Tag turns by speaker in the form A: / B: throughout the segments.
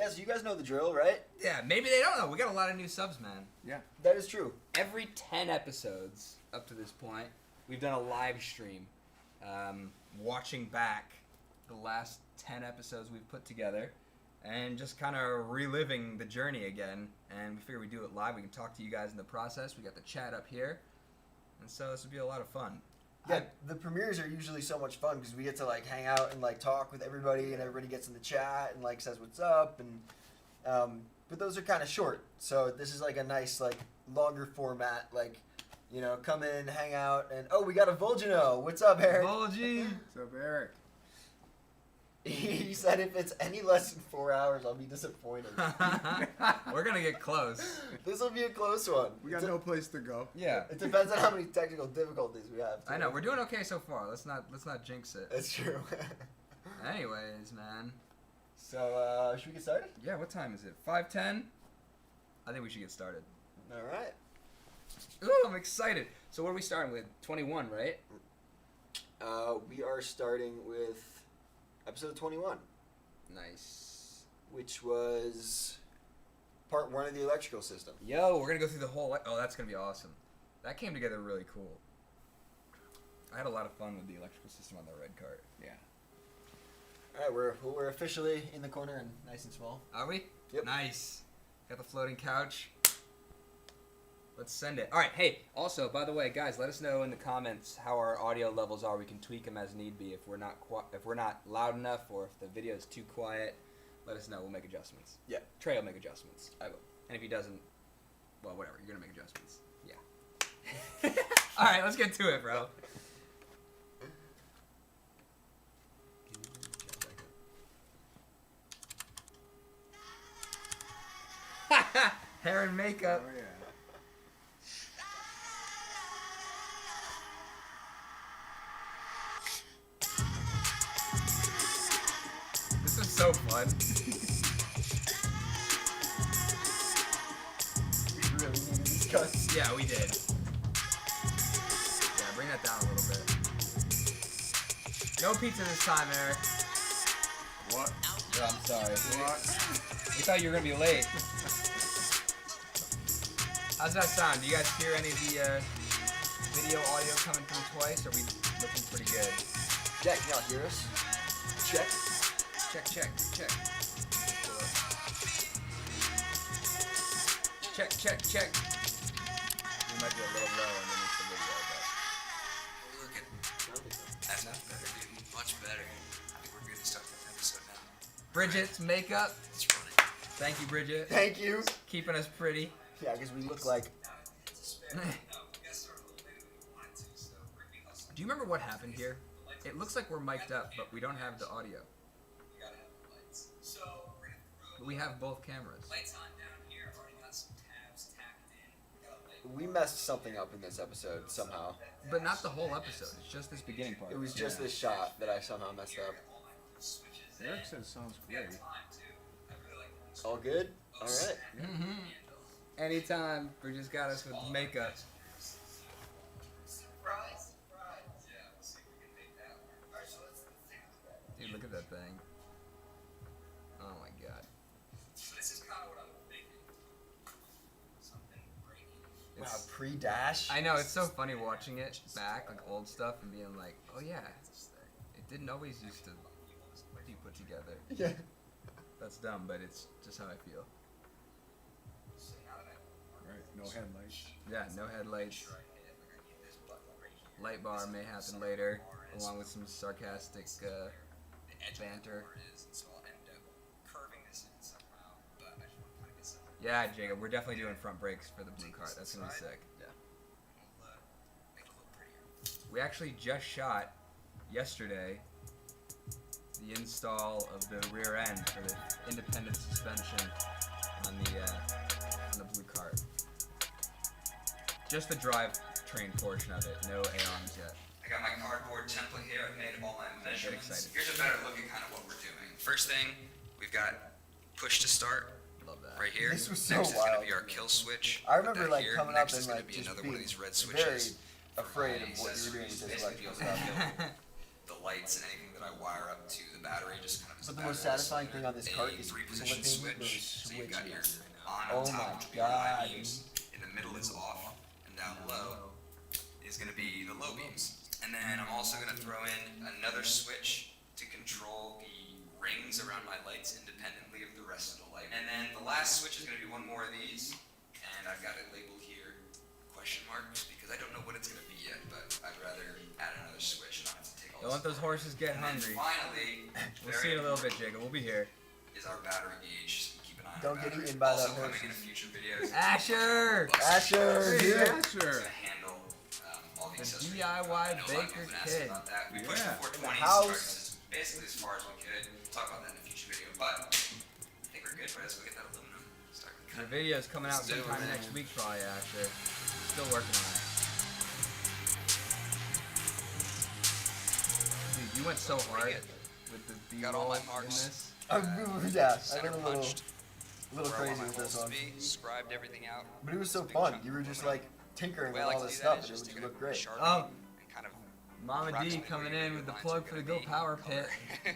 A: Yeah, so you guys know the drill, right?
B: Yeah, maybe they don't know. We got a lot of new subs, man.
C: Yeah.
A: That is true.
B: Every 10 episodes up to this point, we've done a live stream, watching back the last 10 episodes we've put together, and just kind of reliving the journey again. And we figure we do it live. We can talk to you guys in the process. We got the chat up here, and so this would be a lot of fun.
A: Yeah, the premieres are usually so much fun because we get to like hang out and like talk with everybody, and everybody gets in the chat and like says what's up, and but those are kind of short. So this is like a nice like longer format, like, you know, come in, hang out, and oh, we got a Volgino. What's up, Eric?
B: Volgy.
C: What's up, Eric?
A: He said if it's any less than 4 hours, I'll be disappointed.
B: We're gonna get close.
A: This will be a close one.
C: We got no place to go.
B: Yeah.
A: It depends on how many technical difficulties we have.
B: I know we're doing okay so far. Let's not jinx it.
A: That's true.
B: Anyways, man.
A: So should we get started?
B: Yeah. What time is it? 5:10. I think we should get started.
A: All right.
B: Ooh, I'm excited. So what are we starting with? 21, right?
A: We are starting with episode 21,
B: Nice.
A: which was part 1 of the electrical system.
B: Yo, we're gonna go through the whole. Oh, that's gonna be awesome. That came together really cool. I had a lot of fun with the electrical system on the red cart.
C: Yeah.
A: All right, we're officially in the corner and nice and small.
B: Are we?
A: Yep.
B: Nice. Got the floating couch. Let's send it. All right. Hey. Also, by the way, guys, let us know in the comments how our audio levels are. We can tweak them as need be. If we're not loud enough, or if the video is too quiet, let us know. We'll make adjustments.
A: Yeah.
B: Trey will make adjustments.
A: I will.
B: And if he doesn't, well, whatever. You're gonna make adjustments. Yeah. All right. Let's get to it, bro. Hair and makeup.
C: Oh, yeah.
B: This is so fun.
A: We really need to discuss.
B: Yeah, we did. Yeah, bring that down a little bit. No pizza this time, Eric.
C: What?
B: Yeah, I'm sorry.
C: What?
B: We thought you were gonna be late. How's that sound? Do you guys hear any of the video audio coming through twice? Or are we looking pretty good?
A: Jack, can y'all hear us? Check.
B: Check, check, check. Check, check, check. We might be a little low underneath the video, but
D: Look at that's not better, dude. Much better. I think we're good to start this episode now.
B: Bridget's makeup.
D: Let's run it.
B: Thank you, Bridget.
A: Thank you.
B: Keeping us pretty.
A: Yeah, because we look like.
B: Do you remember what happened here? It looks like we're mic'd up, but we don't have the audio. But we have both cameras.
A: We messed something up in this episode somehow.
B: But not the whole episode. It's just this beginning part.
A: It was just this shot that I somehow messed up.
C: Eric says sounds great.
A: All good? All right.
B: Mm-hmm. Anytime, Bridget's got us with makeup. Dude, look at that thing. Oh my god.
A: Wow,
B: It's,
A: pre-dash.
B: I know, it's so funny watching it back, like old stuff, and being like, oh yeah, it didn't always used to be put together.
A: Yeah.
B: That's dumb, but it's just how I feel.
C: Right. No headlights.
B: Yeah, no headlights. Light bar may happen later, along with some sarcastic banter. Yeah, Jacob, we're definitely doing front brakes for the blue cart. That's gonna be sick.
A: Yeah.
B: We actually just shot yesterday the install of the rear end for the independent suspension on the blue cart. Just the drivetrain portion of it, no A-arms yet.
D: I got my cardboard template here. I've made all my measurements.
B: excited.
D: Here's a better look at kind of what we're doing. First thing, we've got push to start
B: Love that.
D: right here.
A: This was so
D: Next is going
A: wild
D: to be our
A: to me.
D: kill switch.
A: I
D: Put
A: remember
D: that
A: like
D: here.
A: coming
D: Next
A: up
D: is
A: and
D: going
A: like
D: to be
A: just
D: another
A: being
D: one of these red
A: very
D: switches.
A: afraid of
D: my
A: what you were doing with this
D: accessories.
A: electrical stuff.
D: The lights and anything that I wire up to the battery just kind of
A: But the most satisfying thing on this cart is
D: three-position
A: flipping those
D: switch. So you've got your
A: switches.
D: on
A: Oh
D: top
A: my
D: would be your high
A: God.
D: beams, in the middle is off, and down low is going to be the low beams. And then I'm also going to throw in another switch to control the rings around my lights independently of the rest of the light. And then the last switch is going to be one more of these, and I've got it labeled here question marks because I don't know what it's going to be yet, but I'd rather add another switch and not have to take all
B: Don't let
D: this.
B: those horses get
D: And then
B: hungry.
D: finally,
B: We'll see in a little bit, Jacob. We'll be here.
D: is our battery gauge. So keep an eye on
A: Don't
D: the
A: get
D: battery.
A: eaten by
D: Also
A: that
D: coming
A: horse.
D: in future videos.
B: Asher!
A: Asher,
C: Hey,
A: dude.
C: Asher.
D: To handle all the
B: The
D: accessories.
B: DIY
D: I know a lot of
B: baker
D: people have been asking
B: kid.
D: about that. We pushed
C: Yeah.
D: the 420s
A: The house.
D: started basically as far as we could. We'll talk about that in a future video, but I think we're good for this. We'll get that aluminum. Start
B: The
D: cutting.
B: video's coming out
D: Let's do it,
B: sometime
D: man.
B: next week, probably, Asher. Still working on it. Dude, you went so hard with the
D: Got all
B: B-roll
D: my
B: in
D: marks.
B: this.
A: Yeah, I
D: Center
A: went a little
D: punched. Where I
A: crazy
D: want my
A: with this
D: holes
A: one.
D: to be, scribed everything out.
A: But it was so
D: Big
A: fun.
D: chunk
A: You
D: of
A: were just
D: aluminum.
A: like tinkering
D: The way
A: with
D: I
A: all
D: like to
A: this
D: do that
A: stuff,
D: is
A: and it
D: just
A: would
D: take
A: look
D: a
A: great.
D: Sharpie
B: Oh.
D: and kind of
B: Mama D
D: approximately
B: coming
D: where
B: in
D: your
B: with the
D: lines
B: plug
D: are
B: for the
D: gonna
B: Go
D: be,
B: Power
D: color.
B: Pit.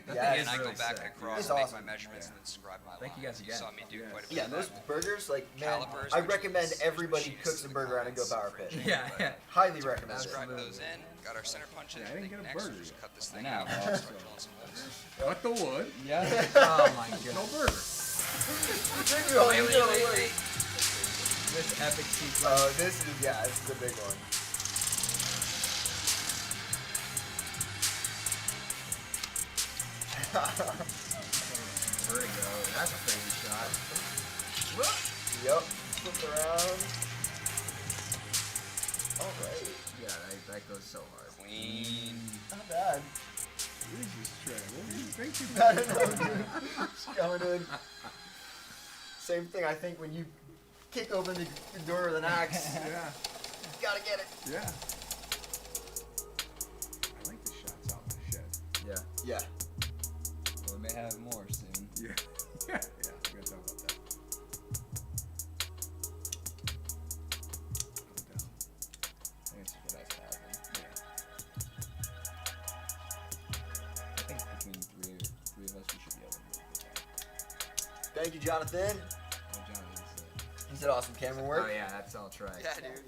B: That
A: Yeah,
B: thing
D: And
B: is
D: I go
B: really
D: back
B: sick.
D: and across
A: It's
D: and make
A: awesome.
D: my measurements and then scribe my
B: Thank you
D: lines.
B: guys
D: You
B: again.
D: saw me do
C: Yes.
D: quite a bit
A: Yeah,
D: of
A: those
D: that.
A: burgers, like, man,
D: Calipers,
A: I
D: which
A: recommend
D: is
A: everybody
D: machinist
A: cooks a
D: in the
A: burger on a Go
D: comments
A: Power
D: for
A: Pit.
D: it.
B: Yeah, yeah.
A: Highly recommend it.
D: Scribe
B: Absolutely.
D: those in, got our center punches.
C: Yeah, I didn't get a
D: Next,
C: burger
D: we'll just
C: yet.
D: cut this
B: I
D: thing
B: know.
D: out and start drilling some holes.
C: Cut the wood.
B: Yeah. Oh my
C: No
B: goodness.
C: burger.
D: Wait.
B: This epic sequence.
A: Oh, this is a big one.
B: Vertigo. That's a crazy shot.
A: Yep, flip around. Alright,
B: Yeah, that goes so hard.
D: Clean.
A: not bad.
C: Jesus, Trey. What were you thinking?
A: I don't know, dude. Just going in. Same thing, I think, when you kick open the door with an axe,
C: Yeah.
A: you gotta get it.
C: Yeah. I like the shots out in the shed.
B: Yeah.
A: Yeah.
B: Well, we may have more soon.
C: Yeah. Yeah. Yeah. We're gonna talk about that. Go down.
B: I think it's what else happened.
C: Yeah.
B: I think between three of us, we should be able to move with that.
A: Thank you, Jonathan.
B: What John did say.
A: He said awesome camera work.
B: Oh yeah, that's all try.
D: Yeah, dude.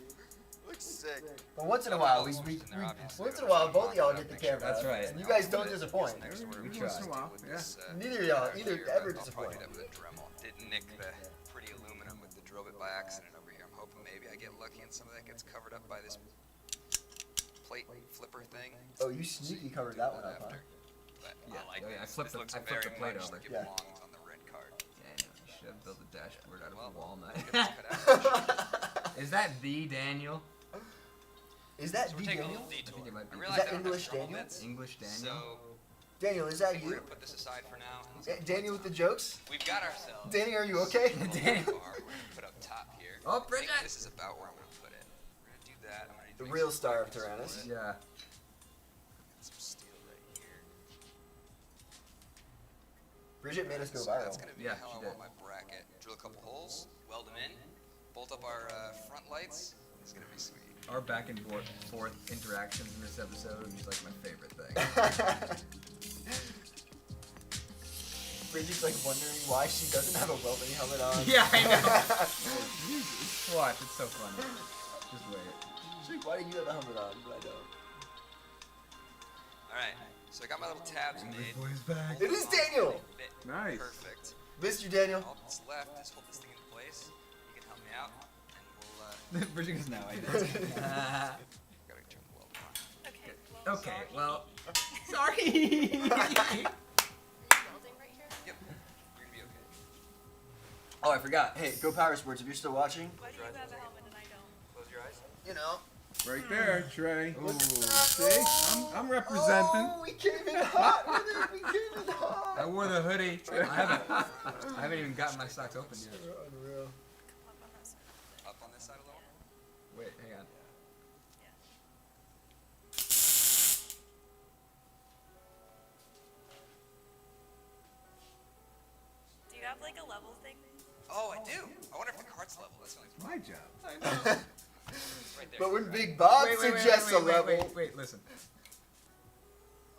D: Looks sick.
A: But once in a while, once in a while, both of y'all get the camera.
B: That's right.
A: And you guys don't disappoint.
D: Next order
C: Every
D: we
C: once
D: try.
C: in a while, yeah.
A: Neither of y'all, either
D: Here,
A: ever
D: but I'll probably
A: disappoint.
D: do that with a Dremel. Did nick the pretty aluminum with the drill bit by accident over here. I'm hoping maybe I get lucky and some of that gets covered up by this plate flipper thing.
A: Oh, you sneaky covered that one up, huh?
D: But
B: Yeah.
D: I like
B: Oh, yeah, I
D: this.
B: flipped
D: This
B: the-
D: looks
B: I flipped
D: very
B: the plate
D: much
B: over.
D: like it
A: Yeah.
D: belongs on the red card.
B: Yeah, I know. You should have built a dashboard out of
D: Well,
B: a walnut.
D: let's get this cut out.
B: Is that the Daniel?
A: Is that
D: So we're
A: the
D: taking a
A: Daniel?
D: little detour.
B: think it might be.
D: I
B: Is
D: realize
A: that
D: I don't have
A: English
D: Dremel
A: Daniel?
D: bits,
B: English Daniel?
D: So
A: Daniel, is
D: I
A: that
D: think we're
A: you?
D: gonna put this aside for now. And let's get
A: Daniel with the jokes?
D: We've got ourselves.
A: Danny, are you okay?
D: a little
B: Daniel.
D: bar we're gonna put up top here.
B: Oh,
D: I think
B: Bridget!
D: this is about where I'm gonna put it. We're gonna do that. I'm gonna
A: The
D: make
A: real
D: some
A: star of
D: flares
A: Tyranis.
D: for it.
B: Yeah.
D: Some steel right here.
A: Bridget made us go
D: So that's
A: viral.
D: gonna be
B: Yeah,
D: how
B: she
D: I want
B: did.
D: my bracket. Drill a couple holes, weld them in, bolt up our front lights. It's gonna be sweet.
B: Our back and forth interactions in this episode is like my favorite thing.
A: Bridget's like wondering why she doesn't have a welding helmet on.
B: Yeah, I know. Watch, it's so funny. Just wait.
A: She's like, why do you have a helmet on, but I don't?
D: All right. So I got my little tabs made.
B: Boy's back.
A: It is Daniel!
D: Fit
C: Nice.
D: Perfect.
A: Missed you, Daniel.
D: All that's left is hold this thing in place. You can help me out, and we'll
B: Bridget goes, no, I did.
D: gotta turn the weld on.
E: Okay.
B: Okay, well, sorry.
E: Are you welding right here?
D: Yep. You're gonna be okay.
A: Oh, I forgot. Hey, Go Power Sports, if you're still watching,
E: Why do you have a helmet and I don't?
D: Close your eyes.
A: you know.
C: Right there, Trey.
B: Ooh.
C: See? I'm representing.
A: Oh, we came in hot with it. We came in hot.
B: I wore the hoodie. I haven't even gotten my socks open yet.
A: Unreal.
E: Up on that side.
D: Up on this side a little.
B: Wait, hang on.
E: Do you have like a level thing?
D: Oh, I do. I wonder if the cart's level. That sounds
C: My job.
D: right there.
A: But when Big Bob suggests a level,
B: wait, listen.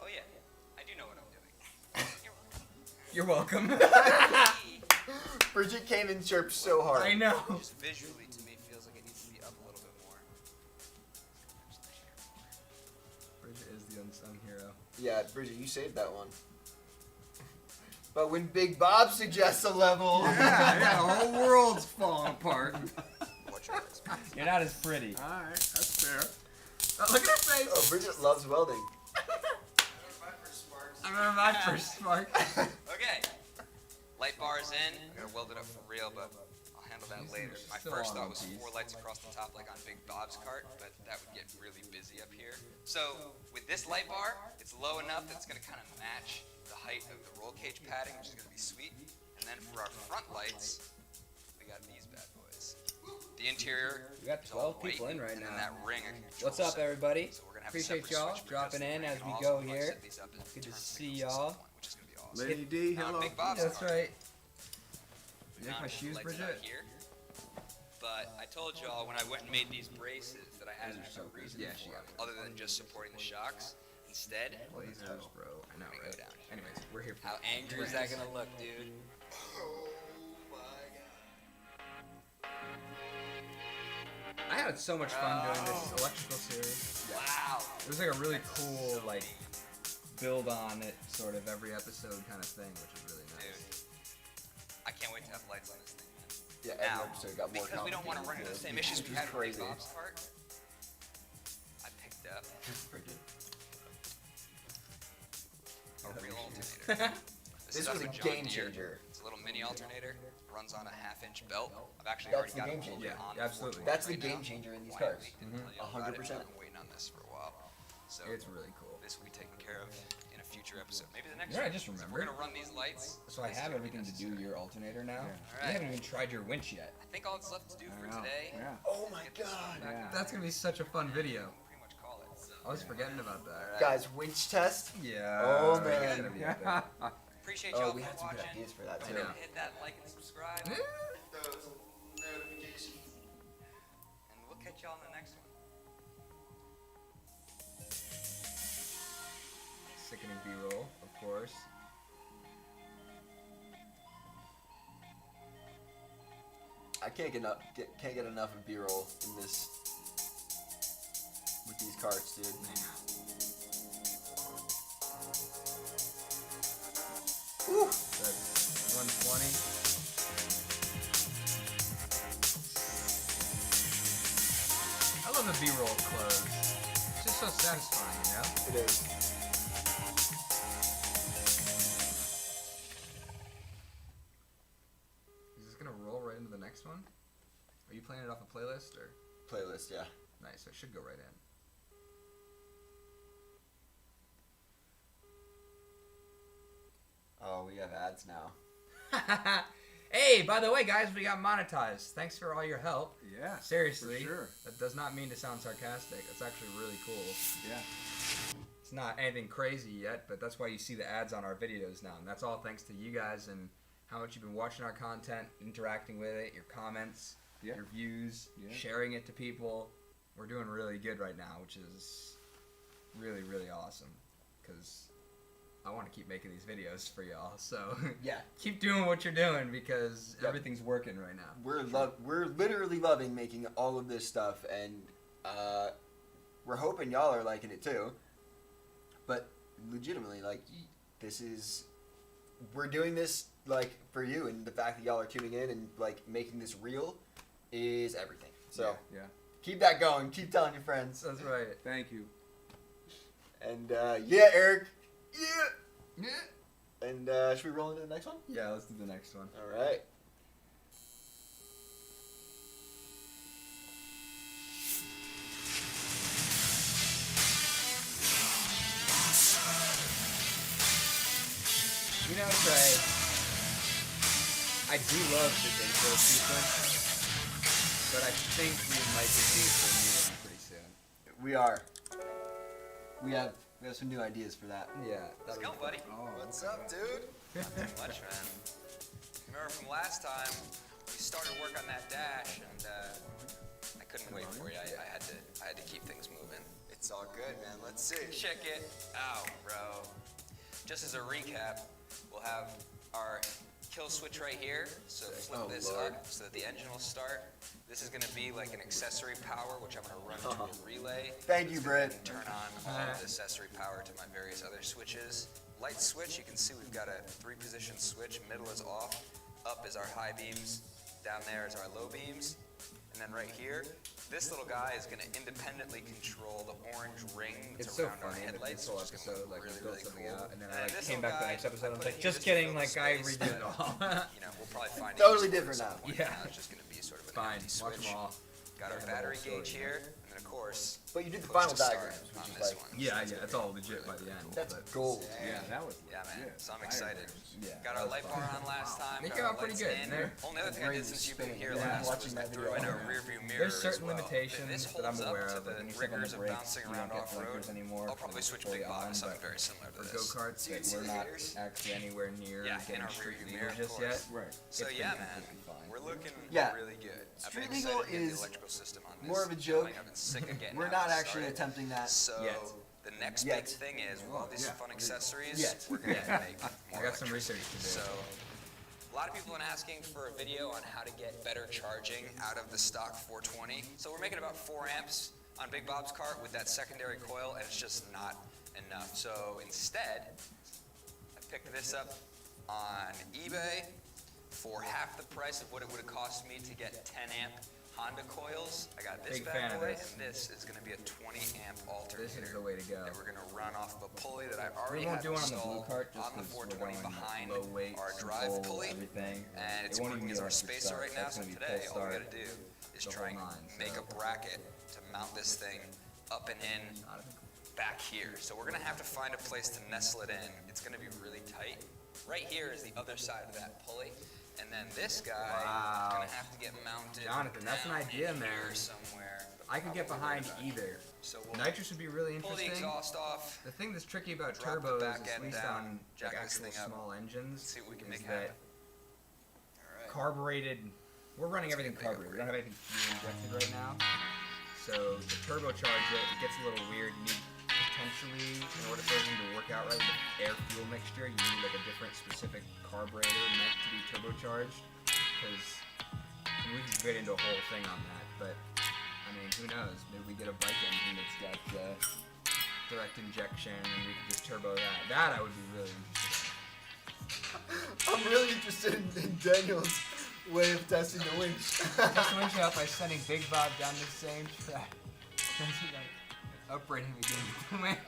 D: Oh yeah. I do know what I'm doing.
E: You're welcome.
B: You're welcome.
A: Bridget came and chirped so hard.
B: I know.
D: Just visually to me feels like it needs to be up a little bit more.
B: Bridget is the unsung hero.
A: Yeah, Bridget, you saved that one. But when Big Bob suggests a level,
C: Yeah, the whole world's falling apart.
D: Watch your words.
B: You're not as pretty.
C: All right, that's fair.
B: Oh, look at her face.
A: oh, Bridget loves welding.
B: I remember my first spark.
D: Okay. Light bar is in. I'm gonna weld it up for real, but I'll handle that later. My
B: Still
D: first
B: on
D: thought
B: one
D: was
B: piece.
D: 4 lights across the top like on Big Bob's cart, but that would get really busy up here. So with this light bar, it's low enough that it's gonna kind of match the height of the roll cage padding, which is gonna be sweet. And then for our front lights, we got these bad boys. The interior
B: We got
D: is all
B: 12 people
D: white,
B: in right
D: and then
B: now.
D: that ring I can control
B: What's up,
D: separate.
B: everybody?
D: So we're gonna have a
B: Appreciate
D: separate
B: y'all
D: switch for
B: dropping
D: just the
B: in
D: ring,
B: as
D: and
B: we
D: also
B: go
D: I'm gonna
B: here.
D: set these up as
B: Good to
D: turn
B: see
D: signals at some
B: y'all.
D: point, which is gonna be awesome.
C: Lady D,
D: Now on
C: hello.
D: Big Bob's
B: That's
D: cart,
B: right.
D: we
B: You like my
D: mounted
B: shoes,
D: lights
B: Bridget?
D: out here. But I told y'all when I went and made these braces that I had
B: These are so
D: no reason
B: good. Yeah,
D: for
B: she got
D: them,
B: me.
D: other than just supporting the shocks. Instead,
B: Blazers, bro. I know,
D: Let me go
B: right?
D: down here.
B: Anyways, we're here for
D: how angry is that gonna look, dude?
B: I had so much fun doing this electrical series.
D: Wow.
B: It was like a really cool, like, build on it sort of every episode kind of thing, which is really nice.
D: Dude, I can't wait to have lights on this thing, man.
A: Yeah,
D: Now,
A: every episode got more
D: because we don't want to run into the same issues we had with
A: crazy.
D: Big Bob's cart, I picked up
A: Bridget.
D: a real alternator.
A: This
D: is
A: was
D: out
A: a
D: of John
A: game
D: Deere.
A: changer.
D: It's a little mini alternator. Runs on a 1/2-inch belt. I've actually
A: That's
D: already
A: the
D: got
A: game
D: it
A: changer.
D: welded
B: Yeah,
D: on
B: absolutely.
D: the
A: That's the
D: right
A: game
D: now.
A: changer in these
D: Quietly.
A: cars.
D: Didn't tell you about it,
A: 100%.
D: I've been waiting on this for a while. So
B: It's really cool.
D: this will be taken care of in a future episode. Maybe the next
B: Yeah, I
D: one.
B: just
D: We're
B: remembered.
D: gonna run these lights.
B: So I
D: This is
B: have
D: gonna be
B: everything to do
D: necessary.
B: your alternator now.
C: Yeah.
B: You
D: Alright.
B: haven't even tried your winch yet.
D: I think all that's left to do for
C: I know.
D: today.
C: Yeah.
A: Oh my
D: Get this
A: god.
D: back
C: Yeah.
D: on.
B: That's gonna be such a fun video.
D: Pretty much call it.
B: I was forgetting about that.
D: Alright.
A: Guys, winch test.
B: Yeah.
A: Oh,
B: it's
A: man.
B: gonna be epic.
D: Appreciate
A: Oh,
D: y'all
A: we
D: for
A: had some good
D: watching.
A: ideas for that
B: I
A: too.
B: know.
D: Hit that like and subscribe.
B: Eh,
A: Those notifications.
D: And we'll catch y'all in the next one.
B: Sickening B-roll, of course.
A: I can't get enough of B-roll in this with these carts, dude. Woo.
B: That's 120. I love the B-roll close. It's just so satisfying, you know?
A: It is.
B: Is this gonna roll right into the next one? Are you playing it off a playlist or?
A: Playlist, yeah.
B: Nice, so it should go right in.
A: Oh, we have ads now.
B: Hey, by the way, guys, we got monetized. Thanks for all your help.
C: Yeah.
B: Seriously,
C: For sure.
B: that does not mean to sound sarcastic. It's actually really cool.
C: Yeah.
B: It's not anything crazy yet, but that's why you see the ads on our videos now. And that's all thanks to you guys and how much you've been watching our content, interacting with it, your comments,
C: Yeah.
B: your views,
C: Yeah.
B: sharing it to people. We're doing really good right now, which is really, really awesome. Because I want to keep making these videos for y'all. So
A: Yeah.
B: keep doing what you're doing because
A: Yep.
B: everything's working right now.
A: We're literally loving making all of this stuff, and we're hoping y'all are liking it too. But legitimately, like, we're doing this like for you, and the fact that y'all are tuning in and like making this real is everything. So
C: Yeah.
A: keep that going. Keep telling your friends.
B: That's right.
C: Thank you.
A: And yeah, Eric. Yeah.
B: Yeah.
A: And should we roll into the next one?
B: Yeah, let's do the next one.
A: All right.
B: You know, Trey, I do love this intro sequence, but I think we might be due for a new one pretty soon.
A: We are. We have some new ideas for that.
B: Yeah.
D: Let's go, buddy.
C: Oh.
A: What's up, dude?
D: Much, man. Remember from last time, we started work on that dash, and I couldn't wait for you. I had to keep things moving.
A: It's all good, man. Let's see.
D: Check it out, bro. Just as a recap, we'll have our kill switch right here. So flip this up so that the engine will start. This is going to be like an accessory power, which I'm going to run into a relay.
A: Thank you, Brett.
D: Turn on all of the accessory power to my various other switches. Light switch, you can see we've got a 3-position switch. Middle is off. Up is our high beams. Down there is our low beams. And then right here, this little guy is going to independently control the orange ring that's
B: It's so
D: around our
B: funny that
D: headlights,
B: this whole
D: which is going to
B: episode,
D: look
B: like, we
D: really,
B: built
D: really
B: something
D: cool.
B: out, and then
D: And
B: I, like,
D: this
B: came
D: little
B: back the
D: guy,
B: next episode, and I was
D: put
B: like,
D: here
B: just
D: to
B: kidding,
D: fill
B: like,
D: the
B: I
D: space,
B: redo it
D: but,
B: all.
D: You know, we'll probably find
A: Totally
D: it
A: different
D: useful at some
A: now.
D: point.
B: Yeah.
D: Now it's just going to be sort of an
B: Fine,
D: empty
B: watch
D: switch.
B: them all.
D: Got our
B: Gotta have a
D: battery
B: whole
D: gauge
B: story,
D: here, and then of course,
A: But you did the
D: push
A: final
D: to start
A: diagrams,
D: on
A: which is
D: this
A: like,
D: one.
B: Yeah, yeah, it's all legit by the end.
A: that's
B: but
A: gold.
C: Yeah, that was
D: Yeah, man.
C: legit.
D: So I'm excited.
B: Yeah,
D: Got
B: that
D: our
B: was
D: light
B: fun.
D: bar on last time.
B: They
D: got
B: came
D: our
B: out pretty
D: lights
B: good.
D: in.
B: They're
D: Only other thing I did since you've been here
A: Yeah,
D: last
A: watching
D: was I
A: that
D: threw in
A: video.
D: a rear view mirror.
B: There's certain
D: as well.
B: limitations
D: This
B: that I'm
D: holds
B: aware
D: up
B: of.
D: to
B: Like when
D: the
B: you step on
D: rigors
B: the
D: of
B: brakes,
D: bouncing
B: you
D: around
B: don't get
D: off road.
B: blinkers anymore.
D: I'll probably switch big
B: on,
D: box, something
B: but
D: very similar to
B: for
D: this.
B: go-karts
D: So you
B: that
D: can see
B: we're
D: the
B: not
D: haters?
B: actually anywhere near
D: Yeah, in
B: getting
D: our
B: street
D: rearview
B: legal
D: mirror, of
B: just
D: course.
B: yet.
C: Right.
D: So
B: It's
D: yeah,
B: been
D: man,
B: completely fine.
D: we're looking
A: Yeah.
D: really good. I've
A: Street
D: been
A: legal
D: excited to get the
A: is
D: electrical system on this.
A: more of a joke.
D: I've been sick of getting
A: We're
D: out
A: not
D: and
A: actually
D: started.
A: attempting that
D: So
B: Yet.
D: the next
A: Yet.
D: big thing is, with all these
C: Yeah.
D: fun accessories,
A: Yet.
D: we're gonna
B: Yeah.
D: make more
B: I got some
D: electricity.
B: research to do.
D: So a lot of people have been asking for a video on how to get better charging out of the stock 420. So we're making about 4 amps on Big Bob's cart with that secondary coil, and it's just not enough. So instead, I picked this up on eBay for half the price of what it would have cost me to get 10 amp Honda coils. I got this
B: Big
D: bad
B: fan of
D: boy,
B: this.
D: and this is going to be a 20 amp alternator.
B: This is the way to go.
D: That we're going to run off of a pulley that I've already
B: We won't
D: had
B: do one on the blue
D: installed
B: cart just
D: on the
B: because we're
D: 420
B: going
D: behind
B: low weight,
D: our drive
B: control,
D: pulley.
B: everything.
D: And it's
B: It won't
D: working
B: even
D: as
B: be
D: our
B: electric
D: spacer
B: start.
D: right now,
B: That's
D: so
B: gonna be
D: today
B: full
D: all we
B: start,
D: got to do is
B: the
D: try
B: whole
D: and
B: nine,
D: make
B: so.
D: a bracket to mount this thing up and in
B: Not a-
D: back here. So we're gonna have to find a place to nestle it in. It's gonna be really tight. Right here is the other side of that pulley. And then this guy
B: Wow.
D: is gonna have to get mounted
B: Jonathan, that's an
D: down
B: idea,
D: in here
B: man.
D: somewhere.
B: I could get
D: Probably
B: behind
D: right back.
B: either.
D: So we'll
B: Nitrous would be really
D: pull the
B: interesting.
D: exhaust off,
B: The thing that's tricky about
D: Drop the
B: turbos,
D: back
B: at
D: end
B: least
D: down,
B: on
D: jack
B: like,
D: this
B: actual
D: thing up,
B: small engines,
D: see what we can
B: is
D: make
B: that
D: happen. Alright.
B: carbureted. We're running everything
D: big
B: carbureted. We don't have anything fuel injected right now. So to turbocharge it gets a little weird. You need potentially, in order for everything to work out right with the air fuel mixture, you need like a different specific carburetor meant to be turbocharged. Because we could get into a whole thing on that, but I mean, who knows? Maybe we get a bike engine that's got direct injection, and we could just turbo that. That I would be really interested in.
A: I'm really interested in Daniel's way of testing the winch.
B: Just winch out by sending Big Bob down the same track. Just like uprating again with the winch.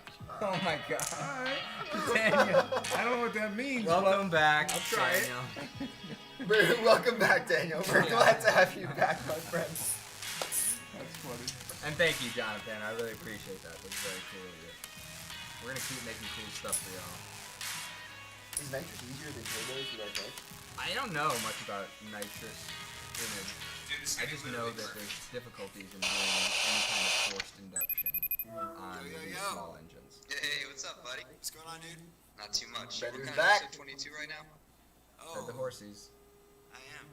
B: Oh my god. Daniel.
C: I don't know what that means.
B: Welcome back,
C: I'll try it.
B: Daniel.
A: Welcome back, Daniel. We're glad to have you back, my friend.
C: That's funny.
B: And thank you, Jonathan. I really appreciate that. That's very cool of you. We're gonna keep making cool stuff for y'all.
A: Is nitrous easier than turbos, you guys think?
B: I don't know much about nitrous image.
D: Dude, this is
B: I
D: gonna
B: just
D: be
B: know
D: literally
B: that
D: perfect.
B: there's difficulties in doing any kind of forced induction on these small engines.
D: Hey, what's up, buddy?
F: What's going on, dude?
D: Not too much.
A: Better's
D: We're
A: back.
D: episode 22 right now.
B: Fed the horsies.
F: I am.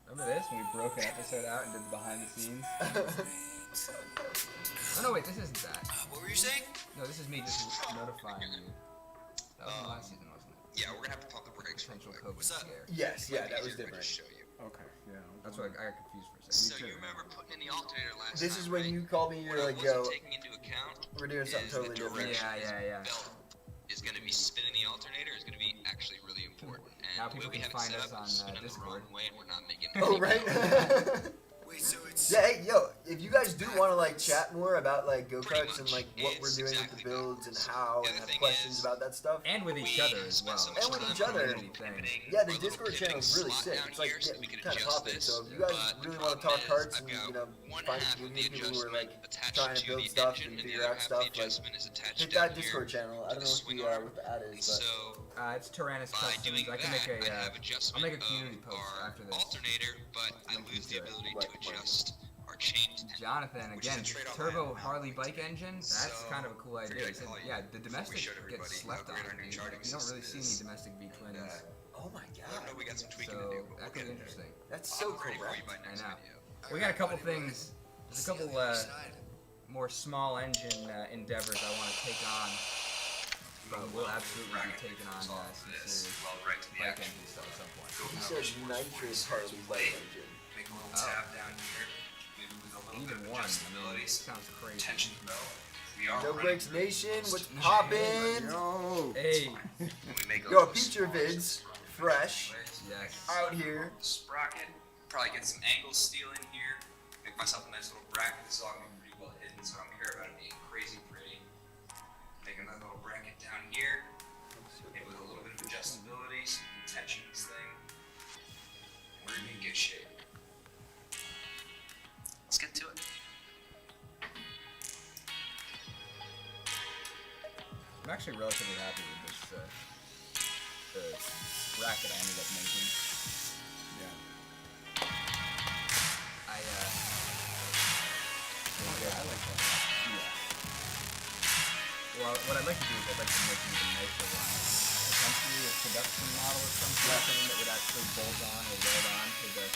B: Remember this when we broke an episode out and did the behind the scenes? Oh no, wait, this isn't that.
F: What were you saying?
B: No, this is me just notifying you. That was last season, wasn't it?
D: Yeah, we're gonna have to pump the brakes real
B: Potential
D: quick.
B: COVID
F: What's up?
B: scare.
A: Yes, yeah, that was
D: Easier if I
A: different.
D: just show you.
C: Okay, yeah.
B: That's what I got confused for a
D: So
B: second.
D: you remember putting in the alternator last
A: This
D: time,
A: is when
D: right?
A: you called me,
D: What
A: you're
D: I
A: like,
D: wasn't
A: yo,
D: taking into account
A: we're doing something
D: is
A: totally
D: the
A: different.
D: direction
B: Yeah.
D: this belt is going to be spinning the alternator is going to be actually really important. And
B: Now
D: the way
B: people
D: we
B: can
D: have it
B: find
D: set
B: us
D: up,
B: on,
D: it's spinning the
B: Discord.
D: wrong way, and we're not making
A: Oh,
D: any
A: right?
D: power.
F: Wait, so it's.
A: Yeah, hey, yo, if you guys do want to like chat more about like go-karts
D: Pretty
A: and
D: much.
A: like what we're
D: It's
A: doing with
D: exactly
A: the builds and
D: backwards.
A: how,
D: The
A: and
D: other
A: have
D: thing
A: questions
D: is,
A: about that stuff.
B: And with each other as well.
D: spent so much
A: And with
D: time
A: each other.
B: Community thing.
D: pivoting
A: Yeah, the
D: our little
A: Discord channel is really
D: pivoting
A: sick.
D: slot
A: It's
D: down
A: like
D: here so
A: getting
D: we can
A: kind of
D: adjust
A: popping.
D: this.
A: So if you guys
D: But
A: really
D: the
A: want to
D: problem
A: talk
D: is
A: carts
D: I've
A: and
D: got
A: you know
D: one
A: find
D: half of the
A: community people who are
D: adjustment
A: like
D: attached
A: trying to
D: to
A: build
D: the
A: stuff
D: engine,
A: and
D: and the
A: figure
D: other
A: out
D: half of
A: stuff,
D: the
A: like
D: adjustment is attached
A: hit
D: down
A: that
D: here
A: Discord channel. I
D: to
A: don't
D: the
A: know
D: swing
A: who
D: arm.
A: what the ad
D: And
A: is, but
D: so
B: It's Tyranis
D: by
B: Customs.
D: doing
B: I can
D: that,
B: make a,
D: I have
B: I'll
D: adjustment
B: make a community
D: of
B: post
D: our
B: after this.
D: alternator, but I
B: Link
D: lose
B: to
D: the
B: it.
D: ability
A: Right,
D: to
A: right.
D: adjust our chain.
B: Jonathan,
D: Which is
B: again,
D: a trade-off
B: turbo
D: I have.
B: Harley bike engine, that's
D: So,
B: kind of a cool idea.
D: figured I'd
B: He said,
D: call you
B: yeah, the
D: before we
B: domestic
D: showed everybody
B: gets slept
D: how
B: on.
D: great our new
B: You
D: charging
B: don't really see
D: system
B: any
D: is.
B: domestic V twins.
A: oh my
D: I don't
A: god,
D: know, we got some tweaking
B: So
D: to do, but
B: that
D: we'll
B: could
D: get
B: be
D: it there.
B: interesting.
A: that's
D: I'll
A: so
D: be ready
A: cool.
D: for you by next
B: know.
D: video.
B: We got a couple
F: buddy,
B: things, there's a
F: See you
B: couple
F: on the other side.
B: more small engine endeavors I want to take on but we'll absolutely be taking on some serious
D: right to the
B: bike
D: action.
B: engine stuff at some point.
D: Go
A: He
D: power
A: said
D: sports
A: nitrous
D: parts
A: carbon
D: plate.
A: bike engine.
D: Make a little
B: Oh.
D: tab down here. Maybe with a little bit
B: Even
D: of
B: one, I
D: adjustability.
B: mean, sounds crazy.
D: Tension belt. We are
A: No
D: running
A: Breaks
D: through
A: Nation,
D: most
A: what's
D: chain
A: poppin'?
C: Yo.
B: Hey,
D: and we make
A: Yo,
D: those
A: feature
D: smaller
A: vids,
D: sets.
A: fresh,
B: yes.
A: out here.
D: Sprocket. Probably get some angle steel in here. Make myself a nice little bracket. This is all gonna be pretty well hidden, so I don't care about it being crazy pretty. Make a nice little bracket down here. Maybe with a little bit of adjustability, some tension in this thing. We're gonna be in good shape. Let's get to it.
B: I'm actually relatively happy with this the bracket I ended up making.
C: Yeah.
B: I
C: Oh, yeah, I like that.
B: yeah. Well, what I'd like to do is I'd like to make an even nicer line. Potentially a production model or something that would actually bolt on or weld on to the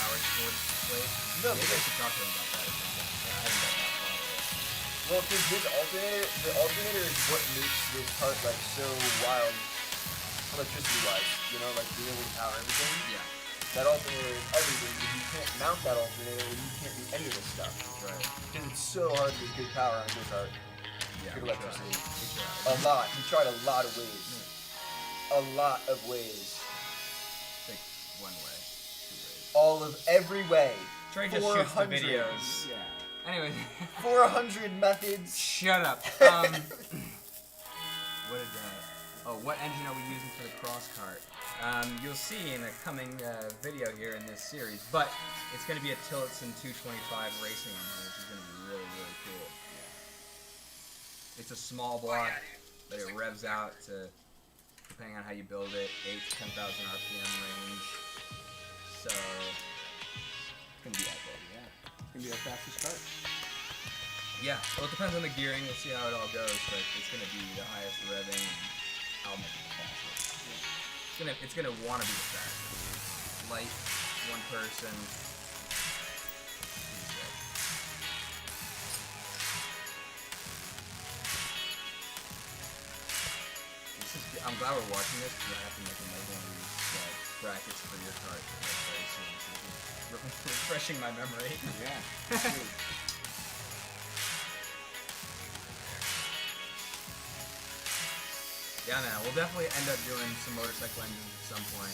B: power sports plate.
A: No,
B: Maybe I
A: because-
B: should talk to him about that or something. I haven't got that far yet.
A: Well, because this alternator, the alternator is what makes this part like so wild, electricity-wise. You know, like being able to power everything.
B: Yeah.
A: That alternator is everything. Because you can't mount that alternator, and you can't do any of this stuff.
B: Right.
A: Because it's so hard to get good power on a good car.
B: Yeah.
A: Good
B: we tried.
A: electricity.
B: We tried.
A: A lot. He tried a lot of ways. A lot of ways.
B: Like one way, two ways.
A: All of every way.
B: Trey just shoots the
A: 400.
B: videos.
C: Yeah.
B: Anyway,
A: 400 methods.
B: shut up. What did what engine are we using for the cross cart? You'll see in a coming video here in this series, but it's going to be a Tillotson 225 racing engine, which is going to be really, really cool. It's a small block, but it revs out to, depending on how you build it, 8 to 10,000 RPM range. So, it's going to be epic.
C: Yeah. It's gonna be our fastest cart.
B: Yeah, well, it depends on the gearing. We'll see how it all goes, but it's going to be the highest revving, and I'll make it the fastest. It's gonna want to be the fastest. Light, one person. I'm glad we're watching this because I have to make another one of these brackets for your cart very soon. So it's refreshing my memory.
C: Yeah. That's good.
B: Yeah, man, we'll definitely end up doing some motorcycle engines at some point.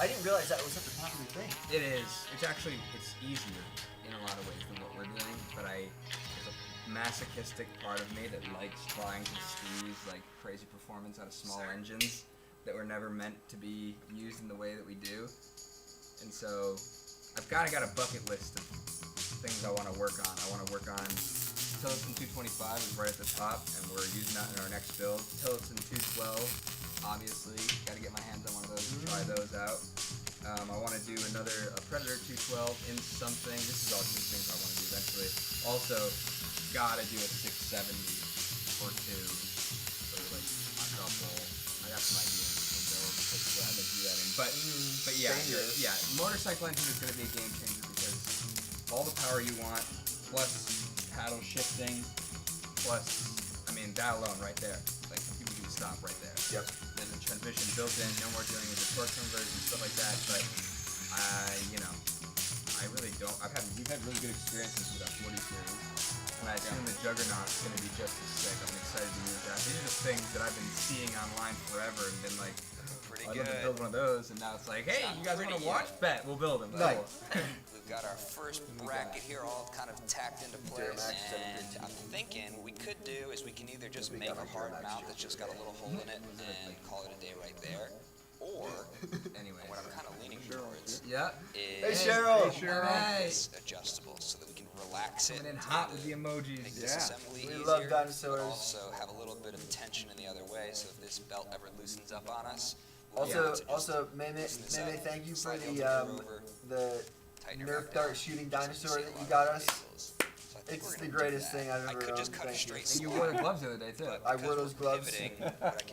A: I didn't realize that was such a popular thing.
B: It is. It's easier in a lot of ways than what we're doing, but there's a masochistic part of me that likes trying to squeeze like crazy performance out of small engines that were never meant to be used in the way that we do. And so I've kind of got a bucket list of things I want to work on. I want to work on Tillotson 225 is right at the top, and we're using that in our next build. Tillotson 212, obviously, got to get my hands on one of those and try those out. I want to do a Predator 212 in something. This is all just things I want to do eventually. Also, gotta do a 670 or two, or like a couple. I got some ideas for build, but glad to do that in. But yeah,
A: Dangerous.
B: yeah, motorcycle engine is gonna be a game changer because all the power you want, plus paddle shifting, plus, I mean, that alone right there. Like, people can stop right there.
A: Yep.
B: There's a transmission built in, no more dealing with the torque conversion, stuff like that, but I really don't. We've had really good experiences with our 40 series, and I assume the Juggernaut's going to be just as sick. I'm excited to use that. These are just things that I've been seeing online forever and been like,
D: Pretty
B: I'd love to build one of those, and now it's like, hey,
D: Not
B: you guys want to
D: pretty
B: watch? Bet, we'll build them.
A: Nice.
D: We've got our first bracket here all kind of tacked into place, and I'm thinking what we could do is we can either just make a hard mount that's just got a little hole in it and call it a day right there, or
B: Anyway.
D: what I'm kind of leaning towards
B: Yeah.
A: Hey,
D: is
A: Cheryl.
B: Hey.
D: this adjustable so that we can relax it,
B: Coming in hot with the emojis.
D: make this
C: Yeah.
D: assembly
A: We
D: easier,
A: love
D: but
A: dinosaurs.
D: also have a little bit of tension in the other way, so if this belt ever loosens up on us,
A: Also, Meme, thank you for the Nerf dart shooting dinosaur that you got us. It's the greatest thing I've
D: I
A: ever
D: could
A: owned.
D: just cut a
A: Thank you.
D: straight
B: And you wore the gloves the other day, too.
A: I wore those gloves.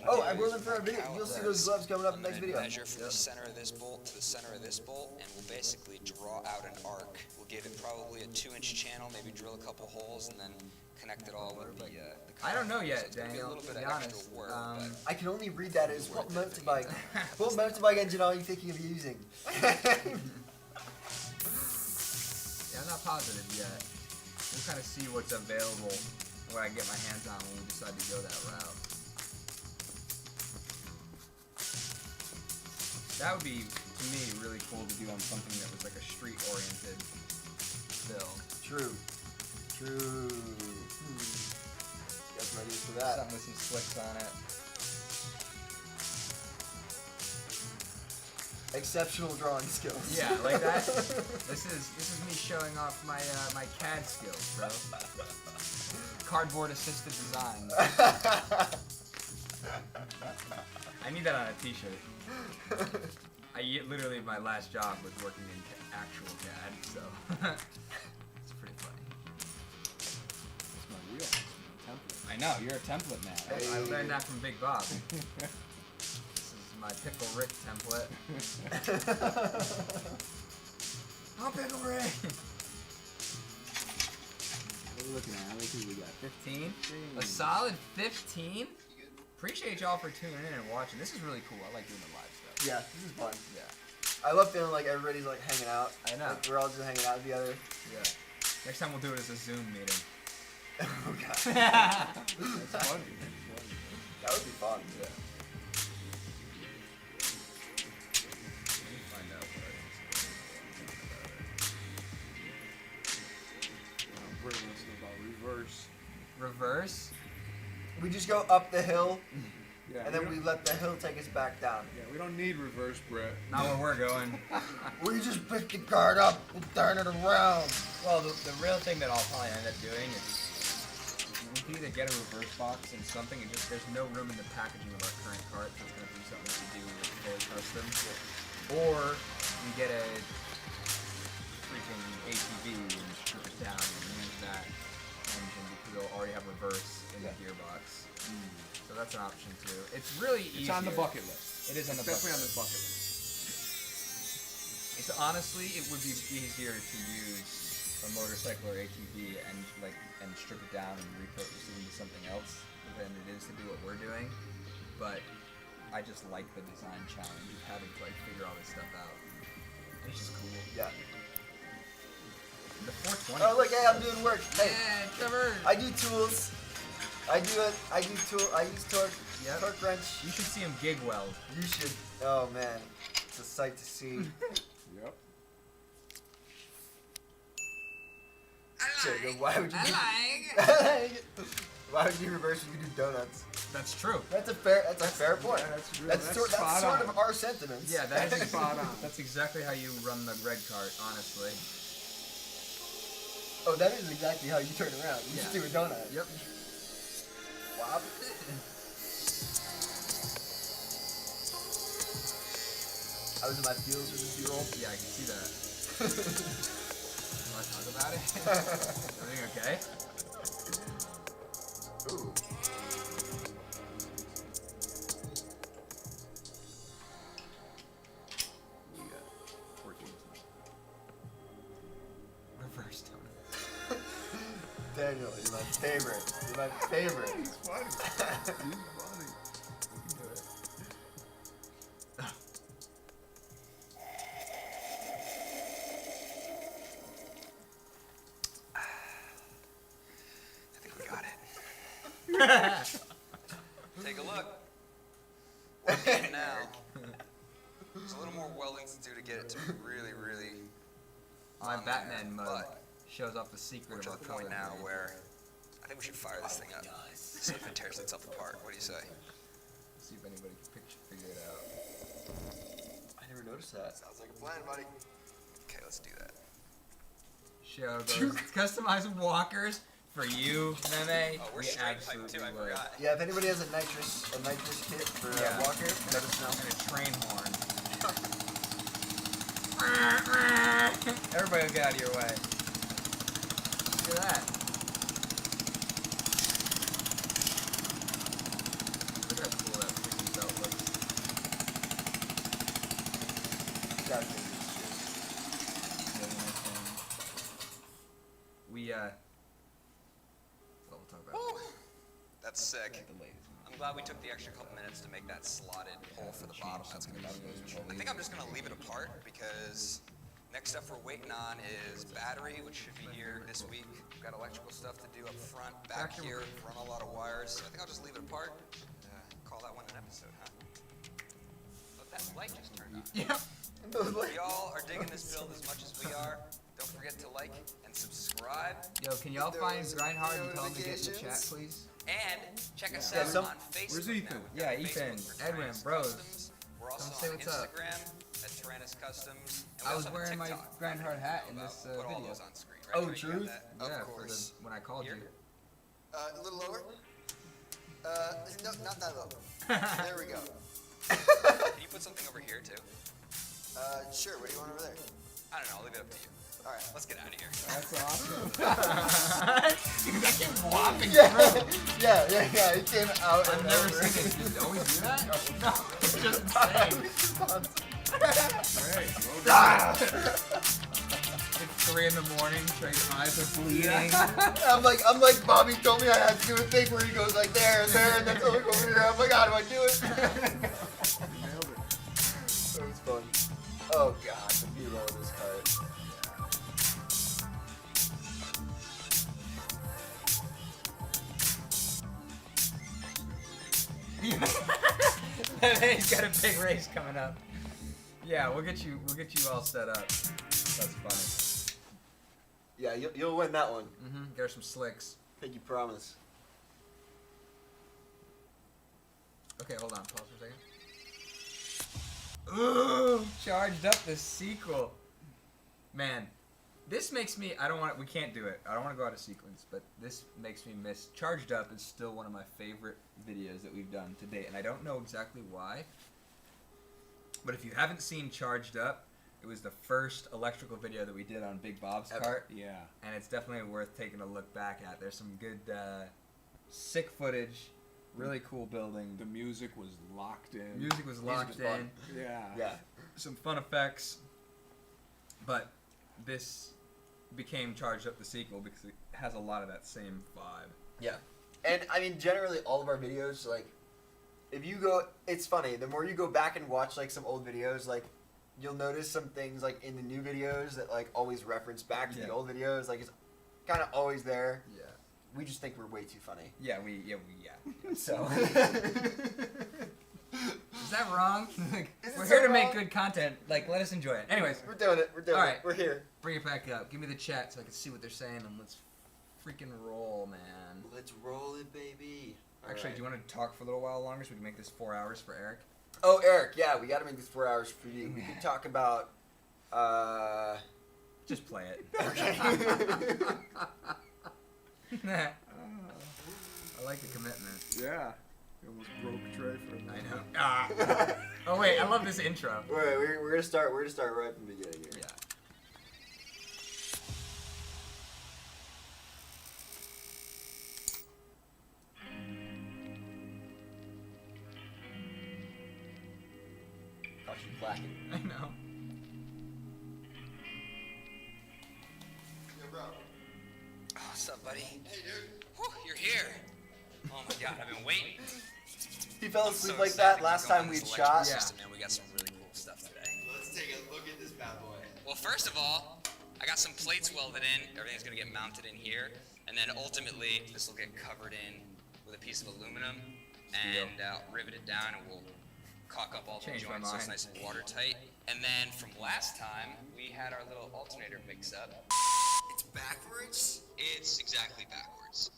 D: Oh,
A: I wore them for a video. You'll see those gloves coming up in the next video.
D: Measure from the center of this bolt to the center of this bolt, and we'll basically draw out an arc. We'll give it probably a 2-inch channel, maybe drill a couple holes, and then connect it all with the
B: I don't know yet,
D: so it's gonna be a
B: Daniel.
D: little
B: To
D: bit
B: be
D: of
B: honest.
D: extra work,
A: I can only read that as what motorbike. What motorbike engine are you thinking of using?
B: Yeah, I'm not positive yet. We'll kind of see what's available and what I get my hands on when we decide to go that route. That would be, to me, really cool to do on something that was like a street-oriented build.
A: True. Got some ideas for that.
B: Something with some slicks on it.
A: Exceptional drawing skills.
B: Yeah, like that. This is me showing off my my CAD skills, bro. Cardboard assisted design. I need that on a t-shirt. Literally my last job was working in actual CAD, so it's pretty funny.
C: It's my real template.
B: I know, you're a template man. I
A: Hey.
B: learned that from Big Bob. This is my Pickle Rick template. Oh, Pickle Rick!
C: What are we looking at? How many people we got?
B: 15? A solid 15? Appreciate y'all for tuning in and watching. This is really cool. I like doing the live stuff.
A: Yeah, this is fun.
B: Yeah.
A: I love feeling like everybody's like hanging out.
B: I know.
A: Like, we're all just hanging out together.
B: Yeah. Next time we'll do it as a Zoom meeting.
A: Oh god.
C: That's funny. That's funny.
A: That would be fun.
B: Yeah. Let me find out what
C: Brit wants to know about reverse.
B: Reverse?
A: We just go up the hill,
C: Yeah,
A: and then
C: we
A: we
C: don't,
A: let the hill take us back down.
C: yeah, we don't need reverse, Brett.
B: Not where we're going.
A: We just pick the card up and turn it around.
B: Well, the real thing that I'll probably end up doing is we can either get a reverse box and something, and just there's no room in the packaging of our current cart, so it's going to be something to do with fully custom. Or we get a freaking ATV and strip it down and use that engine because it'll already have reverse in the gearbox. So that's an option too. It's really easy.
C: It's on the bucket list.
B: It is on the
C: It's definitely on
B: bucket
C: the bucket list.
B: It's honestly, it would be easier to use a motorcycle or ATV and strip it down and repurpose it into something else than it is to do what we're doing. But I just like the design challenge of having to figure all this stuff out. It's just cool.
A: Yeah.
B: The 420.
A: Oh look, hey, I'm doing work. Hey,
B: Yeah, Trevor.
A: I do tools. I use torque.
B: Yep.
A: Torque wrench.
B: You should see him gig weld.
A: You should. Oh man, it's a sight to see.
C: Yep.
A: Jacob, why would you do?
B: like.
A: Why would you reverse when you do donuts?
B: That's true.
A: That's a fair point.
C: Yeah, that's real.
A: That's sort
C: spot
A: of
C: on.
A: our sentiments.
B: Yeah, that is
C: Spot on.
B: That's exactly how you run the red cart, honestly.
A: Oh, that is exactly how you turn around. You just
B: Yeah.
A: do a donut.
B: Yep.
A: Wop. I was in my feels with this B-roll.
B: Yeah, I can see that. You want to talk about it? Everything okay?
A: Ooh.
C: We got 14.
B: Reverse donut.
A: Daniel, you're my favorite. You're my favorite.
C: He's funny. He's funny.
B: We can do it.
D: I think we got it. Take a look. Now, there's a little more welding to do to get it to really, really
B: My
D: on
B: Batman
D: there,
B: mode
D: but
B: shows off the secret
D: we're
B: of
D: to
B: our
D: the point
B: color
D: now
B: grade.
D: where I think we should fire this thing up. See if it tears itself apart. What do you say?
B: See if anybody can figure it out.
A: I never noticed that.
F: Sounds like a plan, buddy.
D: Okay, let's do that.
B: Show those customized walkers for you, Meme.
D: Oh, we're
B: We
D: straight pipe
B: absolutely
D: too. I
B: would.
D: forgot.
A: Yeah, if anybody has a nitrous kit for
B: Yeah.
A: Walker, let us know.
B: And a train horn. Everybody will get out of your way. Look at that. Look how cool that freaking belt looks.
A: Gotta do this
B: Really nice thing. We, a
D: sick. I'm glad we took the extra couple minutes to make that slotted hole for the bottom. That's gonna be cool. I think I'm just gonna leave it apart because next stuff we're waiting on is battery, which should be here this week. We've got electrical stuff to do up front, back here, run a lot of wires. So I think I'll just leave it apart. Call that one an episode, huh? But that light just turned on.
B: Yep.
D: If y'all are digging this build as much as we are, don't forget to like and subscribe.
B: Yo, can y'all find Grindhard and tell him to get in the chat, please?
D: And check us
A: Yeah,
D: out
A: some-
D: on Facebook.
C: Where's Ethan?
D: now. We've got
B: Yeah,
D: a
B: Ethan,
D: Facebook for
B: Edwin,
D: Tyranis
B: bros.
D: Customs. We're also
B: Come say
D: on
B: what's up.
D: Instagram at Tyranis Customs. And we
B: I
D: also
B: was
D: have a
B: wearing my
D: TikTok.
B: Grindhard hat in
D: We'll
B: this
D: put all
B: video.
D: those on screen, right?
A: Oh,
D: Trey, you got
A: truth?
D: that?
A: Of
B: Yeah,
A: course.
B: when I called
D: Here?
B: you.
F: A little lower? No, not that low. There we go.
D: Can you put something over here too?
F: Sure, what do you want over there?
D: I don't know. I'll leave it up to you.
F: All right.
D: Let's get out of here.
C: That's awesome.
B: Dude, that came whopping
A: Yeah,
B: through.
A: yeah. He came out.
B: I've
A: and
B: never
A: over.
B: seen it. Did you always do that? No, it's just insane.
C: Great. Well done.
B: It's 3 in the morning. Trey's eyes are bleeding.
A: I'm like Bobby told me I had to do a thing where he goes like there and there and then over here. I'm like, how do I do it?
C: Nailed it.
A: That was fun. Oh god, the B-roll of this card.
B: He's got a big race coming up. Yeah, we'll get you all set up. That's funny.
A: Yeah, you'll win that one.
B: Get her some slicks.
A: Pinky promise.
B: Okay, hold on. Pause for a second. Ooh, charged up the sequel. Man, this makes me. We can't do it. I don't want to go out of sequence, but this makes me miss. Charged Up is still one of my favorite videos that we've done to date, and I don't know exactly why. But if you haven't seen Charged Up, it was the first electrical video that we did on Big Bob's cart,
C: Yeah.
B: and it's definitely worth taking a look back at. There's some good, sick footage, really cool building.
C: The music was locked in.
B: Music was locked
A: was fun.
B: in.
C: Yeah.
A: Yeah.
B: Some fun effects, but this became Charged Up the sequel because it has a lot of that same vibe.
A: Yeah. And I mean, generally, all of our videos, like, if you go, it's funny. The more you go back and watch like some old videos, like, you'll notice some things like in the new videos that like always reference back to the
B: Yeah.
A: old videos. Like, it's kind of always there.
B: Yeah.
A: We just think we're way too funny.
B: Yeah.
A: So.
B: Is that wrong? Like,
A: Is it
B: we're
A: so
B: here to make
A: wrong?
B: good content. Like, let us enjoy it. Anyways,
A: We're doing it. We're doing
B: All
A: it.
B: right.
A: We're here.
B: bring it back up. Give me the chat so I can see what they're saying, and let's freaking roll, man.
A: Let's roll it, baby. All
B: Actually,
A: right.
B: do you want to talk for a little while longer so we can make this 4 hours for Eric?
A: Oh, Eric. Yeah, we got to make this 4 hours for you. We could talk about.
B: Just play it.
A: Okay.
B: I like the commitment.
C: Yeah. You almost broke Trey for a
B: I
C: minute.
B: know. Ah. Oh wait, I love this intro.
A: All right, we're gonna start. We're gonna start right from the beginning here.
B: Yeah.
A: Caught you blacking.
B: I know.
F: Yo, bro.
D: Oh, what's up, buddy?
F: Hey, dude.
D: Whew, you're here. Oh my god, I've been waiting.
A: He fell
D: I'm
A: asleep
D: so
A: like
D: excited
A: that
D: to
A: last
D: go on
A: time
D: this
A: we'd
D: electrical
A: shot.
B: Yeah.
D: system, man. We got some really cool stuff today.
F: Let's take a look at this bad boy.
D: Well, first of all, I got some plates welded in. Everything's gonna get mounted in here, and then ultimately this will get covered in with a piece of aluminum and riveted down, and we'll caulk up all the
B: Changed my
D: joints so it's
B: mind.
D: nice and watertight. And then from last time, we had our little alternator mix-up.
F: It's backwards?
D: It's exactly backwards,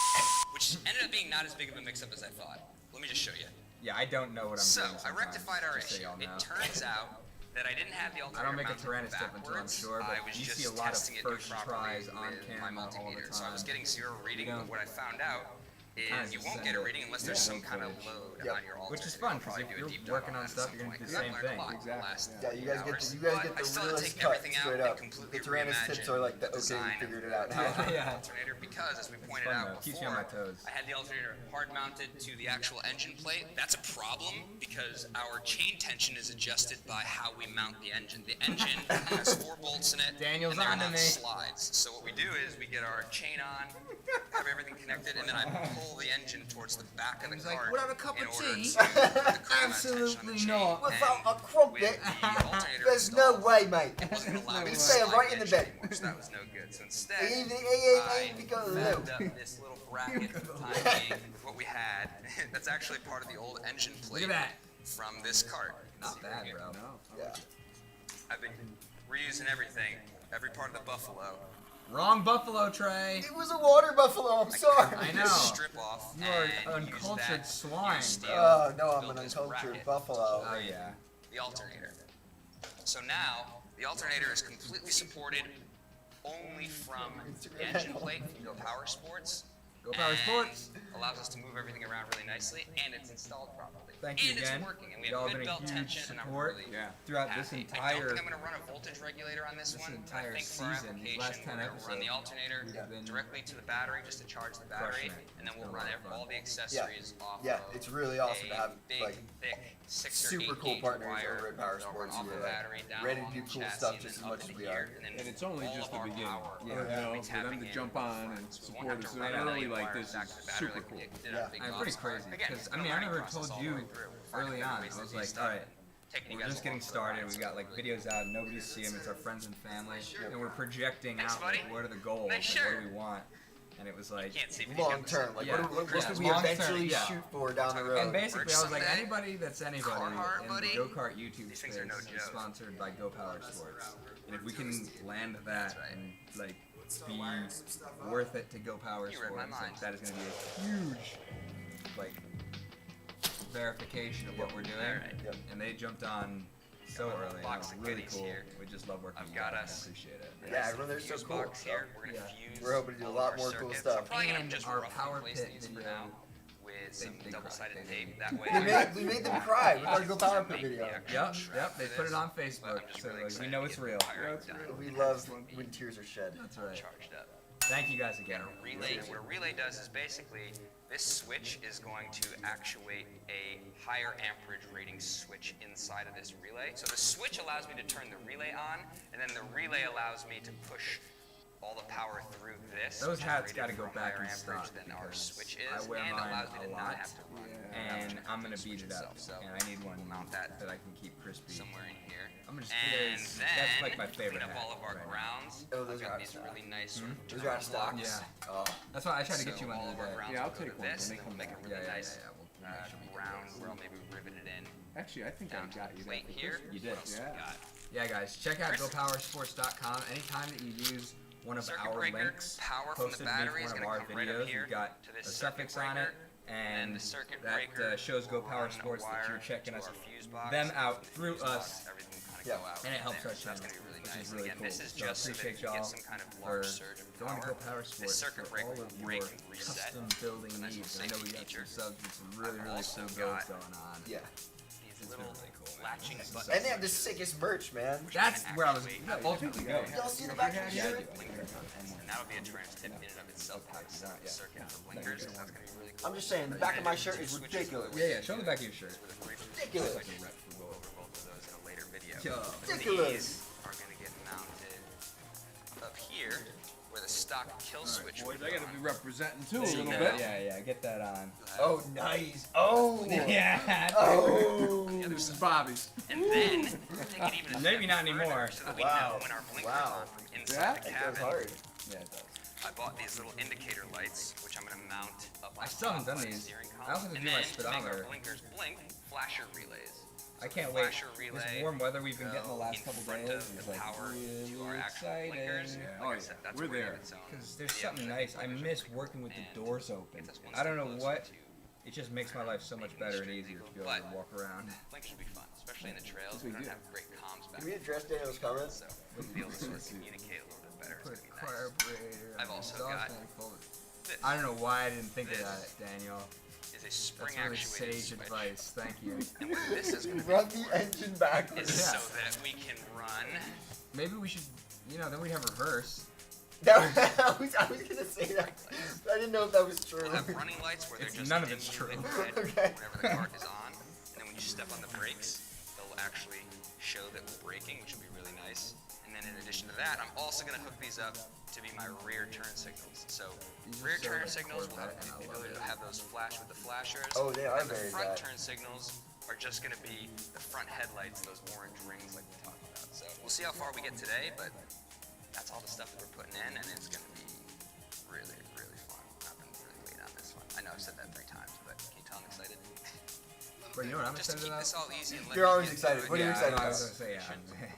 D: which ended up being not as big of a mix-up as I thought. Let me just show you.
B: Yeah, I don't know what I'm
D: So
B: doing.
D: I
B: sometimes,
D: rectified our
B: just so
D: issue.
B: y'all know.
D: It turns out that I didn't have the
B: I
D: alternator
B: don't make a
D: mounted
B: Tyranis tip until I'm
D: backwards.
B: sure, but
D: I was
B: you
D: just
B: see a lot of
D: testing it
B: first
D: improperly
B: tries on
D: with
B: camera
D: my
B: all the
D: multimeter. So I was
B: time.
D: getting 0 reading,
B: You
D: but what I found out
B: kinda
D: is you
B: just
D: won't
B: send
D: get a
B: it.
D: reading unless there's some kind of load
A: Yep.
D: on your alternator.
B: Which is fun,
D: I'll
B: 'cause
D: probably
B: if
D: do a
B: you're
D: deep dive
B: working on
D: that at
B: stuff,
D: some
B: you're gonna
D: point.
B: do the
D: I
B: same
D: learned a
B: thing.
D: lot
C: Exactly,
D: last
A: Yeah, you guys
D: hours,
A: get
D: but I
A: the
D: still had to
A: realest
D: take
A: cut
D: everything out
A: straight
D: and
A: up.
D: completely
A: The Tyranis tips
D: reimagine
A: are like the okay,
D: design
A: we figured
D: of
A: it out
D: the
A: now.
B: Yeah.
D: alternator because, as we pointed
B: fun,
D: out
B: though.
D: before,
B: Keeps me on my toes.
D: I had the alternator hard mounted to the actual engine plate. That's a problem because our chain tension is adjusted by how we mount the engine. The engine has 4 bolts in it,
B: Daniel's
D: and they're
B: on to
D: not
B: me.
D: slides. So what we do is we get our chain on, have everything connected, and then I pull the engine towards the back of the
B: He's like,
D: cart
B: "Without a cup
D: in
B: of
D: order
B: tea?"
D: to put the correct amount of tension on the
B: Absolutely
D: chain.
B: not.
A: Without
D: And
A: a crumpet,
D: with the alternator
A: there's no
D: installed,
A: way, mate.
D: it wasn't allowing me to
A: Stay
D: slide
A: right in the
D: edge
A: bed.
D: anymore, so that was no good. So instead,
A: Ain't
D: I
A: because of
D: moved
A: that.
D: up this little bracket for the time being with what we had. That's actually part of the old engine
B: Look
D: plate
B: at that.
D: from this cart.
B: Not
D: See
B: bad,
D: right here.
B: bro.
C: No.
A: Yeah.
D: I've been reusing everything, every part of the Buffalo.
B: Wrong buffalo tray.
A: It was a water buffalo. I'm sorry.
B: I
D: Cut
B: know.
D: this strip off
B: You are
D: and use
B: uncultured
D: that
B: swine.
D: steel
A: Oh no,
D: to
A: I'm
D: build
A: an
D: this
A: uncultured
D: bracket.
A: buffalo.
B: Oh yeah.
D: The alternator. So now the alternator is completely supported only from the engine plate from Go Power Sports.
B: Go Power
D: and
B: Sports.
D: Allows us to move everything around really nicely, and it's installed properly.
B: Thank you
D: and
B: again.
D: it's working, and we
B: Y'all
D: have
B: have
D: good
B: been a
D: belt
B: huge
D: tension, and I'm
B: support
D: really
C: Yeah.
B: throughout this
D: happy. I don't
B: entire
D: think I'm going to run a voltage regulator on this one.
B: entire
D: I think for our
B: season, these last 10
D: application, we're going to run the
B: episodes,
D: alternator
B: we've been
D: directly to the battery just to charge the battery,
B: crushing it.
D: and then we'll
B: It's been a
D: run
B: lot of fun.
D: all the accessories off
A: Yeah,
D: of
A: it's really awesome to
D: a
A: have
D: big,
A: like
D: thick 6 or
A: super
D: 8
A: cool
D: gauge
A: partners
D: wire
A: over at Power
D: that'll run
A: Sports
D: off
A: who
D: the
A: are, like,
D: battery down
A: ready to
D: along
A: do
D: the
A: cool
D: chassis
A: stuff
D: and
A: just
D: then
A: as much
D: up
A: as
D: into
A: we
D: here,
A: are.
D: then
C: And it's only
D: all
C: just
D: of
C: the
D: our
C: beginning.
D: power
C: You
D: will
C: know,
D: be
C: for them
D: tapping
C: to
D: in
C: jump on and
D: so we won't
C: support
D: have
C: us
D: to run
C: early
D: any
C: like
D: wires
C: this
D: back
C: is
D: to the battery
C: super
D: like
C: cool.
D: we did
A: Yeah.
D: our big
B: I'm
D: box
B: pretty
D: car.
B: crazy
D: Again,
B: because
D: it's
B: I
D: been a
B: mean I
D: learning
B: remember
D: process
B: told
D: all the
B: you
D: way through. Finding
B: early
D: good
B: on.
D: ways
B: I
D: to
B: was
D: do
B: like,
D: stuff
B: all right,
D: and taking you
B: we're
D: guys
B: just getting
D: along for the
B: started.
D: ride.
B: We
D: So
B: got like
D: really
B: videos out. Nobody see them. It's our friends and family, and we're projecting
D: Thanks,
B: out like
D: buddy.
B: what are the goals?
D: Nice
B: and what
D: shirt.
B: do we want? And it was like.
D: can't see, but he's
A: Long
D: got
A: term,
D: this-
A: like
B: Yeah.
A: what
B: Yeah,
A: do we
B: long term,
A: eventually
B: yeah.
A: shoot for down the
D: And
A: road?
B: And basically, I was like,
D: someday.
B: anybody that's anybody
D: Carhartt,
B: in
D: buddy.
B: the go-kart YouTube
D: These
B: space
D: things are no
B: is
D: joke.
B: sponsored by Go Power Sports. And if we can land that
D: right.
B: and like be worth it to Go Power
D: You read my
B: Sports, like,
D: mind.
B: that is going to be a huge like verification of what we're doing.
D: Alright.
A: Yep.
B: And they jumped on so
D: Got a
B: early. And
D: box
B: that
D: of
B: was really
D: goodies
B: cool.
D: here.
B: We just love working
D: I've
B: with
D: got
B: you guys.
D: us.
B: I appreciate it.
A: Yeah, everyone, they're so
D: Fuse
A: cool.
D: box here. We're gonna
B: Yeah.
D: fuse
A: We're hoping to do a
D: all
A: lot
D: of
A: more
D: our
A: cool
D: circuits.
A: stuff.
D: We're probably gonna
B: And
D: just
B: our
D: roughly
B: power
D: replace
B: pit
D: these for
B: video.
D: now with some
B: they
D: double-sided
B: cried.
D: tape. That way,
A: We made them cry with our Go Power Pit video.
B: Yep, yep. They put it on Facebook, so we know it's real.
A: We love when tears are shed.
B: That's right.
D: Charged up.
B: Thank you guys again.
D: A relay. What a relay does is basically this switch is going to actuate a higher amperage rating switch inside of this relay. So the switch allows me to turn the relay on, and then the relay allows me to push all the power through this.
B: Those
D: which is
B: hats
D: rated
B: gotta go
D: for
B: back
D: higher
B: in
D: amperage
B: stock
D: than our
B: because
D: switch
B: I
D: is,
B: wear
D: and
B: mine
D: allows me
B: a
D: to
B: lot,
D: not have to run.
B: and I'm gonna
D: the
B: beat
D: switch
B: it up,
D: itself. So
B: and I need one
D: we'll mount that
B: that I can keep crispy.
D: somewhere in here.
B: I'm gonna just
D: And
B: that's
D: then
B: like my favorite
D: clean up
B: hat
D: all of our
B: right now.
D: grounds.
A: Oh, those
D: I've
A: are out
D: got
A: of
D: these
A: stock.
D: really nice sort of
A: Those are out of stock.
B: Yeah.
A: Oh,
B: That's why I tried to get
D: so
B: you one
D: all
B: the
D: of our
B: other day.
D: grounds
C: Yeah, I'll
D: will go
C: take
D: to
C: one
D: this,
C: when they
D: and
C: come
D: we'll make a
C: back.
D: really
B: Yeah,
D: nice
B: We'll make sure we get
D: round
B: those.
D: where I'll maybe rivet it in
C: Actually, I think I
D: down to
C: got
D: the
C: you
D: plate
C: that.
D: here.
B: You did.
D: What else we
C: Yeah.
D: got?
B: Yeah, guys, check out GoPowerSports.com. Anytime that you use one of
D: Circuit
B: our
D: breaker,
B: links
D: power from the
B: posted
D: battery
B: beneath
D: is
B: one of
D: gonna
B: our
D: come right up
B: videos,
D: here
B: we've got
D: to
B: a
D: this
B: suffix
D: circuit
B: on it,
D: breaker, and
B: and
D: the circuit
B: that
D: breaker
B: shows Go
D: will
B: Power
D: run a
B: Sports that
D: wire
B: you're checking
D: to
B: us
D: our fuse box,
B: them out through
D: fuse box,
B: us,
D: everything will kind of
A: Yeah.
D: go out
B: and it
D: from
B: helps
D: there,
B: our
D: so that's
B: channel,
D: gonna be really
B: which
D: nice.
B: is really
D: Again,
B: cool.
D: this is
B: So
D: just so that
B: appreciate
D: if you get
B: y'all
D: some kind of
B: for
D: large surge in
B: going to
D: power,
B: Go Power
D: this
B: Sports
D: circuit
B: for
D: breaker
B: all
D: will
B: of
D: break
B: your
D: and reset.
B: custom building
D: Nice
B: needs.
D: little
B: I know we
D: safety
B: got some
D: feature.
B: subs and some really,
D: I've
B: really
D: also
B: cool builds
D: got
B: going on.
A: yeah.
D: These little
B: really cool, man.
D: latching
B: This is
D: buttons.
A: And they have the sickest merch, man.
B: That's where I was
D: Actuate-
B: ultimately going.
A: Y'all see the back of the
B: Yeah,
A: shirt?
B: I do.
D: And that'll be a trans tip in and of itself. That's
B: Yeah.
D: circuit for blinkers. That's gonna be really cool.
A: I'm just saying, the back of my shirt is ridiculous.
B: Yeah, yeah. Show the back of your shirt.
A: Ridiculous.
D: I can go over both of those in a later video.
B: Yo.
A: Ridiculous.
D: These are gonna get mounted up here where the stock kill switch
C: Boys,
D: would
C: I
D: go
C: gotta be
D: on.
C: representing too a
D: So you
C: little
D: know-
C: bit.
B: Yeah, get that on.
A: Oh, nice. Oh.
B: Yeah.
A: Oh.
C: This is Bobby's.
D: And then take it even a
B: Maybe
D: step
B: not
D: further
B: anymore.
D: So that we
A: Wow.
D: know when our blinker's
A: Wow.
D: on from inside
C: Yeah?
D: the
A: That
D: cabin.
A: goes hard.
B: Yeah, it does.
D: I bought these little indicator lights, which I'm gonna mount up on
B: I still haven't
D: top
B: done
D: of the
B: these.
D: steering
B: I also
D: column.
B: have to
D: And
B: do my
D: then to make our
B: speedometer.
D: blinkers blink, flasher relays.
B: I can't wait.
D: Flasher relay
B: This warm weather we've been getting the last
D: in
B: couple
D: front
B: days
D: of
B: is
D: the
B: like
D: power to
B: really
D: our actual blinkers.
B: exciting.
C: Oh,
D: Like I
C: yeah.
D: said, that's
C: We're
D: where
C: there.
D: its own
B: Because there's
D: video
B: something
D: for the
B: nice. I
D: blinkers
B: miss
D: are pretty
B: working with the
D: cool,
B: doors
D: and
B: open.
D: gets us one
B: I don't know
D: step
B: what.
D: closer to
B: It just makes my life so much better and easier to be able to walk around.
D: Blinkers should be fun, especially in the trails.
C: Yes,
D: We
C: we
D: don't
C: do.
D: have great comms back
A: Can we
D: then,
A: address Daniel's comments?
D: so we'll be able to sort of communicate a little bit better. It's
B: Put a
D: gonna be nice.
B: carburetor.
D: I've
B: on
D: also
B: the exhaust
D: got
B: fan full.
D: This
B: I don't know why I didn't think of
D: This.
B: that, Daniel.
D: is a spring
B: That's really
D: actuated
B: sage
D: switch.
B: advice. Thank you.
D: And what this is gonna
A: Run the engine
D: is
A: backwards.
B: Yeah.
D: so that we can run.
B: Maybe we should, then we'd have reverse.
A: I was gonna say that. I didn't know if that was true.
D: We'll have running lights where they're
B: It's
D: just
B: none of it's
D: dim
B: true.
D: red
A: Okay.
D: whenever the cart is on. And then when you step on the brakes, they'll actually show that we're braking, which will be really nice. And And then in addition to that, I'm also going to hook these up to be my rear turn signals. So
B: These are
D: rear
B: so
D: turn
B: like
D: signals will have
B: Corvette, and I
D: the
B: love
D: ability
B: it.
D: to have those flash with the flashers.
A: Oh, they are
D: and the
A: very
D: front
A: bad.
D: turn signals are just going to be the front headlights, those orange rings like we talked about. So we'll see how far we get today, but that's all the stuff that we're putting in, and it's going to be really, really fun. I've been really waiting on this one. I know I've said that 3 times, but can you tell I'm excited?
B: But you know what I'm
D: Just to
B: excited
D: keep
B: about?
D: this all easy and let
A: You're
D: me
A: always
D: get
A: excited.
D: to it.
A: What are you excited
B: I
A: about?
B: was gonna say,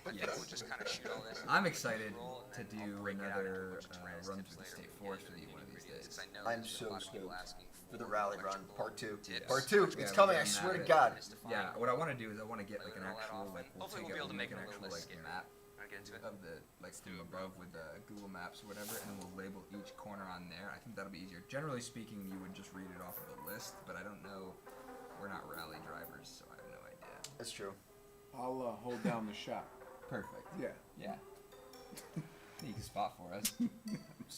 D: But
B: yes.
D: we'll just kind of shoot all this.
B: I'm excited
D: roll,
B: to
D: and
B: do
D: I'll break it out into a
B: another
D: bunch of Tyranis
B: run
D: tips
B: through the
D: later
B: state
D: when we
B: forest
D: get
B: with you
D: into
B: one of these
D: nitty-gritty,
B: days.
D: 'cause I know
A: I'm
D: there's a
A: so
D: lot of people
A: stoked
D: asking
A: for the rally run,
D: electrical
A: part 2.
D: tips.
A: Part 2,
B: Yeah,
A: it's
B: we're
A: coming, I
B: doing
A: swear to
B: that.
A: God.
B: Yeah, what I want to do is I want to get like an
D: Layer all that
B: actual
D: off,
B: like
D: and
B: we'll
D: hopefully
B: take
D: we'll be able to make
B: an
D: it a
B: actual
D: little
B: like
D: less scary.
B: map
D: Wanna get into it?
B: of the like from above with Google Maps or whatever, and then we'll label each corner on there. I think that'll be easier. Generally speaking, you would just read it off of a list, but I don't know. We're not rally drivers, so I have no idea.
A: That's true.
C: I'll hold down the shot.
B: Perfect.
C: Yeah.
B: Yeah. You can spot for us.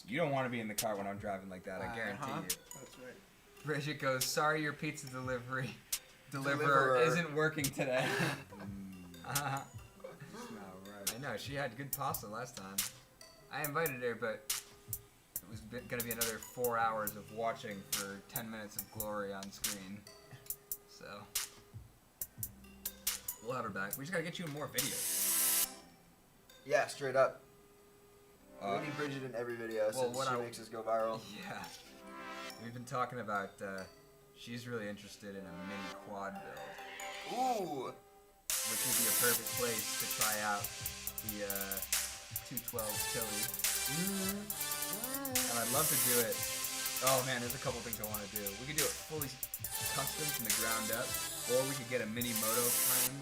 B: You don't want to be in the car when I'm driving like that. I guarantee
C: Uh-huh.
B: you.
C: That's right.
B: Bridget goes, "Sorry, your pizza deliverer
A: Deliverer.
B: isn't working today."
C: That's not right.
B: I know, she had good pasta last time. I invited her, but it was going to be another 4 hours of watching for 10 minutes of glory on screen. So, we'll have her back. We just got to get you in more videos.
A: Yeah, straight up.
B: Uh,
A: We need Bridget in every video
B: well,
A: since
B: what
A: she
B: I-
A: makes us go viral.
B: Yeah. We've been talking about, she's really interested in a mini quad build,
A: Ooh!
B: which would be a perfect place to try out the 212 Tilly. And I'd love to do it. Oh man, there's a couple things I want to do. We could do it fully custom from the ground up, or we could get a mini moto frame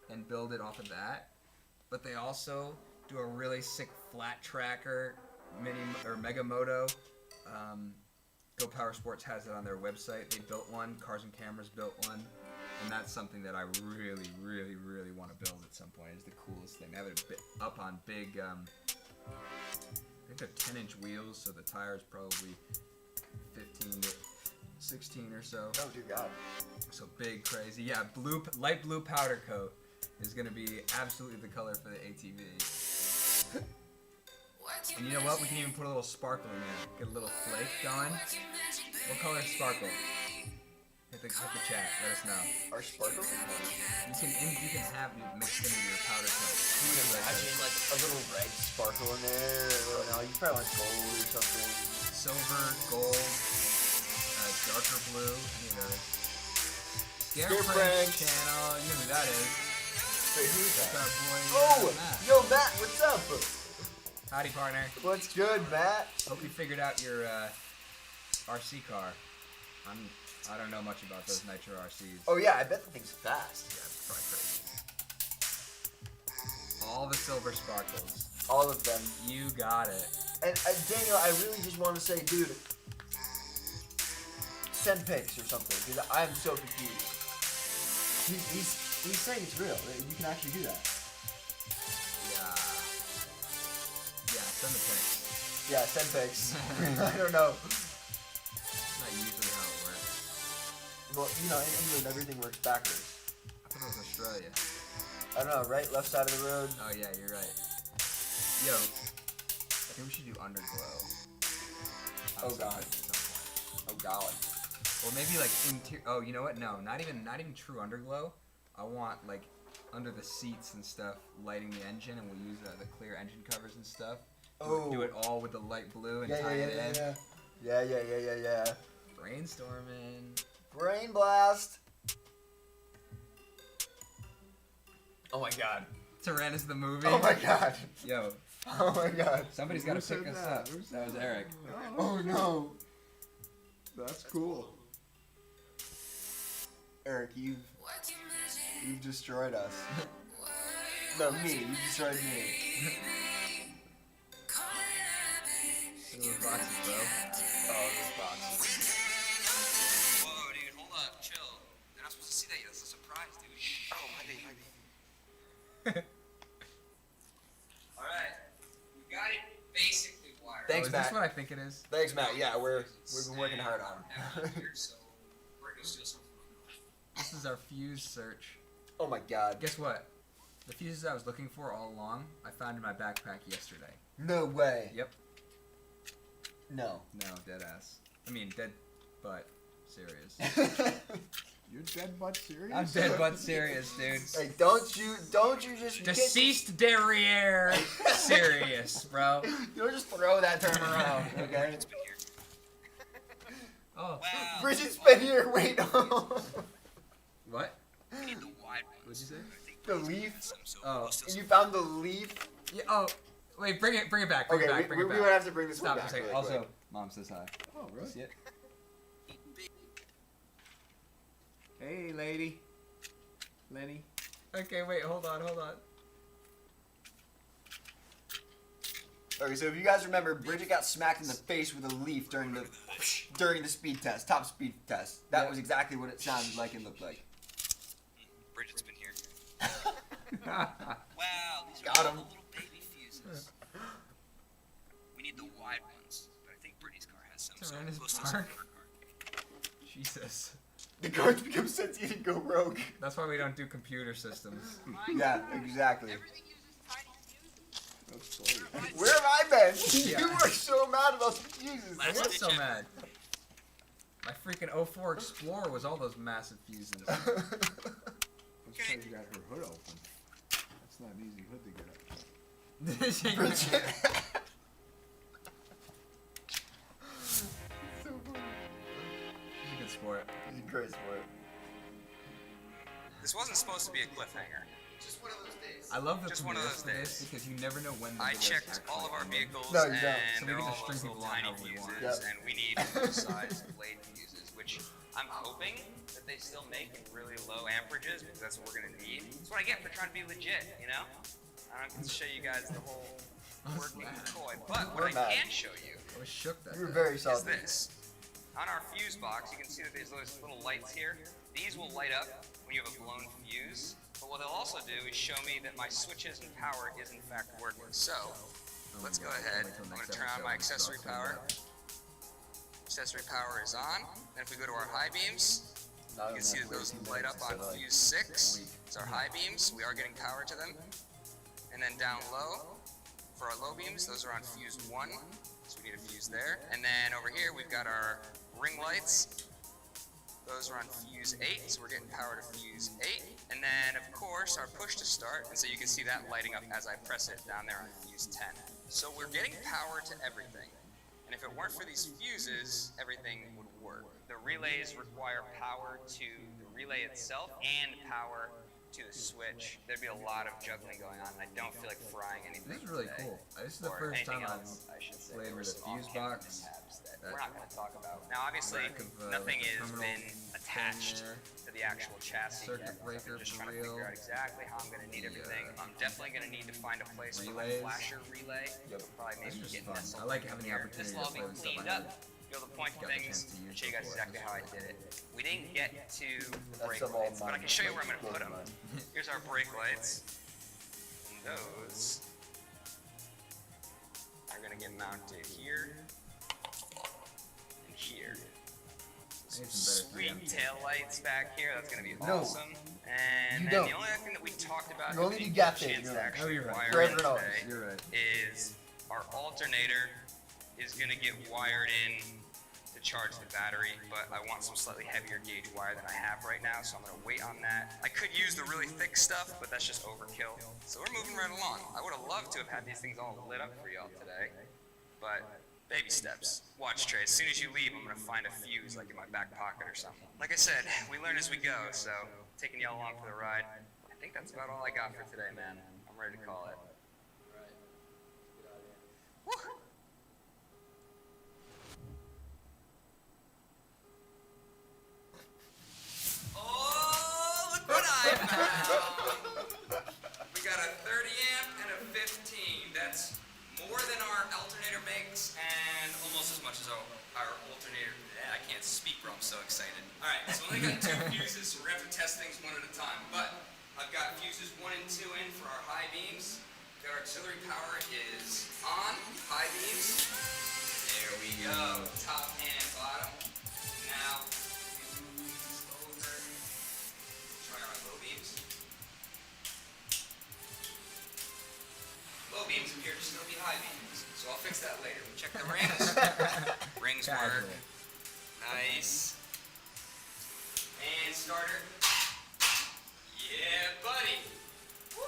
B: and build it off of that. But they also do a really sick flat tracker mini or mega moto. Go Power Sports has it on their website. They built one. Cars and Cameras built one. And that's something that I really, really, really want to build at some point. It's the coolest thing. They have it up on big, I think they're 10-inch wheels, so the tire's probably 15 to 16 or so.
A: Oh, dear God.
B: So big, crazy. Yeah, light blue powder coat is going to be absolutely the color for the ATV. And you know what? We can even put a little sparkle in there. Get a little flake going. What color is sparkle? Hit the chat. Let us know.
A: Our sparkles?
B: You can have it mixed in with your powder coat.
A: Dude, imagine like a little red sparkle in there. No, you probably want gold or something.
B: Silver, gold, darker blue, any of those. Scare
A: Scare
B: Frank's
A: Franks.
B: channel. You know who that is.
A: Wait, who's
B: That's
A: that?
B: our boy.
A: Oh!
B: Matt.
A: Yo, Matt, what's up?
B: Howdy, partner.
A: What's good, Matt?
B: Hope you figured out your RC car. I don't know much about those Nitro RCs.
A: Oh, yeah, I bet the thing's fast.
B: Yeah, it's probably crazy. All the silver sparkles.
A: All of them.
B: You got it.
A: And Daniel, I really just want to say, dude, send pics or something, because I'm so confused. He's saying it's real. You can actually do that.
B: Yeah. Yeah, send the pics.
A: Yeah, send pics. I don't know.
B: That's not usually how it works.
A: Well, you know, in England, everything works backwards.
B: I thought it was Australia.
A: I don't know, right? Left side of the road.
B: Oh yeah, you're right. Yo, I think we should do underglow.
A: Oh,
B: Outside
A: God.
B: at some point.
A: Oh, golly.
B: Or maybe like interior. Oh, you know what? No, not even true underglow. I want like under the seats and stuff, lighting the engine, and we'll use the clear engine covers and stuff. Do it all with the light blue and tie it in.
A: Yeah.
B: Brainstorming.
A: Brain blast. Oh my God.
B: Tyranis the movie.
A: Oh my God.
B: Yo,
A: Oh my God.
B: somebody's got to
C: Who
B: pick
C: said
B: us
C: that?
B: up.
C: Who said
B: That was Eric.
A: Oh no.
C: That's cool.
A: Eric, you've destroyed us. No, me. You destroyed me.
B: Look at those boxes, bro.
A: Oh, those boxes.
D: Whoa, dude, hold up, chill. They're not supposed to see that yet. It's a surprise, dude. Shh.
F: Oh, my bad.
D: Alright. We got it basically wired.
A: Thanks,
B: Oh, is
A: Matt.
B: this what I think it is?
A: Thanks, Matt. Yeah, we've been working hard on it.
D: So, we're gonna steal something.
B: This is our fuse search.
A: Oh my God.
B: Guess what? The fuses I was looking for all along, I found in my backpack yesterday.
A: No way.
B: Yep.
A: No.
B: No, dead ass. I mean, dead butt serious.
C: You're dead butt serious?
B: I'm dead butt serious, dude.
A: Hey, don't you just you can't
B: Deceased derriere serious, bro.
A: don't just throw that term around, okay?
D: Bridget's been here.
B: Oh.
D: Wow.
A: Bridget's been here. Wait.
B: What?
D: We need the wide
B: What'd
D: ones.
B: you say?
D: I think
A: The
D: Bridget's
A: leaf?
D: got some, so
B: Oh.
D: we'll still
A: And you found the leaf.
B: Yeah. Oh. Wait. Bring it back. Bring
A: Okay,
B: it back. Bring
A: we
B: it back.
A: would have to bring this
B: Stop
A: one
B: for a
A: back.
B: second.
A: Really
B: Also,
A: quick.
B: Mom says hi.
C: Oh, really?
B: See it?
C: Hey, lady. Lenny.
B: Okay. Wait. Hold on.
A: Okay, so if you guys remember, Bridget got smacked in the face with a leaf during the speed test, top speed test. That
B: Yeah.
A: was exactly what it sounded like and looked like.
D: Bridget's been here.
C: Wow.
D: Wow, these
A: Got
D: are all
A: 'em.
D: the little baby fuses. We need the wide ones, but I think Brittany's car has some. So
B: Tyranis
D: we'll still
B: Park.
D: support her car.
B: Jesus.
A: The guards become sentient and go rogue.
B: That's why we don't do computer systems.
A: Yeah, exactly.
C: That's funny.
A: Where have I been?
B: Yeah.
A: You were so mad about the fuses.
B: I was so mad. My freaking 04 Explorer was all those massive fuses.
C: That's because you got her hood open. That's not an easy hood to get up.
A: Bridget. So funny.
B: She's a good sport.
A: He's a great sport.
D: This wasn't supposed to be a cliffhanger.
A: Just one of those days.
B: I love the
D: Just one of
B: premieres
D: those
B: for this
D: days.
B: because you never know when the
D: I
B: videos
D: checked
B: actually
D: all of our
B: end.
D: vehicles,
A: No, you don't.
D: and
B: So we
D: they're
B: can
D: all
B: just string
D: those little
B: people along
D: tiny
B: however we
D: fuses,
B: want.
A: Yep.
D: and we need full-size blade fuses, which I'm hoping that they still make in really low amperages because that's what we're gonna need. That's what I get for trying to be legit, you know? I don't get to show you guys the whole working toy, but what
A: We're
D: I
A: mad.
D: can show you
B: I was shook that
A: You were
B: day.
A: very
D: is
A: salty.
D: this. On our fuse box, you can see that there's those little lights here. These will light up when you have a blown fuse. But what they'll also do is show me that my switches and power is in fact working. So, let's go ahead. I'm going to turn on my accessory power. Accessory power is on. And if we go to our high beams, you can see that those light up on fuse 6. It's our high beams. We are getting power to them. And then down low, for our low beams, those are on fuse 1. So we need a fuse there. And then over here, we've got our ring lights. Those are on fuse 8, so we're getting power to fuse 8. And then, of course, our push to start. And so you can see that lighting up as I press it down there on fuse 10. So we're getting power to everything. And if it weren't for these fuses, everything would work. The relays require power to the relay itself and power to the switch. There'd be a lot of juggling going on, and I don't feel like frying anything.
B: This is really
D: today.
B: cool. This is the
D: Or
B: first
D: anything
B: time I've
D: else, I should say.
B: played
D: There were
B: with a
D: some
B: fuse
D: off-camera
B: box
D: tabs that
B: that-
D: we're not going to talk about. Now, obviously,
B: Back of,
D: nothing
B: the
D: has
B: terminal
D: been attached
B: there.
D: to the actual chassis
B: Circuit
D: yet.
B: breaker
D: I'm just
B: for
D: trying to
B: real.
D: figure out exactly how I'm going to need everything. I'm definitely going to need to find a place for my
B: Relays.
D: flasher relay.
A: Yep.
D: Probably
B: That's
D: maybe
B: just
D: get
B: fun.
D: nestled
B: I like
D: in
B: having the
D: here.
B: opportunity
D: This
B: to
D: will all
B: play
D: be
B: with stuff
D: cleaned
B: I
D: up.
B: haven't
D: Be able to point to
B: got the
D: things,
B: chance to use
D: show you guys
B: before.
D: exactly how I did it. We didn't get to
A: That's
D: brake
A: some all
D: lights, but I
A: mine.
D: can show you where I'm going to put them.
A: Mine.
D: Here's our brake lights. And those are going to get mounted here and here.
B: I need some better
D: Sweet tail lights back here. That's going to be
A: No.
D: awesome. And
A: You
D: then
A: don't.
D: the only other thing that we talked about
A: You
D: that
A: only
D: we
A: do
D: didn't
A: gap
D: get a
A: tape,
D: chance
A: you're
D: to
A: right.
D: actually
B: Oh, you're right.
D: wire
A: For
D: in
A: everyone else,
D: today
B: You're right.
D: is our alternator is going to get wired in to charge the battery, but I want some slightly heavier gauge wire than I have right now, so I'm going to wait on that. I could use the really thick stuff, but that's just overkill. So we're moving right along. I would have loved to have had these things all lit up for y'all today, but baby steps. Watch, Trey. As soon as you leave, I'm going to find a fuse like in my back pocket or something. Like I said, we learn as we go, so taking y'all along for the ride. I think that's about all I got for today, man. I'm ready to call it. Woo! Oh, look what I found! We got a 30 amp and a 15. That's more than our alternator makes and almost as much as our alternator. I can't speak, bro. I'm so excited. All right, so we only got 2 fuses, so we're gonna have to test things one at a time. But I've got fuses 1 and 2 in for our high beams. Our auxiliary power is on, high beams. There we go, top and bottom. Now, over, try our low beams. fix that later. We'll check the rings. Rings work.
B: Casual.
D: Nice. And starter. Yeah, buddy. Woo.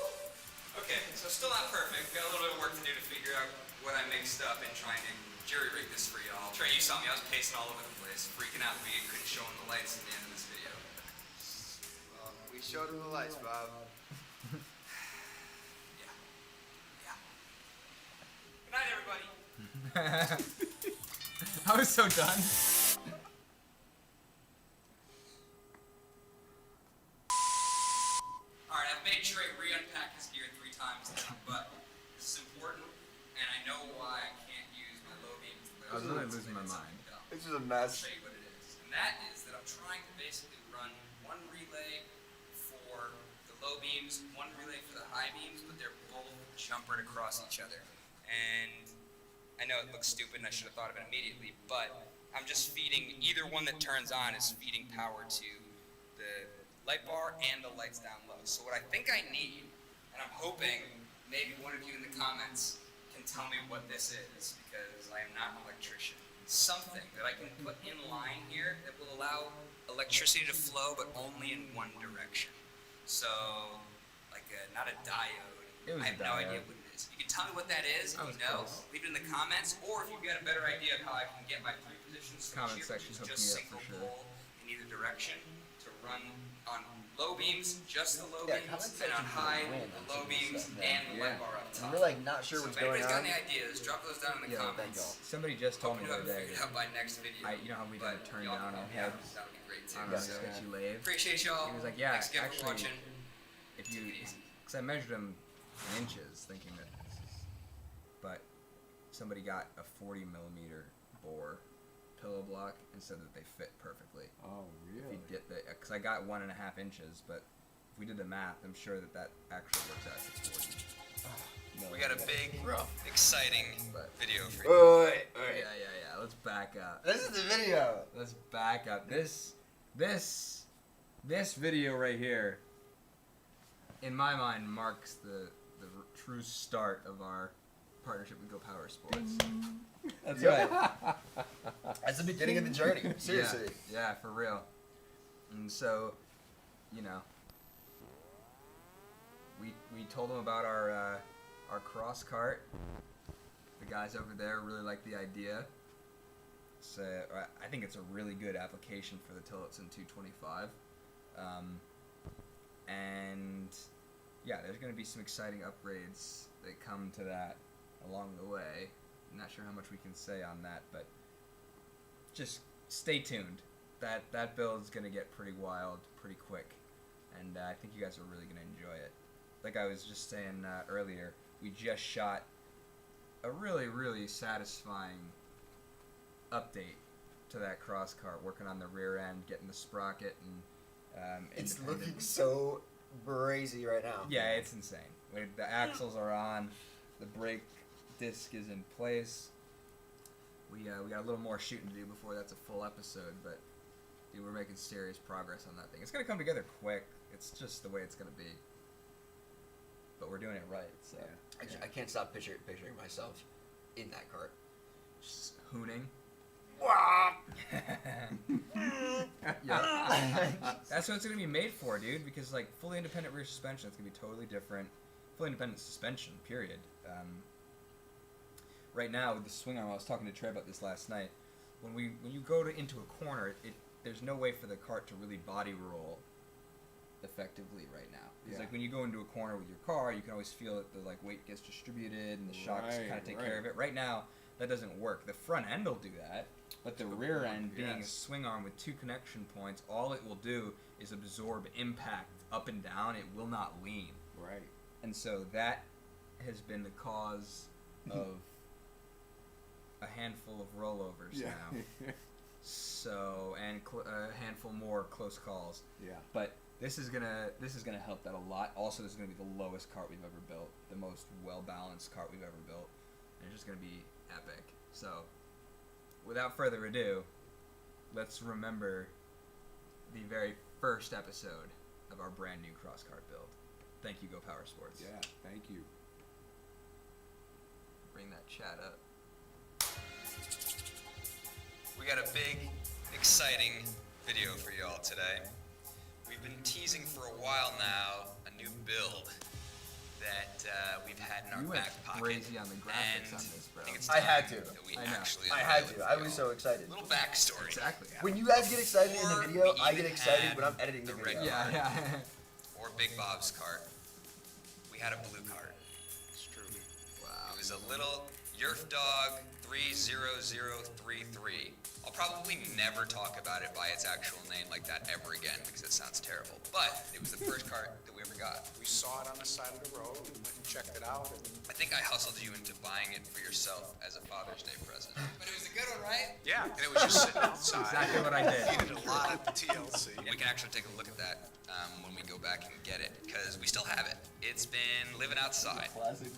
D: Okay, so still not perfect. Got a little bit of work to do to figure out what I mixed up and trying to jury rig this for y'all. Trey, you saw me. I was pacing all over the place, freaking out that we couldn't show him the lights at the end of this video.
F: Well, we showed him the lights, Bob.
D: Yeah. Yeah. Good night, everybody.
B: I was so done.
D: Alright, I've made Trey re-unpack his gear 3 times now, but this is important, and I know why I can't use my low beams.
B: I was really losing my mind.
A: This is a
D: I'll
A: mess.
D: show you what it is. And that is that I'm trying to basically run one relay for the low beams, one relay for the high beams, but they're both jumpered across each other. And I know it looks stupid and I should have thought of it immediately, but I'm just feeding, either one that turns on is feeding power to the light bar and the lights down low. So what I think I need, and I'm hoping maybe one of you in the comments can tell me what this is, because I am not an electrician. Something that I can put in line here that will allow electricity to flow, but only in one direction. So, like not a diode.
B: It was
D: I have
B: a
D: no idea
B: diode.
D: what it is. You can tell me what that is if
B: I
D: you
B: was
D: know.
B: close.
D: Leave it in the comments, or if you've got a better idea of how I can get my 3 position switch
B: Comment
D: here,
B: section
D: which is
B: hook
D: just
B: me up
D: single
B: for sure.
D: pole in either direction to run on low beams, just the low
A: Yeah,
D: beams,
A: comment
D: and on
A: section
D: high,
A: can win
D: the
A: on
D: low
A: some of this
D: beams
A: stuff, man.
D: and the light
C: Yeah.
D: bar up
A: And
D: top.
A: we're like not sure
D: So
A: what's
D: if
A: going
D: anybody's got
A: on.
D: any ideas, drop those down in the
A: Yeah, thank
D: comments.
A: y'all.
B: Somebody just told me
D: Hoping
B: the
D: to have
B: other
D: it
B: day.
D: figured out by next video.
B: You know how we did
D: But
B: a turn
D: y'all
B: down
D: can
B: on
D: help me out,
B: heads
D: that would be great too.
B: on a
A: Yeah.
D: So,
B: sketchy lathe?
D: appreciate y'all.
B: He was like, yeah,
D: Thanks again
B: actually,
D: for watching.
B: If you,
D: Take it easy.
B: because I measured them in inches, thinking that this is, but somebody got a 40 millimeter bore pillow block and said that they fit perfectly.
C: Oh,
B: If
C: really?
B: you did that, because I got 1.5 inches, but if we did the math, I'm sure that that actually works out to 40.
D: We got a big, exciting
B: But
D: video for you.
A: Wait.
B: yeah. Let's back up.
A: This is the video.
B: Let's back up. This video right here, in my mind, marks the true start of our partnership with Go Power Sports. That's
A: Yep.
B: right.
A: That's the beginning of the journey. Seriously.
B: Yeah, for real. And so, you know, we told them about our cross cart. The guys over there really like the idea. So I think it's a really good application for the Tillotson 225. And yeah, there's going to be some exciting upgrades that come to that along the way. I'm not sure how much we can say on that, but just stay tuned. That build's going to get pretty wild pretty quick, and I think you guys are really going to enjoy it. Like I was just saying earlier, we just shot a really, really satisfying update to that cross cart, working on the rear end, getting the sprocket, and
A: It's
B: independent-
A: looking so brazy right now.
B: Yeah, it's insane. The axles are on, the brake disc is in place. We got a little more shooting to do before that's a full episode, but dude, we're making serious progress on that thing. It's gonna come together quick. It's just the way it's gonna be. But we're doing it right, so
A: I can't stop picturing myself in that cart.
B: just hooning.
A: Wow.
B: Yeah. That's what it's gonna be made for, dude. Because like fully independent rear suspension, it's gonna be totally different. Fully independent suspension, period. Right now with the swing arm, I was talking to Trey about this last night. When you go into a corner, there's no way for the cart to really body roll effectively right now. It's
C: Yeah.
B: like when you go into a corner with your car, you can always feel that the like weight gets distributed and the shocks kind of take care of it. Right now, that doesn't work. The front end will do that, but the rear end, being a
C: yes.
B: swing arm with 2 connection points, all it will do is absorb impact up and down. It will not lean.
C: Right.
B: And so that has been the cause of a handful of rollovers
C: Yeah.
B: now. So and a handful more close calls.
C: Yeah.
B: But this is gonna help that a lot. Also, this is gonna be the lowest cart we've ever built, the most well balanced cart we've ever built, and it's just gonna be epic. So, without further ado, let's remember the very first episode of our brand new cross cart build. Thank you, Go Power Sports.
C: Yeah. Thank you.
B: Bring that chat up.
D: We got a big, exciting video for y'all today. We've been teasing for a while now a new build that we've had in our
B: You went
D: back pocket.
B: crazy on the graphics
D: and
B: on this, bro.
D: I think it's
A: I
D: time
A: had to.
D: that we
B: I know.
D: actually
A: I had
D: unveil it
A: to.
D: for
A: I was
D: y'all.
A: so excited.
D: Little backstory.
B: Exactly.
A: When you guys get excited in the
D: Before
A: video,
D: we
A: I get
D: even
A: excited
D: had
A: when I'm editing the
D: the
A: video.
D: red
B: Yeah, yeah.
D: Or Big Bob's cart. We had a blue cart.
C: It's true.
B: Wow.
D: It was a little Yerf Dog 30033. I'll probably never talk about it by its actual name like that ever again because it sounds terrible. But it was the first cart that we ever got.
G: We saw it on the side of the road, we went and checked it out, and
D: I think I hustled you into buying it for yourself as a Father's Day present. But it was a good one, right?
G: yeah, and it was just sitting outside.
B: Exactly what I did.
G: Needed a lot of TLC.
D: We can actually take a look at that when we go back and get it because we still have it. It's been living outside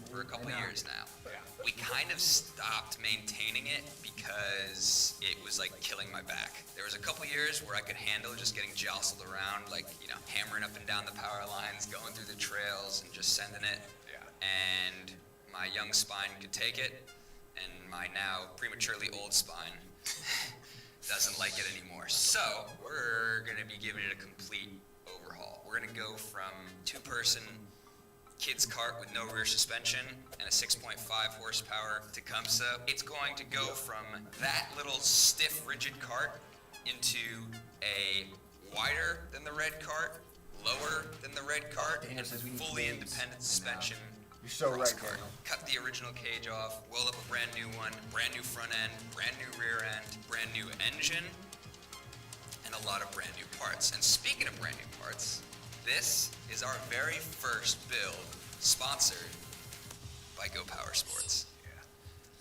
D: for a couple years now.
G: Yeah.
D: We kind of stopped maintaining it because it was like killing my back. There was a couple years where I could handle just getting jostled around, like, you know, hammering up and down the power lines, going through the trails and just sending it.
G: Yeah.
D: And my young spine could take it, and my now prematurely old spine doesn't like it anymore. So we're gonna be giving it a complete overhaul. We're gonna go from two-person kids cart with no rear suspension and a 6.5 horsepower Tecumseh. It's going to go from that little stiff, rigid cart into a wider than the red cart, lower than the red cart,
A: Daniel
D: and
A: says we need
D: fully
A: names.
D: independent suspension.
A: You're so
D: cross
A: right,
D: cart.
A: Daniel.
D: Cut the original cage off, weld up a brand new one, brand new front end, brand new rear end, brand new engine, and a lot of brand new parts. And speaking of brand new parts, this is our very first build sponsored by Go Power Sports.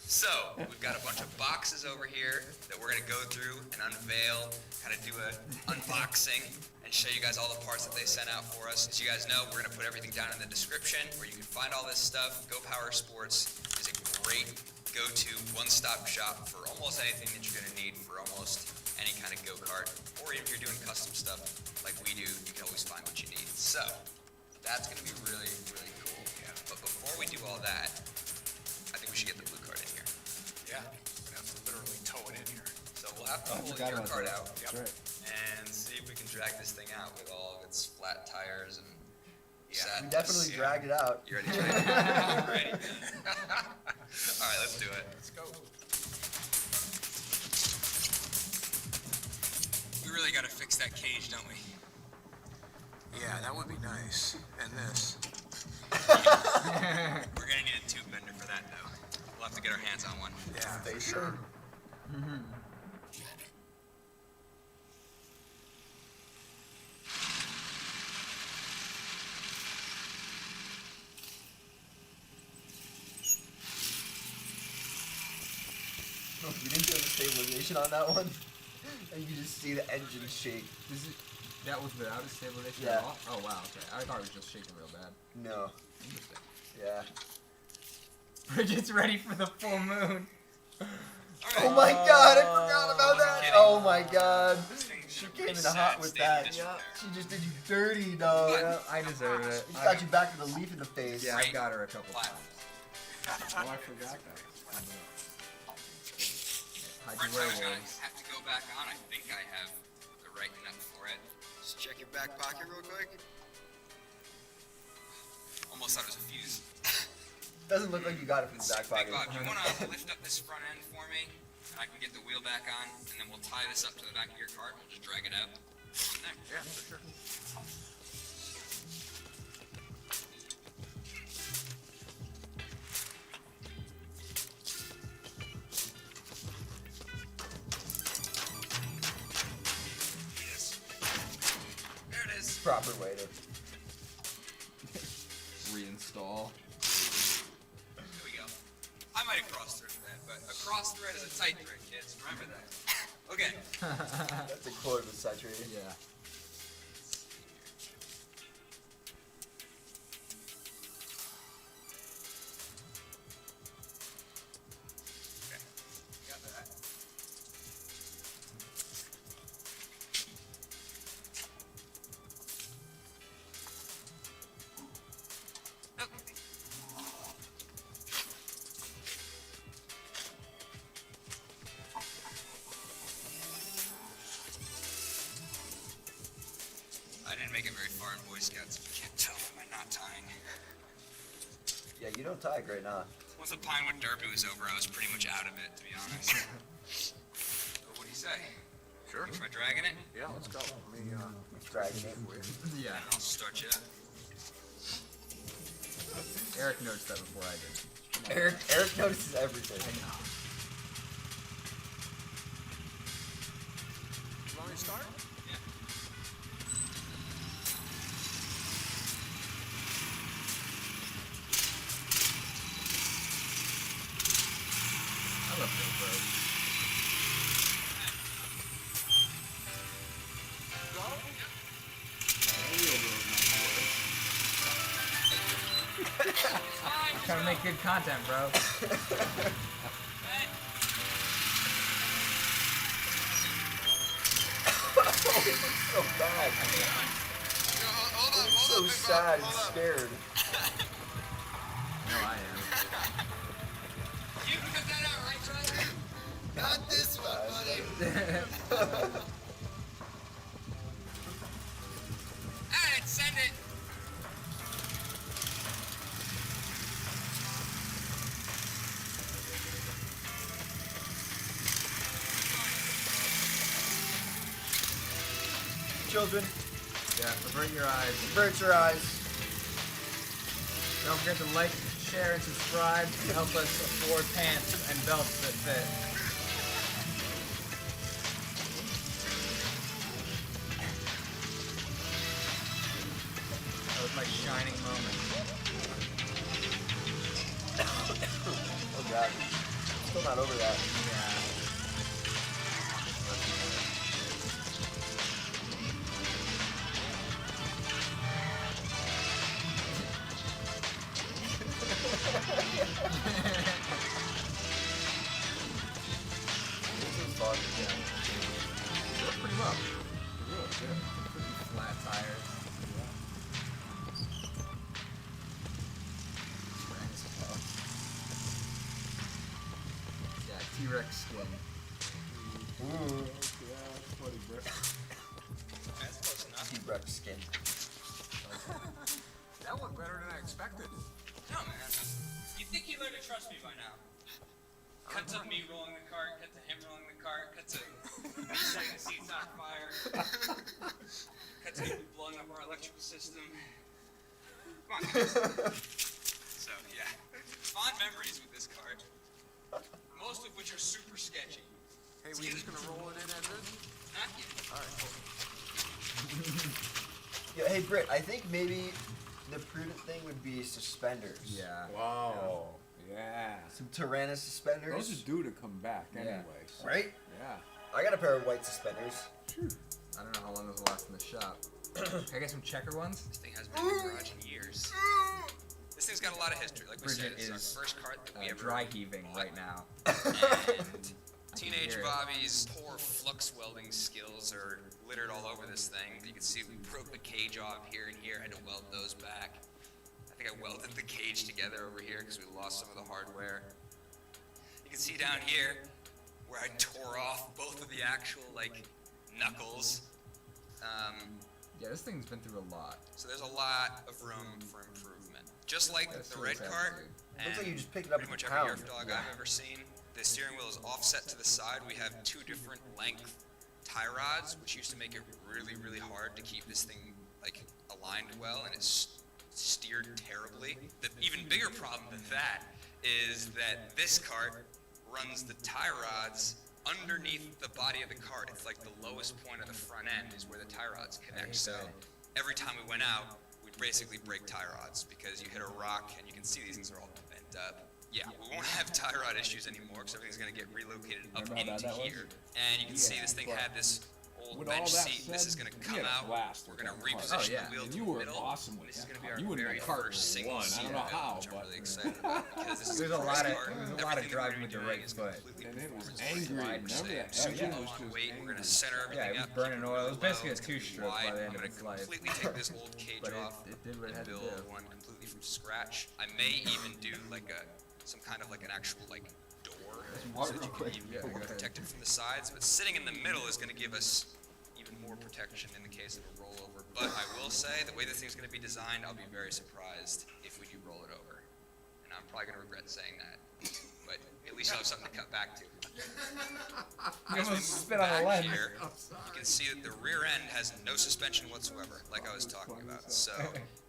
D: So, we've got a bunch of boxes over here that we're gonna go through and unveil, kind of do a unboxing, and show you guys all the parts that they sent out for us. As you guys know, we're gonna put everything down in the description where you can find all this stuff. Go Power Sports is a great go-to one-stop shop for almost anything that you're gonna need for almost any kind of go-kart, or even if you're doing custom stuff like we do, you can always find what you need. So, that's gonna be really, really cool.
G: Yeah.
D: But before we do all that, I think we should get the blue card in here.
G: Yeah, we have to literally tow it in here.
D: So we'll have to pull
C: forgot
D: your
C: about
D: card
C: that.
D: out
C: That's right.
D: and see if we can drag this thing out with all of its flat tires and
G: Yeah.
D: sadness.
A: We definitely
G: Yeah.
A: dragged it out.
D: You ready, Jay? Ready? All right, let's do it.
G: Let's go.
D: We really got to fix that cage, don't we?
G: Yeah, that would be nice. And this.
D: We're gonna need a tube bender for that, though. We'll have to get our hands on one.
G: Yeah,
A: They
G: for
A: should.
G: sure.
A: You didn't do the stabilization on that one? And you just see the engine shake.
B: That was without a stabilization
A: Yeah.
B: at all? Oh, wow, okay. I thought it was just shaking real bad.
A: No.
B: Interesting.
A: Yeah.
B: Bridget's ready for the full moon.
A: Oh my god, I forgot about that!
D: kidding.
A: Oh my god.
D: This thing's
A: She
D: in a
A: came in
D: pretty
A: hot
D: sad
A: with
D: state of
A: that.
D: disrepair.
A: She just did you dirty, dog.
B: Yeah, I deserve it.
A: She got you back with a leaf in the face.
B: Yeah, I got her a couple
D: Flat.
B: times.
C: Oh, I forgot that.
B: Hide
D: Front
B: your
D: tire's gonna
B: werewolves.
D: have to go back on. I think I have the right nut for it. Just check your back pocket real quick. Almost thought it was a fuse.
A: Doesn't look like you got it from the back
D: Big
A: pocket.
D: Bob, you wanna lift up this front end for me? And I can get the wheel back on, and then we'll tie this up to the back of your cart, and we'll just drag it out. From there.
G: Yeah, for sure.
D: Yes. There it is.
A: Proper way to.
B: Reinstall.
D: There we go. I might have crossed threaded that, but a cross thread is a tight thread, kids. Remember that. Okay.
A: That's a quote with saturated.
B: Yeah.
D: Okay. Got that. make it very far in Boy Scouts. Can't tell from my knot tying.
A: Yeah, you don't tie great, nah.
D: Once the Pinewood Derby was over, I was pretty much out of it, to be honest. So what do you say?
G: Sure.
D: Try dragging it?
G: Yeah, let's go. Let me,
A: He's dragging it.
B: Yeah.
D: I'll start you.
B: Eric noticed that before I did.
A: Eric notices everything.
B: I know.
G: you want me to start?
D: Yeah.
B: I love GoPros. Trying to make good content, bro.
A: Oh, he looks so bad. He looks so sad and scared.
B: No, I am.
D: You can cut that out, right, Charlie?
F: Not this one, buddy.
D: Alright, send it.
A: Children,
B: Yeah, avert your eyes.
A: avert your eyes.
B: Don't forget to like, share, and subscribe to help us afford pants and belts that fit. That was my shining moment.
A: Oh god. Still not over that.
B: Yeah.
A: This is fun.
B: It worked pretty well.
C: Really good.
B: Pretty flat tires. Yeah, T-Rex skin.
A: Ooh.
C: Yeah, that's funny, bro.
D: That's close enough.
A: T-Rex skin.
G: That went better than I expected.
D: No, man. You'd think he learned to trust me by now. Cut to me rolling the cart, cut to him rolling the cart, cut to me setting the seats on fire, cut to me blowing up our electrical system. Come on, guys. So, yeah. Fond memories with this cart. Most of which are super sketchy.
G: Hey, we just gonna roll it in as is?
D: Not yet.
G: Alright, cool.
A: Yeah, hey Britt, I think maybe the prudent thing would be suspenders.
B: Yeah.
C: Wow. Yeah.
A: Some Tyranis suspenders.
C: Those are due to come back
B: Yeah.
C: anyway. So,
A: Right?
C: yeah.
A: I got a pair of white suspenders.
B: I don't know how long those will last in the shop. Can I get some checker ones?
D: This thing has been in the garage in years. This thing's got a lot of history. Like we said,
B: Bridget
D: this is
B: is
D: our first cart that we ever
B: dry heaving right now.
D: And teenage
B: hear it.
D: Bobby's poor flux welding skills are littered all over this thing. You can see we broke the cage off here and here. I had to weld those back. I think I welded the cage together over here because we lost some of the hardware. You can see down here where I tore off both of the actual like knuckles.
B: Yeah, this thing's been through a lot.
D: So there's a lot of room for improvement. Just like
B: That's
D: the
B: really
D: red
B: sad,
D: cart,
B: dude.
A: Looks like
D: and
A: you just picked it up
D: pretty
A: with
D: much
A: a
D: every
A: pound.
D: Yerf dog I've ever seen, the steering wheel is offset to the side. We have two different length tie rods, which used to make it really, really hard to keep this thing like aligned well, and it's steered terribly. The even bigger problem than that is that this cart runs the tie rods underneath the body of the cart. It's like the lowest point of the front end is where the tie rods connect. So every time we went out, we'd basically break tie rods because you hit a rock and you can see these things are all bent up. Yeah, we won't have tie rod issues anymore because everything's going to get relocated up
C: Remember how bad
D: into
C: that was?
D: here. And you can see this thing
C: but
D: had this old
C: with all
D: bench
C: that
D: seat. This
C: said,
D: is going to
C: we
D: come
C: had a
D: out.
C: blast
D: We're
C: with
D: going to
C: that cart.
D: reposition
B: Oh, yeah.
D: the wheel
C: And
D: to
C: you
D: the
C: were
D: middle.
C: awesome with
D: This is
C: that
D: going to be
C: cart.
D: our
C: You and
D: very
C: the cart
D: first
C: were
D: single
C: one. I
D: seat
C: don't know
D: build,
C: how,
D: which I'm
C: but
D: really excited about because this is
B: There's
D: the
B: a
D: first
B: lot of-
D: cart.
B: there's a lot of
D: Everything that
B: driving
D: we're
B: with the
D: doing
B: right
D: is
B: foot.
D: completely
C: And it was
D: performance-based.
C: angry.
D: We're
C: Remember
D: staying
C: that?
D: super
C: Engine
D: low
C: was
D: on
C: just
D: weight. We're going to
C: angry.
D: center
B: Yeah,
D: everything
B: it was
D: up.
B: burning
D: keep
B: oil. It was
D: really
B: basically
D: low.
B: a
D: It's gonna be
B: two-stroke by
D: wide.
B: the end
D: I'm
B: of
D: gonna
B: its life.
D: completely take this old cage
B: But
D: off
B: it did what it
D: and
B: had to
D: build
B: do.
D: one completely from scratch. I may even do like some kind of like an actual like door so that you can even
B: Yeah, go
D: more
B: ahead.
D: protect it from the sides. But sitting in the middle is going to give us even even more protection in the case of a rollover. But I will say, the way this thing's going to be designed, I'll be very surprised if we do roll it over. And I'm probably going to regret saying that. But at least you'll have something to cut back to.
B: You
D: As we
B: almost
D: move
B: spit on the
D: back
B: lens.
D: here, you can see that the rear end has no suspension whatsoever, like I was talking about. So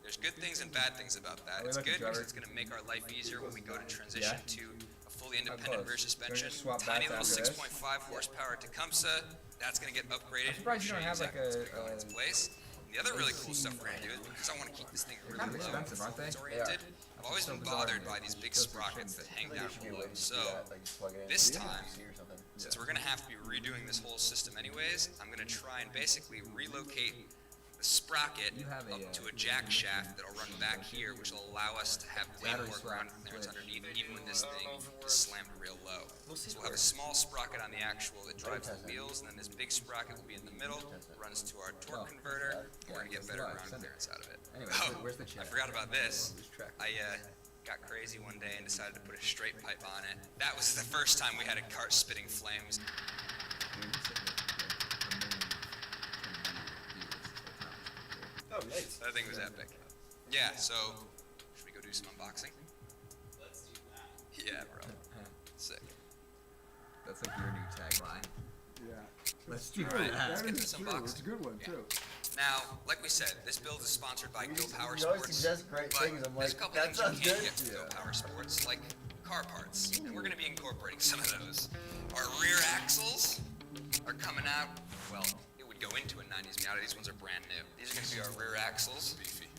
D: there's good things and bad things about that. It's good because it's going to make our life easier when we go to transition to a fully independent rear suspension. Tiny little 6.5 horsepower Tecumseh, that's going to get upgraded.
B: surprised you don't have like
D: It's going to go in its place. And the other really cool stuff we're going to do is because I want to keep this thing really
B: kind of
D: low
B: expensive, aren't they?
D: performance oriented. I've always been bothered by these big sprockets that hang down below. So this time, since we're going to have to be redoing this whole system anyways, I'm going to try and basically relocate the sprocket up to a jack shaft that'll run back here, which will allow us to have way more ground clearance underneath, even when this thing is slammed real low. So we'll have a small sprocket on the actual that drives the wheels, and then this big sprocket will be in the middle, runs to our torque converter, and we're going to get better ground clearance out of it.
B: Anyway, where's the chair?
D: I forgot about this. I got crazy one day and decided to put a straight pipe on it. That was the first time we had a cart spitting flames.
A: Oh, nice.
D: That thing was epic. Yeah, so should we go do some unboxing? Let's do that. Yeah, bro. Sick.
B: That's like your new tagline.
C: Yeah.
B: Let's do
D: Alright,
B: that.
D: let's
C: That
D: get
C: is
D: this
C: true.
D: unboxing.
C: It's a good one, too.
D: Now, like we said, this build is sponsored by Go Power
A: You always
D: Sports.
A: suggest great
D: But
A: things. I'm
D: there's a
A: like,
D: couple
A: that
D: things you
A: sounds
D: can't
A: good.
D: get from Go Power Sports, like car parts, and we're going to be incorporating some of those. Our rear axles are coming out. Well, it would go into a 90s Miata. These ones are brand new. These are going to be our rear axles.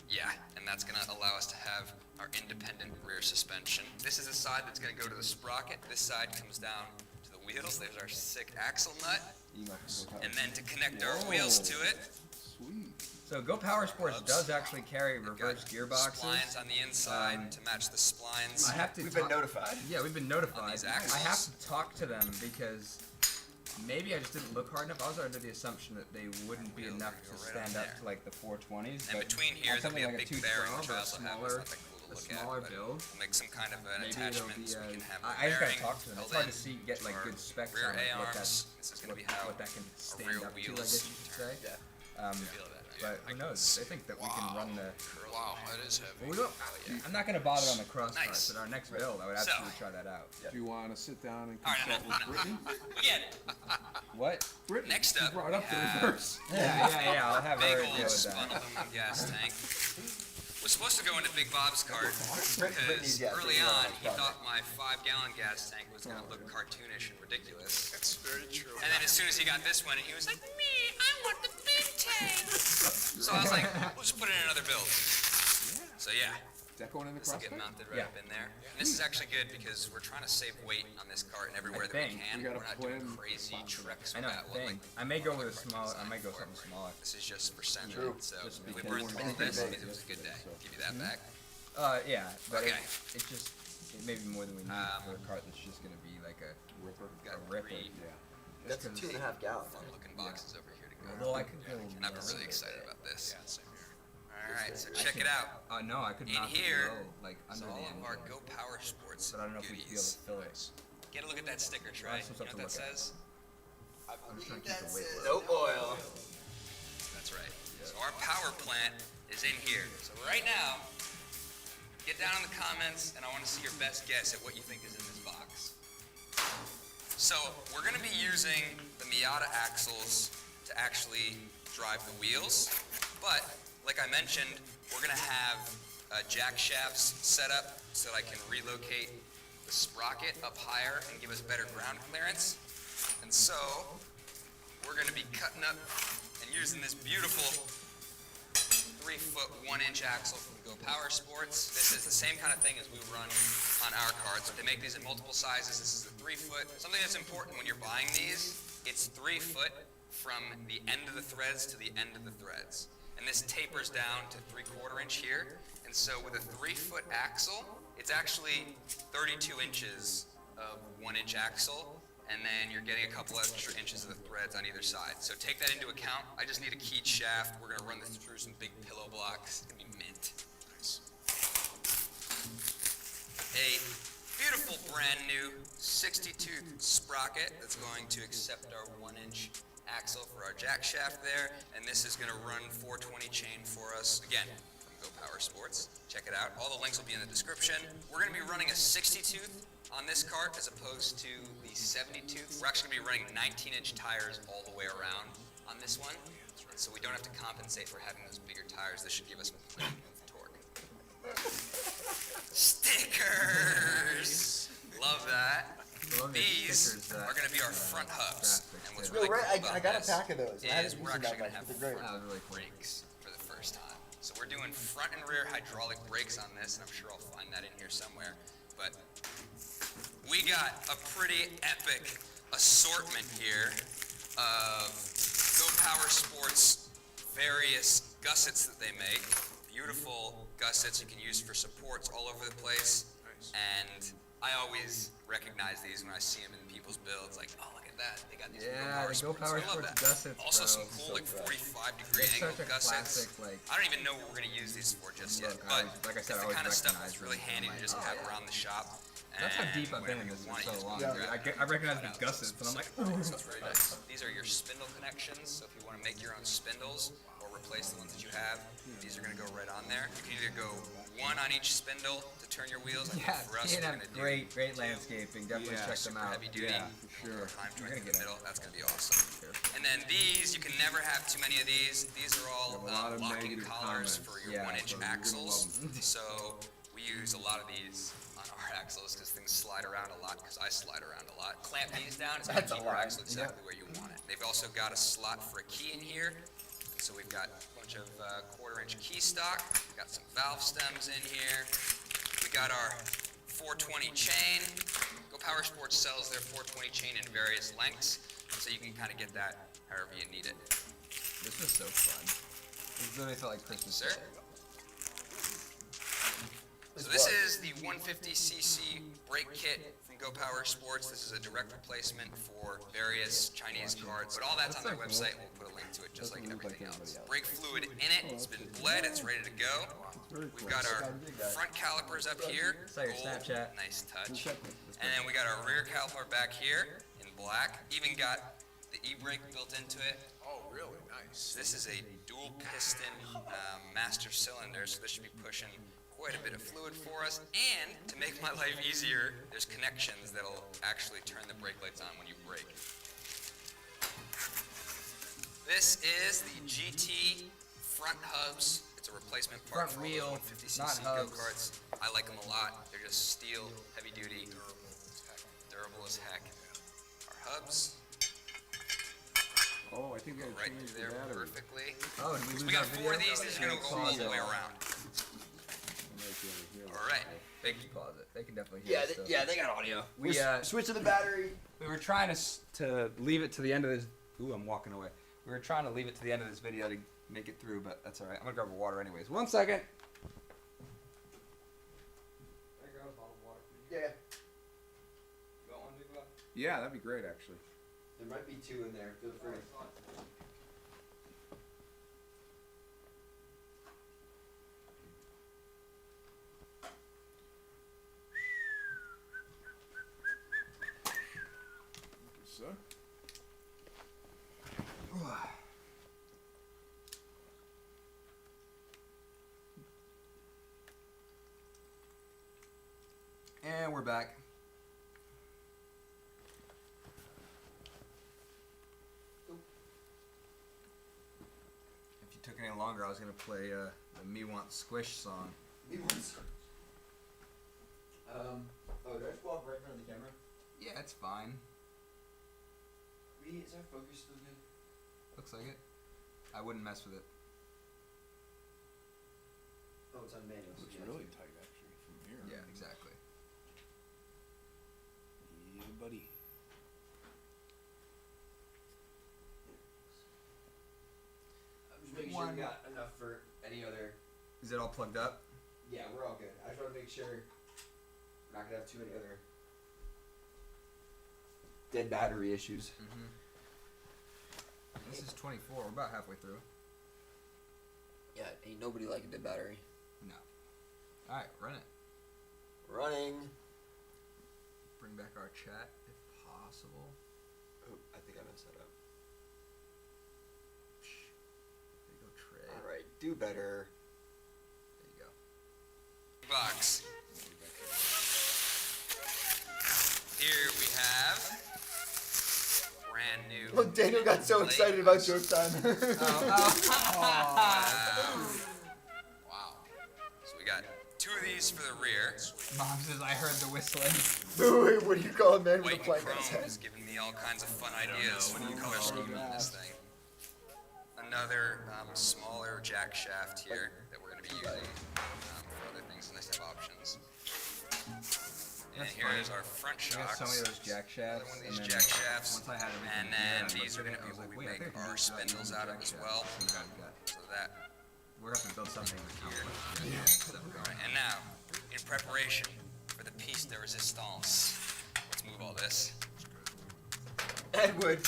D: Yeah, and that's going to allow us to have our independent rear suspension. This is the side that's going to go to the sprocket. This side comes down to the wheels. There's our sick axle nut. And then to connect our wheels to it,
C: Sweet.
B: So Go Power Sports does actually carry reverse gearboxes.
D: splines on the inside to match the splines.
B: I have to.
A: We've been notified.
B: Yeah, we've been notified.
D: these
B: I
D: axles.
B: have to talk to them because maybe I just didn't look hard enough. I was under the assumption that they wouldn't be
D: Wheels
B: enough
D: are
B: to
D: gonna go right
B: stand
D: on
B: up
D: there.
B: to like the 420s.
D: And
B: but
D: between here,
B: on
D: there'll be
B: something
D: a
B: like
D: big bearing, which
B: 212
D: I
B: or
D: also have.
B: smaller,
D: It's not that cool to
B: a
D: look
B: smaller
D: at, but
B: build.
D: we'll make some kind of an
B: Maybe it'll
D: attachment
B: be.
D: so we can have
B: I just
D: bearing
B: gotta talk to them. It's
D: held
B: hard
D: in
B: to see get like
D: our
B: good specs
D: rear
B: on it, what
D: A-arms.
B: that
D: This is gonna be how
B: what that can
D: our
B: stand
D: rear
B: up to. I
D: wheels
B: guess you should say.
A: Yeah.
D: feel that.
B: But who knows? They think that we can run the.
G: Wow, that is heavy.
B: Well, we don't. I'm not gonna bother on the cross
D: Nice.
B: parts. But our next build, I would
D: So-
B: absolutely try that out.
C: Do you want to sit down and
D: All right,
C: consult with Brittany?
D: We get it.
B: What?
C: Brittany,
D: Next
C: you
D: up,
C: brought
D: we
C: up the
D: have
C: reverse.
B: Yeah. I'll have
D: Big
B: her
D: old
B: deal with
D: spun
B: that.
D: aluminum gas tank. Was supposed to go into Big Bob's cart
A: Brittany's,
D: because
A: yeah,
D: early
A: Brittany's
D: on
A: on
D: he
A: that
D: thought my 5-gallon gas tank was gonna look cartoonish and ridiculous.
G: That's very true.
D: And then as soon as he got this one, he was like, "Me, I want the big tank." So I was like, "We'll just put it in another build." So yeah,
C: Is that going in the
D: this will
C: cross?
D: get mounted right
B: Yeah.
D: up in there. And this is actually good because we're trying to save weight on this cart and everywhere that we
B: think
D: can.
C: we got
D: We're
C: a
D: not doing
C: plan
D: crazy treks
B: I
D: with
B: know.
D: that one.
B: Dang.
D: Like,
B: I may go with a small. I might go something smaller.
D: this is just for sending.
A: True.
D: So
B: Just
D: if we
B: because-
D: burned through this, it means it was a good day. Give you that back.
B: Yeah. But
D: Okay.
B: it just it may be more than we need for a cart that's just gonna be like a.
C: Ripper.
D: We've got
B: ripper.
D: three
C: Yeah.
A: That's a 2.5 gallon.
D: fun-looking boxes over here to go.
B: Although I could go.
D: And I'm really excited about this. All right, so check it out.
B: No, I could
D: In
B: not
D: here
B: go like
D: It's
B: under
D: all
B: the
D: of
B: engine.
D: our Go Power Sports
B: But I don't know if we'd be able
D: goodies.
B: to fill it.
D: Get a look at that sticker, Trey.
B: That's
D: You
B: something
D: know what
B: to
D: that
B: look at.
D: says?
B: I'm just trying to keep the weight low.
A: No oil.
D: That's right. So our power plant is in here. So right now, get down in the comments, and I want to see your best guess at what you think is in this box. So we're going to be using the Miata axles to actually drive the wheels, but like I mentioned, we're going to have jack shafts set up so that I can relocate the sprocket up higher and give us better ground clearance. And so we're going to be cutting up and using this beautiful 3-foot 1-inch axle from Go Power Sports. This is the same kind of thing as we run on our carts. They make these in multiple sizes. This is the 3-foot. Something that's important when you're buying these, it's 3 foot from the end of the threads to the end of the threads. And this tapers down to 3/4 inch here. And so with a 3-foot axle, it's actually 32 inches of 1-inch axle. And then you're getting a couple extra inches of the threads on either side. So take that into account. I just need a keyed shaft. We're gonna run this through some big pillow blocks. It's gonna be mint. A beautiful brand new 62 sprocket that's going to accept our 1-inch axle for our jack shaft there, and this is gonna run 420 chain for us, again, from Go Power Sports. Check it out. All the links will be in the description. We're gonna be running a 60 tooth on this cart as opposed to the 70 tooth. We're actually gonna be running 19-inch tires all the way around on this one, so we don't have to compensate for having those bigger tires. This should give us plenty of torque. Stickers! Love that.
B: Love the
D: These
B: stickers,
D: are going to be our front hubs.
B: graphics
D: And what's
B: too.
D: really
A: Yo,
D: cool
A: right,
D: about
A: I got a
D: this
A: pack of those. I haven't
D: is
A: used
D: we're
A: them
D: actually
A: that
D: going to
A: much,
D: have
A: but they're great.
B: That was really cool.
D: brakes for the first time. So we're doing front and rear hydraulic brakes on this, and I'm sure I'll find that in here somewhere. But we got a pretty epic assortment here of Go Power Sports various gussets that they make. Beautiful gussets you can use for supports all over the place. And I always recognize these when I see them in people's builds. Like, oh, look at that. They got these
B: Yeah, the Go
D: Go
B: Power
D: Power Sports. I love
B: Sports
D: that.
B: gussets,
D: Also,
B: bro.
D: some cool, like, 45-degree
B: It's
D: angle
B: such a
D: gussets.
B: classic, like.
D: I don't even know what we're going to use these for just yet.
B: Look,
D: But
B: like I said,
D: it's
B: I
D: the
B: always
D: kind of stuff
B: recognize
D: that's really
B: them.
D: handy to just
B: Oh,
D: have
B: yeah.
D: around the shop.
B: That's how deep I've been
D: whenever
B: in
D: you
B: this for
D: want it,
B: so
D: just
B: long.
A: Yeah.
B: Dude. I recognize the gussets, and I'm like,
D: so it's very nice. These are your spindle connections, so if you want to make your own spindles or replace the ones that you have, these are going to go right on there. You can either go one on each spindle to turn your wheels. I think
B: yeah,
D: for us,
B: they
D: we're
B: have
D: going to do
B: great landscaping. Definitely
C: Yeah,
B: check them
D: super
B: out.
D: heavy duty.
C: Yeah, for sure.
D: Time
B: You're
D: joint in
B: gonna
D: the
B: get
D: middle. That's going to be awesome.
B: Sure.
D: And then these, you can never have too many of these. These are all
C: We have a lot of
D: locking
C: negative
D: collars
C: comments.
D: for your
B: Yeah,
D: 1-inch
C: so you're gonna
D: axles.
C: love 'em.
D: So we use a lot of these on our axles because things slide around a lot, because I slide around a lot. Clamp these down, it's going to
A: That's a
D: keep your
A: lot.
D: axle exactly where you want it. They've also got a slot for a key in here. So we've got a bunch of 1/4-inch key stock. We've got some valve stems in here. We got our 420 chain. Go Power Sports sells their 420 chain in various lengths, so you can kind of get that however you need it.
B: This was so fun. It literally felt like Christmas.
D: Sir? So this is the 150cc brake kit from Go Power Sports. This is a direct replacement for various Chinese carts, but all that's on their website. We'll put a link to it just like everything else. Brake fluid in it. It's been bled. It's ready to go. We've got our front calipers up here.
B: Saw your
D: Gold,
B: Snapchat.
D: nice touch. And then we got our rear caliper back here in black. Even got the e-brake built into it.
G: Oh, really? Nice.
D: This is a dual piston master cylinder, so this should be pushing quite a bit of fluid for us. And to make my life easier, there's connections that'll actually turn the brake lights on when you brake. This is the GT front hubs. It's a replacement part
B: Front
D: for
B: wheel,
D: all those 150cc
B: not hubs.
D: go-karts. I like them a lot. They're just steel, heavy duty, durable as heck. Our hubs
C: Oh, I think I
D: go right
C: changed
D: through
C: the
D: there
C: battery.
D: perfectly.
B: Oh, did we lose
D: We got
B: our
D: 4 of
B: video?
D: these. These are gonna go all the way around. All right.
B: They can pause it. They can definitely hear us.
A: Yeah, they got audio.
B: We
A: Switch to the battery.
B: we were trying to leave it to the end of this. Ooh, I'm walking away. We were trying to leave it to the end of this video to make it through, but that's all right. I'm gonna grab a water anyways. 1 second.
A: Yeah,
C: Yeah, that'd be great, actually.
A: there might be 2 in there. Feel free.
C: So,
B: And we're back. If you took any longer, I was gonna play the "Me Want Squish" song.
A: Oh, did I just walk right in front of the camera?
B: Yeah, it's fine.
A: Is our focus still good?
B: Looks like it. I wouldn't mess with it.
A: Oh, it's on manual. so
C: looks
A: yeah,
C: really
A: it's
C: tight, actually, from here.
B: Yeah, exactly.
C: Yeah, buddy.
A: good. I'm just making sure we got enough for any other.
B: Is it all plugged up?
A: Yeah, we're all good. I just want to make sure we're not gonna have too many other dead battery issues.
B: Mm-hmm. This is 24. We're about halfway through.
A: Yeah, ain't nobody like a dead battery.
B: No. All right, run it.
A: Running.
B: Bring back our chat if possible.
A: Oh, I think I messed that up. do better.
B: There you go.
D: Box. Here we have brand new.
A: Look, Daniel got so excited about joke time.
D: Wow. So we got 2 of these for the rear.
B: Mom says I heard the whistling.
A: Wait, what do you call a man with
D: White
A: a
D: and
A: plank on his
D: Chrome
A: head?
D: is giving me all kinds of fun ideas for the color scheme on this thing. Another smaller jack shaft here that we're going to be using for other things. Nice to have options. And
B: That's
D: here
B: funny.
D: is our front
B: I got
D: shocks.
B: so many of those jack shafts.
D: One of
B: and
D: these
B: then
D: jack shafts.
B: Once I had everything
D: And then
B: together, I
D: these are
B: looked
D: going
B: at
D: to
B: it,
D: be
B: I was like, wait, I
D: what we make
B: think I can
D: our
B: do something
D: spindles
B: with
D: out of
B: jack
D: as
B: shafts.
D: well.
B: So now we got-
D: So that
B: We're gonna have to build something with
D: here.
B: here.
D: Alright, and now, in preparation for the piece de resistance, let's move all this.
A: Edward.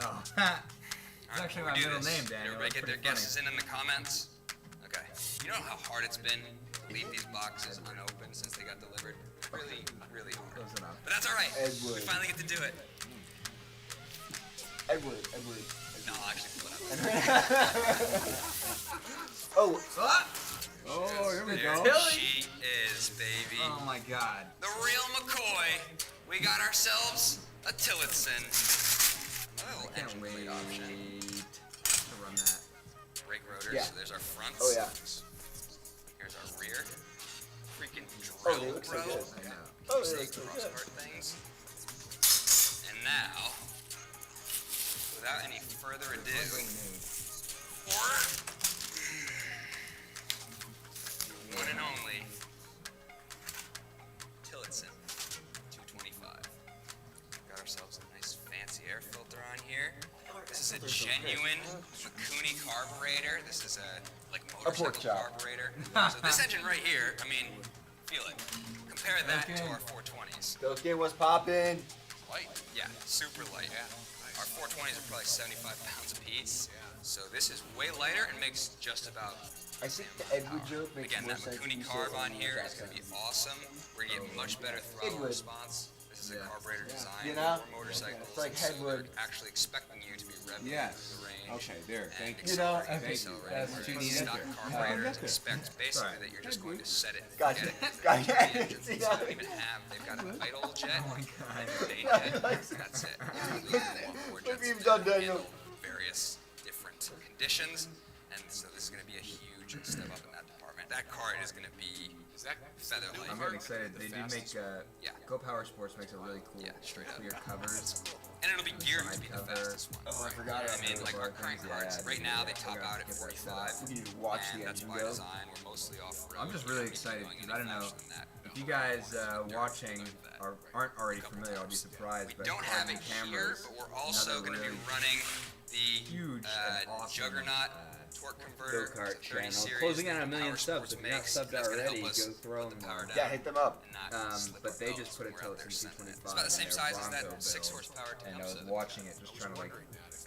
B: Oh. It's
D: Alright,
B: actually
D: before
B: my
D: we do
B: middle
D: this,
B: name, Daniel.
D: Everybody
B: That's
D: get their
B: pretty
D: guesses in the comments. Okay. You know how hard it's been to leave these boxes unopened since they got delivered? Really, really hard.
B: Close enough.
D: But that's alright.
A: Edward.
D: We finally get to do it.
A: Edward.
D: No, I'll actually pull it up.
A: Oh,
C: Oh, here we
D: There
C: go.
D: she is, baby.
B: Oh my god.
D: The real McCoy. We got ourselves a Tillotson. Another little
B: Can't
D: engine
B: wait
D: plate option.
B: to run that.
D: Brake rotors.
A: Yeah.
D: So there's our fronts.
A: oh yeah.
D: Here's our rear. Freaking
A: Oh,
D: drill,
A: they look so
D: bro.
A: good.
B: I know.
A: Oh,
D: Keep
A: they
D: saying
A: look so
D: cross
A: good.
D: heart things. And now, without any further ado, the one and only Tillotson 225. Got ourselves a nice fancy air filter on here. This is a genuine Mikuni carburetor. This is a
A: pork
D: motorcycle
A: chop.
D: carburetor. So this engine right here, I mean, feel it. Compare that to our 420s.
A: Bilkin was popping.
D: Light? Yeah, super light. Our 420s are probably 75 pounds apiece. So this is way lighter and makes just about.
A: I think the Edward joke makes
D: Again,
A: more
D: that
A: sense. when
D: Mikuni
A: you say
D: carb
A: it
D: on
A: in
D: here
A: the
D: is going to be
A: accent.
D: awesome. We're going to get much better throttle
A: Headwood.
D: response. This is a
B: Yeah.
D: carburetor design
A: You know?
D: for motorcycles.
A: It's like
D: so
A: Headwood.
D: they're actually expecting you to be revving
C: Yes.
D: the range.
C: Okay, there.
D: and
C: Thank you.
A: You know,
D: accelerating
C: Thank
D: the
C: you.
D: accelerator,
B: That's
D: whereas
B: what you
D: stock
B: need.
D: carburetors
C: Okay.
D: expect basically
B: Right.
D: that you're just going to set it.
A: Gotcha.
D: forget it.
A: Gotcha.
D: The engines,
A: See,
D: they don't even have. They've got an idle jet.
B: Oh my god.
D: and a main
A: Yeah,
D: jet.
A: he likes it.
D: That's it. Look
A: what you've done, Daniel.
D: Various different conditions, and so this is going to be a huge step up in that department. That cart is going to be feather light.
B: I'm getting excited. They did make
D: Yeah.
B: Go Power Sports makes a really cool
D: Yeah, straight up.
B: clear covers.
D: And it'll be geared to
B: Side
D: be the
B: cover.
D: fastest one.
A: Oh, I forgot
D: I
A: about
D: mean,
A: those
D: like our current
B: things,
D: carts,
B: yeah,
D: right now they
B: I
D: top
B: gotta
D: out at
B: get that set
D: 45.
A: We need to watch
D: and
A: the
D: that's
A: engine
D: by
A: go.
D: design. We're mostly off-road.
B: I'm just
D: We're
B: really
D: not
B: excited
D: doing
B: because I
D: any
B: don't know
D: faster than that.
B: if you guys watching aren't already familiar. I'll be surprised.
D: We
B: But
D: don't have it
B: Carbon
D: here,
B: cameras,
D: but we're also
B: another
D: going to be
B: really
D: running the
B: huge and awesome,
D: Juggernaut torque converter.
H: Go-kart
D: It's a 30
H: channel.
D: series
H: Closing in on
D: that
H: a million
D: Power
H: subs.
D: Sports
H: If you're not
D: makes,
H: subbed
D: that's gonna
H: already,
D: help us
H: go throw
D: put the
H: them
D: power
H: on.
D: down
A: Yeah, hit them up.
D: and not slip
B: but
D: our
B: they
D: bells
B: just put
D: when
B: a
D: we're out there
B: Tillotson
D: sending it.
B: 225
D: It's about the same
B: in their
D: size as
B: Bronco
D: that 6
B: build.
D: horsepower
B: And I was
D: Tecumseh.
B: watching it, just trying to like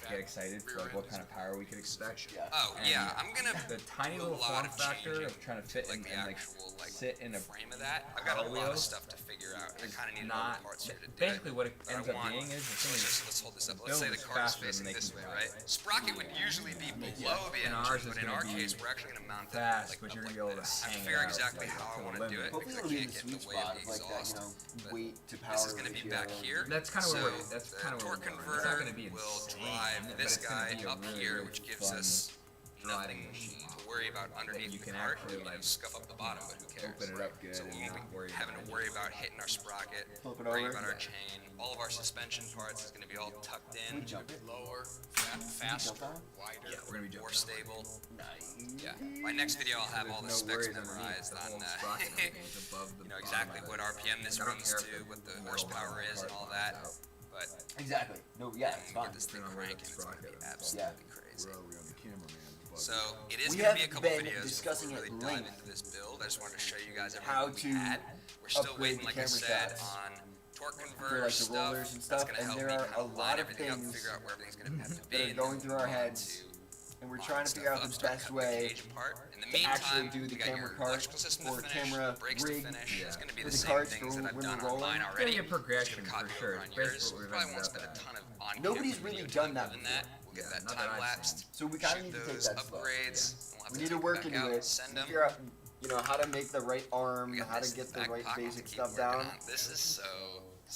B: get excited for like what kind of power we could expect.
A: Yeah.
D: Oh
B: And
D: yeah, I'm gonna
B: The tiny
D: do a
B: little
D: lot
B: form
D: of
B: factor
D: changing
B: of trying to fit
D: like
B: in
D: the
B: and like
D: actual like
B: sit in a
D: frame of that. I've got a
B: power
D: lot
B: wheel
D: of stuff to figure out, and I kind of need all
B: not
D: the parts here to do
B: basically
D: it.
B: what it
D: But I
B: ends up
D: want-
B: being is the
D: so
B: thing is
D: let's hold this up.
B: the
D: Let's say
B: build
D: the
B: is
D: car's
B: faster than
D: facing
B: they
D: this
B: can
D: way,
B: drive.
D: right? Sprocket would usually be below the
B: And
D: engine,
B: ours is
D: but in
B: gonna
D: our
B: be
D: case, we're actually gonna mount it
B: fast,
D: like
B: but
D: up
B: you're
D: like
B: gonna be able to
D: this. I
B: hang it
D: figure
B: out,
D: exactly
B: like,
D: how
B: to
D: I
B: the
D: want to do
B: limit.
D: it
A: Hopefully
D: because
A: it'll
D: I
A: be
D: can't
A: the
D: get in
A: sweet
D: the way of
A: spot
D: the
A: of like that,
D: exhaust. But
A: weight to power
D: this is going to be
A: ratio.
D: back here.
B: That's kind of
D: so
B: where that's
D: the
B: kind of
D: torque
B: it's
D: converter
B: not going to be
D: will
B: insane,
D: drive
B: but
D: this
B: it's gonna
D: guy
B: be a
D: up
B: really,
D: here,
B: really
D: which gives
B: fun
D: us
B: driving
D: nothing
B: machine.
D: to worry about underneath
B: you
D: the
B: can
D: cart.
B: actually,
D: You can
B: like,
D: scuff up the bottom, but who cares?
B: open it up good
D: So
B: and
D: we won't
B: not
D: be
B: worry
D: having
B: about
D: to worry about hitting our sprocket,
A: Flip it
D: worrying
A: over.
D: about our chain. All of our suspension parts is going to be all tucked in,
A: Jump it.
G: Lower, faster, wider.
D: yeah,
B: We're gonna be
D: more
B: jumping.
D: stable.
A: Nice.
D: Yeah. My next video, I'll have
B: There's
D: all the
B: no
D: specs
B: worries underneath.
D: memorized
B: The
D: on
B: whole sprocket and everything is above the
D: you know
B: bottom
D: exactly
B: of
D: what
B: it.
D: RPM this
B: I don't
D: runs
B: care
D: to,
B: if
D: what the
B: metal
D: horsepower
B: bottom
D: is, and
B: part
D: all
B: falls
D: that.
B: out.
D: But
A: Exactly. No, yeah, it's
D: when we
A: fine.
D: get this thing
B: Depending on where
D: cranking,
B: the
D: it's going to be
B: sprocket is.
D: absolutely crazy.
C: Where are we on the cameraman?
D: So it is
A: We
D: going to
A: have
D: be a couple
A: been
D: videos
A: discussing
D: before we
A: at
D: really dive
A: length
D: into this build. I just wanted to show you guys
A: how
D: everything we
A: to
D: had. We're still
A: upgrade
D: waiting,
A: the
D: like I
A: camera
D: said,
A: shots
D: on torque
A: for
D: converter
A: like the rollers and stuff,
D: That's going to
A: and
D: help
A: there
D: me
A: are
D: kind
A: a
D: of
A: lot
D: line
A: of
D: everything up,
A: things
D: figure out where everything's going to have to be.
A: that are
D: and
A: going
D: then
A: through our
D: we'll go
A: heads,
D: to
A: and we're
D: line
A: trying to
D: stuff
A: figure out
D: up,
A: the
D: start
A: best
D: cutting the
A: way
D: cage apart. In the
A: to actually
D: meantime,
A: do the
D: you got
A: camera
D: your
A: cart
D: electrical system to
A: or
D: finish,
A: camera
D: the brakes
A: rig
D: to finish. It's going to be
A: for
D: the
A: the
D: same
A: carts
D: things
A: for
D: that I've
A: when
D: done
A: we're
D: on mine
A: rolling.
B: It's gonna
D: already.
B: be a progression
D: It's
B: for
D: gonna copy
B: sure.
D: over on
B: It's
D: yours.
B: basically what we've
D: Probably
B: ended
D: won't
B: up
D: spend a
B: at.
D: ton of on
A: Nobody's
D: camera
A: really
D: videos
A: done
D: other
A: that
D: than that.
A: before.
D: We'll get
B: Yeah,
D: that
B: not that
D: time
B: I've
D: lapsed.
A: So we kind of
D: shoot
A: need to take
D: those
A: that slow.
D: upgrades. and we'll have
A: We
D: to
A: need to
D: take
A: work
D: them
A: into
D: back out,
A: it.
D: send them.
A: Figure out, how to make the right arm,
D: We got
A: how to
D: this
A: get the
D: back
A: right
D: pocket to
A: basic
D: keep
A: stuff
D: working
A: down.
D: on. This is so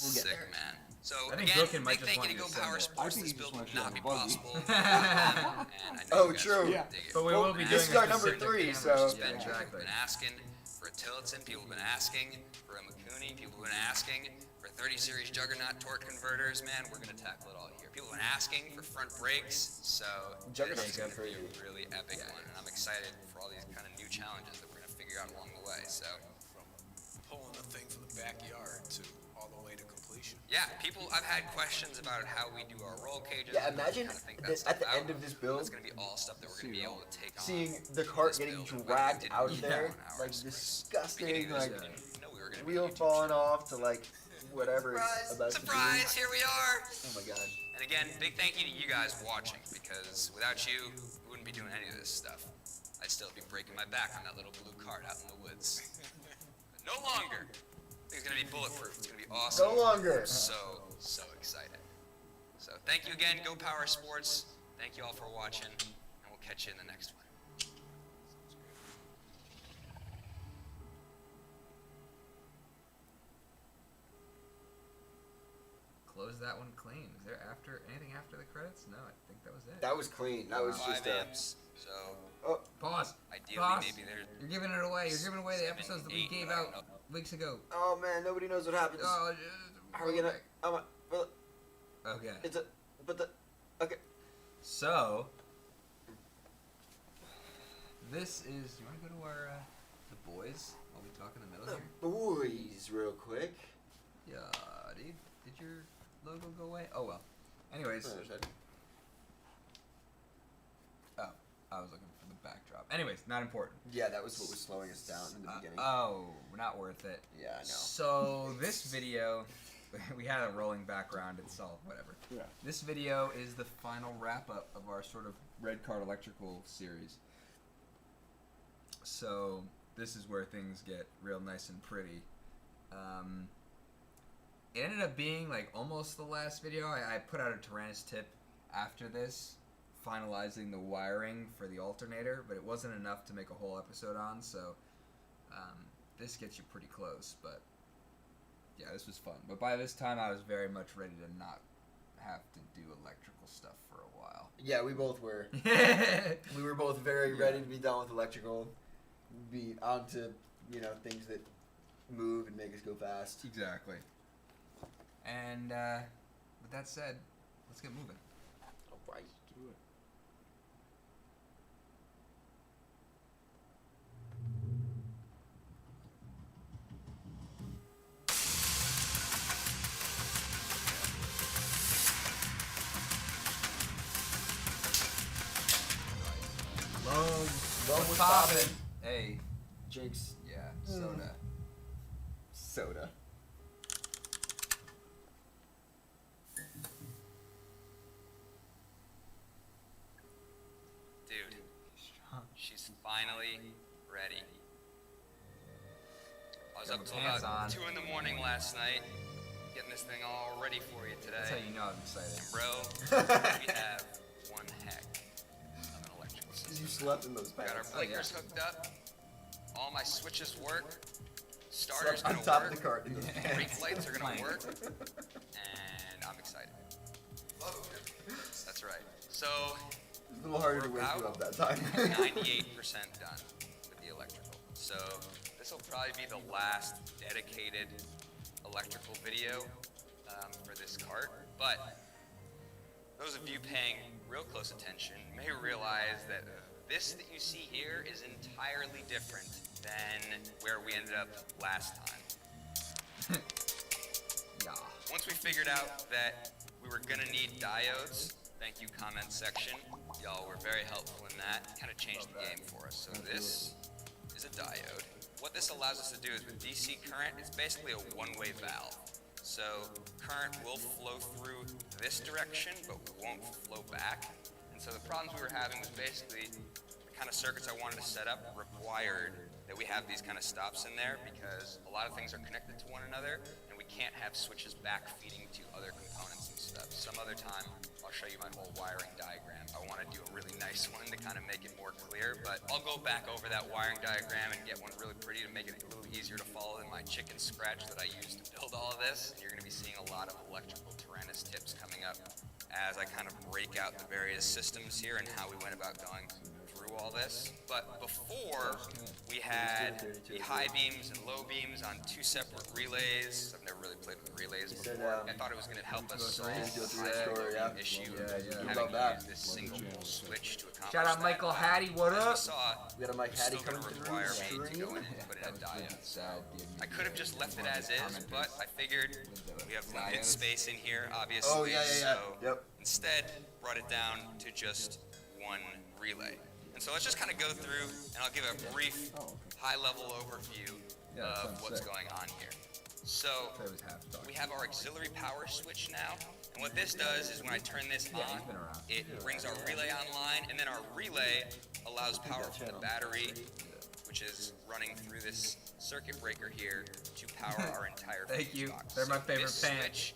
A: We'll get
D: sick,
A: there.
D: man. So
B: I think
D: again,
B: Brooken might
D: big
B: just
D: thank
B: want
D: you to
B: you
D: Go
B: to
D: Power
B: send it.
D: Sports.
C: I think
D: This
C: he
D: build
C: just
D: would
C: wants you
D: not
C: on
D: be
C: a buggy.
D: possible without them, and I know
A: Oh,
D: you guys
A: true.
D: really
C: Yeah.
D: dig it.
B: But we will be
A: this
B: doing
A: is our
B: a
A: number
B: specific
A: 3,
B: camera
A: so-
B: spin.
D: Yeah,
B: Yeah,
D: People have
B: exactly.
D: been asking for a Tillotson. People have been asking for a Makuni. People have been asking for 30 series Juggernaut torque converters. Man, we're gonna tackle it all here. People have been asking for front brakes. So
A: Juggernaut's
D: this is gonna
A: good
D: be
A: for you.
D: a really epic one, and I'm excited for all these kind of new challenges that we're gonna figure out along the way. So
G: From pulling the thing from the backyard to all the way to completion.
D: yeah, I've had questions about how we do our roll cages.
A: Yeah,
D: and
A: imagine
D: kinda think that
A: that
D: stuff
A: at the
D: out.
A: end of this build,
D: That's gonna be all stuff that we're gonna be able to take on.
A: seeing the
D: with
A: cart
D: this
A: getting
D: build, but we
A: dragged
D: didn't
A: out of
D: know
A: there,
D: on ours.
A: like
D: Beginning
A: disgusting,
D: of this
A: like
D: year, we didn't know we were gonna
A: wheel
D: be a YouTube
A: falling
D: channel.
A: off to like whatever it's about
D: Surprise!
A: to
D: Here we are.
A: be. Oh my god.
D: And again, big thank you to you guys watching, because without you, we wouldn't be doing any of this stuff. I'd still be breaking my back on that little blue cart out in the woods. But no longer. It's gonna be bulletproof. It's gonna be awesome.
A: No longer.
D: I'm so excited. So thank you again, Go Power Sports. Thank you all for watching, and we'll catch you in the next one.
B: Close that one clean. Is there anything after the credits? No, I think that was it.
A: That was clean. That was
D: 5
A: just
D: amps. So
B: Pause.
D: ideally,
B: Pause.
D: maybe there's.
B: You're giving it away. You're giving away the
D: 7,
B: episodes that we
D: 8,
B: gave
D: but I
B: out
D: don't know.
B: weeks ago.
A: Oh man, nobody knows what happens.
B: Oh,
A: Are we gonna? Well,
B: okay.
A: it's a. But the. Okay.
B: So, this is. You want to go to our the boys while we talk in the middle
A: The
B: here?
A: boys, real quick.
B: Yeah, dude. Did your logo go away? Oh well. Anyways. Oh, I was looking for the backdrop. Anyways, not important.
A: Yeah, that was what was slowing us down in the beginning.
B: Oh, not worth it.
A: Yeah, I know.
B: So this video, we had a rolling background. It's all whatever.
C: Yeah.
B: This video is the final wrap up of our sort of red card electrical series. So this is where things get real nice and pretty. It ended up being like almost the last video. I put out a Tyranis tip after this, finalizing the wiring for the alternator, but it wasn't enough to make a whole episode on, so this gets you pretty close. But yeah, this was fun. But by this time I was very much ready to not have to do electrical stuff for a while.
A: Yeah, we both were. We were both very ready to be done with electrical, be on to, things that move and make us go fast.
B: Exactly. And with that said, let's get moving.
A: All right.
C: Do it.
A: Lone was
B: poppin'.
A: popping.
B: Hey,
A: Jinx.
B: yeah, soda.
A: Soda.
D: Dude, she's finally ready. I was
B: Got
D: up
B: my
D: till
B: pants
D: about
B: on.
D: 2 in the morning last night, getting this thing all ready for you today.
B: That's how you know I'm excited.
D: And bro, we have one heck of an electrical
A: You
D: system.
A: slept in those
D: We got our
A: pants.
D: blinkers hooked up. All my switches work. Starter's
A: Slept on
D: gonna
A: top
D: work.
A: of the cart. in those
D: Brake
A: pants.
D: lights are gonna
B: Plank.
D: work. And I'm excited. That's right. So,
A: It's a little harder to
D: We're
A: wake you
D: about
A: up that time.
D: 98% done with the electrical. So this will probably be the last dedicated electrical video for this cart. But those of you paying real close attention may realize that this that you see here is entirely different than where we ended up last time.
B: Yeah.
D: Once we figured out that we were gonna need diodes, thank you comment section. Y'all were very helpful in that. Kind of changed the game for us. So this is a diode. What this allows us to do is with DC current, it's basically a one-way valve. So current will flow through this direction, but won't flow back. And so the problems we were having was basically the kind of circuits I wanted to set up required that we have these kind of stops in there because a lot of things are connected to one another and we can't have switches back feeding to other components and stuff. Some other time I'll show you my whole wiring diagram. I want to do a really nice one to kind of make it more clear, but I'll go back over that wiring diagram and get one really pretty to make it a little easier to follow than my chicken scratch that I used to build all of this. And you're going to be seeing a lot of electrical Tyranis tips coming up as I kind of break out the various systems here and how we went about going through all this. But before, we had the high beams and low beams on 2 separate relays. I've never really played with relays
A: said,
D: before. I thought it was going to help us solve
A: go
D: the
A: through
D: high
A: that
D: and
A: story,
D: low
A: yeah.
D: beam issue
A: Yeah, yeah.
D: of
A: How
D: having
A: about
D: to
A: that?
D: use this single pole switch to accomplish
B: Shout out
D: that.
B: Michael
D: But
B: Hattie, what
D: as we
B: up?
D: saw,
A: We got a Mike
D: it's
A: Hattie
D: still going
A: coming
D: to
A: through
D: require
A: the
D: me to go in
A: stream.
D: and put in a diode. So I could have just left it as is, but I figured we have limited space in here, obviously.
A: Oh, yeah, yeah, yeah.
D: So
A: Yep.
D: instead, brought it down to just one relay. And so let's just kind of go through, and I'll give a brief, high-level overview of what's going on here. So we have our auxiliary power switch now, and what this does is when I turn this on, it brings our relay online, and then our relay allows power from the battery, which is running through this circuit breaker here, to power our entire
B: Thank you.
D: fuse box.
B: They're my
D: So
B: favorite
D: this
B: pants.
D: switch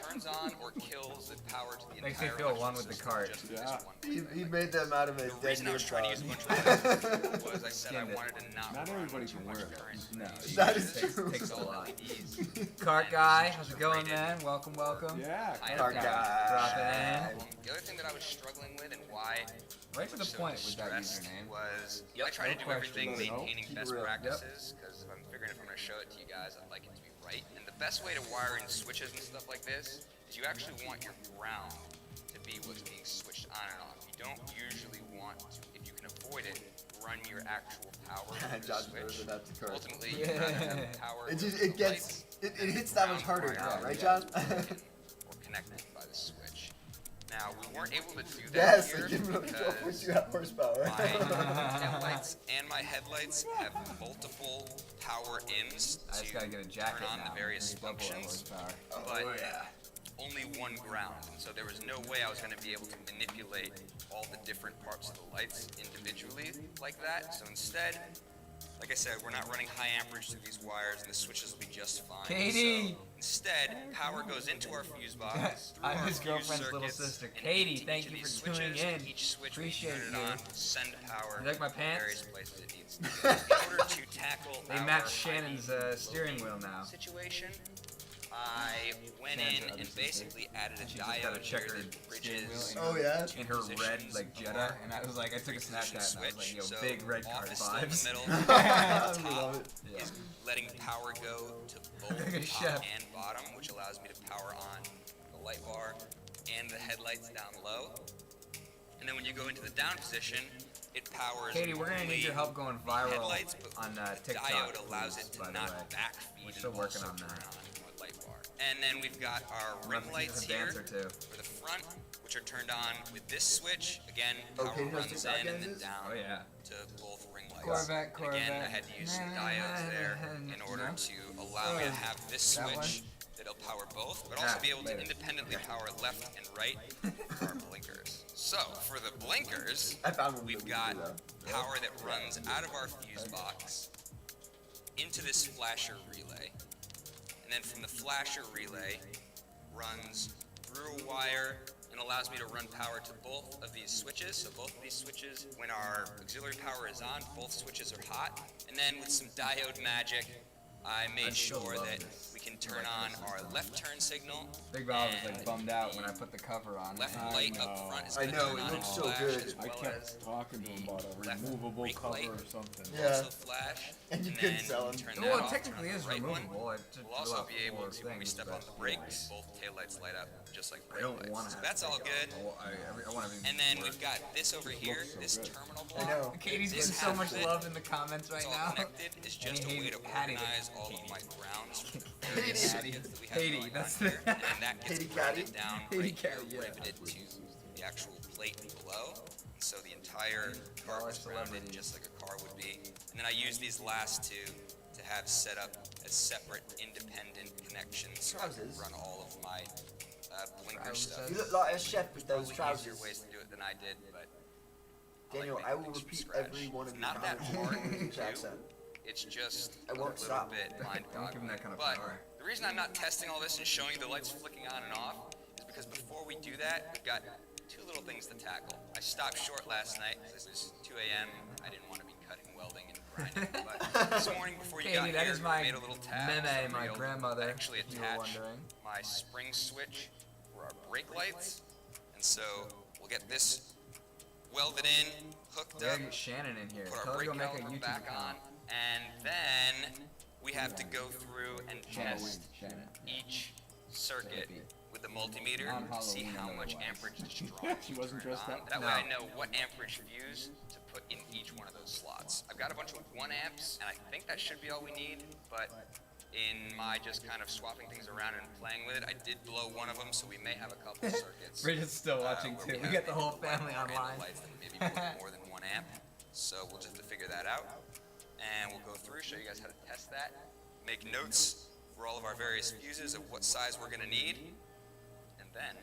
D: turns on or kills the power to the
B: Makes me
D: entire
B: feel one
D: electrical
B: with the
D: system
B: cart.
D: just with this
C: Yeah.
D: one
A: He made them out of a
D: the
A: dead
D: reason I was trying to use a bunch of was I said I
B: Skinned it.
D: wanted to not
C: Not
D: run
C: everybody
D: too
C: can
D: much
C: wear it.
D: current.
B: No,
A: That is
B: takes,
A: true.
B: takes a
D: All
B: lot.
D: LEDs.
B: Cart guy, how's it going, man? Welcome, welcome.
C: Yeah.
A: Our guy.
B: Dropping in.
D: The other thing that I was struggling with and why
B: Right to the
D: so
B: point with that
D: distressed
B: username.
D: was I try to do
B: question.
D: everything
C: Let it know.
D: maintaining
A: Keep
D: best
A: it real.
D: practices because I'm figuring if I'm going to show it to you guys, I'd like it to be right. And the best way to wire in switches and stuff like this is you actually want your ground to be what's being switched on and off. You don't usually want to, if you can avoid it, run your actual power through the
A: Josh
D: switch.
A: better than that to Kurt.
D: Ultimately, you rather have power
A: It just
D: through
A: it
D: the
A: gets
D: lights
A: it hits that much harder now, right, John?
D: or connected by the switch. Now, we weren't able to do that
A: Yes,
D: here
A: it can really go for
D: because
A: 2 horsepower.
D: my headlights and my headlights have multiple power ins
B: I just
D: to
B: gotta get a jacket
D: turn on
B: now.
D: the various
B: Double that
D: functions,
B: horsepower.
D: but
A: Oh, yeah.
D: only one ground. And so there was no way I was going to be able to manipulate all the different parts of the lights individually like that. So instead, like I said, we're not running high amperage through these wires, and the switches will be just fine.
B: Katie!
D: So instead, power goes into our fuse box. through
B: I'm
D: our
B: his
D: fuse
B: girlfriend's little
D: circuits,
B: sister.
D: and
B: Katie,
D: into
B: thank
D: each of
B: you
D: these
B: for tuning
D: switches.
B: in.
D: Each switch
B: Appreciate
D: we turn
B: you.
D: it on, send power
B: You like my
D: to
B: pants?
D: various places it needs to go. In order to tackle
B: They
D: our
B: match
D: high
B: Shannon's
D: beam low
B: steering
D: beam
B: wheel now.
D: situation, I went
B: Shannon's
D: in
B: her other
D: and
B: sister.
D: basically added a
B: She's just got a
D: diode here
B: checkered
D: that
B: steering wheel
D: bridges
A: Oh yeah.
D: two
B: In her red
D: positions
B: like
D: of
B: Jetta,
D: our
B: and I was like, I took a
D: position
B: Snapchat and I was like,
D: switch.
B: yo,
D: So
B: big red
D: off
B: card
D: is still in
B: vibes.
D: the middle.
A: I
D: At the
A: love
D: top
A: it.
D: is letting power go to both
B: Look at
D: top
B: Chef.
D: and bottom, which allows me to power on the light bar and the headlights down low. And then when you go into the down position, it powers.
B: Katie, we're gonna need your help going
D: the
B: viral
D: headlights, but
B: on
D: the
B: TikTok.
D: diode allows
B: please,
D: it to
B: by the
D: not
B: way.
D: backfeed
B: We're still
D: and
B: working
D: also
B: on
D: turn
B: that.
D: on the light bar. And then we've got our ring lights
B: a
D: here
B: dance or two.
D: for the front, which are turned on with this switch. Again,
A: Oh,
D: power
A: Katie knows
D: runs
A: TikTok
D: in and then
A: dances?
D: down
B: Oh yeah.
D: to both ring lights.
B: Corvette,
D: And again, I
B: Corvette.
D: had to use some diodes there in order
B: No?
D: to allow me to have this
B: That
D: switch that'll power both, but also
B: Ah,
D: be able to
B: later.
D: independently power left and right for our blinkers. So, for the blinkers,
A: I found one
D: we've
A: that we
D: got
A: do that.
D: power that runs out of our fuse box into this flasher relay. And then from the flasher relay, runs through a wire and allows me to run power to both of these switches. So both of these switches, when our auxiliary power is on, both switches are hot. And then with some diode magic, I made
B: still
D: sure
B: love
D: that
B: this.
D: we can turn on our left turn signal.
B: Big Bob was
D: and
B: like bummed out when I put the cover on.
D: Left
C: I
D: light up
C: know.
D: front is
A: I
D: going to
A: know,
D: turn
A: it
D: on
A: looks
D: and
A: so
D: flash,
A: good.
D: as
C: I
D: well as
C: kept talking to him about a
D: left
C: removable
D: brake
C: cover
D: light.
C: or something.
A: Yeah.
D: also flash.
A: And you
D: then
A: couldn't sell 'em.
D: turn that
B: Well, it
D: off,
B: technically
D: turn on
B: is
D: the right one.
B: removable. I just
D: We'll also
B: blew out
D: be able
B: four
D: to, when we
B: things,
D: step
B: but
D: on the brakes, both taillights light up just like
B: I
D: brake
B: don't
D: lights.
B: want to.
D: So that's all good.
B: I want to be.
D: And then we've got this over here,
C: so
D: this
C: good.
D: terminal
A: I
D: block.
A: know.
B: Katie's
D: This
B: getting so
D: half
B: much
D: of it,
B: love in the comments right
D: It's all
B: now.
D: connected. It's just a
B: Any
D: way to
B: Hattie.
D: organize all of my grounds.
A: Katie.
D: circuits that we have
B: Katie,
D: going
B: that's
D: on here, and then that gets
A: Katie
D: grounded
A: Caddy?
D: down
B: Katie
D: right here,
B: Caddy, yeah.
D: riveted to the actual plate below. And so the entire car was grounded just like a car would be. And then I use these last two to have set up as separate independent connections so I can
A: Trousers.
D: run all of my blinker
B: Trousers.
D: stuff.
A: You look like a chef with those
D: Probably easier
A: trousers.
D: ways to do it than I did, but
A: Daniel,
D: like
A: I will
D: making things from
A: repeat
D: scratch.
A: every one of
D: It's
A: your
D: not that
A: comments
D: hard
A: in
D: to
A: English
D: do.
A: accent.
D: It's just
A: I
D: a
A: won't
D: little
A: stop.
D: bit mind
B: Don't give him that kind of
D: But
B: power.
D: the reason I'm not testing all this and showing you the lights flicking on and off is because before we do that, we've got two little things to tackle. I stopped short last night. This was 2 a.m. I didn't want to be cutting welding and grinding. But this morning before you got
B: Katie, that
D: here,
B: is my
D: I made a little tab.
B: meme, my
D: I
B: grandmother,
D: actually
B: if you were
D: attach
B: wondering.
D: my spring switch for our brake lights. And so we'll get this welded in, hooked
B: We gotta
D: up,
B: get Shannon in here.
D: put
B: Tell
D: our
B: her to
D: brake
B: go make a
D: caliper
B: YouTube
D: back on,
B: account.
D: and then we have to go through and test
C: Shannon.
D: each circuit with the multimeter
C: On
D: to see
C: Halloween,
D: how
C: another
D: much
C: one.
D: amperage is drawn.
C: She wasn't
D: turned
C: dressed
D: on.
C: up?
D: That
B: No.
D: way I know what amperage fuse to put in each one of those slots. I've got a bunch of 1 amps, and I think that should be all we need, but in my just kind of swapping things around and playing with it, I did blow one of them, so we may have a couple circuits.
B: Bridget's still watching
D: where
B: too. We
D: have
B: got the
D: maybe
B: whole family
D: one random
B: online.
D: lights that maybe more than 1 amp. So we'll just have to figure that out, and we'll go through, show you guys how to test that, make notes for all of our various fuses of what size we're gonna need, and then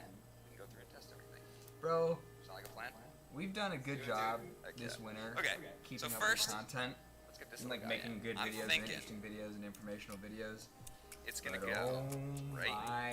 D: we can go through and test everything.
B: Bro,
D: Sound like a plan?
B: we've done a good job
D: Heck
B: this
D: yeah.
B: winter
D: Okay,
B: keeping
D: so
B: up
D: first,
B: with content
D: let's get this
B: and like
D: little guy
B: making
D: in.
B: good
D: I'm
B: videos and
D: thinking
B: interesting videos and informational videos.
D: it's gonna
B: But
D: go
B: oh
D: right.
B: my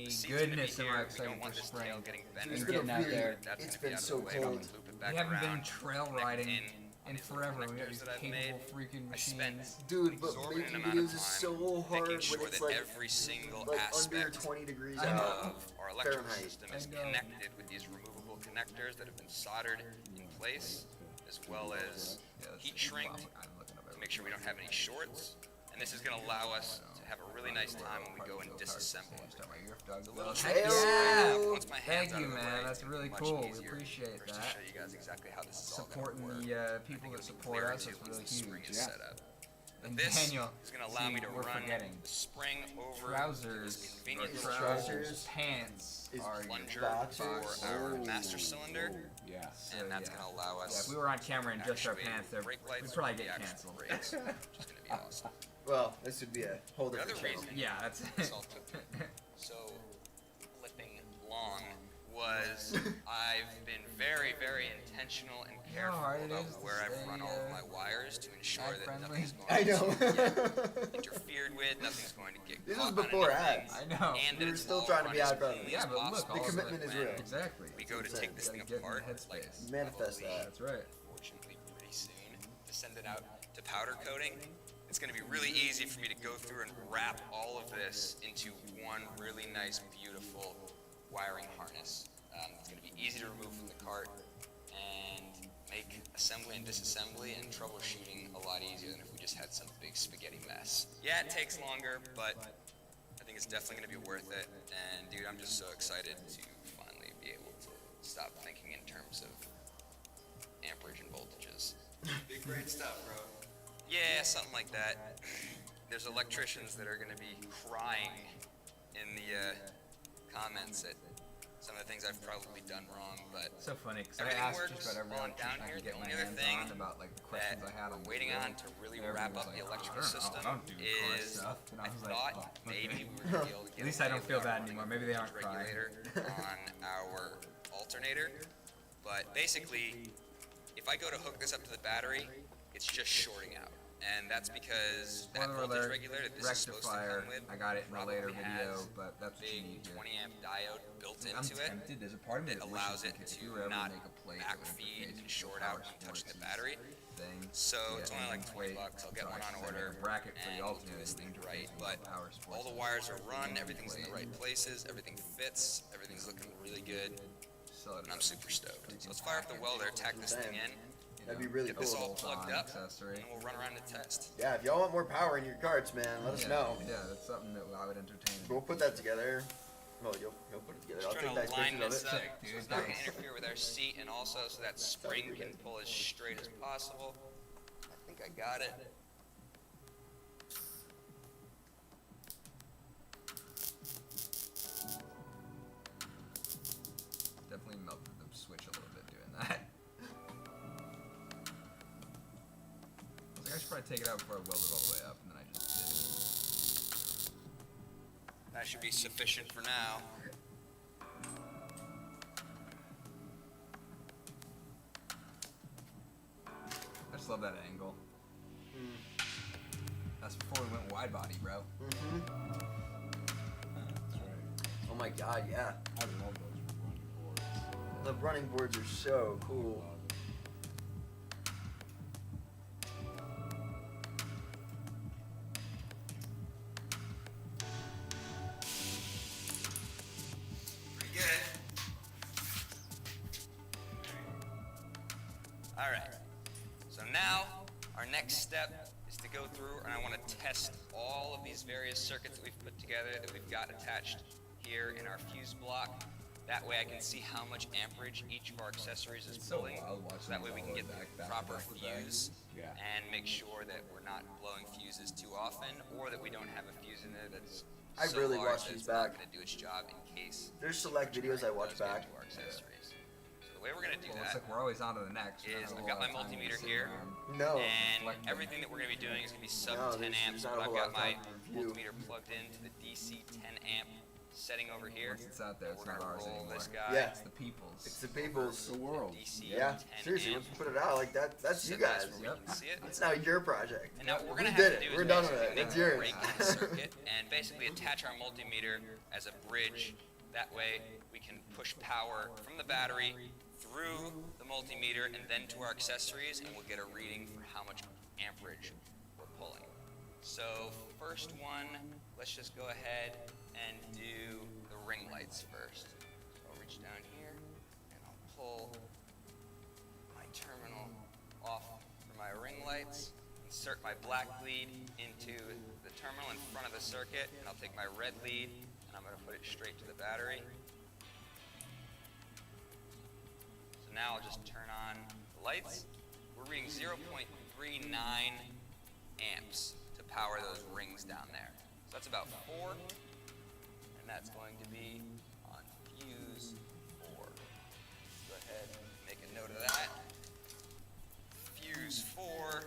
D: The seat's gonna be
B: goodness, am
D: here.
B: I
D: We
B: excited
D: don't
B: for
D: want this
B: spring.
D: tail getting bent
A: It's
D: and
A: been
C: getting out there.
D: That's
A: It's
D: gonna be
A: been
D: out
A: so
D: of the way. We'll
A: cold.
D: loop it back
B: We haven't been
D: around,
B: trail
D: connect
B: riding
D: in
B: in
D: these little
B: forever. We got
D: connectors
B: these
D: that I've
B: capable
D: made.
B: freaking
D: I spent
B: machines.
A: Dude, but
D: exorbitant
A: making
D: amount of
A: videos is
D: time
A: so hard
D: making
A: when
D: sure
A: it's
D: that
A: like
D: every single
A: under
D: aspect
A: 20 degrees
B: I know.
A: out.
D: of our electrical
A: Fahrenheit.
D: system is
B: I know.
D: connected with these removable connectors that have been soldered in place, as well as
B: Yeah, that's
D: heat
B: just-
D: shrinked
B: I'm looking up
D: to make sure we don't have any shorts. And this is going to allow us to have a really nice time when we go and disassemble
B: Start
D: everything.
B: my earth dog.
D: The little
B: Heck
D: trick is,
B: yeah!
D: once my hands
B: Thank
D: out
B: you,
D: of the
B: man.
D: way,
B: That's
D: it's
B: really
D: much
B: cool. We
D: easier
B: appreciate
D: for us to
B: that.
D: show you guys exactly how this is all
B: Supporting
D: gonna work.
B: the
D: I
B: people
D: think
B: that
D: it'll be
B: support
D: clearer
B: us
D: too
B: is
D: once
B: really
D: the spring
B: huge.
D: is
C: Yeah.
D: set up.
B: And
D: This
B: Daniel,
D: is going to allow
B: see,
D: me to
B: we're
D: run
B: forgetting.
D: the spring over
B: Trousers,
D: this convenient little
A: trousers
B: pants
A: is
B: are your
D: plunger
A: boxers.
D: for our master cylinder,
C: Yeah.
B: So,
D: and that's
B: yeah.
D: going to allow
B: Yeah,
D: us
B: if we were on camera in just our
D: actuate
B: pants, there,
D: brake
B: we'd
D: lights
B: probably
D: with the
B: get
D: actual
B: canceled.
D: brakes, which is going to be awesome.
A: Well, this would be a whole
D: The
A: different
D: other
A: channel.
D: reason
B: Yeah, that's
D: this all took so flipping long was I've been very, very intentional and careful
B: hard it
D: about
B: is to
D: where I've
B: stay,
D: run all of my wires to ensure that
B: ad-friendly.
D: nothing's going
A: I
D: to
A: know.
D: get interfered with, nothing's going to get
A: This
D: caught
A: was
D: on
A: before
D: anything,
A: ads.
B: I know.
D: and
A: We
D: that
A: were
D: it's
A: still
D: all
A: trying to
D: run
A: be
D: as
A: ad-friendly.
D: cleanly
B: Yeah,
D: as
B: but look,
D: possible
B: all
A: The
B: of
A: commitment
B: it,
A: is
D: when
A: real.
B: Exactly.
D: we go to
A: That's
D: take
A: it.
D: this
B: Gotta
D: thing
B: get in the
D: apart, like
B: headspace.
A: Manifest
D: probably,
A: that.
B: That's right.
D: fortunately pretty soon to send it out to powder coating. It's going to be really easy for me to go through and wrap all of this into one really nice, beautiful wiring harness. It's going to be easy to remove from the cart and make assembly and disassembly and troubleshooting a lot easier than if we just had some big spaghetti mess. Yeah, it takes longer, but I think it's definitely going to be worth it. And dude, I'm just so excited to finally be able to stop thinking in terms of amperage and voltages.
F: Big brain stuff, bro.
D: Yeah, something like that. There's electricians that are going to be crying in the comments at some of the things I've probably done wrong, but
B: So funny because I
D: everything
B: asked
D: works
B: just about every
D: on
B: electrician
D: down
B: I
D: here.
B: could
D: The
B: get my
D: only other
B: hands
D: thing
B: on about like the
D: that
B: questions I had on
D: we're waiting on to really wrap up the electrical system is I thought maybe we were going to be able to get
B: At least I don't
D: away
B: feel
D: with
B: bad
D: running
B: anymore.
D: a
B: Maybe they aren't
D: voltage
B: crying.
D: regulator on our alternator, but basically, if I go to hook this up to the battery, it's just shorting out. And that's because that
B: Spoiler
D: voltage
B: alert,
D: regulator that this is supposed to
B: rectifier.
D: come with
B: I got it in a later
D: probably
B: video,
D: has
B: but that's what you
D: big
B: need here.
D: 20 amp diode built
B: I'm
D: into it
B: tempted. There's a part of me
D: that
B: that
D: allows
B: wishes
D: it
B: if
D: to
B: you were ever
D: not
B: make a plate that would
D: backfeed
B: interface
D: and
B: with
D: short
B: the
D: out
B: power
D: when touching the
B: sports
D: battery.
B: thing.
D: So it's only like
B: engine
D: 20
B: plate.
D: bucks. I'll get
B: Sorry,
D: one on
B: it's like
D: order
B: a bracket for the
D: and we'll do
B: alternator
D: this
B: to
D: thing
B: interface
D: right.
B: with
D: But
B: power sports
D: all the wires are run, everything's in the right places, everything fits, everything's looking really good,
B: Sell it
D: and I'm super stoked. So let's fire up the welder, tack this thing in,
A: That'd be really
D: get this all
A: cool.
D: plugged up, and
B: accessory.
D: then we'll run around and test.
A: Yeah, if y'all want more power in your carts, man, let us know.
B: Yeah, that's something that I would entertain.
A: We'll put that together. Well, you'll put it together. I'll
D: Just
A: take
D: trying to
A: nice
D: line
A: pictures
D: this
A: of
D: up
A: it.
B: Dude,
D: so it's not going
B: nice.
D: to interfere with our seat, and also so that spring can pull as straight as possible. I think I got it.
B: Definitely melted the switch a little bit doing that. I was like, I should probably take it out before I weld it all the way up, and then I just did.
D: That should be sufficient for now.
B: love that angle.
A: Mm.
B: That's before we went wide body, bro.
A: Mm-hmm.
C: That's right.
A: Oh my god, yeah.
C: I love those running boards.
A: The running boards are so cool.
D: Pretty good. All right. So now our next step is to go through, and I want to test all of these various circuits that we've put together, that we've got attached here in our fuse block. That way I can see how much amperage each of our accessories is
B: It's so
D: pulling.
B: wild watching
D: So that way we
B: them
D: can
B: all
D: get the
B: back to
D: proper
B: back to back.
D: fuse
C: Yeah.
D: and make sure that we're not blowing fuses too often, or that we don't have a fuse in there that's
A: I
D: so
A: really
D: large
A: watch
D: that
A: these
D: it's not
A: back.
D: going to do its job in case
A: There's select videos I watch
D: does get
A: back.
D: to our accessories. So the way we're going to do
B: Well, it's
D: that
B: like we're always on to the next. We don't
D: is
B: have a
D: I've got
B: lot
D: my
B: of time
D: multimeter
B: to sit
D: here,
B: around.
A: No.
D: and
B: Reflecting.
D: everything that we're going to be doing is going to be sub
A: No,
D: 10
A: there's
D: amps.
A: not a
D: But I've
A: whole
D: got
A: lot of
D: my
A: time to review.
D: multimeter plugged into the DC 10 amp setting over here.
B: Once it's out there,
D: And
B: it's
D: we're
B: not
D: gonna
B: ours
D: roll
B: anymore.
D: this guy
A: Yeah.
B: It's the people's.
A: It's the people's.
C: The world.
D: DC
A: Yeah,
D: 10
A: seriously,
D: amp.
A: once you put it out like that, that's you
D: Set this
A: guys.
D: where we
B: Yep.
D: can see it.
A: It's now your project.
D: And now what we're
A: We
D: gonna
A: did
D: have to
A: it.
D: do
A: We're
D: is
A: done with
D: basically
A: it.
D: make
A: It's
D: a
A: yours.
D: break-in circuit and basically attach our multimeter as a bridge. That way we can push power from the battery through the multimeter and then to our accessories, and we'll get a reading for how much amperage we're pulling. So first one, let's just go ahead and do the ring lights first. So I'll reach down here and I'll pull my terminal off for my ring lights, insert my black lead into the terminal in front of the circuit, and I'll take my red lead and I'm going to put it straight to the battery. So now I'll just turn on the lights. We're reading 0.39 amps to power those rings down there. So that's about 4, and that's going to be on fuse 4. Go ahead and make a note of that. Fuse 4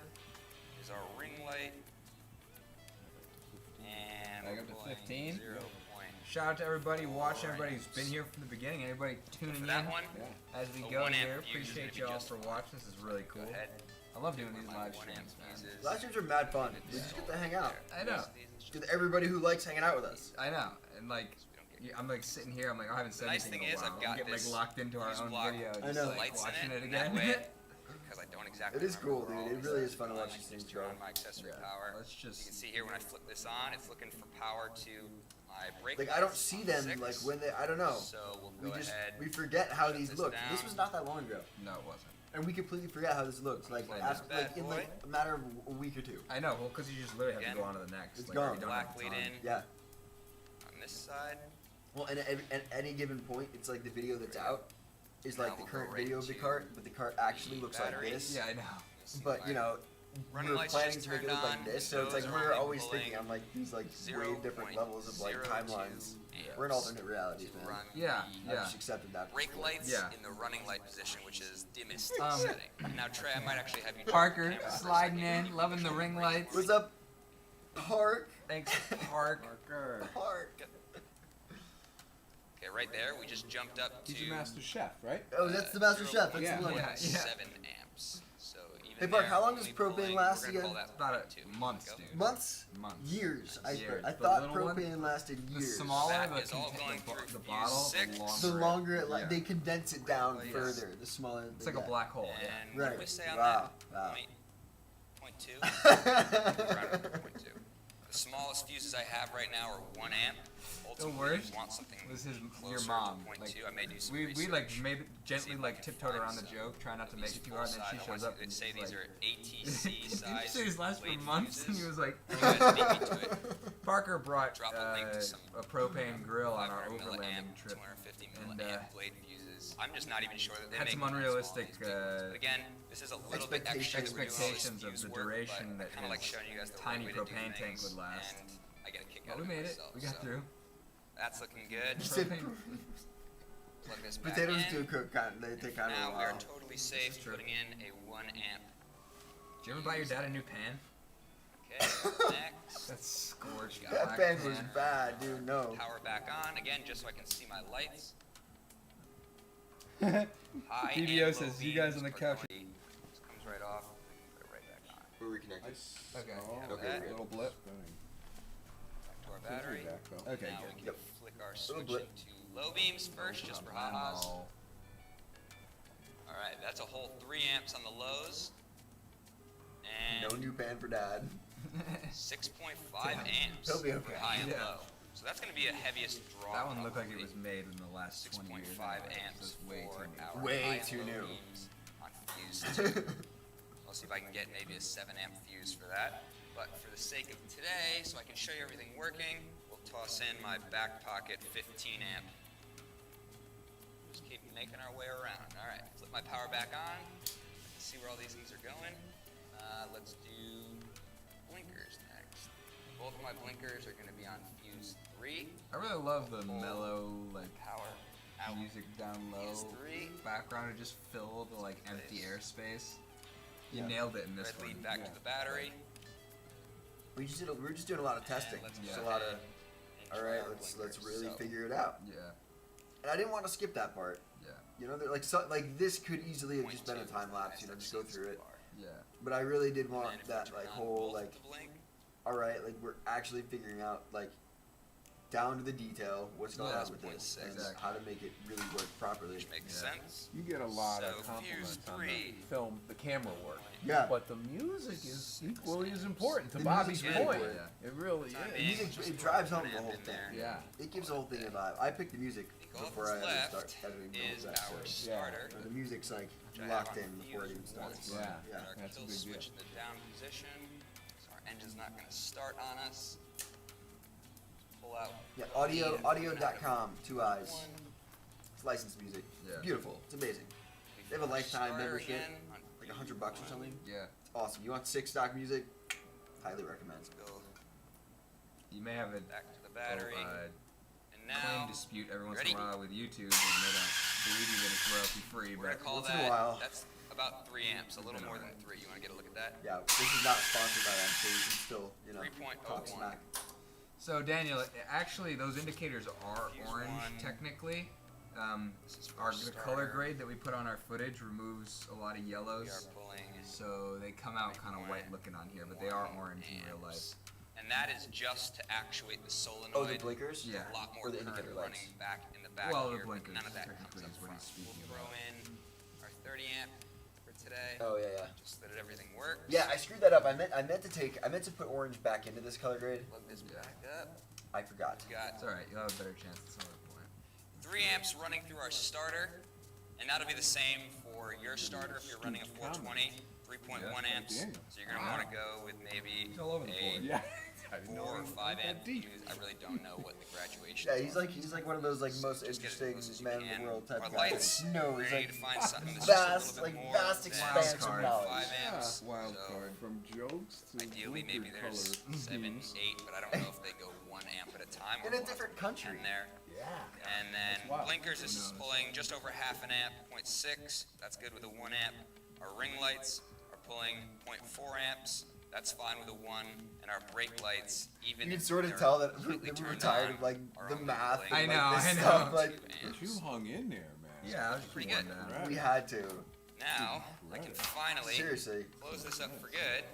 D: is our ring light, and
B: Back
D: we're
B: up to
D: pulling
B: 15.
D: 0.
B: Shout out to everybody watching, everybody who's been here from the beginning, everybody tuning
D: For
B: in
D: that one,
C: Yeah.
B: as we
D: the
B: go
D: 1 amp
B: here.
D: fuse is
B: Appreciate
D: gonna be
B: y'all
D: just
B: for
D: fine.
B: watching. This is really cool.
D: Go ahead.
B: I love doing
D: Where
B: these
D: my
B: live
D: 1 amp
B: streams, man.
D: fuse is.
A: Live streams are mad fun. We just get to hang out
B: I know.
A: with everybody who likes hanging out with us.
B: I know. And like, I'm like sitting here. I'm like, I haven't said
D: The nice
B: anything
D: thing
B: in a
D: is
B: while.
D: I've got
B: I'm getting
D: this
B: like locked into our
D: fuse
B: own
D: block
B: video.
A: I
B: Just
A: know.
B: like
D: lights in
B: watching
D: it,
B: it
D: and that
B: again.
D: way, because I don't exactly
A: It is
D: remember
A: cool,
D: where all
A: dude. It
D: these
A: really
D: things
A: is fun to
D: are
A: watch
D: going,
A: these
D: I can
A: things
D: just turn
A: go.
D: on my accessory
B: Yeah.
D: power.
B: Let's
D: You
B: just-
D: can see here when I flip this on, it's looking for power to my brake
A: Like I don't
D: lights
A: see
D: on
A: them
D: 6.
A: like when they. I don't know.
D: So we'll
A: We
D: go
A: just
D: ahead.
A: we forget how
D: shut
A: these
D: this
A: look.
D: down.
A: This was not that long ago,
B: No, it wasn't.
A: and we completely forget how this looks. Like
B: Play
A: after,
D: this
A: like
D: bad
A: in like a matter of a week or two.
B: I know. Well, because you just literally have to
D: Again,
B: go on to the next.
A: it's
B: like,
A: gone.
B: you don't
D: Black
B: have
D: lead
B: time.
D: in
A: Yeah.
D: on this side.
A: Well, and at any given point, it's like the video that's out is
D: Now
A: like the
D: we'll go
A: current
D: right
A: video of the
D: to
A: cart, but the cart actually
D: the
A: looks like
D: battery.
A: this.
B: Yeah, I know.
D: You'll see
A: But
D: my
A: you know,
D: running
A: we're
D: lights
A: planning
D: just
A: to make it
D: turned
A: look like
D: on,
A: this, so it's
D: those
A: like
D: are
A: we're
D: only
A: always
D: pulling
A: thinking on like these like way different levels of like
D: 0.02
A: timelines.
D: amps
A: We're in alternate realities,
D: to
A: man.
D: run
B: Yeah,
D: the
A: I
B: yeah.
A: just accepted that.
D: brake lights
B: Yeah.
D: in the running light position, which is dimmest
B: Um,
D: setting. Now, Trey, I might actually have you.
B: Parker
D: camera for a
B: sliding
D: second.
B: in, loving the ring lights.
A: What's up, Park?
B: Thanks, Park.
C: Parker.
A: Park.
D: Okay, right there, we just jumped up to.
C: He's a master chef, right?
A: Oh, that's the Master Chef. That's
C: Yeah.
A: the one.
B: Yeah.
D: 7 amps. So even
A: Hey, Park,
D: there,
A: how long does
D: only
A: propane
D: pulling-
A: last
D: we're gonna
A: again?
D: call that
B: About
D: 0.2.
B: months,
D: Go.
B: dude.
A: Months?
B: Months.
A: Years.
B: Years.
A: I
B: The
A: thought
B: little one,
A: propane lasted
B: The
A: years.
B: smaller
D: That
B: the,
D: is all
B: contain-
D: going
B: the,
D: through
B: the
D: fuse
B: bottle,
D: 6.
B: the longer.
A: The longer it
B: yeah.
A: they condense it down
D: Yes.
A: further, the smaller.
B: It's like a black hole. Yeah.
D: And what
A: Right.
D: did we say on
A: Wow.
D: that?
A: Wow.
D: Point 2? Around 0.2. The smallest fuses I have right now are 1 amp. Ultimately,
B: worst
D: you want something
B: was his
D: closer
B: your
D: to
B: mom.
D: 0.2.
B: Like,
D: I may do some
B: we like
D: research.
B: maybe gently
D: See if I
B: like
D: can
B: tiptoed
D: find
B: around the
D: some
B: joke, try not to
D: of
B: make
D: these
B: it too
D: full
B: hard, and then
D: size.
B: she
D: I
B: shows
D: want
B: up
D: to
B: and
D: say
B: she's
D: these
B: like,
D: are ATC
B: Did you
D: size.
B: say these last for
D: blade
B: months? And he
D: fuses.
B: was like,
D: You guys beat me to it.
B: Parker brought
D: Drop a link to some
B: a propane grill on our
D: 500
B: overlanding
D: milliamp,
B: trip.
D: 250
B: and,
D: milliamp blade fuses. I'm just not even sure that they
B: had
D: make
B: some
D: them as
B: unrealistic,
D: small as these big ones. But again, this is a little bit extra that we're doing all this
B: expectations of
D: fuse
B: the
D: work,
B: duration
D: but I
B: that
D: kind of like
B: his
D: showing you guys the
B: tiny
D: right way to do
B: propane tank
D: things,
B: would last.
D: And I get a kick
B: But
D: out
B: we
D: of
B: made it.
D: myself,
B: We got
D: so
B: through.
D: That's looking good.
A: You said
B: Propane.
D: Plug this back
A: potatoes
D: in.
A: do cook kind. They take kind of
D: Now
A: a
D: we are
A: while.
D: totally safe
B: is true.
D: putting in a 1 amp.
B: Did you ever buy your dad a new pan?
D: Okay, next.
B: That's scorched.
D: That
A: That
B: black
A: pan was
B: pan.
A: bad, dude. No.
D: Power back on again, just so I can see my lights. High
B: BBO
D: and
B: says,
D: low
B: "You guys
D: beams
B: on the
D: are
B: couch."
D: going- This comes right off. Put it right
A: reconnected.
B: Okay.
C: Oh,
A: Okay,
C: a
A: good.
C: little blip.
D: Back to our
C: Seems to be
D: battery.
C: back, though.
B: Okay,
D: Now
B: good.
D: we can
A: Yep.
D: flick our
A: Little
D: switch
A: blip.
D: into low beams first, just for ha-has. All right, that's a whole 3 amps on the lows.
A: No
D: And
A: new pan for dad.
D: 6.5
B: Damn.
D: amps
A: He'll be
D: for
A: okay.
D: high and
B: Yeah.
D: low. So that's going to be a heaviest draw.
B: That one looked like it
D: probably.
B: was made in the last 20 years.
D: 6.5
B: anyway, so
D: amps
B: it's way
D: for
B: too new.
D: our
A: Way
D: high and
A: too
D: low
A: new.
D: beams on fuse 2. I'll see if I can get maybe a 7 amp fuse for that. But for the sake of today, so I can show you everything working, we'll toss in my back pocket 15 amp. Just keep making our way around. All right, flip my power back on. Let's see where all these things are going. Let's do blinkers next. Both of my blinkers are going to be on fuse 3.
B: I really love the mellow, like,
D: Power out.
B: music down low
D: Fuse 3.
B: background to just fill the, like, empty airspace. You
A: Yeah.
B: nailed it in this
D: Red
B: one.
D: lead back to the battery.
A: We were just doing a lot of testing.
D: let's
A: Just
B: go
A: a lot
D: ahead
A: of.
D: and
A: All
D: try
A: right,
D: our
A: let's
D: blinkers.
A: really
D: So,
A: figure it out.
B: Yeah,
A: And I didn't want to skip that part.
B: yeah,
A: You know, like this could easily have just been a
D: 0.2
A: time lapse.
D: is
A: You know,
D: the
A: just go
D: highest
A: through
D: I've
A: it.
D: seen so far.
B: yeah.
A: But I really did
D: And
A: want
D: then if we
A: that
D: turn
A: like
D: on
A: whole
D: both
A: like,
D: the blink,
A: all right, like we're actually figuring out like down to the detail what's going
B: Yeah,
A: on with this
D: 0.6.
A: and
B: Exactly.
A: how to make it really work properly.
D: which makes
B: Yeah.
D: sense.
C: You get a lot
D: So,
C: of compliments
D: fuse
C: on
D: 3.
C: the film, the camera work.
A: Yeah.
C: But the music is equally as important. To
A: The
C: Bobby's
A: music's
C: point,
A: really
B: important.
C: it really
D: Time
C: is.
D: being,
A: music-
D: just
A: it
D: throw
A: drives
D: one
A: home the
D: amp
A: whole
D: in there.
A: thing.
C: Yeah.
A: It gives the whole thing a vibe. I picked the music
D: All
A: before I
D: that's
A: ever start
D: left
A: editing the
D: is
A: whole
D: our
A: episode.
D: starter.
A: So the music's like
D: which I have
A: locked
D: on
A: in before it even
D: fuse
A: starts.
D: 1.
C: Yeah.
A: Yeah.
D: Got our
C: That's a
D: kill
C: big
D: switch
C: deal.
D: in the down position, so our engine's not going to start on us. Pull out.
A: Yeah,
D: the lead and
A: audio.com, 2 eyes.
D: one.
A: It's licensed music.
B: Yeah.
A: Beautiful. It's amazing. They have a
D: Our
A: lifetime
D: starter
A: membership,
D: again on
A: like
D: fuse
A: $100 or
D: 1.
A: something.
B: Yeah.
A: It's awesome. You want 6 stock music? Highly recommend.
D: Go
B: You may have a
D: back to the battery, and
B: claim
D: now
B: dispute every once
D: ready?
B: in a while with YouTube, and they don't believe you that it's royalty free,
D: we're
B: but
D: gonna call
A: once in a
D: that.
A: while.
D: That's about 3 amps, a little more than 3. You want to get a look at that?
A: Yeah, this is not sponsored by them, so you can still, you know,
D: 3.01.
A: talk smack.
B: So Daniel, actually those indicators are
D: Fuse
B: orange
D: 1.
B: technically.
D: This is for
B: Our
D: our
B: the color
D: starter.
B: grade that we put on our footage removes a lot of
D: We
B: yellows,
D: are pulling
B: so they come out kind of white looking on here, but they are orange in real life.
D: amps. And that is just to actuate the solenoid.
A: Oh, the blinkers?
B: Yeah.
D: A lot more
A: Or the
D: current
A: indicator
D: running
A: lights.
D: back in the back
B: Well, the
D: here, but
B: blinkers
D: none of that comes
B: technically
D: up
B: is what
D: front.
B: he's speaking
D: We'll throw in our 30 amp for today,
A: Oh yeah, yeah.
D: just so that everything works.
A: Yeah, I screwed that up. I meant to put orange back into this color grade.
D: Plug this
B: Yeah.
D: back up.
A: I forgot.
D: We got
B: It's alright, you'll have a better chance at some other point.
D: 3 amps running through our starter, and that'll be the same for your starter if you're running a 420, 3.1
C: Yeah,
D: amps.
C: Daniel.
D: So you're gonna want to go with maybe
B: He's all over the board.
D: a
C: Yeah. I didn't know
D: 4 or
C: it
D: 5
C: went
D: amp
C: that deep.
D: fuse. I really don't know what the graduation.
A: Yeah, he's like one of those like most
D: Just get as
A: interesting
D: close as you
A: men in
D: can.
A: the world type
D: Our
A: guys.
D: lights,
A: No,
D: we
A: he's
D: need
A: like
D: to find something that's just a
A: vast,
D: little
A: like
D: bit more
A: vast
D: than
A: expanse of
B: card.
A: knowledge.
D: 5 amps.
C: Wild
D: So
C: card from jokes to
D: ideally, maybe
C: blinker
D: there's
C: color
D: 7,
C: schemes.
D: 8, but I don't know if they go 1 amp at a time.
A: In
D: or
A: a
D: we'll
A: different
D: have
A: country.
D: 10 there.
C: Yeah.
D: And then
C: That's wild.
D: blinkers is
B: Who knows?
D: pulling just over half an amp, 0.6. That's good with a 1 amp. Our ring lights are pulling 0.4 amps. That's fine with a 1. And our brake lights, even
A: You can
D: if
A: sort of
D: they're
A: tell that
D: completely
A: we were
D: turned
A: tired
D: on,
A: of like
D: are
A: the
D: only
A: math.
D: pulling
B: I
A: And,
B: know,
A: like, this
B: I
A: stuff.
B: know.
A: Like
D: 2
C: But
D: amps.
C: you hung in there, man.
B: Yeah, I was just
D: Pretty
B: putting
D: good.
B: one down.
A: we had to.
D: Now, I can finally
A: Seriously.
D: close this up for good.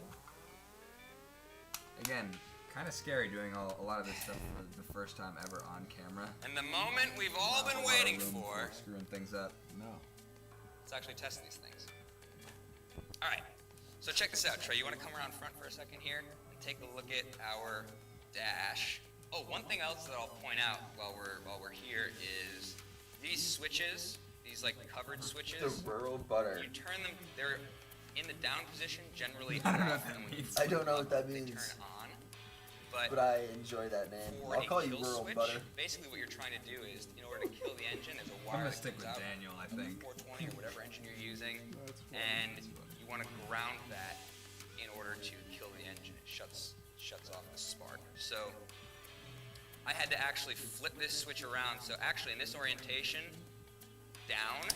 B: Again, kind of scary doing a lot of this stuff for the first time ever on camera.
D: And the moment we've all
B: Not a
D: been
B: lot of
D: waiting
B: room
D: for,
B: screwing things up.
C: No.
D: let's actually test these things. All right, so check this out, Trey. You want to come around front for a second here and take a look at our dash. Oh, one thing else that I'll point out while we're here is these switches, these like covered switches.
A: The rural butter.
D: You turn them; they're in the down position generally.
B: I don't know
D: off,
B: what that
D: and when you
B: means.
A: I don't know what that
D: they
A: means.
D: turn on.
A: But I enjoy that name.
D: For
A: I'll
D: a
A: call you
D: kill
A: rural
D: switch,
A: butter.
D: Basically, what you're trying to do is, in order to kill the engine, there's a
B: I'm
D: wire
B: gonna
D: that
B: stick
D: comes
B: with
D: out
B: Daniel, I think.
D: 420 or whatever engine you're using,
C: That's fine.
D: and you want to ground that in order to kill the engine. It shuts off the spark. So I had to actually flip this switch around. So actually, in this orientation, down,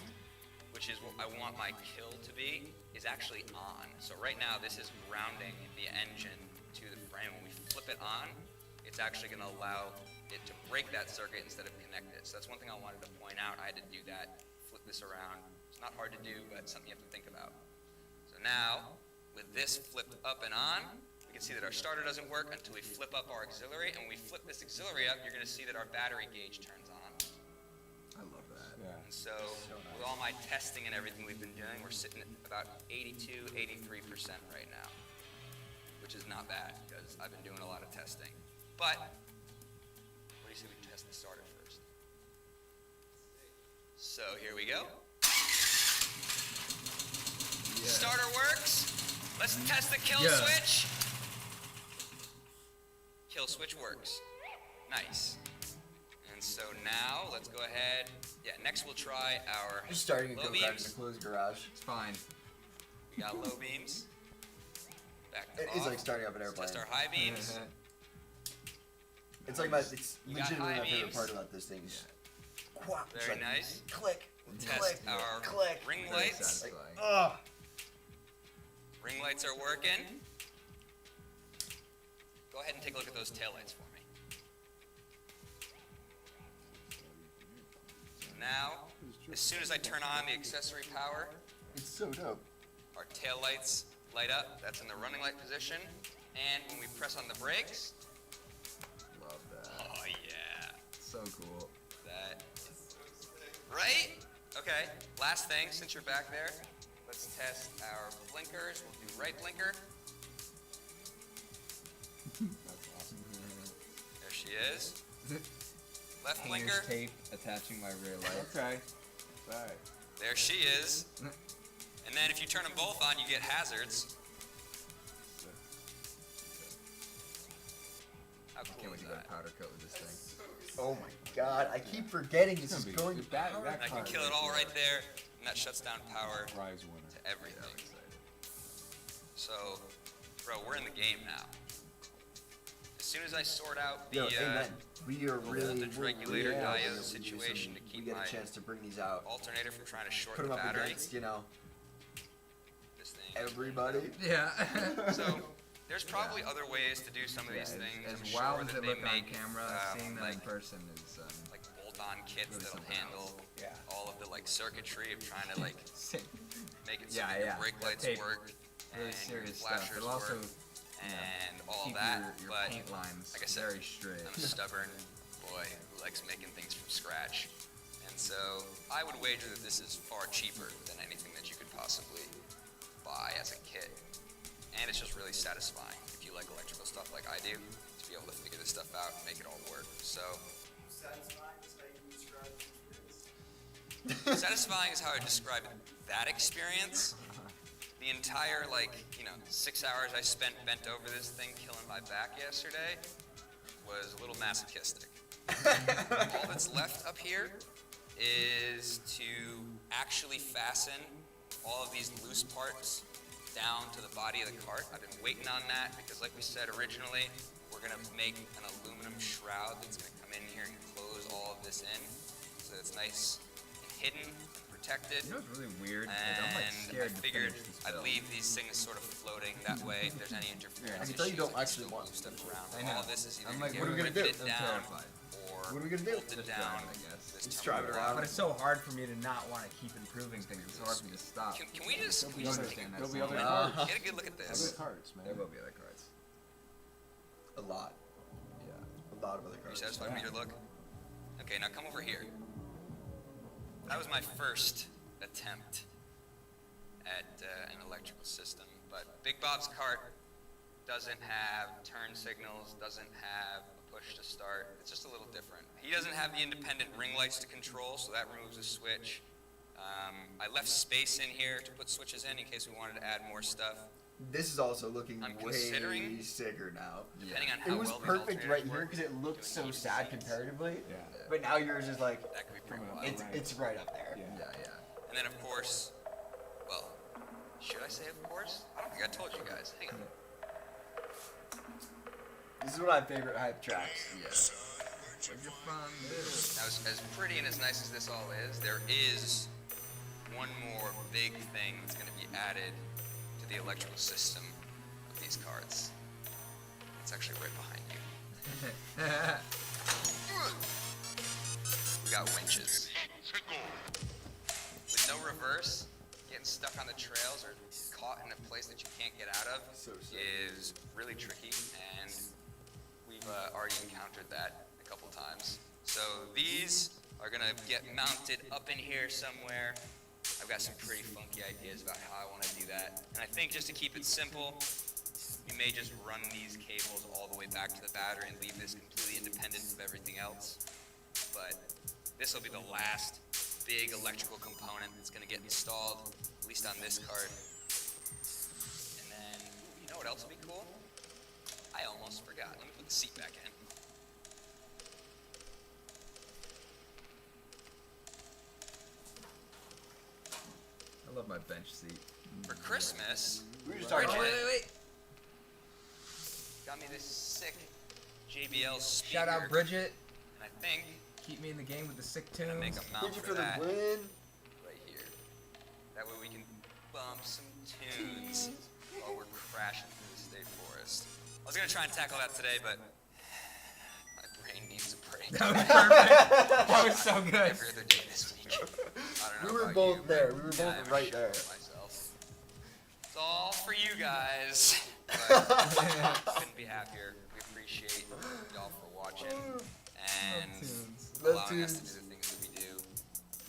D: which is what I want my kill to be, is actually on. So right now, this is grounding the engine to the frame. When we flip it on, it's actually going to allow it to break that circuit instead of connect it. So that's one thing I wanted to point out. I had to do that, flip this around. It's not hard to do, but it's something you have to think about. So now, with this flipped up and on, we can see that our starter doesn't work until we flip up our auxiliary, and when we flip this auxiliary up, you're going to see that our battery gauge turns on.
B: I love that.
C: Yeah.
D: And so, with all my testing and everything we've been doing, we're sitting at about 82, 83% right now, which is not bad because I've been doing a lot of testing. But, what do you say we test the starter first? So, here we go. Starter works. Let's test the kill switch. Kill switch works. Nice. And so now, let's go ahead. Yeah, next we'll try our
A: You're starting a
D: low
A: go-kart in a
D: beams.
A: closed garage.
B: It's fine.
D: We got low beams. Back to
A: It
D: off.
A: is like starting up an
D: Let's
A: airplane.
D: test our high beams.
A: It's like it's
D: You got
A: legitimately
D: high
A: my favorite
D: beams.
A: part about this thing. Is quack, it's
D: Very
A: like,
D: nice.
A: Click.
D: We'll
A: click,
D: test our
A: click.
D: ring
B: Very
D: lights.
A: Like,
B: satisfying.
A: ugh.
D: Ring lights are working. Go ahead and take a look at those tail lights for me. Now, as soon as I turn on the accessory power,
A: It's so dope.
D: our tail lights light up. That's in the running light position. And when we press on the brakes,
B: Love that.
D: oh yeah,
B: So cool.
D: that, right? Okay, last thing, since you're back there, let's test our blinkers. We'll do right blinker.
C: That's awesome.
D: There she is. Left
B: Painter's
D: blinker.
B: tape attaching my rear light.
C: Okay. Right.
D: There she is. And then if you turn them both on, you get hazards. How
B: I can't
D: cool
B: wait
D: is
B: to go
D: that?
B: to powder coat with this thing.
A: Oh my god, I keep forgetting this is going to
C: that
A: power.
D: And I can kill it all right there, and that shuts down power
C: prize winner.
D: to everything. So, bro, we're in the game now. As soon as I sort out the
A: Yo, amen. We are really
D: voltage regulator
A: really
D: diode
A: hoping that we do
D: situation to
A: we
D: keep
A: get
D: my
A: a chance to bring these out.
D: alternator from trying to short
A: Put
D: the
A: them up
D: battery,
A: against, you know,
D: this thing.
A: everybody.
B: Yeah.
D: So, there's probably other ways to do some of these
B: Yeah,
D: things.
B: as
D: I'm
B: wild
D: sure
B: as
D: that
B: they
D: they
B: look on
D: make
B: camera, seeing them in
D: like
B: person is
D: bolt-on kits
B: really
D: that'll
B: something
D: handle
A: Yeah.
D: all of the like circuitry of trying to like
B: sick.
D: make it so
B: Yeah,
D: that your
B: yeah.
D: brake
B: That
D: lights
B: tape,
D: work
B: Really
D: and your
B: serious stuff.
D: flashers
B: It'll also
D: work and all
B: keep
D: that.
B: your
D: But
B: paint lines
D: like I said,
B: very straight.
D: I'm a stubborn boy who likes making things from scratch, and so I would wager that this is far cheaper than anything that you could possibly buy as a kit, and it's just really satisfying if you like electrical stuff like I do to be able to figure this stuff out and make it all work. So. Satisfying is how I describe that experience. The entire, 6 hours I spent bent over this thing killing my back yesterday was a little masochistic. All that's left up here is to actually fasten all of these loose parts down to the body of the cart. I've been waiting on that because, like we said originally, we're going to make an aluminum shroud that's going to come in here and close all of this in so that it's nice and hidden and protected.
B: You know what's really weird? Like, I'm like
D: And
B: scared
D: I
B: to
D: figured
B: finish this
D: I'd
B: build.
D: leave these things sort of floating that way. If there's any interference
A: I can tell you
D: issues,
A: don't
D: I can
A: actually
D: still
A: want
D: move stuff around.
B: I know.
D: All this is either
B: I'm like,
D: get
B: what are we gonna do?
D: riveted
B: I'm
D: down
B: terrified.
D: or
A: What are we gonna do?
D: bolted
B: Just
D: down.
B: drive, I guess.
D: this
A: Just
D: terminal
A: drive it around.
B: But it's so hard for me to not want to keep improving things. It's hard for me to stop.
D: Can we just
C: There'll
D: we
C: be
D: just
C: other,
D: take a
C: there'll be
B: That's
C: other
B: all.
C: cards.
D: get a good look at
C: Other
D: this?
C: cards, man.
B: There will be other cards.
A: A lot.
B: Yeah.
A: A lot of other
D: Are you
A: cards.
D: satisfied with your look? Okay, now come over here. That was my first attempt at an electrical system, but Big Bob's cart doesn't have turn signals, doesn't have a push to start. It's just a little different. He doesn't have the independent ring lights to control, so that removes a switch. I left space in here to put switches in case we wanted to add more stuff.
A: This is also looking
D: I'm
A: way
D: considering-
A: sicker now.
D: Depending on
A: It
D: how
A: was
D: well these
A: perfect
D: alternators
A: right here
D: work,
A: because it looked so
D: doing
A: sad
D: heat sinks,
A: comparatively.
C: Yeah.
A: But now yours is like
D: that could be pretty
C: Coming up.
D: wild.
A: it's right up there.
C: Yeah.
B: Yeah, yeah.
D: And then of course, well, should I say of course? I don't think I told you guys. Hang on.
A: This is one of my favorite hype tracks.
B: Yeah. Where'd you find this?
D: Now, as pretty and as nice as this all is, there is one more big thing that's going to be added to the electrical system of these cards. It's actually right behind you. We got winches. With no reverse, yeah, getting stuck on the trails or caught in a place that you can't get out of
A: So sick.
D: is really tricky, and we've already encountered that a couple times. So these are gonna get mounted up in here somewhere. I've got some pretty funky ideas about how I want to do that, and I think just to keep it simple, you may just run these cables all the way back to the battery and leave this completely independent of everything else. But this will be the last big electrical component that's going to get installed, at least on this card. And then, you know what else would be cool? I almost forgot. Let me put the seat back in.
B: I love my bench seat.
D: For Christmas,
A: We were just talking about
D: Bridget got me this sick JBL speaker.
B: Shout out Bridget.
D: And I think
B: Keep me in the game with the sick
D: I'm gonna make
B: tunes.
D: a mount
A: Thank you
D: for
A: for the
D: that
A: win.
D: right here. That way we can bump some tunes while we're crashing through the state forest. I was gonna try and tackle that today, but my brain needs a break.
B: That was perfect. That was so good.
D: Every other day this week. I don't know
A: We were
D: about
A: both
D: you, but
A: there. We were
D: yeah,
A: both
D: I'm
A: right
D: sure
A: there.
D: of myself. It's all for you guys. But couldn't be happier. We appreciate y'all for watching and
A: Love
D: allowing us to
A: tunes.
D: do the things that we do.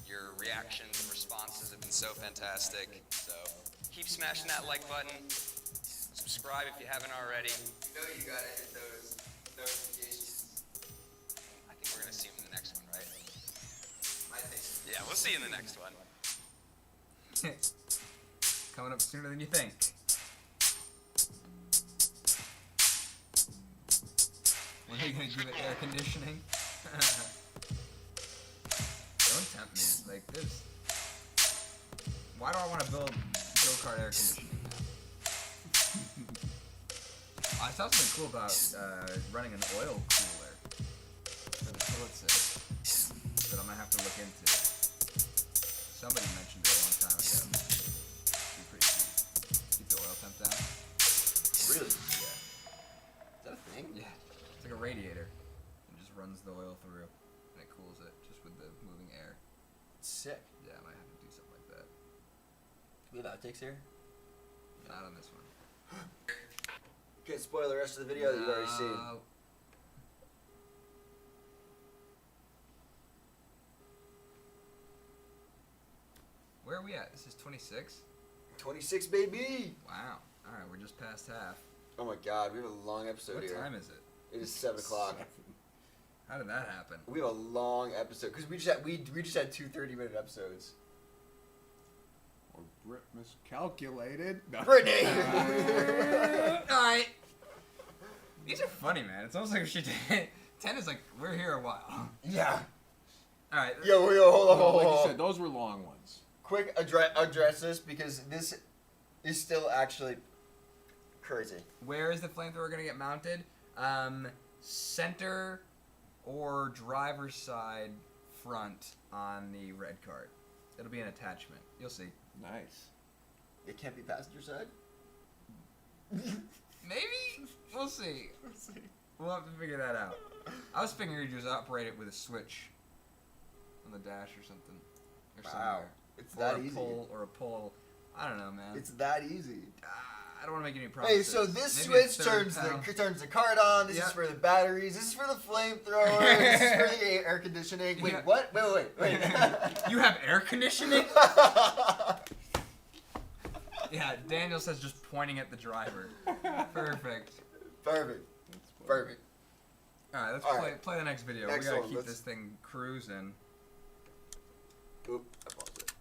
D: Your reactions and responses have been so fantastic. So keep smashing that like button. Subscribe if you haven't already. You know you gotta hit those notifications. I think we're gonna see them in the next one, right? I think. Yeah, we'll see you in the next one.
B: Coming up sooner than you think. When are you gonna give it air conditioning? Don't tempt me like this. Why do I want to build go-kart air conditioning now? I saw something cool about running an oil cooler for the toilet sit that I might have to look into. Somebody mentioned it a long time ago. It'd be pretty sweet. Keep the oil temp down.
A: Really?
B: Yeah.
A: Is that a thing?
B: Yeah. It's like a radiator. It just runs the oil through and it cools it just with the moving air.
A: Sick.
B: Yeah, I might have to do something like that.
A: Do we have outtakes here?
B: Not on this one.
A: Can't spoil the rest of the video that you've already seen.
B: No. Where are we at? This is 26?
A: 26, baby!
B: Wow. Alright, we're just past half.
A: Oh my god, we have a long episode
B: What
A: here.
B: time is it?
A: It is 7 o'clock.
B: How did that happen?
A: We have a long episode because we just had 2 30-minute episodes.
C: Or Brit miscalculated. No.
A: Brittany.
B: Alright. These are funny, man. It's almost like if she did. 10 is like, we're here a while.
A: Yeah.
B: Alright.
A: Yo, hold on,
C: Well,
A: hold
C: like
A: on.
C: you said, those were long ones.
A: Quick, address this because this is still actually crazy.
B: Where is the flamethrower going to get mounted? Center or driver's side front on the red cart. It'll be an attachment. You'll see.
C: Nice.
A: It can't be passenger side?
B: Maybe? We'll see. We'll have to figure that out. I was figuring you just operate it with a switch on the dash or something. Or
A: Wow.
B: somewhere.
A: It's
B: Or
A: that
B: a
A: easy.
B: pull. I don't know, man.
A: It's that easy.
B: I don't want to make any promises.
A: Hey, so this
B: Maybe a
A: switch
B: third
A: turns the cart on. This
B: Yeah.
A: is for the batteries. This is for the flamethrower. This is for the air conditioning. Wait,
B: Yeah.
A: what? Wait.
B: You have air conditioning? Yeah, Daniel says just pointing at the driver. Perfect.
A: Perfect.
C: That's funny.
A: Perfect.
B: Alright, let's
A: All
B: play
A: right.
B: play the next video.
A: Next
B: we gotta
A: one,
B: keep
A: let's-
B: this thing cruising.
A: Oop, I paused it.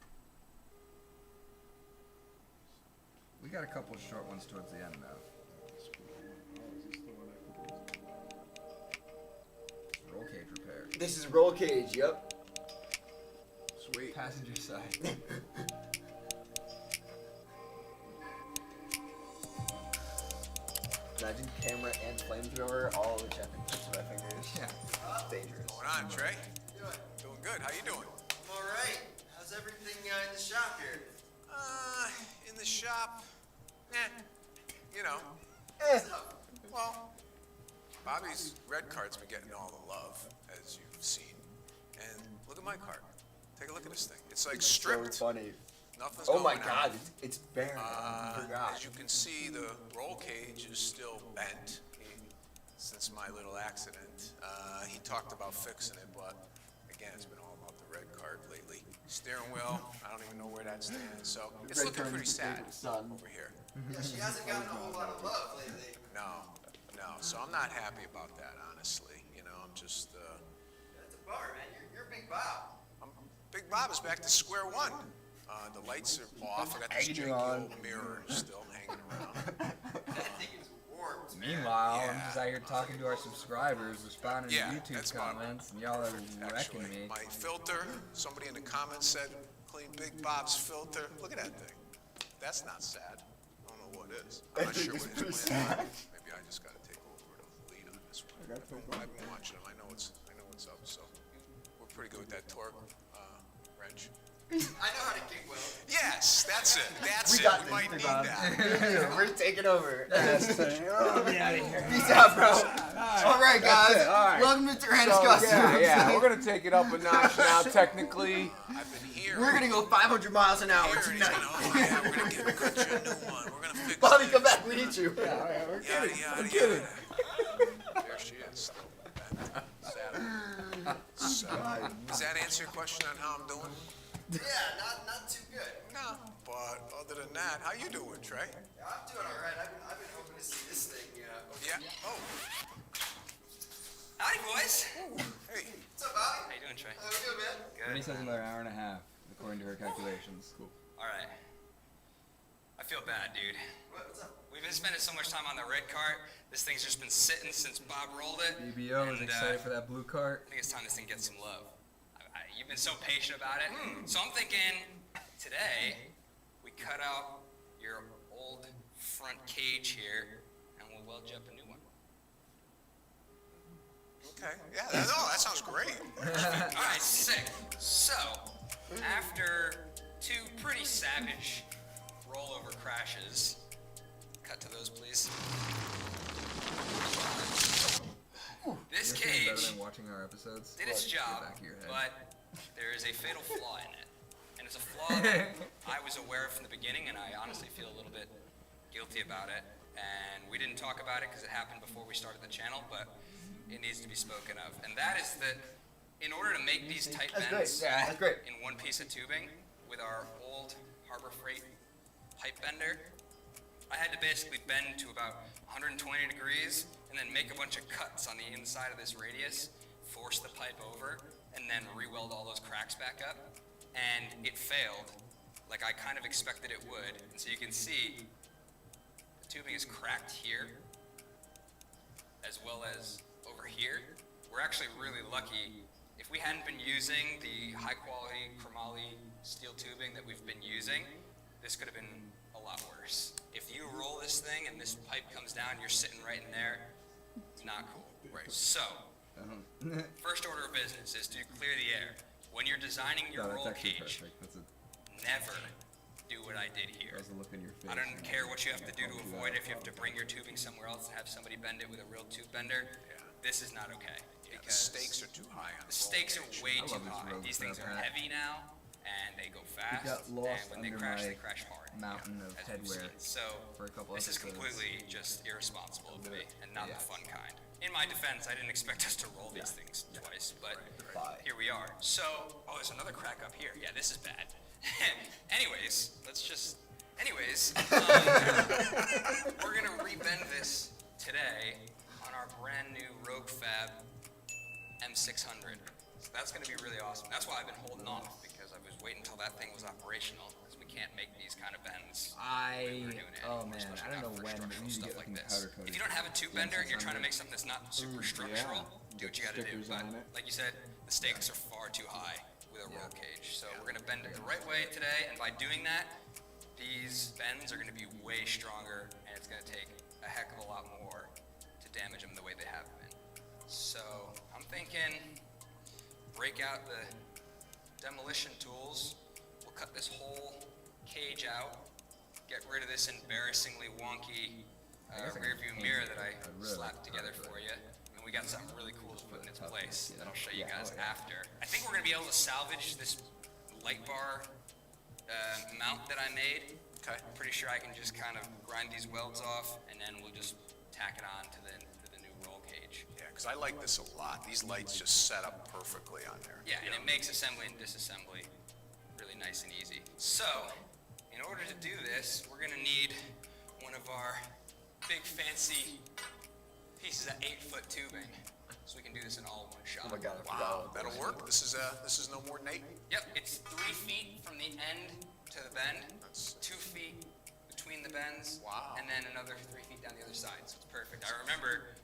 B: We got a couple of short ones towards the end though.
C: Oh, is this the one I can do?
B: Roll cage repair.
A: This is roll cage. Yep.
C: Sweet.
B: Passenger side.
A: Imagine camera and flamethrower all of which I can touch with my fingers.
B: Yeah.
A: It's dangerous.
G: Going on, Trey? Doing good. How you doing?
F: I'm all right. How's everything in the shop here?
G: In the shop, you know.
A: Eh.
G: Well, Bobby's red cart's been getting all the love, as you've seen. And look at my cart. Take a look at this thing. It's like
A: So
G: stripped.
A: funny.
G: Nothing's
A: Oh
G: going
A: my
G: on.
A: God, it's barren. I forgot.
G: As you can see, the roll cage is still bent since my little accident. He talked about fixing it, but again, it's been all about the red card lately. Steering wheel, I don't even know where that stands. So it's looking pretty sad over here.
F: Yeah, she hasn't gotten a whole lot of love lately.
G: No. So I'm not happy about that, honestly. You know, I'm just.
F: That's a bummer, man. You're Big Bob.
G: Big Bob is back to square one. The lights are off. I got this
A: Hanging
G: janky
A: on.
G: old mirror still hanging around.
F: That thing is warped, man.
B: Meanwhile, I'm
G: Yeah.
B: just out here talking to our subscribers, responding
G: Yeah,
B: to YouTube
G: that's my-
B: comments, and y'all are wrecking
G: Actually,
B: me.
G: my filter, somebody in the comments said, clean Big Bob's filter. Look at that thing. That's not sad. I don't know what is. I'm not sure what it is. Maybe I just got to take over the lead on this one. I've been watching him. I know what's up. So we're pretty good with that torque wrench.
F: I know how to kick well.
G: Yes, that's it. That's
A: We
G: it.
A: got
G: We
A: this,
G: might
A: Big
G: need
A: Bob.
G: that.
A: We're taking over.
B: here.
A: Peace out, bro. All right, guys.
C: it, all right.
A: Welcome to Tyranis
C: So,
A: Customs.
C: yeah, we're gonna take it up a notch now. Technically,
G: I've been here.
A: We're gonna go 500 miles an hour
G: Here, and he's
A: tonight.
G: gonna, oh yeah, we're gonna cut you a new one. We're gonna fix
A: Bobby,
G: this.
A: come back. We need you.
C: we're
G: Yada, yada, yada. There she is. Still bent. Sad. So, does that answer your question on how I'm doing?
F: Yeah, not too good.
G: No. But other than that, how you doing, Trey?
F: I'm doing all right. I've been hoping to see this thing.
G: Yeah. Oh,
D: Howdy, boys.
G: hey.
F: What's up, Bobby?
D: How you doing, Trey?
F: How we doing, man?
B: Brittany says another hour and a half, according to her calculations. Cool.
D: All right. I feel bad, dude.
F: What's up?
D: We've been spending so much time on the red cart. This thing's just been sitting since Bob rolled it.
B: BBO is
D: And,
B: excited for that blue cart.
D: I think it's time this thing gets some love. You've been so patient about it. So I'm thinking today we cut out your old front cage here and we'll weld you up a new one.
G: Okay. Yeah. That sounds great.
D: All right, sick. So, after two pretty savage rollover crashes, cut to those, please. This
B: You're feeling better
D: cage
B: than watching our episodes.
D: did its
B: Get
D: job,
B: back of your head.
D: but there is a fatal flaw in it. And it's a flaw that I was aware of from the beginning, and I honestly feel a little bit guilty about it. And we didn't talk about it because it happened before we started the channel, but it needs to be spoken of. And that is that in order to make these tight
A: That's great.
D: bends
A: Yeah, that's great.
D: in one piece of tubing with our old Harbor Freight pipe bender, I had to basically bend to about 120 degrees and then make a bunch of cuts on the inside of this radius, force the pipe over, and then re-weld all those cracks back up. And it failed, like I kind of expected it would. And so you can see the tubing is cracked here, as well as over here. We're actually really lucky. If we hadn't been using the high quality chromoly steel tubing that we've been using, this could have been a lot worse. If you roll this thing and this pipe comes down, you're sitting right in there, it's not cool. Right. So, first order of business is to clear the air. When you're designing your
B: No,
D: roll
B: that's actually
D: cage,
B: perfect. That's a,
D: never do what I did here.
B: that's a look in your face.
D: I don't care what you have to do to avoid it. If you have to bring your tubing somewhere else and have somebody bend it with a real tube bender, this is not okay.
G: Yeah, the
D: Because
G: stakes are too high on
D: the stakes are way too
B: love this
D: high.
B: rogue
D: These things
B: crap
D: are
B: hat.
D: heavy now, and they go fast.
B: got lost
D: and when they
B: under
D: crash,
B: my
D: they crash hard.
B: mountain of
D: as we've
B: headwear
D: seen. So
B: for a couple
D: this is
B: episodes.
D: completely just irresponsible of me, and not
B: Yeah.
D: the fun kind. In my defense, I didn't expect us to roll these things twice, but here we are. So, oh, there's another crack up here. Yeah, this is bad. Anyways, we're gonna rebend this today on our brand new Rogue Fab M600. So that's gonna be really awesome. That's why I've been holding off, because I was waiting until that thing was operational, because we can't make these kind of bends. when we're doing it
B: Oh
D: anymore,
B: man,
D: especially
B: I don't
D: not
B: know
D: for
B: when, but
D: structural
B: we need to
D: stuff
B: get
D: like
B: like
D: this.
B: powder coated.
D: If you don't have a tube bender and you're trying to make something that's not super structural, do what you gotta do.
C: Stickers
D: But
C: on it.
D: like you said, the stakes are far too high with a roll cage. So we're gonna bend it the right way today, and by doing that, these bends are gonna be way stronger, and it's gonna take a heck of a lot more to damage them the way they have been. So I'm thinking, break out the demolition tools. We'll cut this whole cage out, get rid of this embarrassingly wonky rear view mirror that I slapped together for you. And we got something really cool to put in its place that I'll show you guys after. I think we're gonna be able to salvage this light bar mount that I made.
G: Okay.
D: Pretty sure I can just kind of grind these welds off, and then we'll just tack it on to the new roll cage.
G: Yeah, because I like this a lot. These lights just set up perfectly on there.
D: Yeah, and it makes assembly and disassembly really nice and easy. So, in order to do this, we're gonna need one of our big fancy pieces of 8-foot tubing, so we can do this in all one shot.
A: Oh my god, I forgot
G: Wow,
A: about
G: that'll
A: this.
G: work. This is no more than 8.
D: Yep, it's 3 feet from the end to the bend,
G: That's
D: 2 feet between the bends,
G: Wow.
D: and then another 3 feet down the other side, so it's perfect. I remember,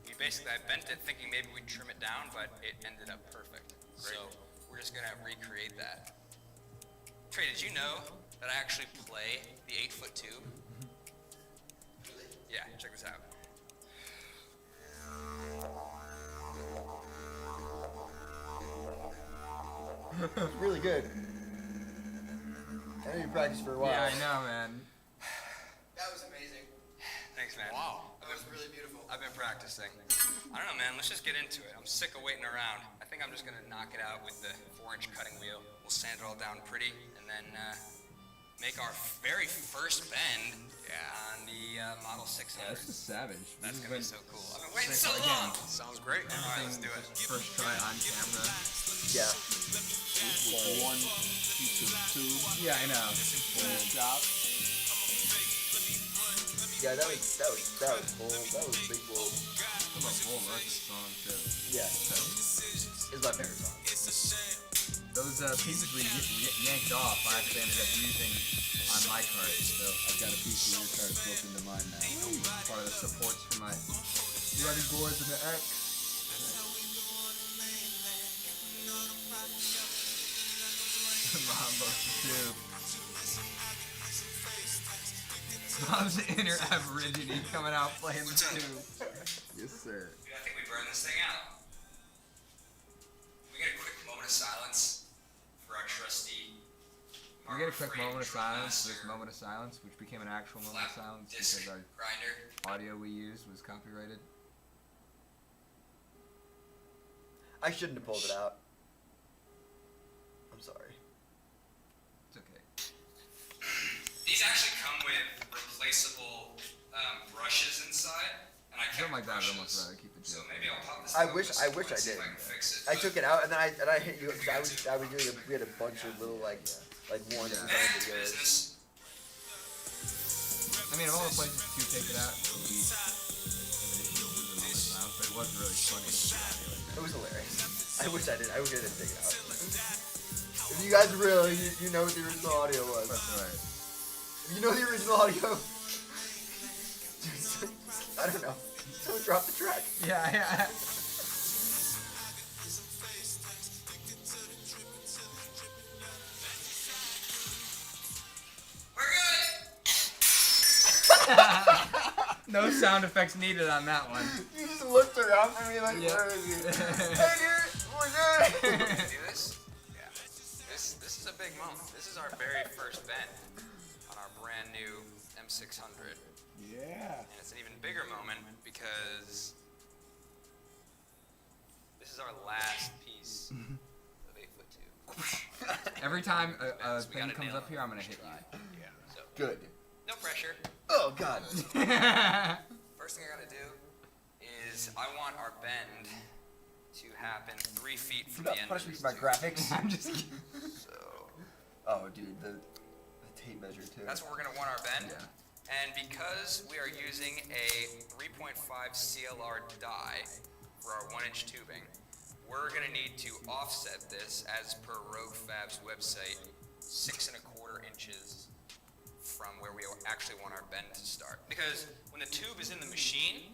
D: I bent it thinking maybe we'd trim it down, but it ended up perfect. So, we're just gonna recreate that. Trey, did you know that I actually play the 8-foot tube? Yeah, check this out.
A: Really good. I know you practiced for a while.
B: Yeah, I know, man.
D: That was amazing. Thanks, man.
G: Wow.
D: That was really beautiful. I've been practicing. I don't know, man. Let's just get into it. I'm sick of waiting around. I think I'm just gonna knock it out with the 4-inch cutting wheel. We'll sand it all down pretty, and then make our very first bend on the Model 600.
C: Yeah, this is savage.
D: That's
C: This
D: gonna be
C: has
D: so cool. I've been waiting so
B: Again.
D: long.
G: Sounds great.
D: All right, let's do it.
B: First try on camera.
A: Yeah.
C: been one piece of tube,
B: Yeah, I know.
C: full job.
A: Yeah, that was bold. That was big bold.
B: I'm a full record song too.
A: Yeah. It's my favorite song.
B: Those pieces we yanked off, I actually ended up using on my cart. So
C: I've got a piece of your card built into mine now.
B: part of the supports for my running boards and the X. Mambo too. Mom's inner aborigine coming out playing the tube.
C: Yes, sir.
D: Dude, I think we burned this thing out. We get a quick moment of silence for our trusty.
B: We get a quick moment of silence.
D: Master
B: This moment of silence, which became an actual moment of
D: flat
B: silence
D: disc
B: because
D: grinder.
B: our audio we used was copyrighted.
A: I shouldn't have pulled it out. I'm sorry.
B: It's okay.
D: These actually come with replaceable brushes inside, and I kept
B: Something like that, I'd
D: brushes.
B: almost rather keep it
D: So
B: joke.
D: maybe I'll pop this.
A: I
D: out
A: wish
D: just
A: I wish I
D: see if
A: did.
D: I can fix it,
A: I
D: but-
A: took it out and then I hit you because I was doing we had a bunch of little like warnings on
D: Back
A: the
D: to
A: videos.
D: business.
B: I mean, of all the places to take it out, it would be sound, but it wasn't really funny.
A: It was hilarious. I wish I did. I wish I didn't take it out. If you guys really, you know what the original audio was.
B: That's alright.
A: If you know the original audio, just, I don't know. Someone drop the track.
B: Yeah.
D: We're good.
B: No sound effects needed on that one.
A: You just looked around for me like,
B: Yeah.
A: where is he? Hey dude, we're good.
D: Do this? Yeah. This is a big moment. This is our very first bend on our brand new M600.
C: Yeah.
D: And it's an even bigger moment because this is our last piece of 8-foot tube.
B: Every time a
D: We
B: thing
D: gotta
B: comes
D: nail
B: up
D: it.
B: here, I'm gonna hit
G: Yeah.
D: So,
A: Good.
D: no pressure.
A: Oh god.
B: you.
D: First thing I gotta do is I want our bend to happen 3 feet
A: You
D: from
A: got
D: the end
A: punish
D: of
A: me
D: this
A: for my
D: tube.
A: graphics.
B: I'm just kidding.
D: So
A: Oh dude, the tape measure too.
D: that's where we're gonna want our bend.
B: Yeah.
D: And because we are using a 3.5 CLR die for our 1-inch tubing, we're gonna need to offset this as per Rogue Fab's website 6 1/4 inches from where we actually want our bend to start. Because when the tube is in the machine,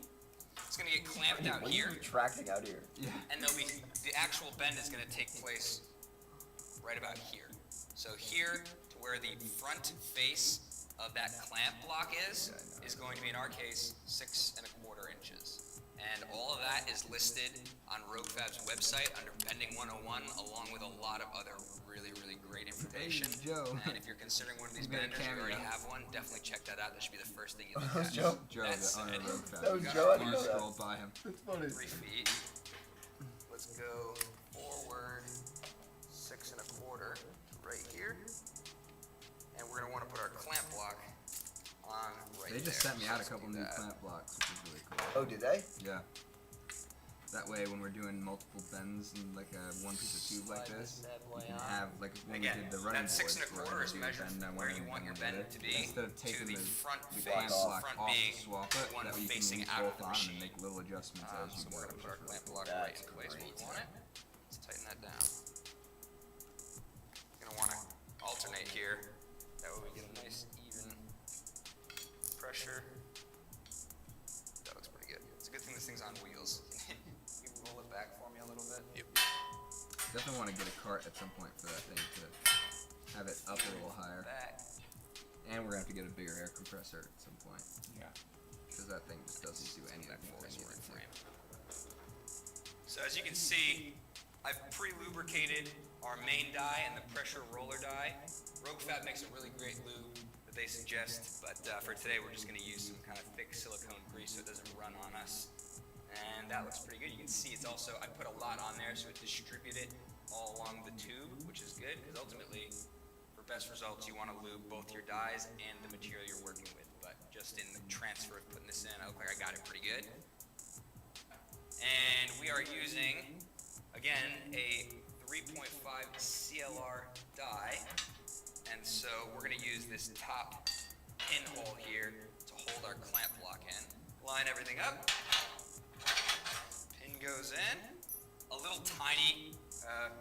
D: it's gonna get clamped out
A: What are
D: here,
A: you retracting out here?
B: Yeah.
D: and the actual bend is gonna take place right about here. So here to where the front face of that clamp block is going to be, in our case, 6 1/4 inches. And all of that is listed on Rogue Fab's website under Bending 101, along with a lot of other really, really great information.
B: Hey, Joe.
D: And if you're considering one of these
B: You made a
D: benders, you already
B: cameo.
D: have one, definitely check that out. That should be the first thing you look
A: That was
D: at.
A: Joe?
B: Joe,
D: That
B: the owner
D: said,
B: of Rogue Fab.
A: That was
D: we got
A: Joe, I
D: our
A: didn't
B: I
A: know
D: bar
A: that.
B: scrolled by him.
A: That's funny.
D: 3 feet. Let's go forward 6 1/4 right here. we're gonna want to put our clamp block on right
B: They just
D: there.
B: sent me
D: So
B: out a
D: let's
B: couple
D: do
B: new
D: that.
B: clamp blocks, which is really cool.
A: Oh, did they?
B: Yeah. That way, when we're doing multiple bends in like a one piece of tube like this, you can have like when
D: Again,
B: we did the running
D: that 6
B: boards,
D: 1/4 is
B: where I
D: measured
B: do a bend, I
D: from where
B: wanted
D: you
B: to
D: want your
B: bend
D: bend
B: it.
D: to be
B: Instead of
D: to
B: taking
D: the
B: the
D: front
B: clamp
D: face,
B: block
D: front
B: off
D: being
B: to swap it,
D: the one
B: that way you
D: facing
B: can
D: out of
B: both
D: the
B: on
D: machine.
B: and make little adjustments as you
D: So
B: go.
D: we're gonna put our clamp block
A: That's
D: right in place where we want it. Let's tighten that down. Gonna want to alternate here. That way we get a nice even pressure. That looks pretty good. It's a good thing this thing's on wheels. You can roll it back for me a little bit. Yep.
B: Definitely want to get a cart at some point for that thing to have it up a little higher.
D: Back.
B: And we're gonna have to get a bigger air compressor at some point.
C: Yeah.
B: Because that thing just doesn't do anything
D: Full
B: I need
D: swing
B: it to.
D: frame. So as you can see, I've pre-lubricated our main die and the pressure roller die. Rogue Fab makes a really great lube that they suggest, but for today we're just going to use some kind of thick silicone grease so it doesn't run on us. And that looks pretty good. You can see it's also, I put a lot on there so it distributed all along the tube, which is good because ultimately for best results you want to lube both your dies and the material you're working with. But just in the transfer of putting this in, I look like I got it pretty good. And we are using, again, a 3.5 CLR die. And so we're gonna use this top pinhole here to hold our clamp block in. Line everything up. Pin goes in. A little tiny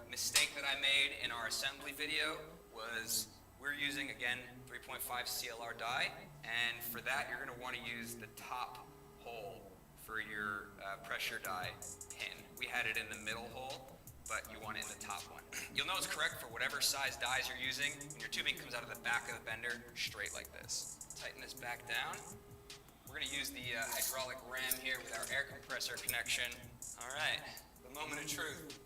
D: mistake that I made in our assembly video was we're using, again, 3.5 CLR die. And for that, you're gonna wanna use the top hole for your pressure die pin. We had it in the middle hole, but you want it in the top one. You'll know it's correct for whatever size dies you're using. When your tubing comes out of the back of the bender, straight like this. Tighten this back down. We're gonna use the hydraulic ram here with our air compressor connection. All right, the moment of truth.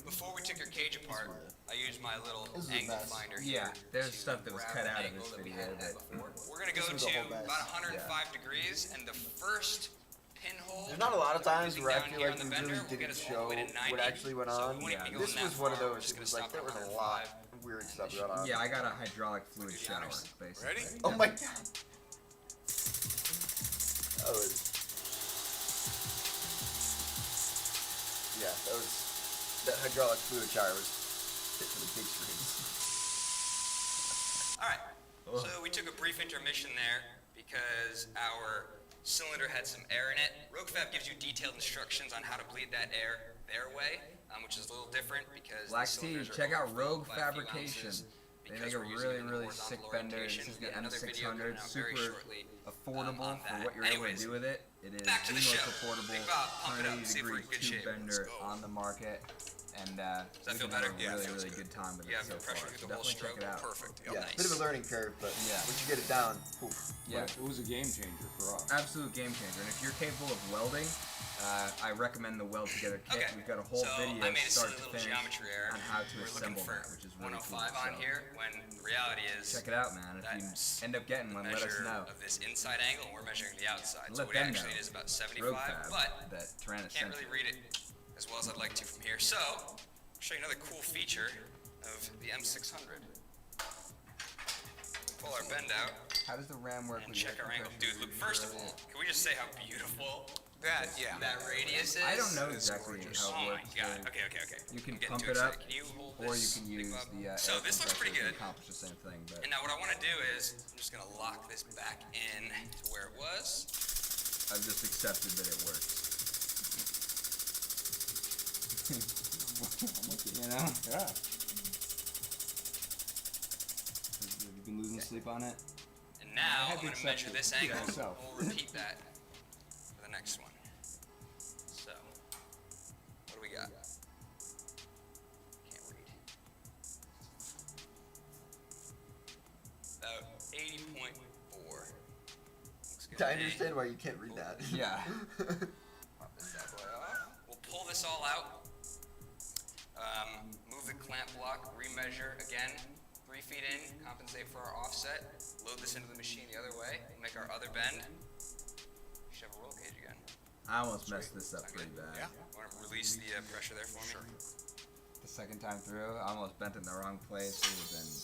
D: Before we took your cage apart, I used my little
A: This is a
D: angle
A: mess.
D: finder
B: Yeah,
D: here
B: there's
D: to
B: stuff that was
D: grab
B: cut
D: an
B: out of
D: angle
B: this
D: that we
B: video
D: hadn't had
B: that-
D: before. We're gonna go
A: This was a
D: to
A: whole mess.
D: about 105 degrees, and the first pinhole.
A: There's not a lot of
D: that we're
A: times
D: using
A: where I
D: down
A: feel
D: here
A: like
D: on
A: we
D: the bender
A: really
D: will get
A: didn't
D: us all
A: show
D: the way to
A: what
D: 90.
A: actually went
D: So
A: on.
D: we won't even be going
A: This
D: that
A: was one of
D: far. We're
A: those.
D: just
A: It
D: gonna
A: was like
D: stop
A: there
D: at
A: was a
D: 105.
A: lot of weird stuff going on.
B: Yeah, I got a hydraulic fluid
D: do the
B: shower,
D: honors.
B: basically.
G: Ready?
A: Oh my god. That was. Yeah, that hydraulic fluid shower was fit for the big screens.
D: All right. So we took a brief intermission there because our cylinder had some air in it. Rogue Fab gives you detailed instructions on how to bleed that air their way, which is a little different because
B: Black
D: the
B: Tea,
D: cylinders are
B: check out
D: overfilled
B: Rogue
D: by a few
B: Fabrication.
D: ounces
B: They
D: because
B: make a
D: we're using it
B: really,
D: in the
B: really
D: horizontal
B: sick bender. This
D: orientation.
B: is
D: We
B: the
D: got another video coming
B: M600,
D: out very
B: super
D: shortly,
B: affordable
D: on
B: for
D: that.
B: what you're able
D: Anyways,
B: to do with it. It is
D: back to the
B: the most
D: show.
B: affordable
D: Big Bob, pump it up,
B: 180
D: see if we're in
B: degree
D: good
B: tube
D: shape.
B: bender
G: Let's go.
B: on the market. And
D: that
B: we've
D: feel
B: been
D: better?
B: having a
D: Yeah, it
B: really,
D: feels
B: really
D: good.
B: good time with
D: You
B: it
D: have
B: so
D: the pressure
B: far.
D: through
B: So
D: the whole
B: definitely check
D: stroke.
B: it out.
G: Perfect. Yep.
A: Yeah,
D: Nice.
A: bit of a learning curve, but
B: Yeah.
A: once you get it down, poof.
B: Yeah,
C: It was a game changer for us.
B: absolute game changer. And if you're capable of welding, I recommend the Weld Together kit.
D: Okay.
B: We've got a whole
D: so
B: video
D: I made a
B: start
D: silly
B: to
D: little
B: finish
D: geometry error.
B: on how to
D: We're looking
B: assemble
D: for
B: that, which is really
D: 105
B: cool.
D: on
B: So
D: here when the reality is
B: check it out, man. If
D: that's
B: you end up getting one, let us
D: measure
B: know.
D: of this inside angle, and we're measuring the outside. So
B: Let
D: what
B: them
D: actually
B: know.
D: it is about
B: Rogue
D: 75,
B: Fab,
D: but
B: that Tyranis
D: can't
B: sent
D: really
B: you.
D: read it as well as I'd like to from here. So I'll show you another cool feature of the M600. Pull our bend out
B: How does the RAM work
D: and
B: with
D: check
B: your
D: our angle.
B: compression?
D: Dude, look, first of all, can we just say how beautiful
G: That, yeah.
D: that radius is?
B: I don't know
G: It's
B: exactly
G: gorgeous.
B: how
D: Oh
B: it
D: my
B: works.
D: god.
B: so
D: Okay.
B: You can
D: I'm getting
B: pump
D: too
B: it up,
D: excited. Can you hold
B: or you
D: this,
B: can
D: Big
B: use
D: Bob?
B: the air
D: So this looks pretty
B: compressor
D: good.
B: to accomplish the same thing. But
D: And now what I want to do is I'm just gonna lock this back in to where it was.
B: I've just accepted that it works. You know?
C: Yeah.
B: Have you been losing sleep on it?
D: And now
C: had
D: I'm
C: to
D: gonna
C: accept
D: measure
C: it.
D: this
C: Yeah,
D: angle.
C: myself.
D: We'll repeat that for the next one. So, what do we got? Can't read. About 80.4. Looks good
A: I
D: to me.
A: understand why you can't read that.
B: Yeah.
D: Pop this bad boy off. We'll pull this all out. Move the clamp block, remeasure again, 3 feet in, compensate for our offset, load this into the machine the other way, make our other bend. Should have a roll cage again.
B: I almost messed this up
D: Sound
B: pretty
D: good?
B: bad.
G: Yeah.
D: Want to release the pressure there for me?
B: The second time through, I almost bent it in the wrong place. It would have been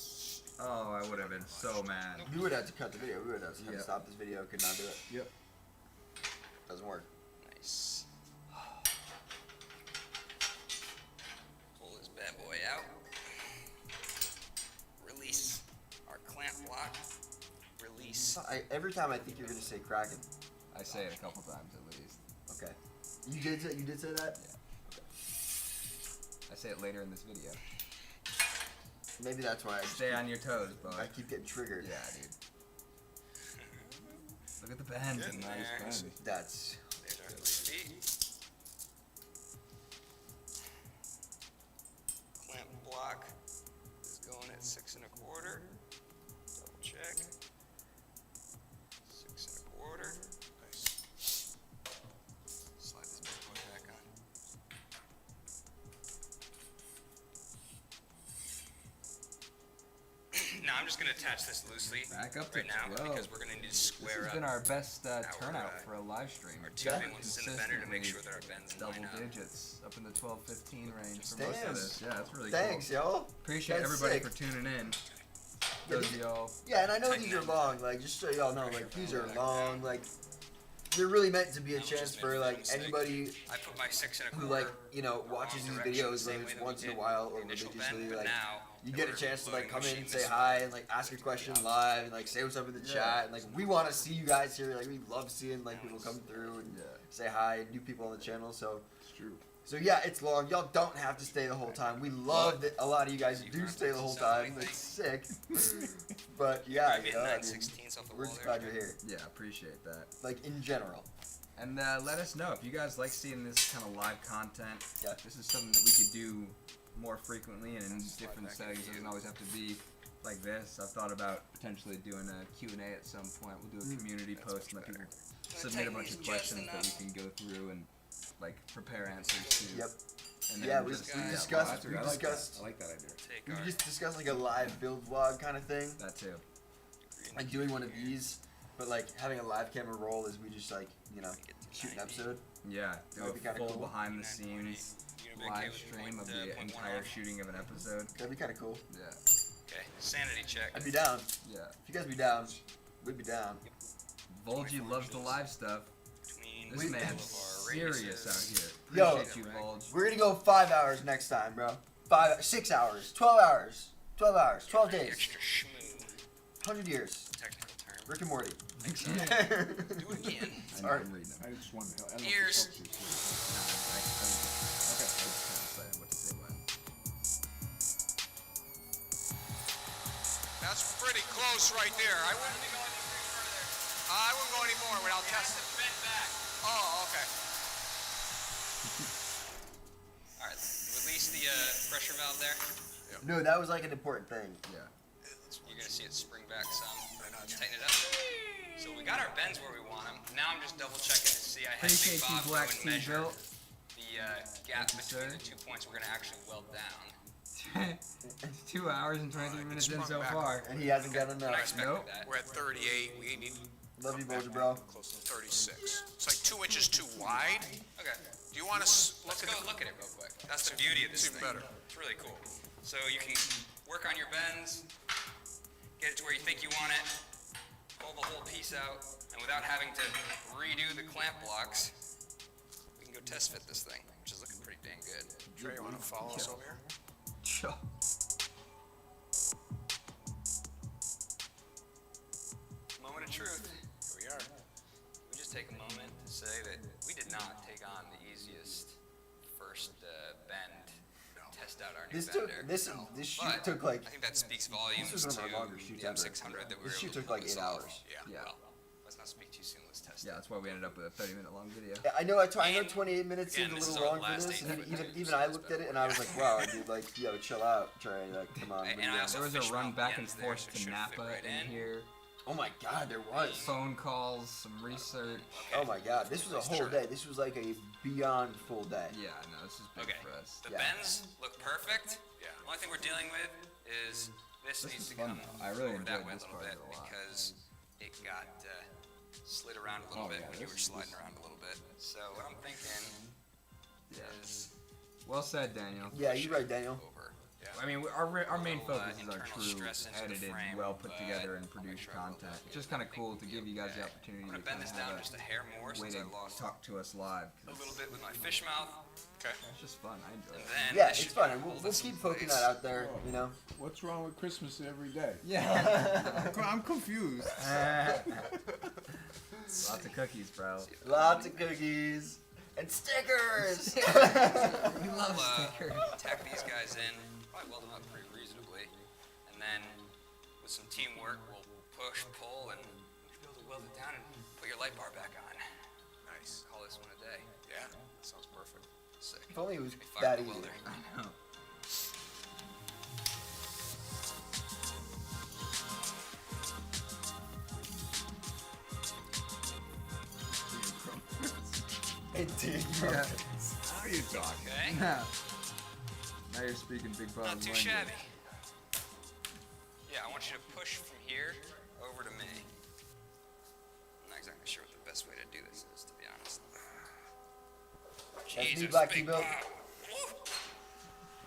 B: Oh, I would have been so mad.
A: We would have to cut the video. We would have to
B: Yep.
A: stop this video. Could not do it.
C: Yep.
A: Doesn't work.
D: Nice. Pull this bad boy out. Release our clamp block. Release.
A: Every time I think you're gonna say Kraken.
B: I say it a couple times at least.
A: Okay. You did say that?
B: I say it later in this video.
A: Maybe that's why I
B: Stay on your toes, bud.
A: I keep getting triggered.
B: Yeah, dude. Look at the bend.
D: Good
C: Nice
D: there.
C: bend.
A: That's
D: There's our 3 feet. Clamp block is going at 6 1/4. Double check. 6 1/4. Nice. Slide this bad boy back on. Now I'm just gonna attach this loosely
B: Back up to
D: right now
B: 12.
D: because we're gonna need to
B: This
D: square
B: has
D: up
B: been our best
D: our,
B: turnout for a live stream.
D: our two big ones in the bender to make sure that our bends
B: Double
D: line up.
B: digits, up in the 12-15 range for most
A: Damn.
B: of this. Yeah, that's really
A: thanks,
B: cool.
A: yo.
B: Appreciate
A: That's
B: everybody
A: sick.
B: for tuning in.
A: Yeah,
B: Those of y'all.
A: Yeah, and I know these are long. Like, just so y'all know, like these are long. Like, they're really meant to be a chance for like anybody
D: I put my 6 1/4
A: who like watches these
D: wrong direction,
A: videos
D: same
A: whether
D: way
A: it's
D: that
A: once
D: we
A: in a
D: did
A: while or
D: the initial
A: religiously.
D: bend, but
A: Like,
D: now
A: you
D: that
A: get a
D: we're
A: chance to like
D: loading
A: come
D: the
A: in and
D: machine
A: say
D: this
A: hi
D: way,
A: and like ask a
D: it's
A: question
D: gonna be
A: live and like say what's up in the
B: Yeah.
A: chat. And like we want to see you guys here. Like we love seeing like people come through and
B: Yeah.
A: say hi and new people on the channel. So.
C: It's true.
A: So yeah, it's long. Y'all don't have to stay the whole time. We love that a lot of you guys do stay the whole time. It's sick. But yeah,
D: Maybe
A: you know, I mean,
D: 9/16 off the
A: we're
D: wall
A: just
D: there.
A: glad you're here.
B: Yeah, appreciate that.
A: Like in general.
B: And let us know if you guys like seeing this kind of live content.
A: Yeah.
B: This is something that we could do more frequently and in different settings. It doesn't always have to be like this. I've thought about potentially doing a Q&A at some point. We'll do a community post and let people submit a bunch of questions that we can go through and like prepare answers to.
A: Yep.
B: And then
A: Yeah, we
B: just-
A: discussed.
C: That's
A: We
C: good. I like that.
A: discussed.
C: I like that idea.
D: Take
A: We
D: our
A: just discussed like a live build vlog kind of thing.
B: that too.
D: green
A: Like doing one of these, but like having a live camera roll as we just like shoot an episode.
B: Yeah, do
A: That'd be
B: a
A: kinda
B: full
A: cool.
B: behind the scenes live stream of the entire shooting of an episode.
A: That'd be kind of cool.
B: Yeah,
D: Okay, sanity check.
A: I'd be down.
B: yeah.
A: If you guys be down, we'd be down.
B: Volgy loves the live stuff.
D: Between
B: This
A: We-
B: man's
D: all of our
B: serious
D: radiuses.
B: out here.
A: Yo.
B: Appreciate you, Volge.
A: We're gonna go 5 hours next time, bro. 6 hours, 12 hours, 12 hours, 12 days,
D: Extra schmoo.
A: 100 years.
D: Technical term.
A: Rick and Morty.
D: Do it again.
B: I know,
A: Sorry.
B: I'm reading them.
C: I just wanted to help. I don't know if
D: Ears.
C: this helps you, so-
B: Okay. I was kind of excited what to say when.
G: That's pretty close right there. I wouldn't go any further. I wouldn't go any more without testing.
D: Bend back.
G: Oh, okay.
D: All right, release the pressure valve there.
A: No, that was like an important thing.
B: Yeah.
D: You're gonna see it spring back some. Tighten it up. So we got our bends where we want them. Now I'm just double checking to see. I had
B: Appreciate
D: Big
B: you,
D: Bob go
B: Black
D: and
B: Tea
D: measure
B: Built.
D: the gap
B: Thank you,
D: between
B: sir.
D: the 2 points we're gonna actually weld down.
B: It's 2 hours and 23 minutes in so
G: back
B: far.
A: And he hasn't got
D: I
A: enough.
D: expected
B: Nope.
D: that.
G: We're at 38. We need
A: Love you, Bolger, bro.
G: close to 36. It's like 2 inches too wide.
D: Okay.
G: Do you want to look
D: Let's
G: at
D: go
G: the...
D: look at it real quick. That's the beauty of this
G: It's
D: thing.
G: even better.
D: It's really cool. So you can work on your bends, get it to where you think you want it, pull the whole piece out, and without having to redo the clamp blocks, we can go test fit this thing, which is looking pretty dang good.
G: Trey, you want to follow us over here?
B: Sure.
D: Moment of truth.
G: Here we are.
D: We just take a moment to say that we did not take on the easiest first bend. Test out our new
A: This
D: bender.
A: took this shoot
D: But
A: took like
D: I think that speaks volumes
A: this was one of
D: to
A: our longer shoots
D: the
A: ever.
D: M600 that we were
A: This shoot
D: able to
A: took like
D: pull this
A: 8
D: off.
A: hours.
D: Yeah.
B: Yeah.
D: Well, let's not speak too soon. Let's test
B: Yeah,
D: it.
B: that's why we ended up with a 30-minute long video.
A: I know. I know.
D: And,
A: 28 minutes
D: again,
A: seemed a
D: this is
A: little
D: our
A: long for
D: last
A: this, and
D: 8 minutes,
A: even
D: so
A: I
D: it's
A: looked
D: better.
A: at it and I was like, wow, dude, like, yo, chill out, Trey. Like, come on.
D: And
A: what are you
D: I
A: doing?
D: also
B: There was a
D: fish
B: run
D: mount
B: back
D: the
B: and
D: ends there,
B: forth
D: so it
B: to
D: should fit
B: Napa
D: right
B: in
D: in.
B: here.
A: Oh my God, there was.
B: Phone calls, some research.
A: Oh my God, this was a whole day. This was like a beyond full day.
B: Yeah, no, this is big
D: Okay.
B: for us.
D: The
A: Yeah.
D: bends look perfect.
G: Yeah.
D: The only thing we're dealing with is this
B: This
D: needs
B: is
D: to
B: fun,
D: come
B: though. I really
D: over that
B: enjoyed
D: way a
B: this
D: little
B: part
D: bit
B: of it a lot.
D: because it got slid around a little
C: Oh,
D: bit
C: yeah,
D: when you were
C: this-
D: sliding around a little bit. So what I'm thinking
B: Yeah.
D: is
B: Well said, Daniel.
A: Yeah, you're right, Daniel.
D: over.
B: I mean, our main
D: Little,
B: focus is our
D: internal
B: true,
D: stress into the
B: edited,
D: frame,
B: well put
D: but
B: together, and
D: I'll make
B: produced
D: sure I
B: content.
D: look
B: It's just kind of cool to give you guys the
D: okay.
B: opportunity
D: I'm
B: to
D: gonna bend
B: kind
D: this
B: of
D: down
B: have
D: just a hair more
B: a way
D: since
B: to
D: I lost
B: talk to us live.
D: a little bit with my fish mouth.
G: Okay.
B: It's just fun. I enjoy
D: And
B: it.
D: then
A: Yeah,
D: this
A: it's
D: should
A: fun, and
D: hold
A: we'll
D: us in
A: keep poking
D: place.
A: that out there. You know.
C: What's wrong with Christmas every day?
B: Yeah.
C: I'm confused.
B: Lots of cookies, bro.
A: Lots of cookies and stickers.
B: We love stickers.
D: Tack these guys in, probably weld them up pretty reasonably, and then with some teamwork, we'll push, pull, and you'll be able to weld it down and put your light bar back on.
G: Nice.
D: Call this one a day.
G: Yeah, sounds perfect.
D: Sick.
A: If only it was
D: We fired
A: that
D: the
A: easy.
D: welder.
B: I know.
A: Indeed.
B: Yeah.
C: How you talking?
D: Okay.
B: Now you're speaking big bug
D: Not too
B: language.
D: shabby. Yeah, I want you to push from here over to me. I'm not exactly sure what the best way to do this is, to be honest.
A: me,
D: Jesus,
A: Black
D: big
A: T-Bill.
D: Bob.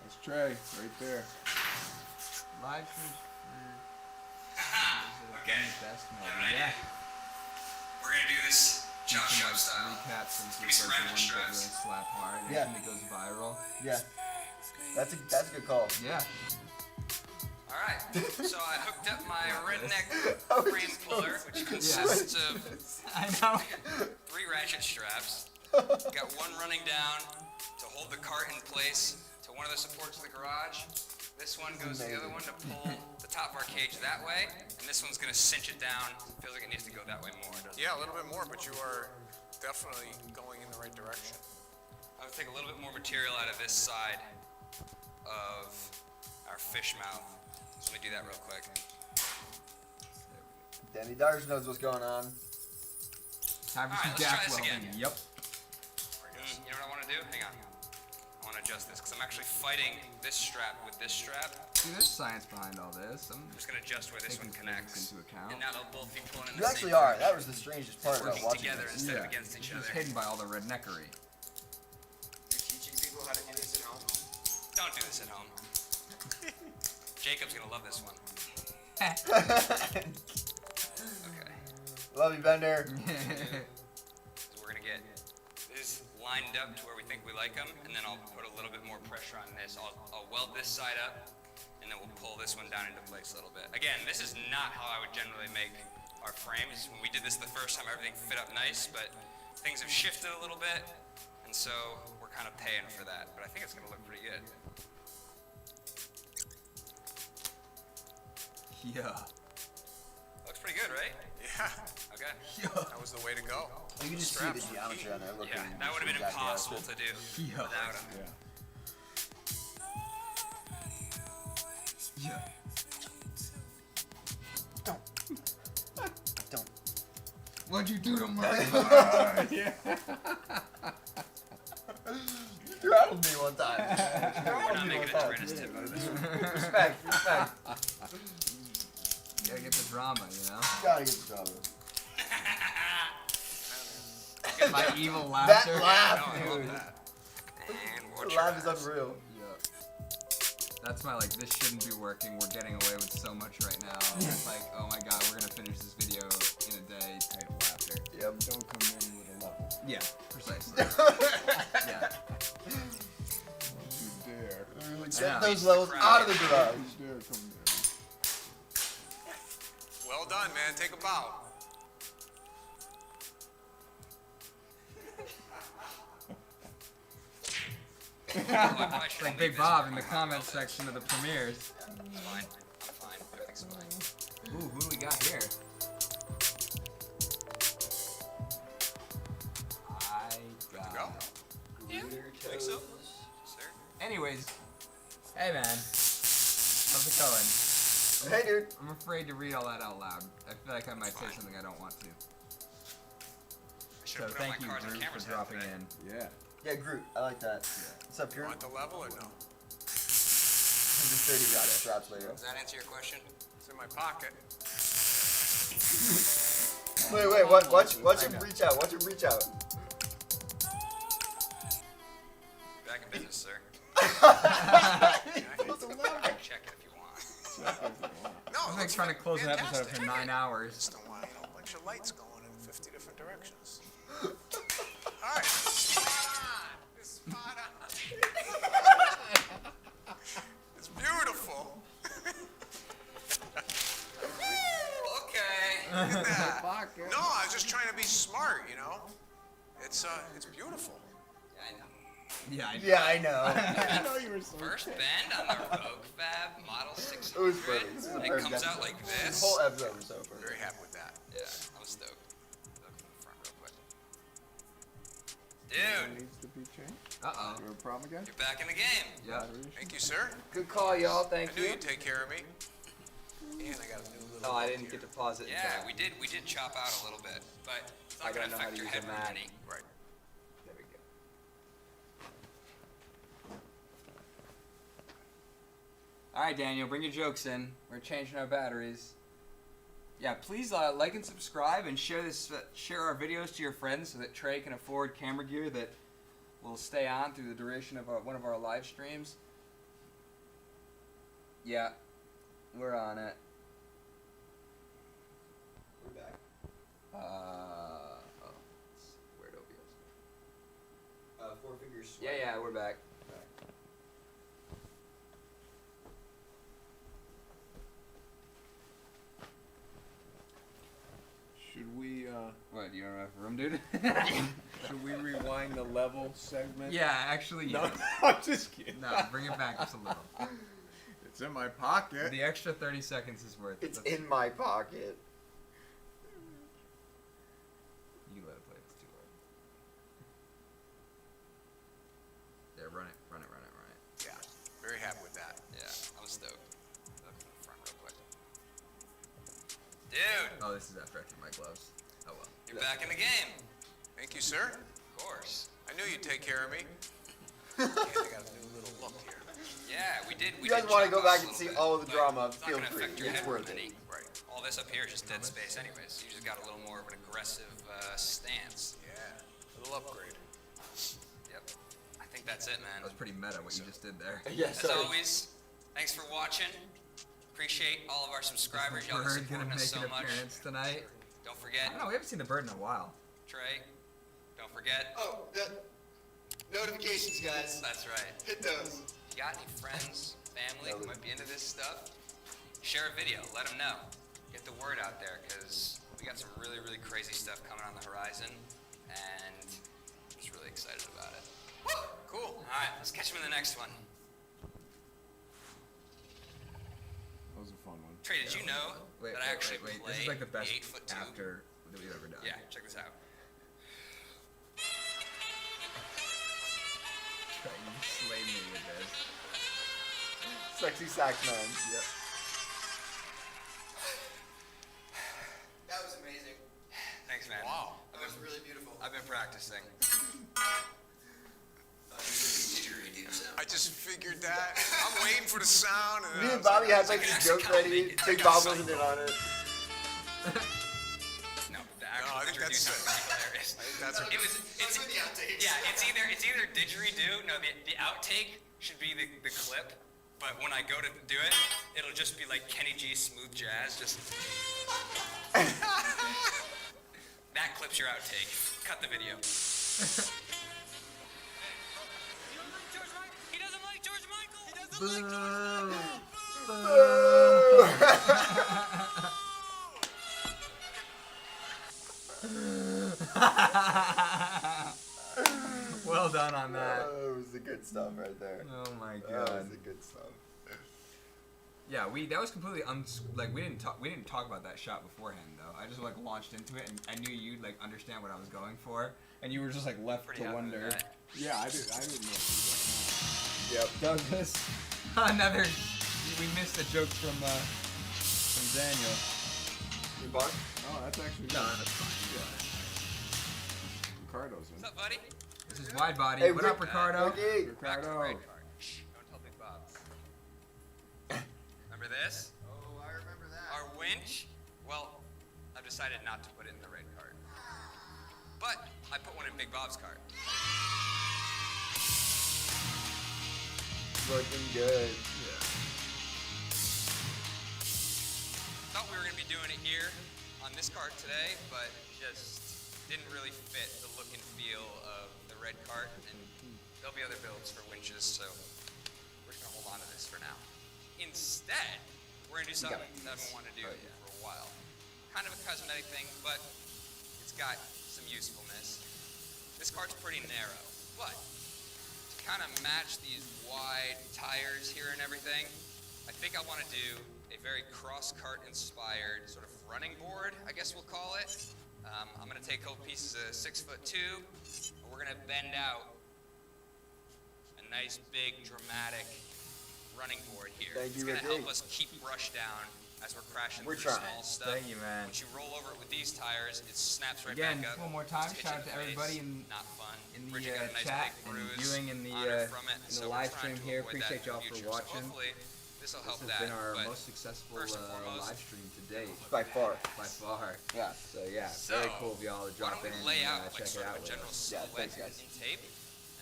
C: That's Trey, right there.
B: Live streams.
D: Okay.
B: Best
D: Have
B: maybe.
D: an idea?
B: Yeah.
D: We're gonna do this chop shop style.
B: Recap since
D: Give me
B: it's
D: some
B: like the
D: random
B: ones that
D: straps.
B: really slap hard
A: Yeah.
B: and it goes viral.
A: Yeah. That's a good call.
B: Yeah.
D: All right. So I hooked up my redneck
A: Oh, we
D: frame
A: just
D: puller,
A: go-
D: which consists of
B: I know.
D: 3 ratchet straps. Got one running down to hold the cart in place to one of the supports of the garage. This one goes to the other one to pull the top of our cage that way, and this one's gonna cinch it down. Feels like it needs to go that way more, doesn't it?
G: Yeah, a little bit more, but you are definitely going in the right direction.
D: I'm gonna take a little bit more material out of this side of our fish mouth. So let me do that real quick.
A: Danny Dars knows what's going on.
B: Time for
D: All
B: some
D: right, let's try
B: gaff
D: this again.
B: welding. Yep.
D: You know what I want to do? Hang on. I want to adjust this because I'm actually fighting this strap with this strap.
B: See, there's science behind all this. I'm
D: I'm just gonna adjust where this
B: taking
D: one
B: physics
D: connects.
B: into account.
D: And now they'll both be pulling in
A: You
D: the
A: actually
D: same
A: are.
D: direction.
A: That was the strangest part about
D: Working
A: watching
D: together
A: this.
D: instead of
B: Yeah.
D: against each
B: It's
D: other.
B: hidden by all the redneckery.
F: You're teaching people how to do this at home?
D: Don't do this at home. Jacob's gonna love this one. Okay.
A: Love you, Bender.
D: So we're gonna get this lined up to where we think we like them, and then I'll put a little bit more pressure on this. I'll weld this side up, and then we'll pull this one down into place a little bit. Again, this is not how I would generally make our frames. When we did this the first time, everything fit up nice, but things have shifted a little bit, and so we're kind of paying for that. But I think it's gonna look pretty good.
B: Yeah.
D: Looks pretty good, right?
G: Yeah,
D: Okay.
G: that was the way to go.
A: You can just see the geometry on there. Looking
D: Yeah, that would have been
A: exactly how it
D: impossible
A: fits.
D: to do
B: Yeah.
D: without them.
C: Yeah.
B: Yeah.
A: Don't.
B: What'd you do to my
C: Yeah.
A: You throttled me one time.
D: We're
A: Throttled
D: not
A: me
D: making
A: one
D: a
A: time.
D: Tyranis tip out of this one.
A: Respect.
B: You gotta get the drama, you know?
A: Gotta get the drama.
B: My evil
A: That
B: laughter.
D: No,
A: laugh,
D: I love
A: dude.
D: that. And
A: The
D: watch
A: laugh
D: your
A: is
D: eyes.
A: unreal.
B: Yeah. That's my like, this shouldn't be working. We're getting away with so much right now. It's like, oh my god, we're gonna finish this video in a day type laughter.
A: Yep.
C: Don't come in with a level.
B: Yeah, precisely. Yeah.
C: Don't you dare.
A: Get those levels out of the garage.
C: Don't you dare come there.
G: Well done, man. Take a bow.
B: It's like Big Bob in the comments section of the premieres.
D: It's fine. I'm fine. Everything's fine.
B: Ooh, who do we got here? I
G: Good to go.
D: Yeah, think so. Sir?
B: Anyways, hey man, how's it going?
A: Hey, dude.
B: I'm afraid to read all that out loud. I feel like I might say something I don't want to.
D: I should
B: So
D: have put all my
B: thank you,
D: cards on
B: Drew,
D: camera's
B: for
D: head
B: dropping
D: today.
B: in.
C: Yeah.
A: Yeah, Groot. I like that. What's up, Groot?
G: Want the level or no?
A: Just 30 got straps later.
D: Does that answer your question?
G: It's in my pocket.
A: Wait. Watch him reach out. Watch him reach out.
D: Back in business, sir.
A: He pulls a lever.
G: No,
B: I'm
G: it
B: like
G: looks
B: trying to close an episode
G: fantastic.
B: for 9 hours.
G: Just don't want, a bunch of lights going in 50 different directions. All right. Spot on. It's spot on. It's beautiful.
D: Okay.
G: Look at that.
C: Pocket.
G: No, I was just trying to be smart, you know. It's beautiful.
D: Yeah, I know.
B: Yeah, I know.
A: Yeah, I know.
C: I know you were so
D: First bend on the Rogue Fab Model 600.
A: It was funny. This is the
D: It
A: first
D: comes out
A: episode.
D: like
A: This
D: this.
A: whole episode was so funny.
G: Very happy with that.
D: Yeah, I'm stoked. Look from the front real quick.
C: It
D: Dude,
C: needs to be changed.
B: Uh-oh.
C: You have a problem again?
D: you're back in the game.
B: Yeah.
G: Thank you, sir.
B: Good call, y'all.
G: I
B: Thank
G: knew
B: you.
G: you'd take care of me. And I got a new little.
B: Oh, I
G: look
B: didn't
G: here.
B: get to pause it. in
D: Yeah,
B: time.
D: we did chop out a little bit, but it's
B: I
D: not
B: gotta
D: gonna
B: know how
D: affect
B: to
D: your
B: use a
D: headroom
B: Mac.
D: any.
G: Right.
B: There we go. All right, Daniel, bring your jokes in. We're changing our batteries. Yeah, please like and subscribe and share our videos to your friends so that Trey can afford camera gear that will stay on through the duration of one of our live streams. Yeah, we're on it.
A: We're back.
B: Oh, it's weird OBS.
A: 4 fingers.
B: Yeah, we're back.
C: Should we
B: What, do you don't have room, dude?
C: should we rewind the level segment?
B: Yeah, actually,
C: No,
B: yeah.
C: I'm just kidding.
B: No, bring it back just a little.
C: It's in my pocket.
B: The extra 30 seconds is worth it.
A: It's in my pocket.
B: You let it play. It's too hard. Yeah, run it.
G: Yeah. Very happy with that.
D: Yeah, I'm stoked. Look from the front real quick. Dude,
B: Oh, this is after I took my gloves. Oh well.
D: you're back in the game.
G: Thank you, sir.
D: Of course.
G: I knew you'd take care of me. And I got a new little look here.
D: Yeah, we did.
A: You guys want to
D: chop
A: go
D: out
A: back
D: a
A: and
D: little
A: see
D: bit,
A: all of the
D: but
A: drama?
D: it's not
A: Feel
D: gonna
A: free.
D: affect your
A: It's
D: headroom
A: worth it.
D: any.
G: Right.
D: All this up here is just dead space, anyways. You just got a little more of an aggressive stance.
G: Yeah. Little upgrade.
D: Yep. I think that's it,
B: That
D: man.
B: was pretty meta what you just did there.
A: Yeah,
D: As
A: sorry.
D: always, thanks for watching. Appreciate all of our subscribers. Y'all are
B: Bird gonna
D: supporting us
B: make
D: so
B: an
D: much.
B: appearance tonight.
D: Don't
B: I
D: forget,
B: don't know. We haven't seen the bird in a while.
D: Trey. Don't forget.
F: Oh, the notifications, guys.
D: That's right.
F: Hit those.
D: You got any friends, family who might be into this stuff? Share a video. Let them know. Get the word out there, because we got some really, really crazy stuff coming on the horizon, and I'm just really excited about it.
G: Cool.
D: All right, let's catch them in the next one.
C: That was a fun one.
D: Trey, did you know that I actually
B: wait.
D: play
B: This is like the best
D: 8'2"?
B: after that we've ever done.
D: Yeah, check this out.
B: Trey, you slayed me with this.
A: Sexy sax man.
B: Yep.
F: That was amazing.
D: Thanks, man.
G: Wow.
F: That was really beautiful.
D: I've been practicing.
G: I just figured that. I'm waiting for the sound. And
A: Me
G: I
A: and
G: was
A: Bobby
G: like,
A: had like
D: can
A: some
D: actually
A: jokes
D: kinda
A: ready.
D: make it.
A: Big
D: I got
A: Bob
D: something.
A: wasn't in on it.
D: No, the
G: I
D: actual
G: think that's
D: didgeridoo
G: it.
D: sounds hilarious.
G: That's
D: It was. It's
F: with the outtakes.
D: yeah. It's either didgeridoo. No, the outtake should be the clip. But when I go to do it, it'll just be like Kenny G's smooth jazz. Just that clip's your outtake. Cut the video. He doesn't like George Michael. He doesn't like
B: Well done on that.
A: That was the good stuff right there.
B: Oh my
A: That was
B: god.
A: the good stuff.
B: Yeah, that was completely we didn't talk about that shot beforehand though. I just like launched into it and I knew you'd like understand what I was going for, and you were just like left
D: Pretty
B: to
D: happy with
B: wonder.
D: that.
C: Yeah, I didn't know.
A: Yep.
B: Douglas, another. We missed a joke from Daniel.
A: You bought?
C: Oh, that's actually
B: No,
C: good.
B: that's fine.
C: Ricardo's in.
D: What's up, buddy?
B: This is Wide Body.
A: Hey,
B: what
A: Rick-
B: up, Ricardo?
A: Ricky.
D: Back to the
C: Ricardo.
D: red card. Shh, don't tell Big Bob. Remember this?
F: Oh, I remember that.
D: Our winch? Well, I've decided not to put it in the red card. But I put one in Big Bob's card.
A: Looking good.
D: be doing it here on this cart today, but just didn't really fit the look and feel of the red cart, and there'll be other builds for winches, so we're just gonna hold on to this for now. Instead, we're gonna do something that I've been wanting to do for a while. Kind of a cosmetic thing, but it's got some usefulness. This cart's pretty narrow, but to kind of match these wide tires here and everything, I think I want to do a very cross-cart inspired sort of running board, I guess we'll call it. I'm going to take a couple pieces of 6'2", and we're going to bend out a nice, big, dramatic running board here.
A: Thank
D: It's
A: you,
D: going to
A: Ricky.
D: help us keep brush down as we're crashing
A: We're
D: through
A: trying.
D: small stuff.
B: Thank you, man.
D: Once you roll over it with these tires, it snaps right
B: Again,
D: back up.
B: one more time,
D: Just hit
B: shout
D: you
B: out to
D: in the
B: everybody
D: face. Not fun.
B: in the
D: Bridget got a nice
B: chat
D: big
B: and
D: bruise
B: viewing in
D: on her from it,
B: the
D: so we're
B: live
D: trying
B: stream
D: to
B: here.
D: avoid that
B: Appreciate
D: in the
B: y'all for
D: future. So
B: watching.
D: hopefully this will help
B: This has
D: that.
B: been our
D: but
B: most successful
D: first and foremost,
B: live stream to date
A: By far.
B: by far.
A: Yeah.
B: So yeah,
D: So,
B: very cool of y'all to
D: why
B: drop
D: don't
B: in
D: we lay
B: and
D: out like
B: check it
D: sort
B: out
D: of a
B: with
D: general
B: us.
A: Yeah,
D: silhouette
A: thanks, guys.
D: in tape,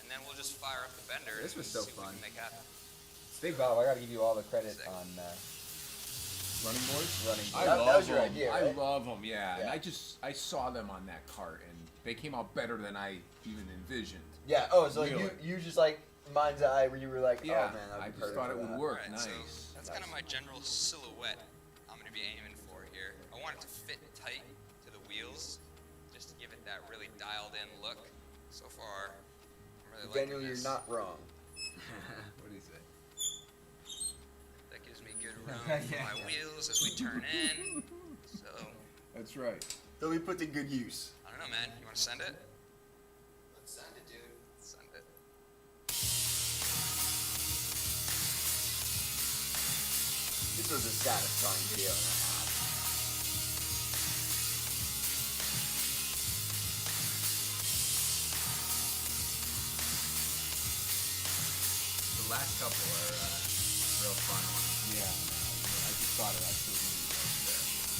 D: and then we'll just fire up the bender.
B: This
D: and
B: was so
D: see what
B: fun.
D: we can make happen.
B: Big Bob, I gotta give you all the credit
D: Sick.
B: on
C: Running boards?
B: running.
C: I
A: That-
C: love
A: that was your
C: them.
A: idea,
C: I
A: right?
C: love them, yeah. And
A: Yeah.
C: I saw them on that cart, and they came out better than I even envisioned.
A: Yeah. Oh, so like
C: Really?
A: you just like mind's eye where you were like,
C: Yeah,
A: oh man,
C: I
A: I'd be
C: just
A: perfect
C: thought it
A: for
C: would
A: that.
C: work.
D: Alright,
C: Nice.
D: so that's kind of my general silhouette I'm going to be aiming for here. I want it to fit tight to the wheels, just to give it that really dialed in look. So far, I'm really
A: Daniel,
D: liking
A: you're
D: this.
A: not wrong.
B: What do you say?
D: That gives me good room for my wheels as we turn in. So,
C: That's right.
A: They'll be put to good use.
D: I don't know, man. You want to send it?
F: Let's send it, dude.
D: Send it.
A: This was a satisfying video and a half.
B: The last couple are real fun ones.
C: Yeah, I just thought it absolutely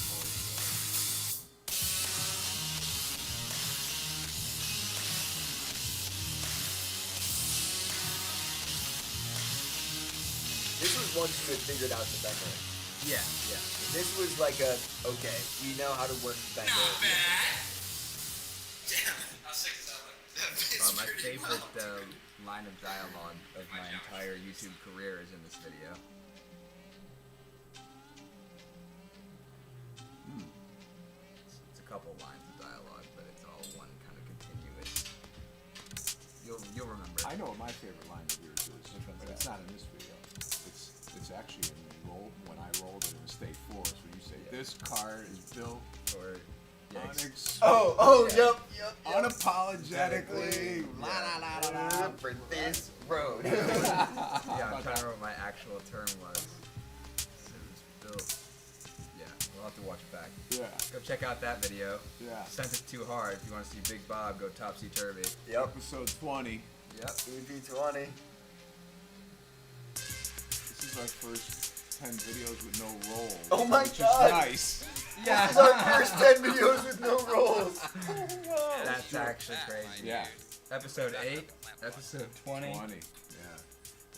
A: This was once you had figured out the bender.
B: Yeah, yeah.
A: This was like a, okay, we know how to work the bender.
D: Damn. How sick is that one?
B: My favorite line of dialogue of my entire YouTube career is in this video. It's a couple lines of dialogue, but it's all one kind of continuous. You'll remember it.
C: I know what my favorite line of yours is, but it's not in this video. It's actually in the roll when I rolled it in the state forest where you say this car is built
B: Or
C: unex-
A: Oh,
B: Yeah.
A: yep.
C: unapologetically. La la la la la.
A: For this road.
B: yeah, I'm trying to remember what my actual term was. It was built. Yeah, we'll have to watch it back.
C: Yeah,
B: Go check out that video.
C: yeah.
B: Sent it too hard. If you want to see Big Bob go topsy turvy.
A: Yep.
C: Episode 20.
B: Yep.
A: EP20.
C: This is our first 10 videos with no rolls.
A: Oh my
C: which
A: God.
C: is nice.
A: This is our first 10 videos with no rolls.
B: That's actually crazy.
C: Yeah.
B: Episode 8, episode 20.
C: 20. Yeah.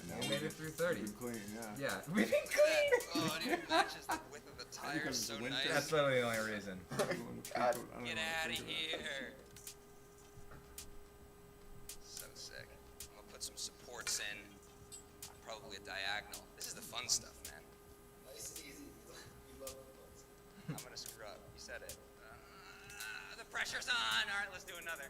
C: And
B: We
C: now
B: made it through 30.
C: we've been clean, yeah.
B: Yeah. We've been clean.
D: Oh, dude, it matches the width of the tires
C: because
D: so
C: it's winter.
D: nice.
B: That's literally the only reason.
A: God.
D: Get out of here. So sick. I'm gonna put some supports in. Probably a diagonal. This is the fun stuff, man.
F: Nice and easy. We love the bugs.
D: I'm gonna screw up. You said it. The pressure's on. All right, let's do another.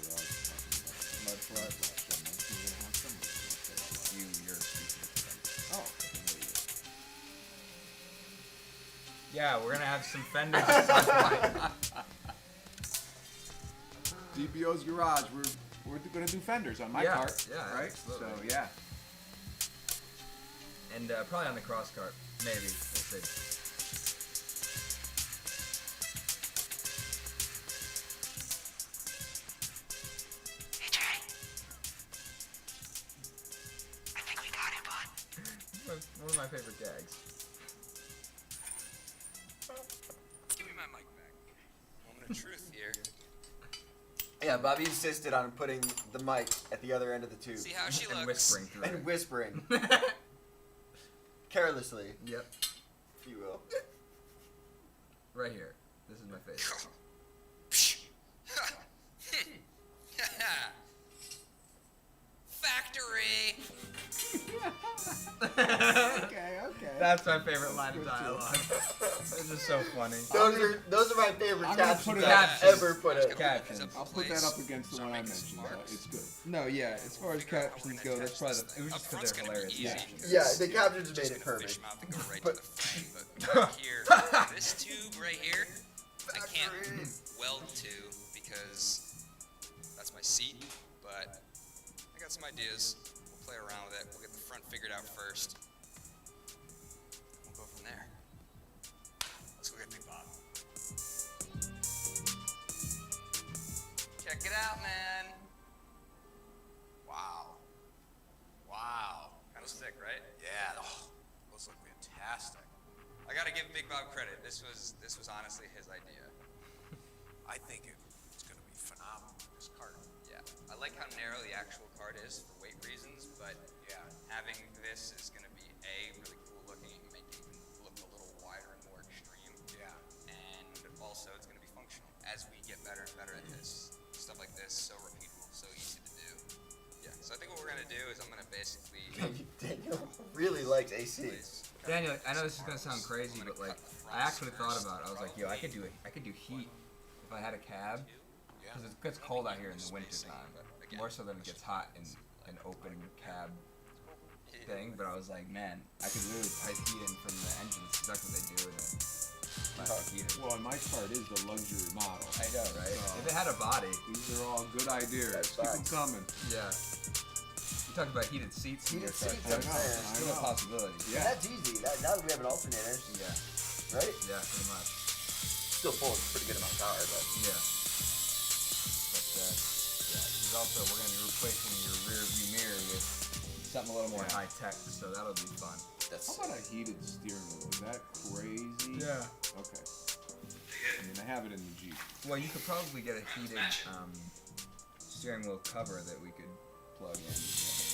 C: Mud flat last time. We're gonna have some of this stuff say out loud.
B: You're speaking to them.
C: Oh, okay, there you go.
B: Yeah, we're gonna have some fenders at some point.
C: DBO's garage. We're gonna do fenders on my
B: Yeah,
C: cart.
B: yeah,
C: right.
B: absolutely.
C: So yeah.
B: And probably on the cross cart. Maybe. We'll see. One of my favorite gags.
D: Give me my mic back. Moment of truth here.
A: Yeah, Bobby insisted on putting the mic at the other end of the tube.
D: See how she
B: And
D: looks.
B: whispering through
A: And
B: it.
A: whispering. Carelessly,
B: Yep.
A: if you will.
B: Right here. This is my face.
D: Factory.
C: Okay.
B: That's my favorite line of dialogue. It's just so funny.
A: Those are my favorite
C: I'm gonna
A: captions
C: put it
A: I've
B: up.
A: ever put it.
B: Captions.
C: I'll put that up against the one I mentioned. It's good.
B: No, yeah. As far as captions go, that's probably it was just because they're hilarious. Captions.
A: Yeah, the captions made it perfect. But
D: Here, this tube right here, I can't weld to because that's my seat, but I got some ideas. We'll play around with it. We'll get the front figured out first. We'll go from there. Let's go get Big Bob. Check it out, man. Wow. Kind of sick, right? Yeah. Oh, those look fantastic. I gotta give Big Bob credit. This was honestly his idea.
G: I think it's going to be phenomenal, this cart.
D: Yeah. I like how narrow the actual cart is for weight reasons, but
G: Yeah.
D: having this is gonna be really cool looking and make it even look a little wider and more extreme.
G: Yeah.
D: And also it's gonna be functional. As we get better and better at this, stuff like this, so repeatable, so easy to do. Yeah. So I think what we're gonna do is I'm gonna basically
A: Daniel really likes AC.
B: Daniel, I know this is gonna sound crazy, but like, I actually thought about it. I was like, yo, I could do heat if I had a cab, because it gets cold out here in the winter time, more so than it gets hot in an open cab thing. But I was like, man, I could literally pipe heat in from the engines. That's what they do in a plastic heater.
C: Well, and my cart is the luxury model.
B: I know, right? If it had a body,
C: These are all good ideas.
A: That's
C: Keep them
A: facts.
C: coming.
B: yeah. You talked about heated seats. in
A: Heated
B: your car.
A: seats,
B: That's
A: I'm saying.
B: still a possibility.
C: Yeah.
A: That's easy. Now that we have an alternator,
B: Yeah.
A: right?
B: Yeah, pretty much.
A: Still pulls a pretty good amount of power, but
B: Yeah. But yeah, there's also we're gonna be replacing your rear view mirror with something a little more high tech, so that'll be fun.
A: that's
C: How about a heated steering wheel? Is that crazy?
B: Yeah.
C: Okay. I mean, I have it in the Jeep.
B: Well, you could probably get a heated steering wheel cover that we could plug in. Yeah.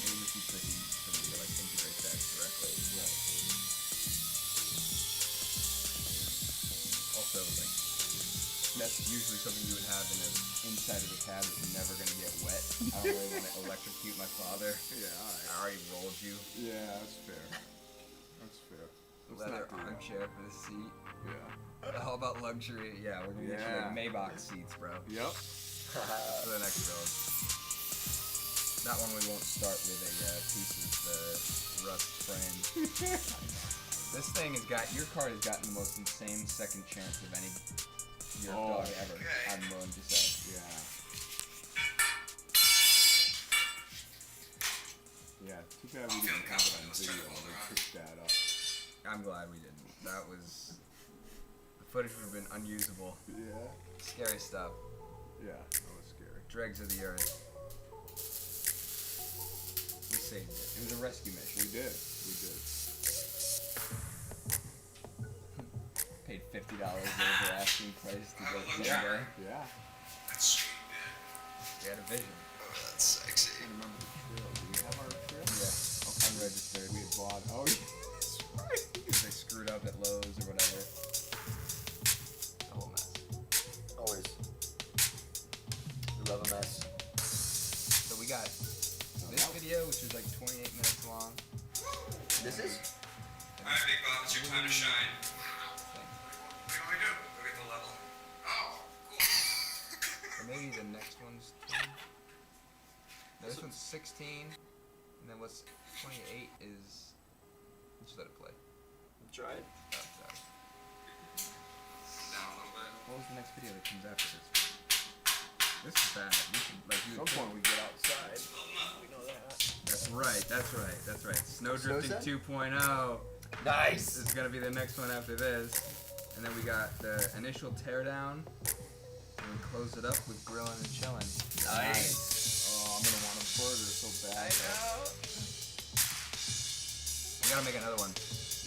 B: It would just be tricky for me to like integrate that directly.
C: Right.
B: Also, like that's usually something you would have in an inside of the cab that's never gonna get wet. I don't really want to electrocute my father.
C: Yeah,
B: I already rolled you.
C: Yeah, that's fair. That's fair. Let's
B: Leather
C: not do that.
B: armchair for the seat.
C: Yeah.
B: All about luxury. Yeah, we're gonna get you like Maybach seats, bro.
C: Yep.
B: For the next build. That one we won't start with a piece of rust frame. This thing has got, your card has gotten the most insane second chance of any your dog ever, I'm willing to say.
C: Yeah. Yeah, too bad we didn't have it on video when we picked that up.
B: I'm glad we didn't. That was, the footage would have been unusable.
C: Yeah.
B: Scary stuff.
C: Yeah, that was scary.
B: Dregs of the earth. We saved it. It was a rescue mission.
C: We did. We did.
B: Paid $50 over asking price to go to anywhere.
C: Yeah.
G: That's sweet, man.
B: We had a vision.
G: Oh, that's sexy.
C: I remember the trail. Do we have our trail?
B: Yeah. Unregistered.
C: We had bought. Oh, yeah.
B: Because they screwed up at Lowe's or whatever. A whole mess.
A: always. We love a mess.
B: So we got this video, which is like 28 minutes long.
A: This is?
D: Alright, Big Bob, it's your time to shine. What do you want me to do? Go get the level. Oh, cool.
B: Or maybe the next one's 20. No, this one's 16. And then what's 28 is. Just let it play.
A: Try it.
B: Oh, sorry.
D: Down a little bit.
B: What was the next video that comes after this? This is bad. We should, like, you
C: At some
B: would
C: point we get outside.
A: We know that.
B: That's right, that's right, that's right. Snow Drifting
A: set?
B: 2.0
A: Nice!
B: is gonna be the next one after this. And then we got the initial teardown. And we close it up with grilling and chilling.
A: Nice.
C: Oh, I'm gonna want a burger so bad.
B: We gotta make another one.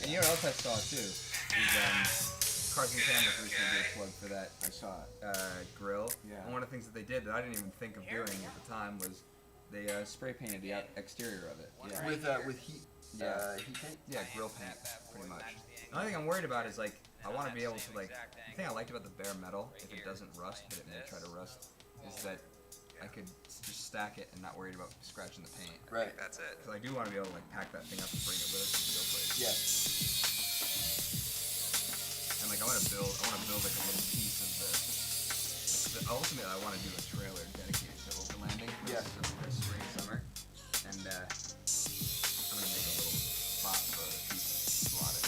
B: And you know what else I saw too? Is Cars and Cameras recently did a plug for that
C: I saw it.
B: grill.
C: Yeah.
B: And one of the things that they did that I didn't even think of doing at the time was they spray painted the exterior of it.
C: Yeah.
A: With heat.
B: Yeah.
A: Heat paint.
B: Yeah, grill paint, pretty much. The only thing I'm worried about is like I want to be able to like. The thing I liked about the bare metal, if it doesn't rust, but it may try to rust, is that I could just stack it and not worried about scratching the paint.
A: Right.
D: That's it.
B: Because I do want to be able to like pack that thing up and bring it with us to the real place.
A: Yeah.
B: And like I want to build like a little piece of ultimately I want to do a trailer dedicated to overlanding for spring and summer, and I'm gonna make a little spot for a piece of slot it.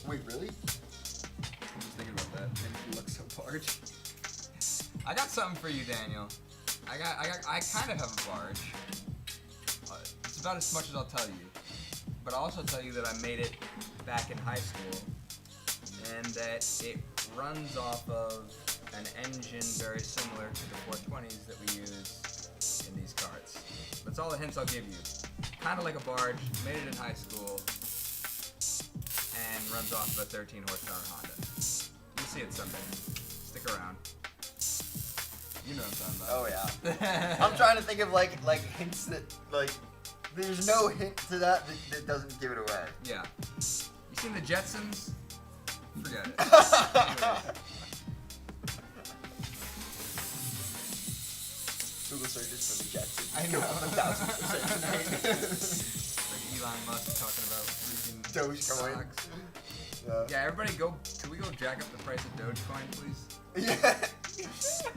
A: Wait, really?
B: I'm just thinking about that.
A: You look so barge.
B: I got something for you, Daniel. I kind of have a barge. It's about as much as I'll tell you. But I'll also tell you that I made it back in high school, and that it runs off of an engine very similar to the 420s that we use in these carts. That's all the hints I'll give you. Kind of like a barge, made it in high school, and runs off of a 13 horsepower Honda. You'll see it someday. Stick around. You know what I'm talking about.
A: Oh yeah. I'm trying to think of like hints that like. There's no hint to that doesn't give it away.
B: Yeah. You seen the Jetsons? Forget it.
A: Google searches for the Jetsons.
B: I know.
A: 1000% tonight.
B: Like Elon Musk talking about freaking
A: Dogecoin.
B: stocks.
A: Yeah.
B: Yeah, everybody go. Can we go jack up the price of Dogecoin, please?
A: Yeah.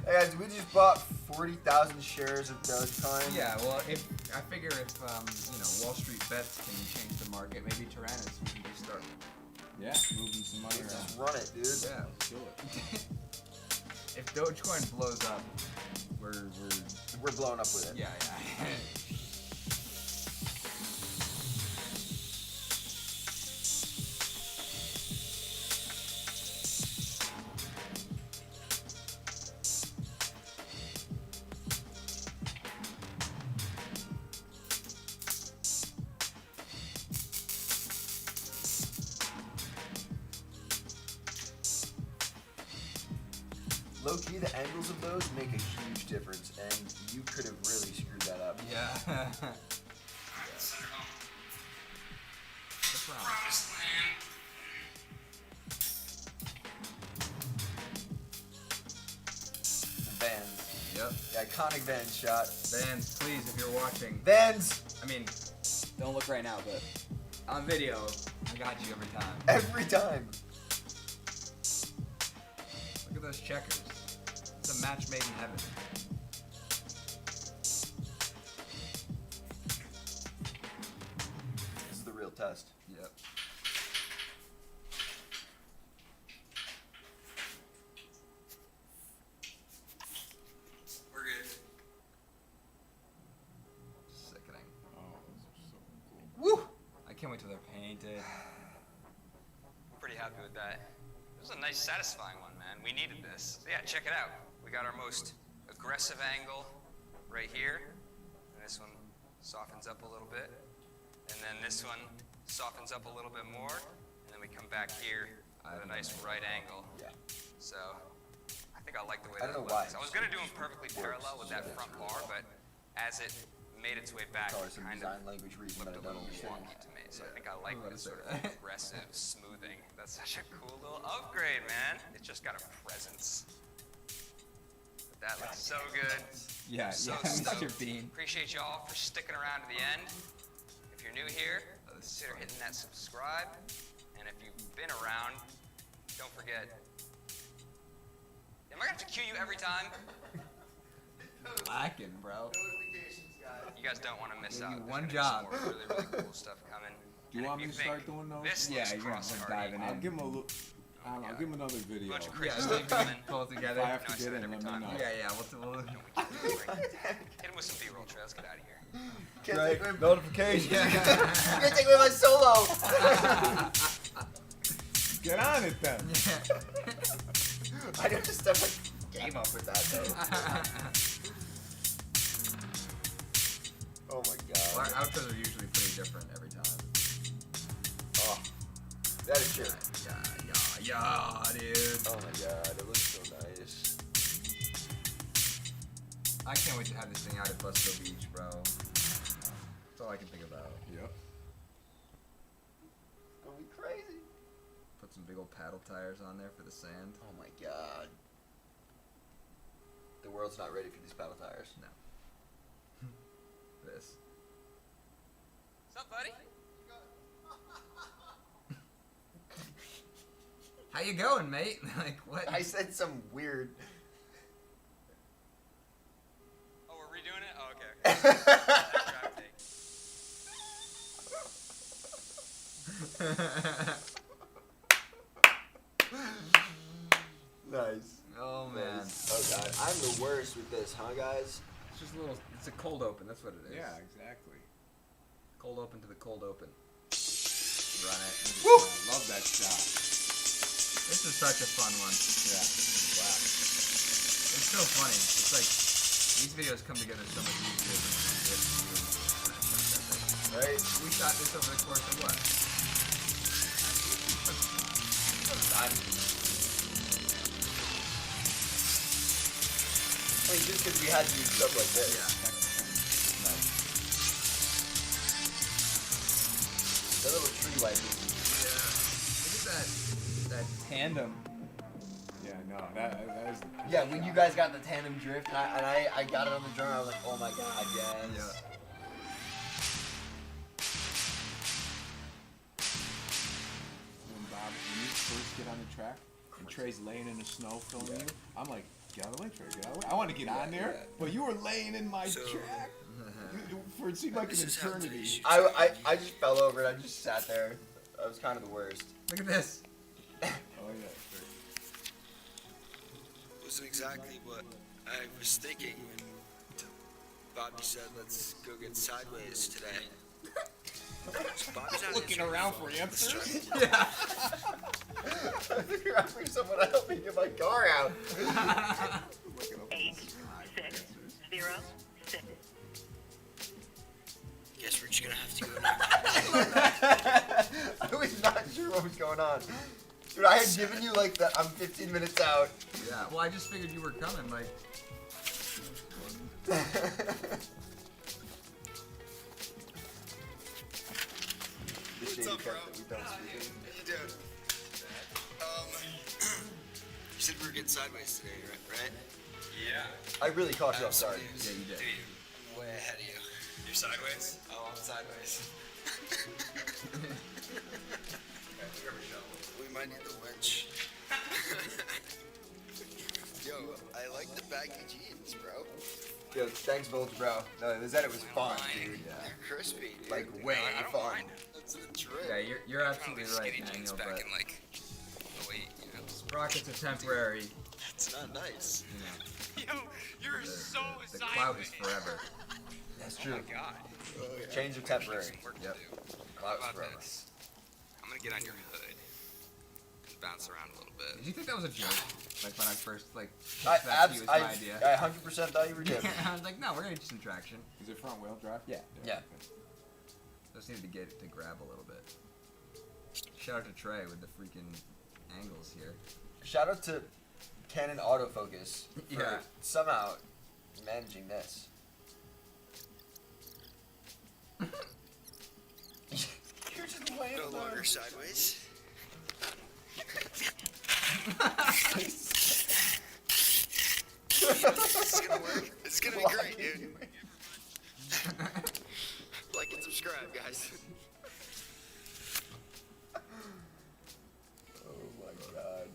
A: Hey guys, we just bought 40,000 shares of Dogecoin.
B: Yeah, well, I figure if Wall Street bets can change the market, maybe Tyranis we can just start.
C: Yeah, moving some money around.
A: Just run it, dude.
B: Yeah.
C: Let's do it.
B: If Dogecoin blows up, we're
A: blowing up with it.
B: yeah.
A: Low key, the angles of those make a huge difference, and you could have really screwed that up.
B: Yeah.
D: Center home.
B: What's wrong?
D: Promised land.
A: The Vans.
B: Yep.
A: The iconic Vans shot.
B: Vans, please, if you're watching.
A: Vans!
B: I mean, don't look right now, but on video, I got you every time.
A: Every time.
B: Look at those checkers. It's a match made in heaven.
A: This is the real test.
B: Yep.
D: We're good.
B: Sickening.
C: Oh, those are so cool.
A: Woo!
B: I can't wait till they're painted.
D: Pretty happy with that. It was a nice, satisfying one, man. We needed this. So yeah, check it out. We got our most aggressive angle right here. And this one softens up a little bit. And then this one softens up a little bit more. And then we come back here at a nice right angle.
A: Yeah.
D: So I think I like the way
A: I
D: that
A: don't know why.
D: looks. I was going to do them perfectly parallel with that front bar, but as it made its way back,
A: Probably
D: it
A: some
D: kind
A: design
D: of
A: language reason that
D: looked
A: I
D: a
A: don't
D: little
A: understand.
D: wonky to me. So I think I like
B: I'm
D: this
B: gonna
D: sort
B: say
D: of
B: that.
D: aggressive smoothing. That's such a cool little upgrade, man. It just got a presence. But that looks so good.
B: Yeah,
D: So
B: yeah.
D: stoked.
B: Your bean.
D: Appreciate y'all for sticking around to the end. If you're new here, consider hitting that subscribe. And if you've been around, don't forget. Am I gonna have to cue you every time?
B: Lacking, bro.
D: You guys don't want to miss out.
B: Maybe
D: There's
B: one
D: gonna be
B: job.
D: some more really cool stuff coming.
C: Do you
D: And
C: want
D: if
C: me to
D: think
C: start doing those?
D: This
B: Yeah,
D: looks
B: you're gonna
D: cross
B: start
D: hardy.
B: diving
C: I'll
B: in.
C: give him a little. I'll give him another video.
D: Bunch of
C: If
D: crazy
B: Yeah,
D: stuff coming.
B: pull it together.
C: I have
D: No,
C: to
D: I
C: get
D: said
C: it,
D: it every
C: let me
D: time.
C: know.
B: Yeah, we'll
D: Hit him with some B-roll, Trey. Let's get out of here.
A: Can't take away,
B: notification.
A: can't take away my solo!
C: Get on it then.
A: I know just stuff like game up with that though. Oh my
B: Our
A: god.
B: outros are usually pretty different every time.
A: Oh, That is true.
B: Yeah, dude.
A: Oh my god, it looks so nice.
B: I can't wait to have this thing out at Busto Beach, bro. That's all I can think about.
C: Yep.
A: It's gonna be crazy.
B: Put some big old paddle tires on there for the sand.
A: Oh my god. The world's not ready for these paddle tires.
B: No. This.
D: What's up, buddy?
B: How you going, mate? Like, what?
A: I said some weird.
D: Oh, we're redoing it? Oh, okay.
A: Nice.
B: Oh, man.
A: Nice. Oh god, I'm the worst with this, huh, guys?
B: It's just a little, it's a cold open, that's what it is.
C: Yeah, exactly.
B: Cold open to the cold open. Run it.
C: Woo! Love that shot.
B: This is such a fun one.
C: Yeah. Wow.
B: It's so funny. It's like, these videos come together so much easier than this.
A: Right?
B: We shot this over the course of what?
A: I mean, just because we had to do stuff like this.
B: Yeah.
A: Nice. The little tree lighting.
B: Look at that tandem.
C: Yeah, no, that is the
A: Yeah, when you guys got the tandem drift, and I got it on the drone, I was like, oh my god, yes.
B: Yeah.
C: when Bob, when you first get on the track and Trey's laying in the snow filming you, I'm like, get out of the way, Trey, get out of the way. I want to get on there, but you were laying in my track for it seemed like an eternity.
A: I just fell over and I just sat there. I was kind of the worst.
B: Look at this.
C: Oh yeah, sure.
F: Was exactly what I was thinking when Bobby said, let's go get sideways today. So Bobby's not
C: Looking
F: answering
C: around
F: the
C: for
F: phone.
C: answers.
B: Yeah.
A: I figured out for someone to help me get my car out.
C: Looking up
H: 8606.
F: Guess we're just gonna have to go now.
A: I was not sure what was going on. Dude, I had given you like the I'm 15 minutes out.
B: Yeah. Well, I just figured you were coming. Like,
A: The shady
F: up, bro?
A: cup that we don't speak in.
F: How you doing? You said we were getting sideways today, right?
D: Yeah.
A: I really caught you off guard.
B: yeah, you did.
F: I'm way ahead of you.
D: You're sideways?
F: Oh, I'm sideways. We might need the winch. Yo, I like the baggy jeans, bro.
A: Yo, thanks, Volge, bro. No, the Zedit was fun, dude.
F: They're crispy, dude.
A: Like, way
D: I don't
A: fun.
D: mind.
F: That's the drip.
B: Yeah, you're absolutely
D: Kinda like
B: right,
D: skinny jeans
B: Daniel.
D: back
B: But
D: in like 08, you know.
B: sprockets are temporary.
F: That's not nice.
B: You know,
D: Yo, you're so
B: the clout is
D: sideways.
B: forever.
A: That's
D: Oh
A: true.
D: my god.
A: Change are temporary.
D: Some work
B: Yep.
D: to do.
A: Clout is
D: How about
A: forever.
D: this? I'm gonna get on your hood and bounce around a little bit.
B: Did you think that was a joke? Like when I first like
A: I,
B: pitched that to you as my
A: I
B: idea.
A: 100% thought you were joking.
B: I was like, no, we're gonna do some traction.
C: Is it front wheel drive?
B: Yeah.
A: Yeah.
C: okay.
B: Just needed to get it to grab a little bit. Shout out to Trey with the freaking angles here.
A: Shout out to Canon Autofocus for
B: Yeah.
A: somehow managing this. You're just laying
F: No
A: there.
F: longer sideways. This is gonna work. This is gonna be great, dude. Like and subscribe, guys.
A: Oh my god.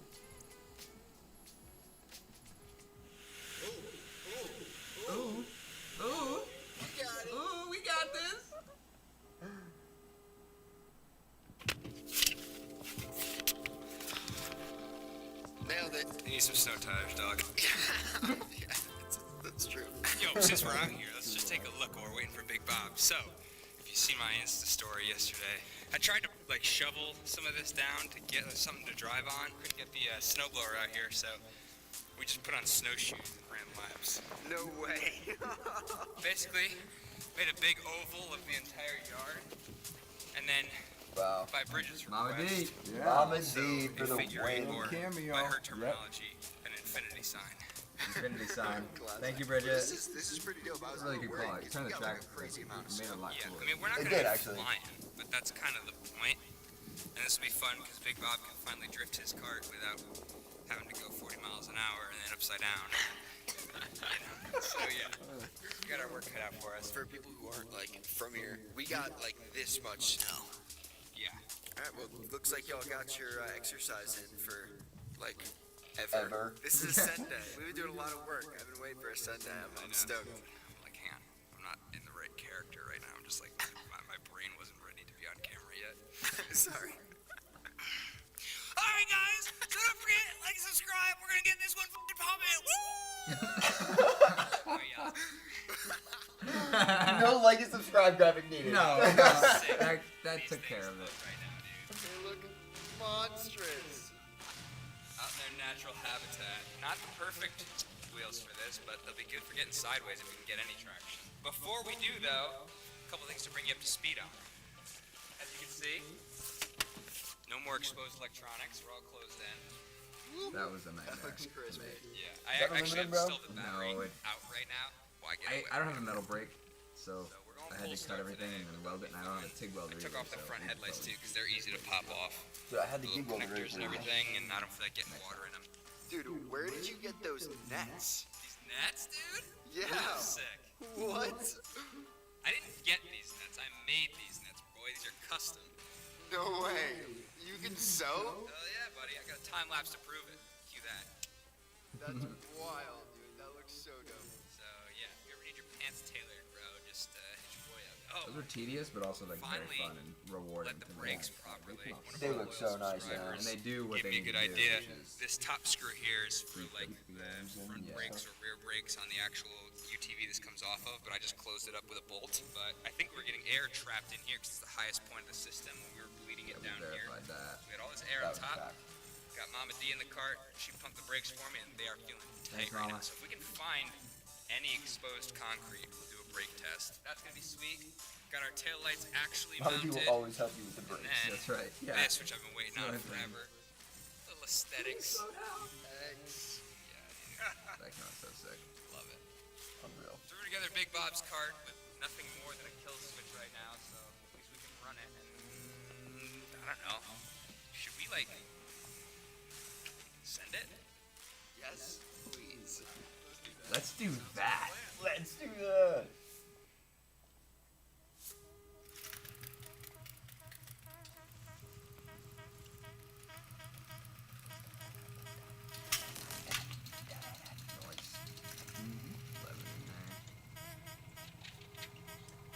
B: Ooh, ooh, ooh, we got this.
F: Nailed it.
D: You need some snow tires, dog.
F: Yeah, that's true.
D: Yo, since we're out here, let's just take a look while we're waiting for Big Bob. So, if you see my Insta story yesterday, I tried to like shovel some of this down to get something to drive on. Couldn't get the snowblower out here, so we just put on snowshoes and ran laps.
F: No way.
D: Basically, made a big oval of the entire yard, and then
A: Wow.
D: By Bridget's
B: Mama
D: request.
B: D.
C: Yeah.
A: Mama
D: So,
A: D for
D: a
A: the
D: figurine,
A: win.
D: or
C: Cameo.
D: by her
C: Yep.
D: terminology, an infinity sign.
B: Infinity sign.
F: Glad
B: Thank you,
F: that-
B: Bridget.
F: This is pretty dope. I was
B: Really
F: a little
B: good call.
F: worried
B: You
F: 'cause
B: turned
F: we
B: the
F: got like
B: track.
F: a crazy amount of
B: Made a
F: stuff.
B: lot
D: Yeah,
B: cooler.
D: I mean, we're not
A: It
D: going
A: did,
D: to be
A: actually.
D: flying, but that's kind of the point. And this will be fun because Big Bob can finally drift his cart without having to go 40 miles an hour and then upside down. You know? So yeah, we got our work cut out for us.
F: For people who aren't like from here, we got like this much snow.
D: Yeah.
F: All right, well, looks like y'all got your exercise in for like
A: Ever.
F: This is a send day. We've been doing a lot of work. I've been waiting for a send day. I'm stoked.
D: Like, hang on, I'm not in the right character right now. I'm just like, my brain wasn't ready to be on camera yet.
F: Sorry.
D: All right, guys. So don't forget, like, subscribe. We're gonna get this one fucking poppin'. Woo! Oh, yeah.
A: No like and subscribe graphic needed.
B: No, that took care of it.
D: Right now, dude.
F: They look monstrous.
D: Out in their natural habitat. Not the perfect wheels for this, but they'll be good for getting sideways if we can get any traction. Before we do, though, a couple things to bring you up to speed on. As you can see, no more exposed electronics. We're all closed in.
B: That was a nightmare.
F: Looks crisp.
D: Yeah,
A: that
D: I actually
A: aluminum,
D: have
A: bro?
D: still the battery
B: No,
D: out right now. Well,
B: I don't have a metal brake, so
D: we're going
B: I had
D: full
B: to
D: start
B: cut everything
D: today,
B: and then
D: but
B: weld it, and I don't have a TIG welder
D: I took
B: either,
D: off the
B: so
D: front
B: it's
D: headlights too
B: probably-
D: because they're easy to pop off.
A: Dude, I had the
D: Little
A: gig welder
D: connectors and
A: right
D: everything, and I don't feel like getting water in them.
F: Dude, where did you get those nets?
D: These nets, dude?
F: Yeah.
D: They're sick.
F: What?
D: I didn't get these nets. I made these nets, boy. These are custom.
F: No way. You can sew?
D: Hell yeah, buddy. I got a time lapse to prove it. Cue that.
F: That's wild, dude. That looks so dope.
D: So yeah, if you ever need your pants tailored, bro, just hit your boy up. Oh,
B: Those are tedious, but also like very
D: Finally,
B: fun and rewarding.
D: let the
B: to
D: brakes
B: make.
D: properly. One of
A: They
D: our
A: look
D: loyal
A: so nice, yeah.
D: subscribers
B: And they do what
D: gave
B: they
D: me a
B: need
D: good
B: to do,
D: idea.
B: which is-
D: This top screw here is for like the front
B: Yeah.
D: brakes or rear brakes on the actual UTV this comes off of, but I just closed it up with a bolt. But I think we're getting air trapped in here because it's the highest point of the system when we were bleeding it
B: We
D: down here.
B: verified that.
D: We had all this air
A: That
D: on
A: was
D: top.
A: fact.
D: Got Mama D in the cart. She pumped the brakes for me, and they are feeling tight
B: Thanks,
D: right
B: Mama.
D: now. So if we can find any exposed concrete, we'll do a brake test. That's gonna be sweet. Got our tail lights actually
A: Mama D
D: mounted.
A: will always help you with the
D: And
A: brakes.
D: then
B: That's right. Yeah.
D: this, which I've been waiting on
B: That's the only thing.
D: forever. Little aesthetics.
F: Thanks.
D: Yeah,
B: That counts so sick.
D: dude, love it.
A: Unreal.
D: Threw together Big Bob's cart with nothing more than a kill switch right now, so at least we can run it. And I don't know. Should we like send it?
F: Yes, please.
B: Let's do that.
A: Let's do that.
B: Nice. 11 in there.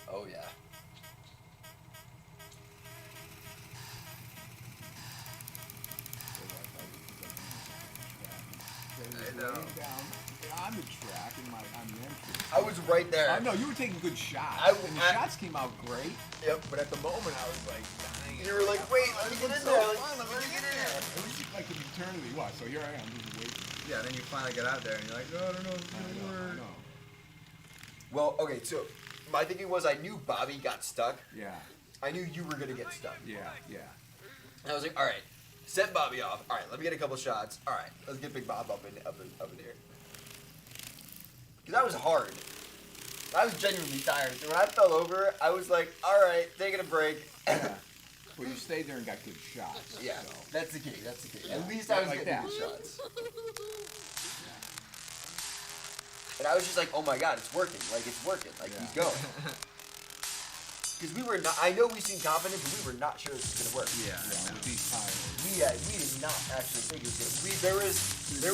A: Oh yeah.
B: I know.
C: Laying down on the track on the entrance.
A: I was right there.
C: I know you were taking good shots,
A: I-
C: and the
A: I-
C: shots came out great.
A: Yep.
C: But at the moment, I was like, dying.
A: You were like, wait, let me get in there.
C: Let me get in there. It was like an eternity. What? So here I am, just waiting.
B: Yeah, then you finally get out there and you're like, oh, I don't know if it's
C: I
B: gonna
C: know, I
B: work.
C: know.
A: Well, okay, so my thinking was I knew Bobby got stuck.
C: Yeah,
A: I knew you were gonna get stuck.
C: yeah.
A: And I was like, all right, set Bobby off. All right, let me get a couple shots. All right, let's get Big Bob up in here. Cause that was hard. I was genuinely tired. So when I fell over, I was like, all right, taking a break.
C: Yeah. Well, you stayed there and got good shots.
A: Yeah,
C: So.
A: that's the key. That's the key.
C: Yeah,
A: At least I was
C: like
A: getting
C: that.
A: good shots. And I was just like, oh my god, it's working. Like it's working. Like he's
C: Yeah.
A: going. Because we were not. I know we seemed confident, but we were not sure this was gonna work.
B: Yeah.
C: Yeah, with these tires.
A: We did not actually think it was gonna. There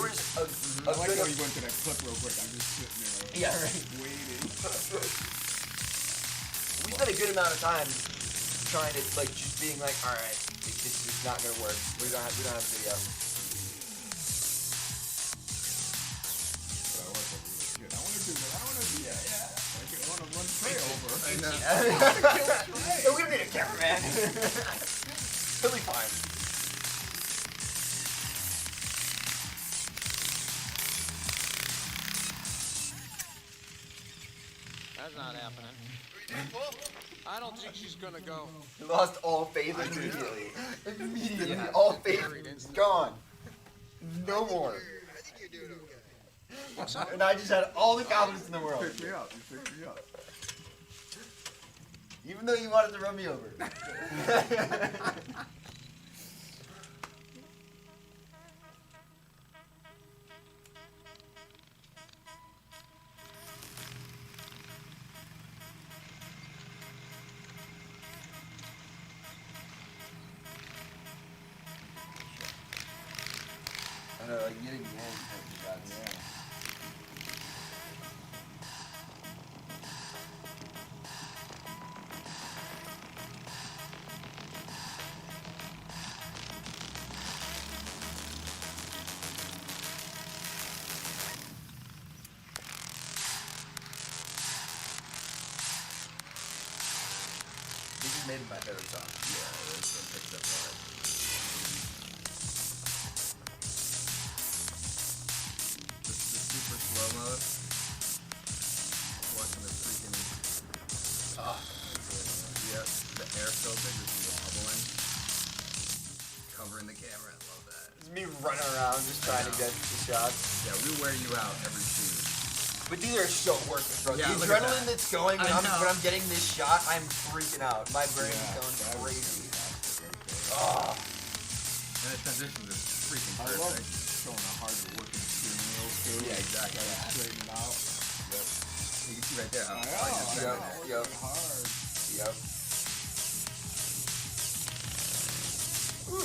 A: was a
C: I like
A: good.
C: how you went to that clip real quick. I'm just sitting there.
A: Yeah, right.
C: Waiting.
A: We spent a good amount of time trying to like just being like, all right, this is not gonna work. We don't have video.
C: But I was like, really good. I want to do that. I want to do that. Yeah. I want to run Trey over.
B: I know.
A: No, we don't need a cameraman. He'll be fine.
H: That's not happening. I don't
G: don't think she's gonna go.
A: He lost all faith immediately. Immediately,
B: Yeah.
A: all faith gone. No more.
F: I think you're doing okay.
A: And I just had all the confidence in the world.
C: Pick me up. You picked me up.
A: Even though you wanted to run me over. I know, like getting the end.
C: Yeah.
A: This is maybe my favorite song.
B: Yeah, this one picks up hard. This is the super slow mode. Watching the freaking. Yep, the air filter just wobbling. Covering the camera, I love that.
A: It's me running around just trying to get the shots.
B: Yeah, we wear you out every shoot.
A: But these are so worth it, bro.
B: Yeah,
A: The
B: look at
A: adrenaline
B: that.
A: that's going when
B: I
A: I'm,
B: know.
A: when I'm getting this shot, I'm freaking out. My brain is
C: Yeah,
A: going
C: that was
A: crazy.
C: fantastic right there.
A: Oh.
B: And the transitions are freaking
C: I love
B: perfect.
C: showing how hard you're working the steering wheel too.
B: Yeah, exactly.
C: Gotta straighten it out. Yep.
B: You can see right there.
C: I know,
B: just
C: I
B: right
C: know,
B: there.
A: Yep.
C: working hard.
A: Yep. Ooh.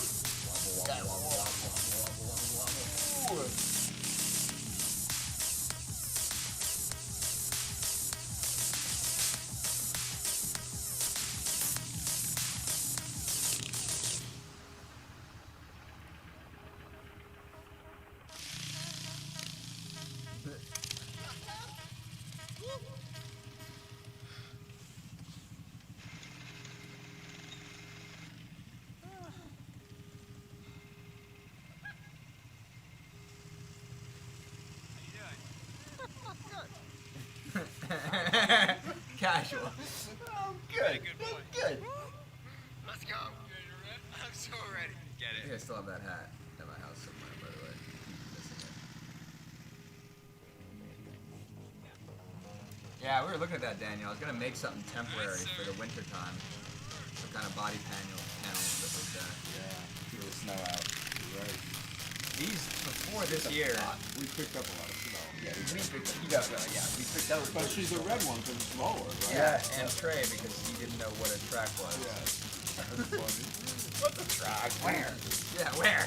B: Casual.
A: Oh, good. Good.
F: Let's go. I'm so ready. Get
B: I think I still have that hat at my house somewhere, by the way. Missing it. Yeah, we were looking at that, Daniel. I was gonna make something temporary for the winter time. Some kind of body panel stuff like that.
C: Yeah. Keep the snow out. You're right.
B: These before this year.
C: We picked up a lot of snow.
A: Yeah, we picked up.
C: Especially the red one because it's lower, right?
B: Yeah, and Trey because he didn't know what a track was.
C: Yeah. That's funny.
A: What's the track? Where?
B: Yeah, where?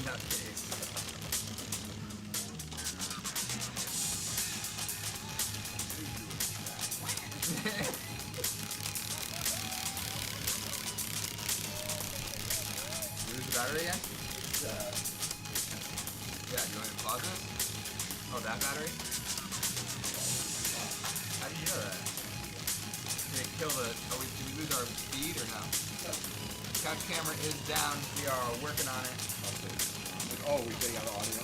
B: Nutcase. Lose the battery again? Yeah, do you want me to pause this? Oh, that battery? How did you know that? Did it kill the... Did we lose our speed or no? Couch camera is down. We are working on it.
C: Oh, we take out audio.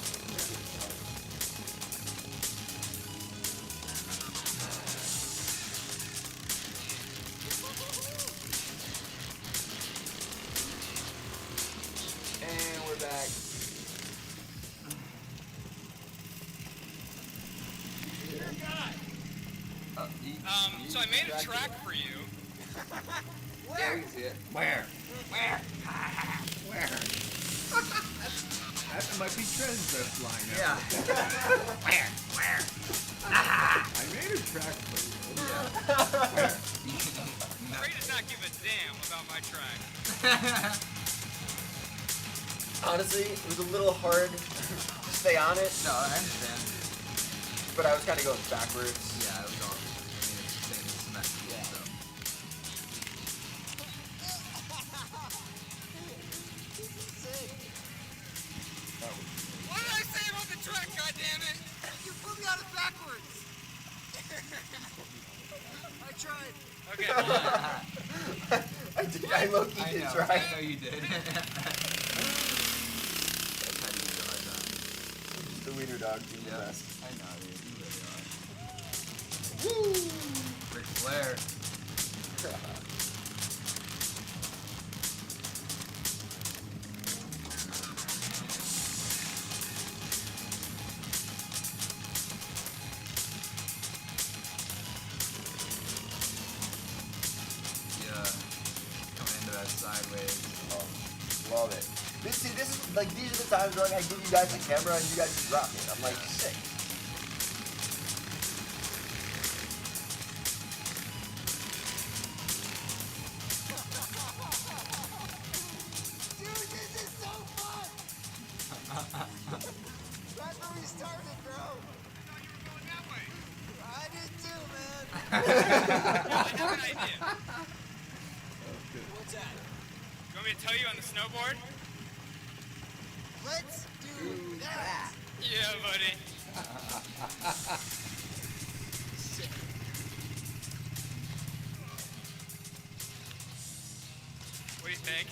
A: And we're back.
H: So I made a track for you.
A: Yeah, we can see it.
C: Where? That might be Trent's best line.
B: Yeah.
C: I made a track for you.
H: Trey does not give a damn about my track.
A: Honestly, it was a little hard to stay on it,
B: No, I understand.
A: but I was kind of going backwards.
B: Yeah, it was all. I mean, it's the same symmetrical,
A: Yeah.
B: so.
H: What did I say about the track, goddammit? You put me on it backwards. I tried. Okay, hold on.
A: I did. I low-key
B: I
A: did
B: know.
A: try.
B: I know you did. That's how you do it,
A: The wiener dog being the
B: Yeah.
A: best.
B: I know, dude. You really are.
A: Woo!
B: Ric Flair. Yeah. Coming into that sideways.
A: Oh, love it. This is like these are the times where like I give you guys the camera and you guys just drop it. I'm like sick.
H: Dude, this is so fun! That's where we started, bro. I did too, man.
I: I have an idea.
H: What's that?
I: You want me to tell you on the snowboard?
H: Let's do that.
I: Yeah, buddy. What do you think?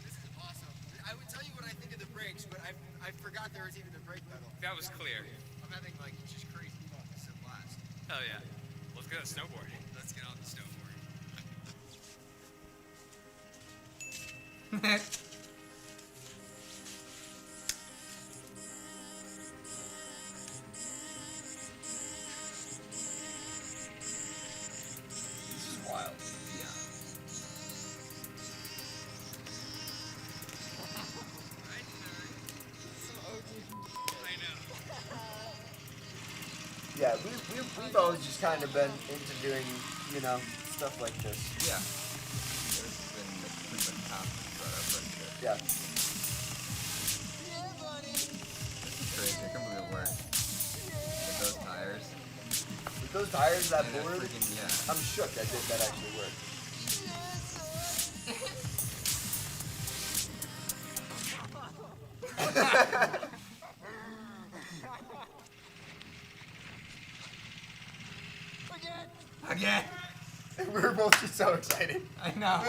H: This is awesome. I would tell you what I think of the brakes, but I forgot there was even a brake pedal.
I: That was clear.
H: I'm having like just crazy fun. This is a blast.
I: Hell yeah. Let's get on the snowboard.
H: Let's get on the snowboard.
A: This is wild.
B: Yeah.
I: I know.
A: Yeah, we've always just kind of been into doing, you know, stuff like this.
B: Yeah. This has been the frequent constant throughout our friendship.
A: Yeah.
H: Yeah, buddy.
B: This is crazy. I can't believe it worked. With those tires.
A: With those tires, that
B: And that
A: board,
B: freaking, yeah.
A: I'm shook that that actually worked.
B: Again!
A: We were both just so excited.
B: I know.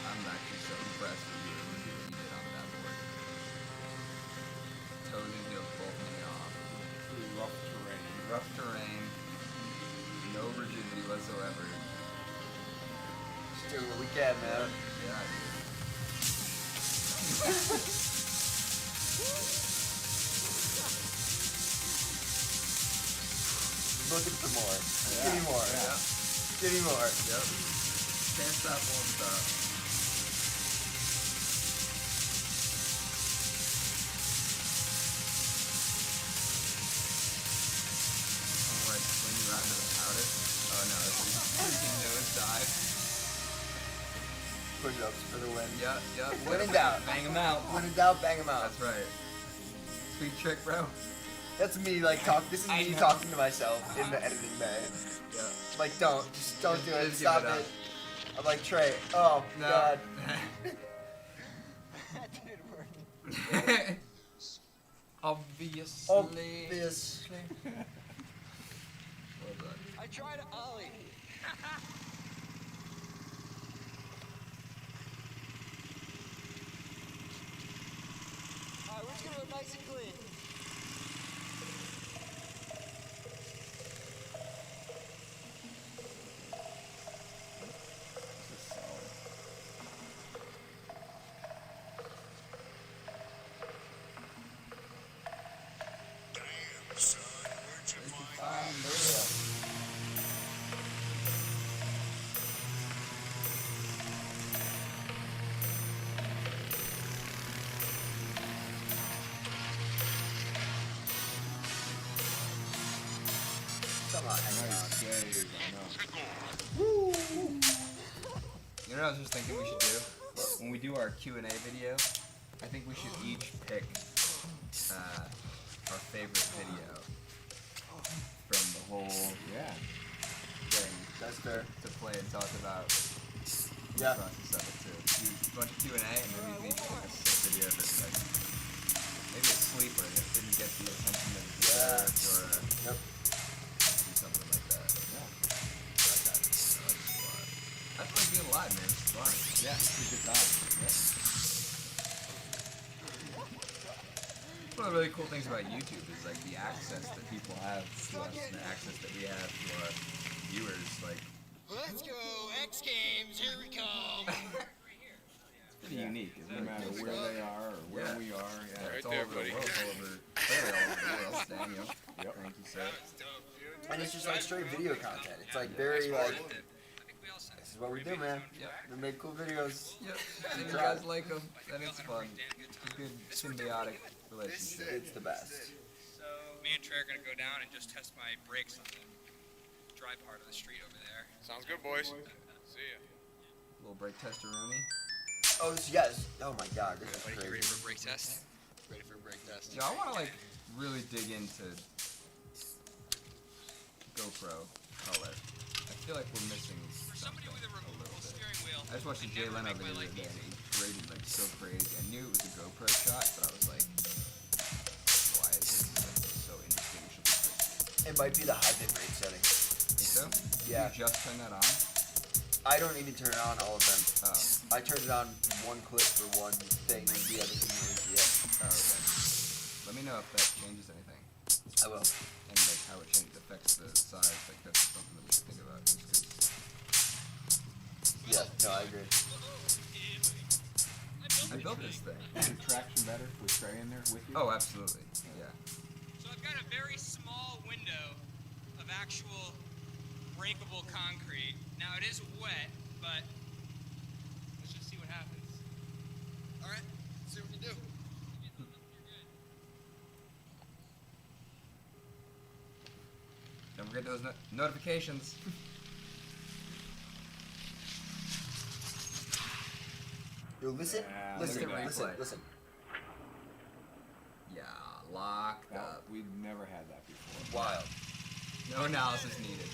B: I'm actually so impressed with you and what you did on that board. Totally feels bolting off.
C: Pretty rough terrain.
B: Rough terrain. No rigidity whatsoever.
A: Just do what we can, man.
B: Yeah, dude.
A: Looking for more.
C: Yeah.
A: Give me more.
B: Yep.
A: Give me more.
B: Yep. Can't stop, won't stop. Alright, swing you out into the powder. Oh no, this is freaking nose dive.
A: Push-ups for the win.
B: Yep, yep.
A: When in doubt.
B: Bang them out.
A: When in doubt, bang them out.
B: That's right. Sweet trick, bro.
A: That's me, like, this is
B: I
A: me
B: know.
A: talking to myself in the editing bay.
B: Yeah.
A: Like, just don't do it.
B: Just give
A: Stop
B: it up.
A: it. I'm like, Trey, oh,
B: No.
A: God.
H: That didn't work.
B: Obviously.
A: Obviously.
B: Well done.
H: I tried to ollie. Alright, we're just gonna go nice and clean.
C: This is solid.
G: Damn, son, where'd you find
A: Come on, hang on.
C: Nice save, I know.
B: You know what I was just thinking we should do? When we do our Q&A video, I think we should each pick our favorite video from the whole
C: Yeah.
B: thing
A: That's fair.
B: to play and talk about.
A: Yeah.
B: process of it too. Do a bunch of Q&A and then we make like a sick video that's like maybe a sleeper that didn't get the attention that it deserved or
A: Yep.
B: do something like that.
C: Yeah.
B: That's like being live, man. It's fun.
C: Yeah, it's a good time. Yeah.
B: One of the really cool things about YouTube is like the access that people have to us and the access that we have to our viewers. Like,
H: Let's go, X Games, here we come.
B: it's pretty unique, isn't
C: No
B: it?
C: matter where they are or where
B: Yeah.
C: we are.
B: Yeah,
C: Yeah.
B: it's all over the world, it's all over, clearly all over the world. Daniel,
C: Yep.
B: thank you, sir.
A: And it's just like straight video content. It's like very like, this is what we do, man.
B: Yep.
A: We make cool videos.
B: Yep. And if you guys like them, then it's fun. It's a good symbiotic relationship.
A: It's the best.
I: So me and Trey are gonna go down and just test my brakes on the dry part of the street over there.
G: Sounds good, boys. See ya.
B: Little brake tester, Rooney.
A: Oh, yes. Oh my God, this is
I: You ready
A: crazy.
I: for a brake test? Ready for a brake test?
B: Yeah, I want to like really dig into GoPro color. I feel like we're missing something
I: Somebody with a
B: a
I: removable
B: little bit.
I: steering wheel.
B: I just watched the Jay Leno video the other day and it graded like so crazy. I knew it was a GoPro shot, but I was like, why is this like so indistinguishably crazy?
A: It might be the high bit rate setting.
B: Think so?
A: Yeah.
B: You just turn that on?
A: I don't even turn on all of them.
B: Oh.
A: I turned it on one clip for one thing and the other thing is
B: Oh, okay. Let me know if that changes anything.
A: I will.
B: And like how it affects the size. Like that's something that we should think about. Just 'cause
A: Yeah, no, I agree.
B: I built this thing.
C: Is the traction better with Trey in there with you?
B: Oh, absolutely. Yeah.
I: So I've got a very small window of actual breakable concrete. Now it is wet, but let's just see what happens.
H: All right, see what we can do.
B: Don't forget those notifications.
A: Yo, listen,
C: Yeah,
A: listen,
B: look at
A: listen,
B: replay.
A: listen.
B: Yeah, locked
C: Well,
B: up.
C: we've never had that before.
A: Wild.
B: No analysis needed.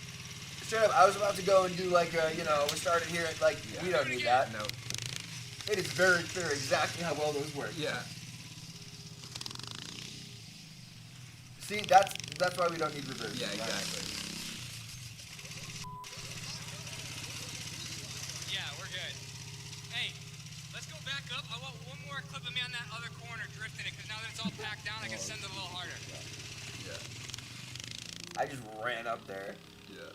A: Straight up, I was about to go and do like a, we started here at like,
B: Yeah.
A: we don't need that.
B: Nope.
A: It is very clear exactly how well those work.
B: Yeah.
A: See, that's why we don't need reverse.
B: Yeah, exactly.
I: Yeah, we're good. Hey, let's go back up. I want one more clip of me on that other corner drifting it, because now that it's all packed down, I can send it a little harder.
B: Yeah.
A: I just ran up there.
B: Yeah.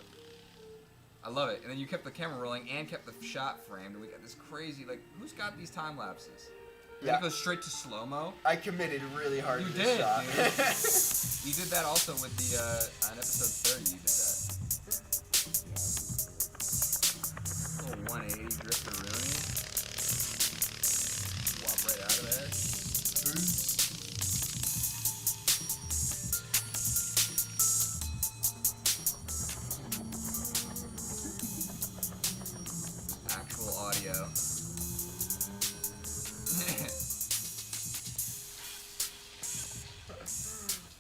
B: I love it. And then you kept the camera rolling and kept the shot framed, and we got this crazy, like, who's got these time lapses?
A: Yeah.
B: It goes straight to slow-mo.
A: I committed really hard
B: You
A: to this
B: did,
A: shot.
B: You did that also with the, on episode 30 you did that. Little 180 drifter Rooney. Swap right out of there. Actual audio.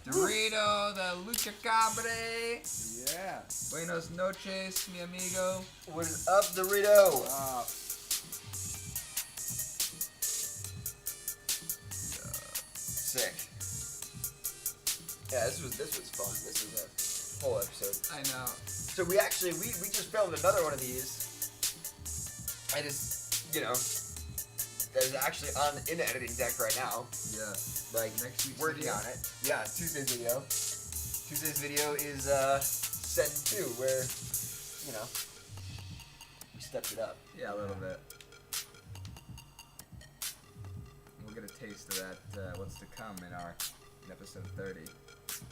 B: Dorito, the Lucha Cabre.
C: Yeah.
B: Buenos noches, mi amigo.
A: What is up, Dorito? Sick. Yeah, this was fun. This was a whole episode.
B: I know.
A: So we actually we just filmed another one of these. I just that is actually in the editing deck right now.
B: Yeah.
A: Like
B: Next week's
A: working
B: video.
A: on it. Yeah, Tuesday's video. Tuesday's video is set 2 where we stepped it up.
B: Yeah, a little bit. We'll get a taste of that, what's to come in episode 30. So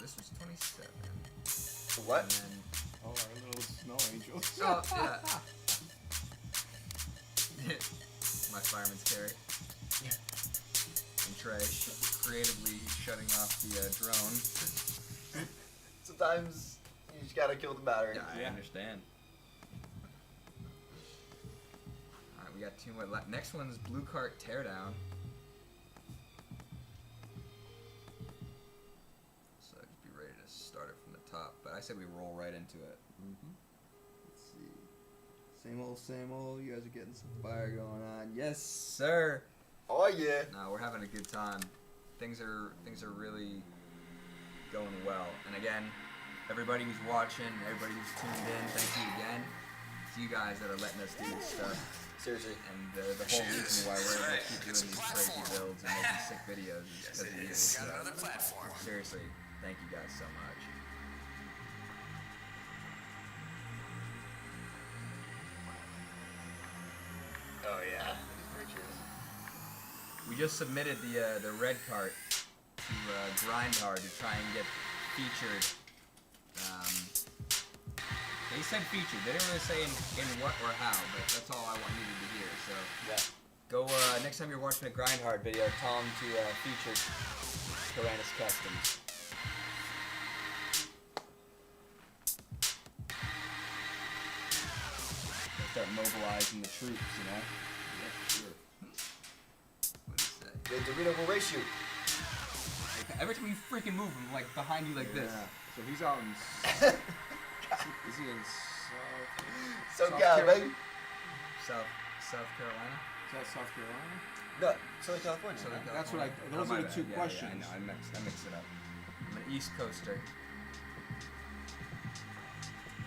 B: this was 27.
A: What?
B: And then,
C: Oh, our little snow angels.
B: oh, yeah. My fireman's carry. And Trey creatively shutting off the drone.
A: Sometimes you just gotta kill the battery.
B: Yeah, I understand. Alright, we got 2 more left. Next one's Blue Cart Teardown. So just be ready to start it from the top. But I said we roll right into it.
C: Mm-hmm. Let's see.
B: Same old. You guys are getting some fire going on. Yes, sir.
A: Oh yeah.
B: No, we're having a good time. Things are really going well. And again, everybody who's watching, everybody who's tuned in, thank you again. It's you guys that are letting us do this stuff.
A: Seriously.
B: And the whole reason why we're able to keep doing these crazy builds and making sick videos is because of you. So, seriously, thank you guys so much.
A: Oh yeah.
B: We just submitted the red cart to Grind Hard to try and get featured. They said featured. They didn't really say in what or how, but that's all I needed to hear. So
A: Yeah.
B: go next time you're watching a Grind Hard video, tell them to feature Tyranis Customs. Start mobilizing the troops, you know. Yeah, sure. What is that?
A: The Dorito will race you.
B: Every time you freaking move, I'm like behind you like this.
C: So he's out in. Is he in South?
A: So
C: South
A: yeah,
C: Carolina?
A: baby.
B: South Carolina?
C: Is that South Carolina?
A: No, Southern California.
B: Southern
A: man.
C: That's what I.
B: Oh,
C: Those
B: my
C: are the
B: bad.
C: two
B: Yeah,
C: questions.
B: Yeah, I know. I mixed it up. I'm an East Coaster.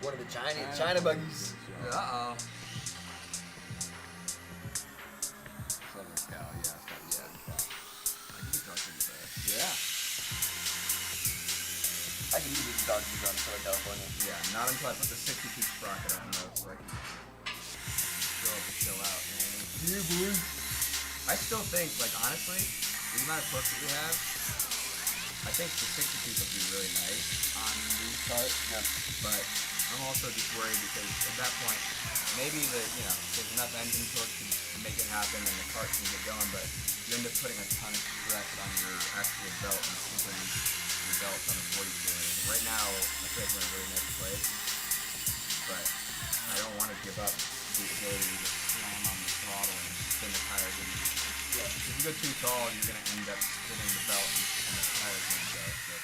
A: One of the China buggies.
B: Uh-oh.
C: Southern Cal, yeah.
B: Southern Cal. I can talk to you there.
C: Yeah.
A: I can easily dog you on Southern California.
B: Yeah, not until I put the 62 sprocket on those, so I can go up and chill out, man.
A: Yeah, boy.
B: I still think, like, honestly, the amount of torque that we have, I think the 62s will be really nice on these carts.
A: Yeah.
B: But I'm also just worried because at that point, maybe there's enough engine torque to make it happen and the cart can get going, but you end up putting a ton of stress on your actual belt and simply your belts on a 40 Right now, I feel like we're in a really nice place, but I don't want to give up the ability to just slam on the throttle and spin the tires. And if you go too tall, you're going to end up spinning the belt and the tires won't go. So.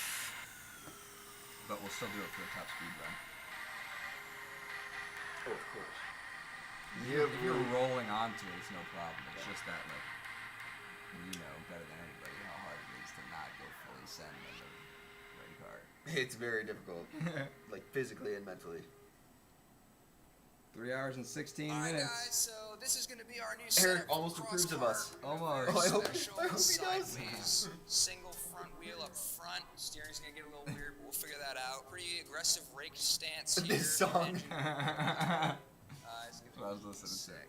B: But we'll still do it for a top speed run.
A: Oh, of course.
B: If you're rolling onto it, it's no problem. It's just that, like, you know better than anybody how hard it is to not go fully send on the red card.
A: It's very difficult, like physically and mentally.
B: 3 hours and 16
H: Alright
B: minutes.
H: guys, so this is going to be our new
A: Eric
H: setup
A: almost
H: for
A: approves of
H: cross
A: us.
H: car.
B: Almost.
A: Oh, I hope
H: Special
A: he does.
H: sideways, single front wheel up front. Steering's going to get a little weird, but we'll figure that out. Pretty aggressive rake stance here.
A: This song.
H: Engine, it's gonna be
B: I was listening to.
H: sick.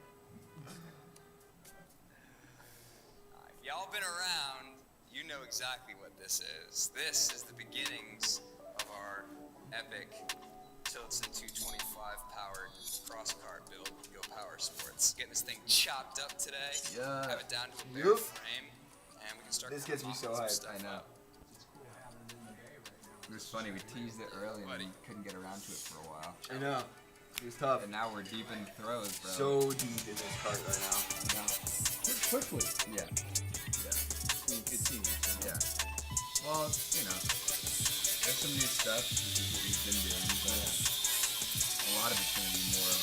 H: If y'all been around, you know exactly what this is. This is the beginnings of our epic Tilton 225 powered cross car build, Go Power Sports. Getting this thing chopped up today.
B: Yeah.
H: Have it down to a bare
A: Yup.
H: frame, and we can start.
A: This gets me so
H: knocking
A: hyped.
H: some
B: I
H: stuff
B: know.
H: out.
B: It was funny, we teased it early and we couldn't get around to it for a while.
A: I know. It's tough.
B: And now we're deep in throws, bro.
A: So deep in this cart right now.
C: Quickly.
B: Yeah. Yeah.
C: It seems.
B: Yeah. Well, there's some new stuff, which is what we've been doing, but a lot of it's going to be more of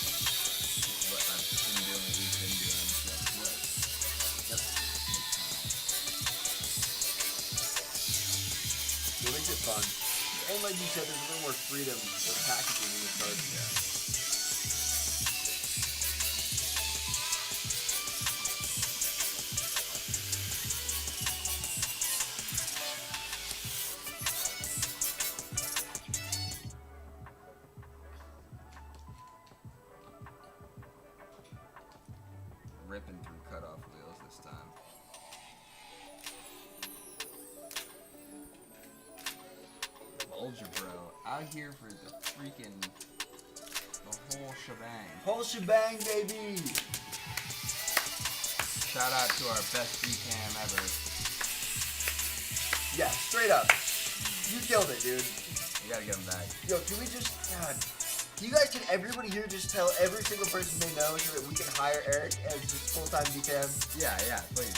B: what I've been doing, what we've been doing. So,
A: Yep. It makes it fun. And like you said, there's a little more freedom with packaging in the cart. Yeah.
B: ripping through cutoff wheels this time. Ultra Bro, out here for the freaking, the whole shebang.
A: Whole shebang, baby!
B: Shout out to our best cam ever.
A: Yeah, straight up. You killed it, dude.
B: We gotta get him back.
A: Yo, can we just, God, can everybody here just tell every single person they know so that we can hire Eric as just full-time DCAM?
B: Yeah, please.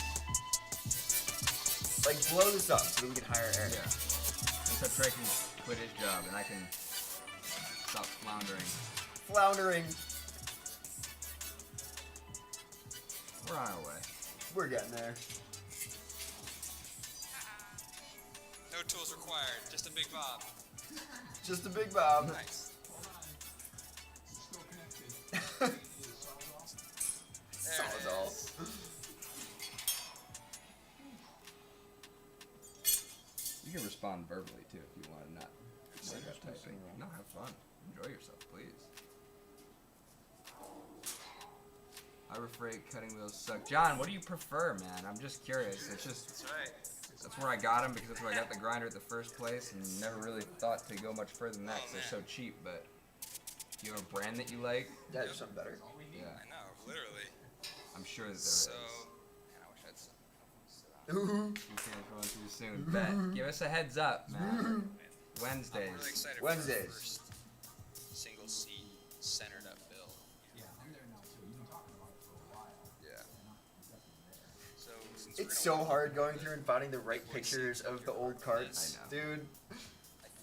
A: Like, blow this up so that we can hire Eric.
B: Yeah. So Trey can quit his job and I can stop floundering.
A: Floundering.
B: We're on our way.
A: We're getting there.
I: No tools required, just a big Bob.
A: Just a big Bob.
I: Nice.
A: Sawzall.
B: You can respond verbally too if you want to not worry about typing. No, have fun. Enjoy yourself, please. I afraid cutting wheels suck. John, what do you prefer, man? I'm just curious. It's just
I: That's right.
B: that's where I got them because that's where I got the grinder at the first place, and never really thought to go much further than that because they're so cheap. But do you have a brand that you like?
A: Yeah, there's something better.
B: Yeah,
I: I know, literally.
B: I'm sure that there
I: So,
B: is.
I: man, I wish I had some.
A: Ooh.
B: You can't go too soon. Bet. Give us a heads up, man. Wednesdays.
I: I'm really excited
A: Wednesdays.
I: for our first single seat centered up build. Yeah. So since
A: It's so hard going through and finding the right pictures of the old carts,
B: I know.
A: dude.
I: I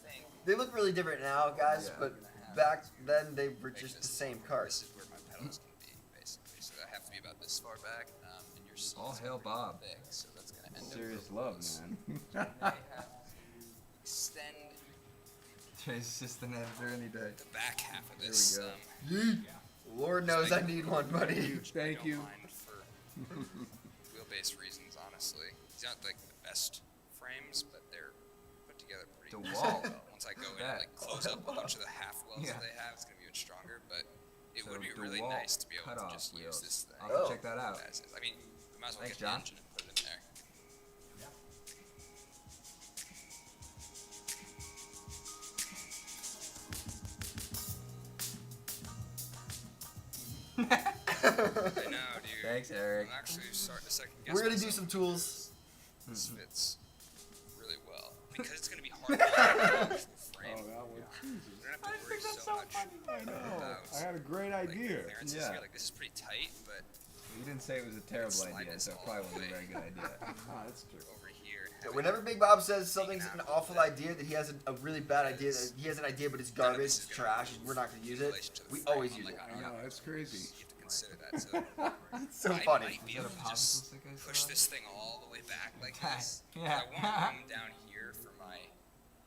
I: think
A: They look really different now, guys,
B: Yeah.
A: but back then they were just the same
I: this
A: carts.
I: is where my pedals can be, basically. So I have to be about this far back, and your seats
B: All
I: are
B: hail
I: pretty
B: Bob.
I: thick, so that's gonna end
B: Serious
I: up
B: love,
I: close.
B: man.
I: I have extend
B: It's just an answer any day.
I: the back half of
B: There we
I: this.
B: go.
A: Yeet. Lord knows I need one, buddy.
C: Thank
I: don't
C: you.
I: mind for wheelbase reasons, honestly. These aren't like the best frames, but they're put together pretty
B: The
I: well.
B: wall.
I: Once I go in
B: That.
I: and like close up a bunch of the half wells
B: Yeah.
I: that they have, it's gonna be even stronger. But it
B: So
I: would be
B: the
I: really
B: wall
I: nice to be able to
B: cutoff
I: just
B: wheels.
I: use this thing.
B: I'll have to
A: Oh.
B: check that out.
I: As is. I mean, we might as well
B: Thanks,
I: get the
B: John.
I: engine and put it in there. I know, dude.
B: Thanks, Eric.
I: I'm actually starting to second guess
A: We're gonna do
I: myself.
A: some tools.
I: This fits really well because it's gonna be hard to get an actual frame.
C: Oh, that one.
I: We don't have to worry so much
C: I know.
I: about
C: I had a great
I: like
C: idea.
I: clearances
B: Yeah.
I: here. Like this is pretty tight, but
B: You didn't say it was a terrible
I: Slide
B: idea,
I: this
B: so it
I: all
B: probably
I: the
B: wasn't a
I: way.
B: very good idea.
C: Ah, that's true.
I: over here.
A: So whenever Big Bob says something's an awful idea, that he has a really bad idea, that he has an idea but it's garbage, it's trash, and we're not gonna use it, we always use it.
C: I know, that's crazy.
I: You have to consider that. So
A: It's so
I: I
A: funny.
I: might be
B: Is that
I: able
B: a
I: to
B: popsicle
I: just
B: stick I
I: push
B: saw?
I: this thing all the way back like
B: Okay.
I: this.
B: Yeah.
I: I want room down here for my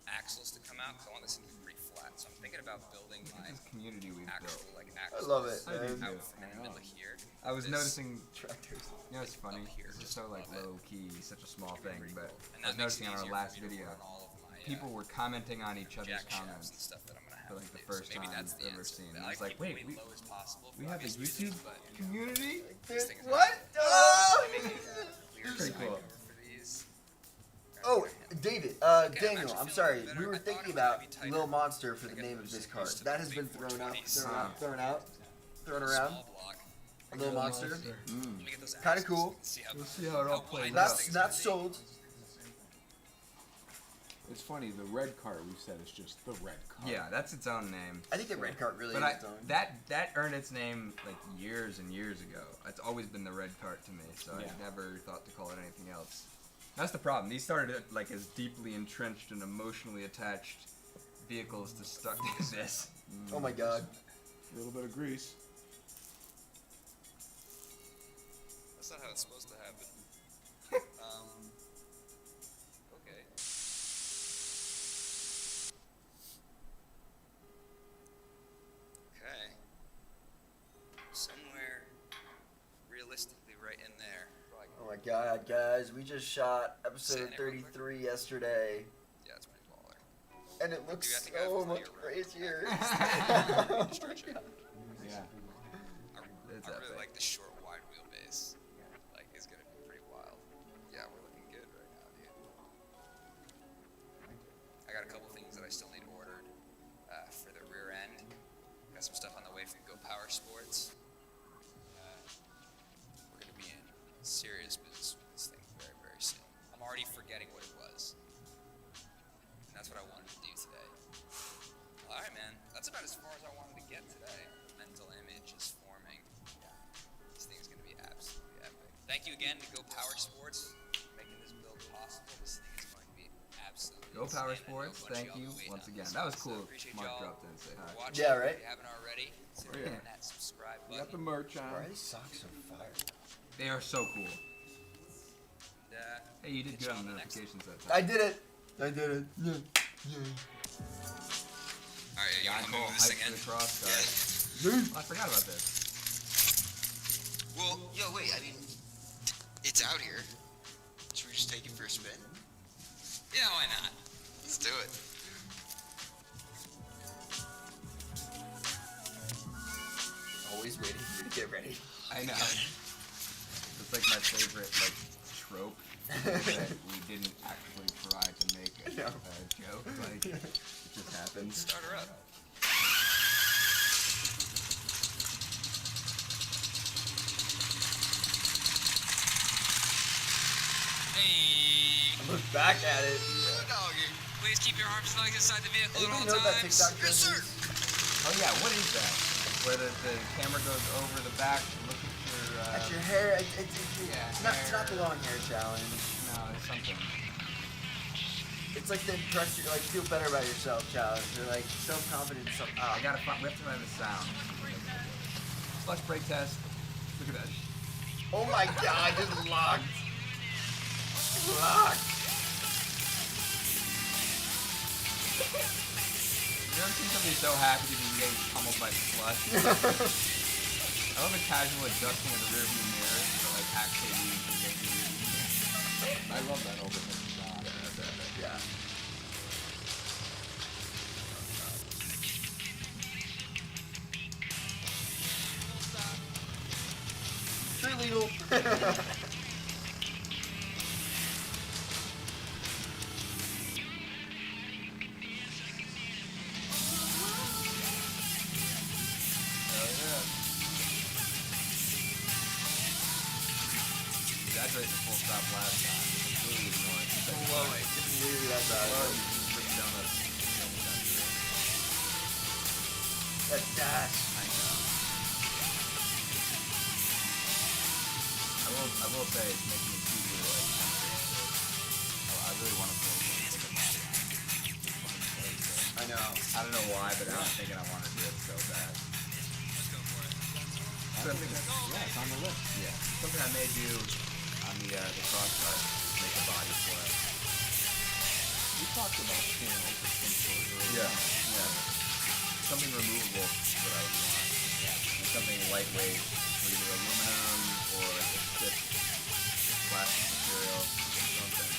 I: axles to come out because I want this thing to be pretty flat. So I'm thinking about building my
B: This community we've
I: actual
B: built.
I: like
A: I
I: axles
A: love it,
B: I do
A: man.
B: too.
I: out in the middle of here.
B: I was
I: This-
B: noticing,
A: Tractors.
B: you know, it's funny.
I: Up here,
B: It's just
I: just
B: so like
I: above it.
B: low key, such a small thing, but
I: And
B: I was
I: that makes
B: noticing
I: it
B: on our
I: easier
B: last
I: for me to
B: video,
I: run all of my,
B: people were commenting on each other's
I: jack shafts and
B: comments
I: stuff that I'm gonna have
B: for like
I: to
B: the
I: do.
B: first
I: So maybe
B: time
I: that's the
B: I've ever
I: answer.
B: seen.
I: But
B: I
I: I
B: was like,
I: keep
B: wait,
I: it
B: we
I: low as possible
B: we
I: for
B: have a
I: obvious
B: YouTube
I: reasons, but
B: community?
I: these things are
A: What? Oh!
I: clear
B: Pretty
I: so I
B: cool.
I: cover for these.
A: Oh, David,
I: I'm
A: Daniel,
I: actually
A: I'm
I: feeling
A: sorry.
I: better.
A: We
I: I
A: were
I: thought
A: thinking
I: it was
A: about
I: gonna be tighter.
A: Lil Monster for
I: I
A: the
I: got
A: name of
I: used
A: this
I: to
A: card.
I: the
A: That has
I: big
A: been thrown out,
I: 420s.
A: thrown around.
I: Small block.
A: Lil Monster.
I: Let me get those
A: Kinda
I: axles
A: cool.
I: so we can see how-
B: We'll see how it all
I: how
B: plays
I: wide
B: out.
I: this thing's
A: Not
I: gonna be.
A: sold.
C: It's funny, the red cart we've said is just the red cart.
B: Yeah, that's its own name.
A: I think the red cart really
B: But
A: is its own.
B: that earned its name like years and years ago. It's always been the red cart to me, so
C: Yeah.
B: I never thought to call it anything else. That's the problem. These started like as deeply entrenched and emotionally attached vehicles to start to this.
A: Oh my god.
C: A little bit of grease.
I: That's not how it's supposed to happen. Okay. Okay. Somewhere realistically right in there. Like,
A: Oh my god, guys. We just shot episode
I: Saying it real quick.
A: 33 yesterday.
I: yeah, it's pretty baller.
A: And it looks
I: You have to go
A: so
I: for
A: much
I: your road.
A: crazier.
I: Stretch it.
C: Yeah.
B: It's
I: I really
B: epic.
I: like the short, wide wheelbase. Like, it's gonna be pretty wild. Yeah, we're looking good right now, dude. I got a couple things that I still need ordered for the rear end. Got some stuff on the way from Go Power Sports. We're gonna be in serious business with this thing very, very soon. I'm already forgetting what it was. And that's what I wanted to do today. All right, man. That's about as far as I wanted to get today. Mental image is forming. This thing's gonna be absolutely epic. Thank you again to Go Power Sports for making this build possible. This thing is going to be absolutely
B: Go Power
I: insane. I know a
B: Sports,
I: bunch of
B: thank
I: y'all
B: you
I: been waiting
B: once
I: on
B: again.
I: this
B: That
I: one,
B: was
I: so
B: cool.
I: appreciate
B: Mark
I: y'all
B: dropped in and said hi.
I: for watching.
A: Yeah, right?
I: If you haven't already, consider
C: Oh, yeah.
I: hitting that subscribe
C: We got the
I: button.
C: merch
A: Bro,
C: on.
A: these socks are fire.
B: They are so cool.
I: And,
B: Hey, you did
I: catch
B: good
I: you
B: on
I: on
B: the
I: the next
B: notifications that
A: I
B: time.
A: did it. I did it. Yeah.
H: Alright, you
B: John
H: wanna
B: Cole
H: move this
B: hikes
H: thing
B: to
H: in?
B: the cross guard.
A: Dude.
B: Oh, I forgot about this.
F: Well, yo, wait, I mean, it's out here. Should we just take it for a spin?
H: Yeah, why not?
F: Let's do it.
A: Always waiting for you to get ready.
B: I know. It's like my favorite like trope that we didn't actually try to make a joke. Like it just happens.
H: Start her up. Hey.
A: Look back at it.
F: Doggy.
H: Please keep your arms and legs inside the vehicle at all
A: Anybody know that
H: times.
A: TikTok
F: Yes, sir.
B: Oh yeah, what is that? Where the camera goes over the back to look at
A: That's your hair. It's
B: yeah,
A: not the
B: hair.
A: long hair challenge.
B: No, it's something.
A: It's like the impress like feel better about yourself challenge. You're like so confident in something.
B: I gotta find. We have to find the sound. Flush break test. Look at that.
A: Oh my god, just locked. Locked.
B: You ever seen somebody so happy to be getting pummeled by slush? I love the casual adjusting of the rearview mirror, but like actually needing to get the rearview mirror.
C: I love that overhead shot.
A: Yeah. They're legal.
B: Exaggerate the full stop last time. Completely ignore it. Just like,
A: Whoa, didn't hear that
B: Well,
A: bad.
B: you just rip down that.
A: That's dash.
B: I know. I will say it's making me super like tempted. Oh, I really want to play this.
A: I know.
B: I don't know why, but I'm thinking I want to do it so bad. Something,
C: Yeah, it's on the list.
B: yeah, something I may do on the crossbar, make a body for it.
C: We talked about channels of some sort earlier.
B: Yeah. Something removable is what I would want. Something lightweight, or either aluminum or like a stiff plastic material, something.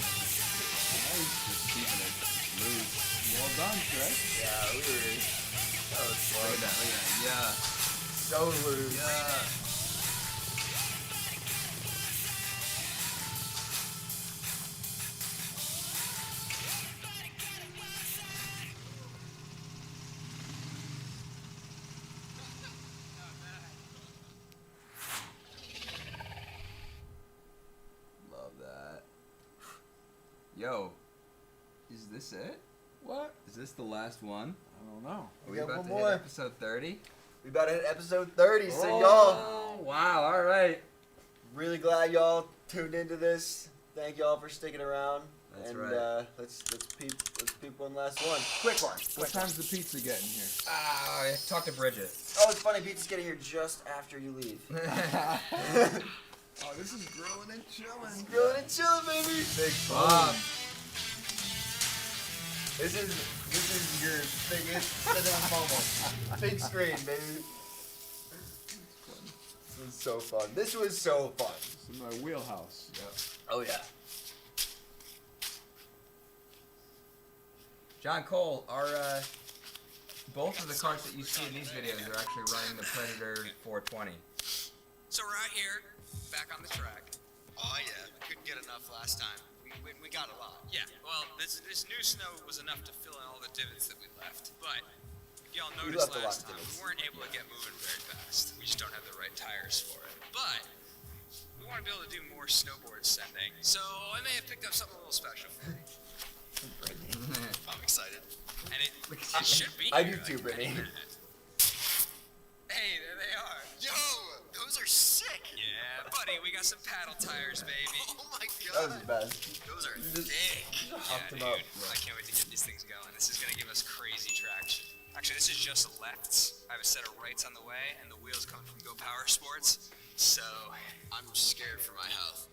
C: Nice.
B: Just keeping it loose.
C: Well done, Trey.
A: Yeah, we were. That was
B: Look
A: fun.
B: at that, look at that. Yeah.
A: So loose.
B: Yeah. Love that. Yo, is this it?
C: What?
B: Is this the last one?
C: I don't know.
B: Are
A: We
B: we
A: got
B: about
A: one
B: to
A: more.
B: hit episode 30?
A: We about to hit episode 30, so y'all.
B: Oh, wow, alright.
A: Really glad y'all tuned into this. Thank y'all for sticking around.
B: That's
A: and
B: right.
A: let's peep one last one. Quick one.
C: What time's the pizza getting here?
B: Talk to Bridget.
A: Oh, it's funny. Pizza's getting here just after you leave.
C: Oh, this is grilling and chilling.
A: Grilling and chilling, baby. Big
B: Bob.
A: This is your biggest moment. Big screen, baby. This was so fun. This was so fun.
C: This is my wheelhouse.
B: Yep.
A: Oh yeah.
B: John Cole, both of the carts that you see in these videos are actually running the Predator 420.
H: So we're out here, back on the track.
F: Oh yeah, couldn't get enough last time. We got a lot.
H: Yeah, well, this new snow was enough to fill in all the divots that we left. But if y'all
A: We
H: noticed
A: left a lot
H: last
A: of
H: time,
A: divots.
H: we weren't able to get moving very fast. We just don't have the right tires for it. But we want to be able to do more snowboard sending. So I may have picked up something a little special for you.
F: I'm excited.
H: And it should be
A: I
H: here,
A: do too,
H: like, any
A: Brittany.
H: minute. Hey, there they are.
F: Yo, those are sick.
H: Yeah, buddy. Alrighty, we got some paddle tires, baby.
F: Oh my
A: That was the
F: god.
A: best.
F: Those are
A: You just
F: thick.
A: hopped
H: Yeah,
A: them up.
H: dude. I can't wait to get these things going. This is gonna give us crazy traction. Actually, this is just lefts. I have a set of rights on the way, and the wheels coming from Go Power Sports. So,
F: I'm scared for my health.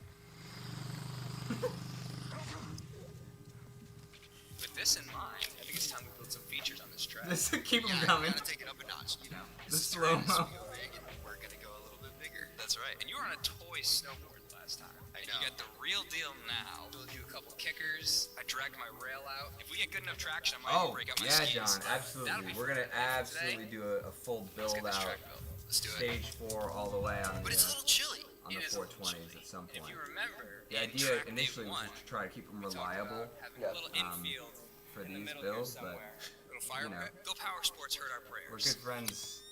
H: with this in mind, I think it's time we build some features on this track.
B: Just keep them
F: Yeah,
B: coming.
F: gotta take it up a notch, you know.
B: The
F: This is
B: slow-mo.
F: Tyranis, we go big, and we're gonna go a little bit bigger.
H: That's right. And you were on a toy snowboard last time.
F: I
H: And
F: know.
H: you got the real deal now. We'll do a couple kickers. I dragged my rail out. If we get good enough traction, I might
B: Oh,
H: break out my
B: yeah,
H: skis.
B: John,
H: That'll
B: absolutely.
H: be
B: We're gonna
H: fun for
B: absolutely
H: today.
B: do a full
H: Let's get
B: build
H: this
B: out,
H: track built. Let's do it.
B: stage 4 all the way on
F: But it's a
B: the
F: little chilly.
B: on the
H: It is a little
B: 420s
H: chilly.
B: at some
H: If
B: point.
H: you remember,
B: The
H: in
B: idea
H: track day
B: initially was
H: one,
B: just to try to keep them
H: we talked
B: reliable
H: about having
A: Yeah.
H: a little infield
B: for
H: in the
B: these
H: middle
B: builds,
H: here
B: but
H: somewhere. Little fire
B: you know.
H: pit. Go Power Sports heard our prayers.
B: we're good friends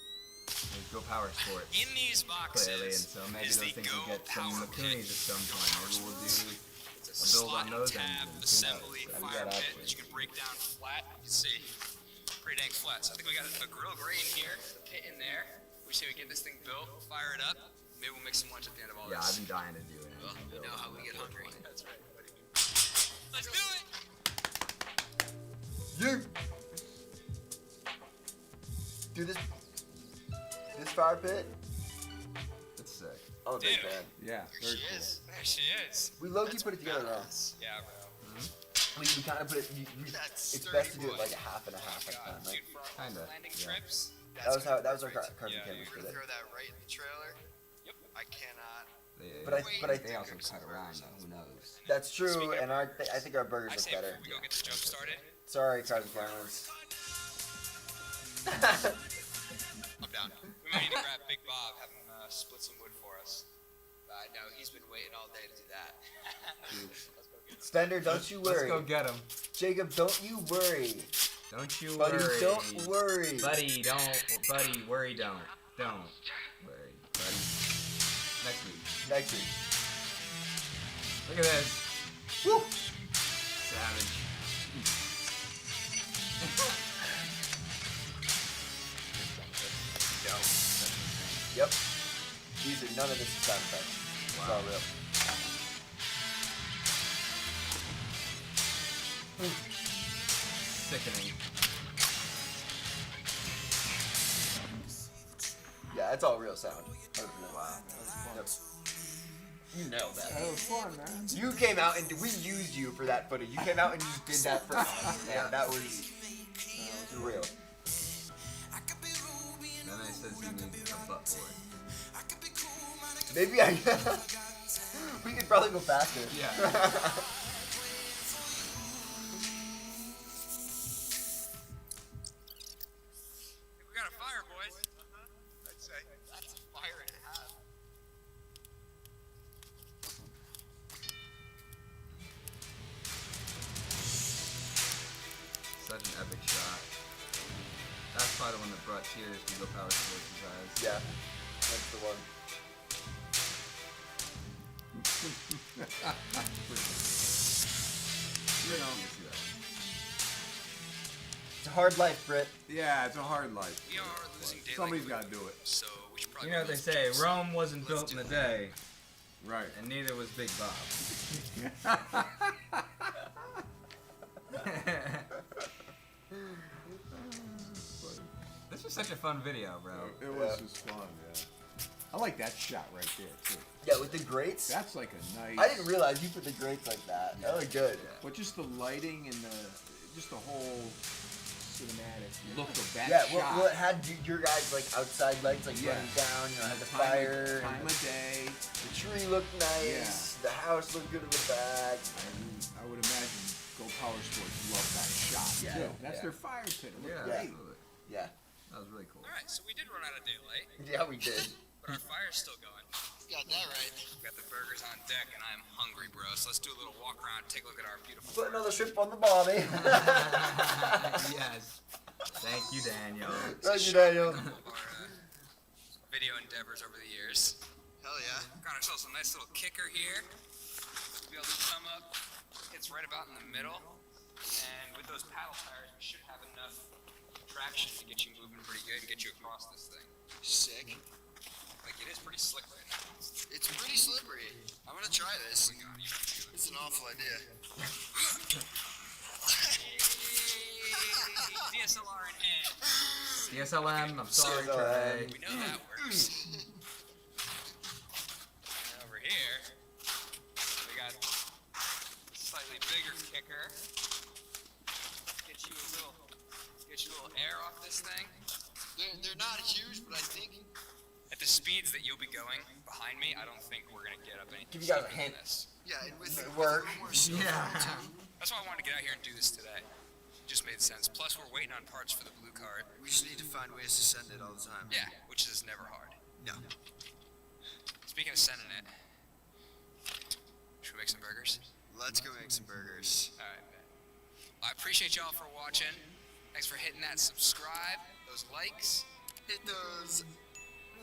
B: with Go Power Sports.
H: In these boxes
B: Clearly, and so maybe
H: is
B: those
H: the
B: things
H: Go
B: will get some
H: Power
B: Macoonies
H: Pit.
B: at some
H: Go
B: point.
H: Power
B: Maybe we'll
H: Sports.
B: do
H: It's a
B: a build on
H: slot
B: those
H: tab
B: engines. Who
H: assembly
B: knows?
H: fire
B: Maybe that
H: pit that you
B: option.
H: can break down flat. You can see pretty dang flat. So I think we got a grill grate in here, the pit in there. We say we get this thing built, fire it up. Maybe we'll make some lunch at the end of all
B: Yeah, I've
H: this.
B: been dying to do it.
F: Well, you know how we get hungry.
H: That's right, buddy. Let's do it.
A: You. Dude, this fire pit,
B: It's sick.
A: I'm a big
H: Dude.
A: fan.
C: Yeah,
F: There
C: very
F: she
C: cool.
F: is.
H: There she is.
A: We low-key put it together wrong.
F: Badass.
H: Yeah, bro.
A: We kind of put it.
F: That's
A: It's best to
F: sturdy
A: do it
F: boy.
A: like a half and a half at a time, right?
H: Dude, for our
B: Kinda,
H: landing
B: yeah.
H: trips.
A: That was how. That was our carbon
H: Yeah,
A: cameras
H: dude.
A: for
F: We're gonna
A: that.
F: throw that right in the trailer.
H: Yep.
F: I cannot.
A: But I
B: they also cut around though. Who knows?
A: That's true,
H: Speaking of
A: and I think our burgers
H: I
A: look
H: say
A: better.
H: before we go get this jump started,
A: Sorry, carbon cameras.
F: I'm down.
H: we might need to grab Big Bob, have him split some wood for us.
F: I know he's been waiting all day to do that.
A: Spender, don't you
B: Let's
A: worry.
B: go get him.
A: Jacob, don't you worry.
B: Don't you
A: Buddy,
B: worry.
A: don't worry.
B: Buddy, don't. Buddy, worry, don't. Don't worry, buddy. Next week.
A: Next week.
B: Look at this.
A: Woo!
B: Savage.
A: Yep. These are none of this is sound effects. It's all real.
B: Sickening.
A: Yeah, it's all real sound. 100%.
B: Wow.
A: Yep. You nailed that.
C: That was fun, man.
A: You came out and we used you for that footage. You came out and you did that for us. Yeah, that was real.
B: Then I says he needs a butt boy.
A: Maybe I. We could probably go faster.
B: Yeah.
H: We got a fire, boys. I'd say that's a fire and a half.
B: Such an epic shot. That's probably the one that brought tears to Go Power Sports' eyes.
A: Yeah, that's the one.
C: You know,
A: It's a hard life, Britt.
C: yeah, it's a hard life.
H: We are losing daylight.
C: Somebody's
H: quickly,
C: got to do it.
H: So we should probably
B: You know what they
H: build
B: say,
H: some jumps.
B: Rome wasn't built in a day,
C: Right.
B: and neither was Big Bob. This was such a fun video, bro.
C: It was just fun, yeah. I like that shot right there, too.
A: Yeah, with the grates.
C: That's like a nice...
A: I didn't realize you put the grates like that. That looked good.
C: But just the lighting and just the whole cinematic look of that
A: Yeah,
C: shot.
A: well, it had your guys like outside lights like
C: Yeah.
A: running down. You know, had the
C: Time of-
A: fire.
C: Time
A: and
C: of day.
A: the tree looked nice. The house looked good in the back.
C: And I would imagine Go Power Sports love that shot,
A: Yeah.
C: too. That's
B: Yeah.
C: their fire pit. It looked
B: Yeah,
C: great.
B: absolutely.
A: Yeah.
B: That was really cool.
H: All right, so we did run out of daylight,
A: Yeah, we did.
H: but our fire's still going.
F: Got that right.
H: We got the burgers on deck, and I'm hungry, bro. So let's do a little walk around, take a look at our beautiful.
A: Put another shrimp on the barbie.
B: Yes. Thank you, Daniel.
A: Thank you, Daniel.
H: Of our video endeavors over the years.
F: Hell yeah.
H: Got ourselves a nice little kicker here. To be able to come up, it's right about in the middle, and with those paddle tires, we should have enough traction to get you moving pretty good and get you across this thing.
F: Sick.
H: Like, it is pretty slick right now.
F: It's pretty slippery. I'm gonna try this. It's an awful idea.
H: DSLR in hand.
B: DSLM, I'm sorry,
A: DSLM.
B: Trey.
H: We know that works. And over here, we got a slightly bigger kicker. Get you a little air off this thing.
F: They're not huge, but I think
H: At the speeds that you'll be going behind me, I don't think we're gonna get up any
A: Give you guys a
H: steeper than
A: hint.
H: this.
F: yeah, and with
A: Work.
F: a little more snow
B: Yeah.
F: too.
H: That's why I wanted to get out here and do this today. Just made sense. Plus, we're waiting on parts for the blue cart.
F: We just need to find ways to send it all the time.
H: Yeah, which is never hard.
F: No.
H: Speaking of sending it, should we make some burgers?
F: Let's go make some burgers.
H: All right, man. I appreciate y'all for watching. Thanks for hitting that subscribe, those likes.
F: Hit those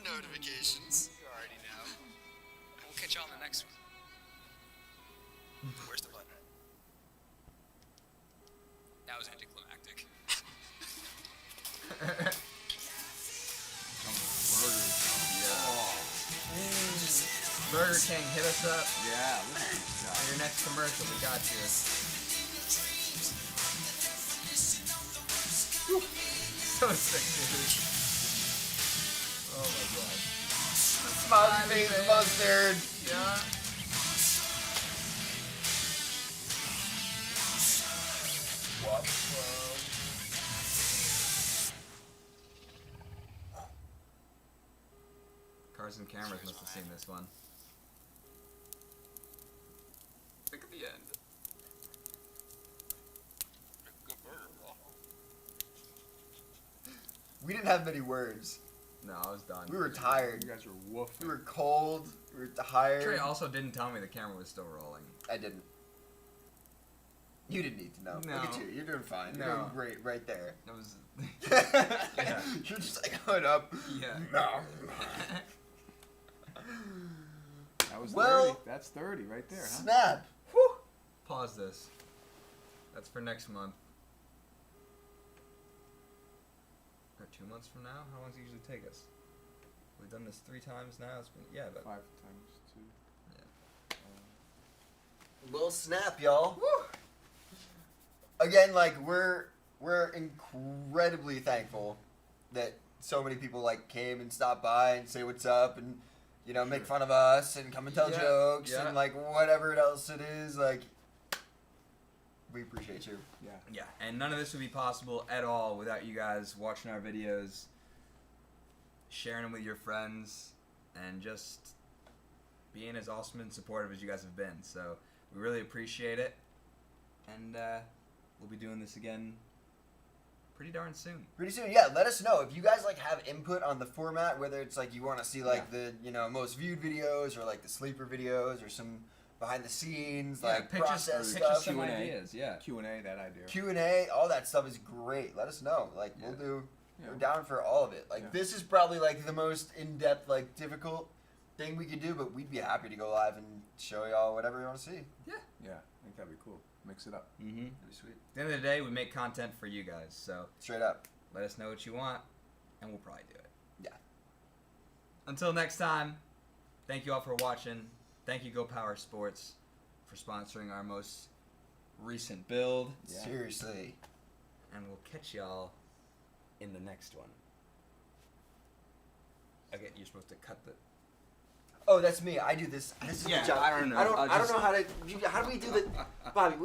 F: notifications.
H: You already know. We'll catch y'all in the next one. Where's the button? That was anticlimactic.
B: Burger King, hit us up.
C: Yeah, look at this guy.
B: For your next commercial, we got you. So sick, dude. Oh my god.
A: Smiley face mustard.
B: Yeah.
A: What?
B: Cars and cameras must have seen this one. Look at the end.
H: Good burger, Paul.
A: We didn't have many words.
B: No, I was done.
A: We were tired.
C: You guys are woofing.
A: We were cold. We were tired.
B: Trey also didn't tell me the camera was still rolling.
A: I didn't. You didn't need to know.
B: No.
A: Look at you. You're doing fine. You're
B: No.
A: doing great right there.
B: That was.
A: Yeah. You're just like going up.
B: Yeah.
A: No.
C: That was
A: Well-
C: 30. That's 30 right there, huh?
A: Snap. Whew.
B: Pause this. That's for next month. Or 2 months from now? How long does it usually take us? We've done this 3 times now. It's been, yeah, but
C: 5 times 2.
A: Little snap, y'all. Again, like we're incredibly thankful that so many people like came and stopped by and say what's up and make fun of us and come and tell
B: Yeah,
A: jokes
B: yeah.
A: and like whatever else it is. Like we appreciate you.
C: Yeah.
B: yeah. And none of this would be possible at all without you guys watching our videos, sharing them with your friends, and just being as awesome and supportive as you guys have been. So we really appreciate it, and we'll be doing this again pretty darn soon.
A: Pretty soon, yeah. Let us know if you guys like have input on the format, whether it's like you want to see like the most viewed videos or like the sleeper videos or some behind the scenes like process stuff.
B: some
C: Q&A.
B: ideas, yeah.
C: Q&A, that idea.
A: Q&A, all that stuff is great. Let us know. Like we'll do.
C: Yeah.
A: We're down for all of it. Like
C: Yeah.
A: this is probably like the most in-depth, like difficult thing we could do, but we'd be happy to go live and show y'all whatever you want to see.
C: Yeah, I think that'd be cool. Mix it up.
B: Mm-hmm.
A: That'd be sweet.
B: At the end of the day, we make content for you guys, so
A: Straight up.
B: let us know what you want, and we'll probably do it.
A: Yeah.
B: Until next time, thank you all for watching. Thank you, Go Power Sports, for sponsoring our most recent build.
C: Yeah.
A: Seriously.
B: And we'll catch y'all in the next one. Okay, you're supposed to cut the...
A: Oh, that's me. I do this. This is
B: Yeah,
A: the job.
B: I don't know.
A: I don't
B: I'll
A: know how to. How do we do the Bobby?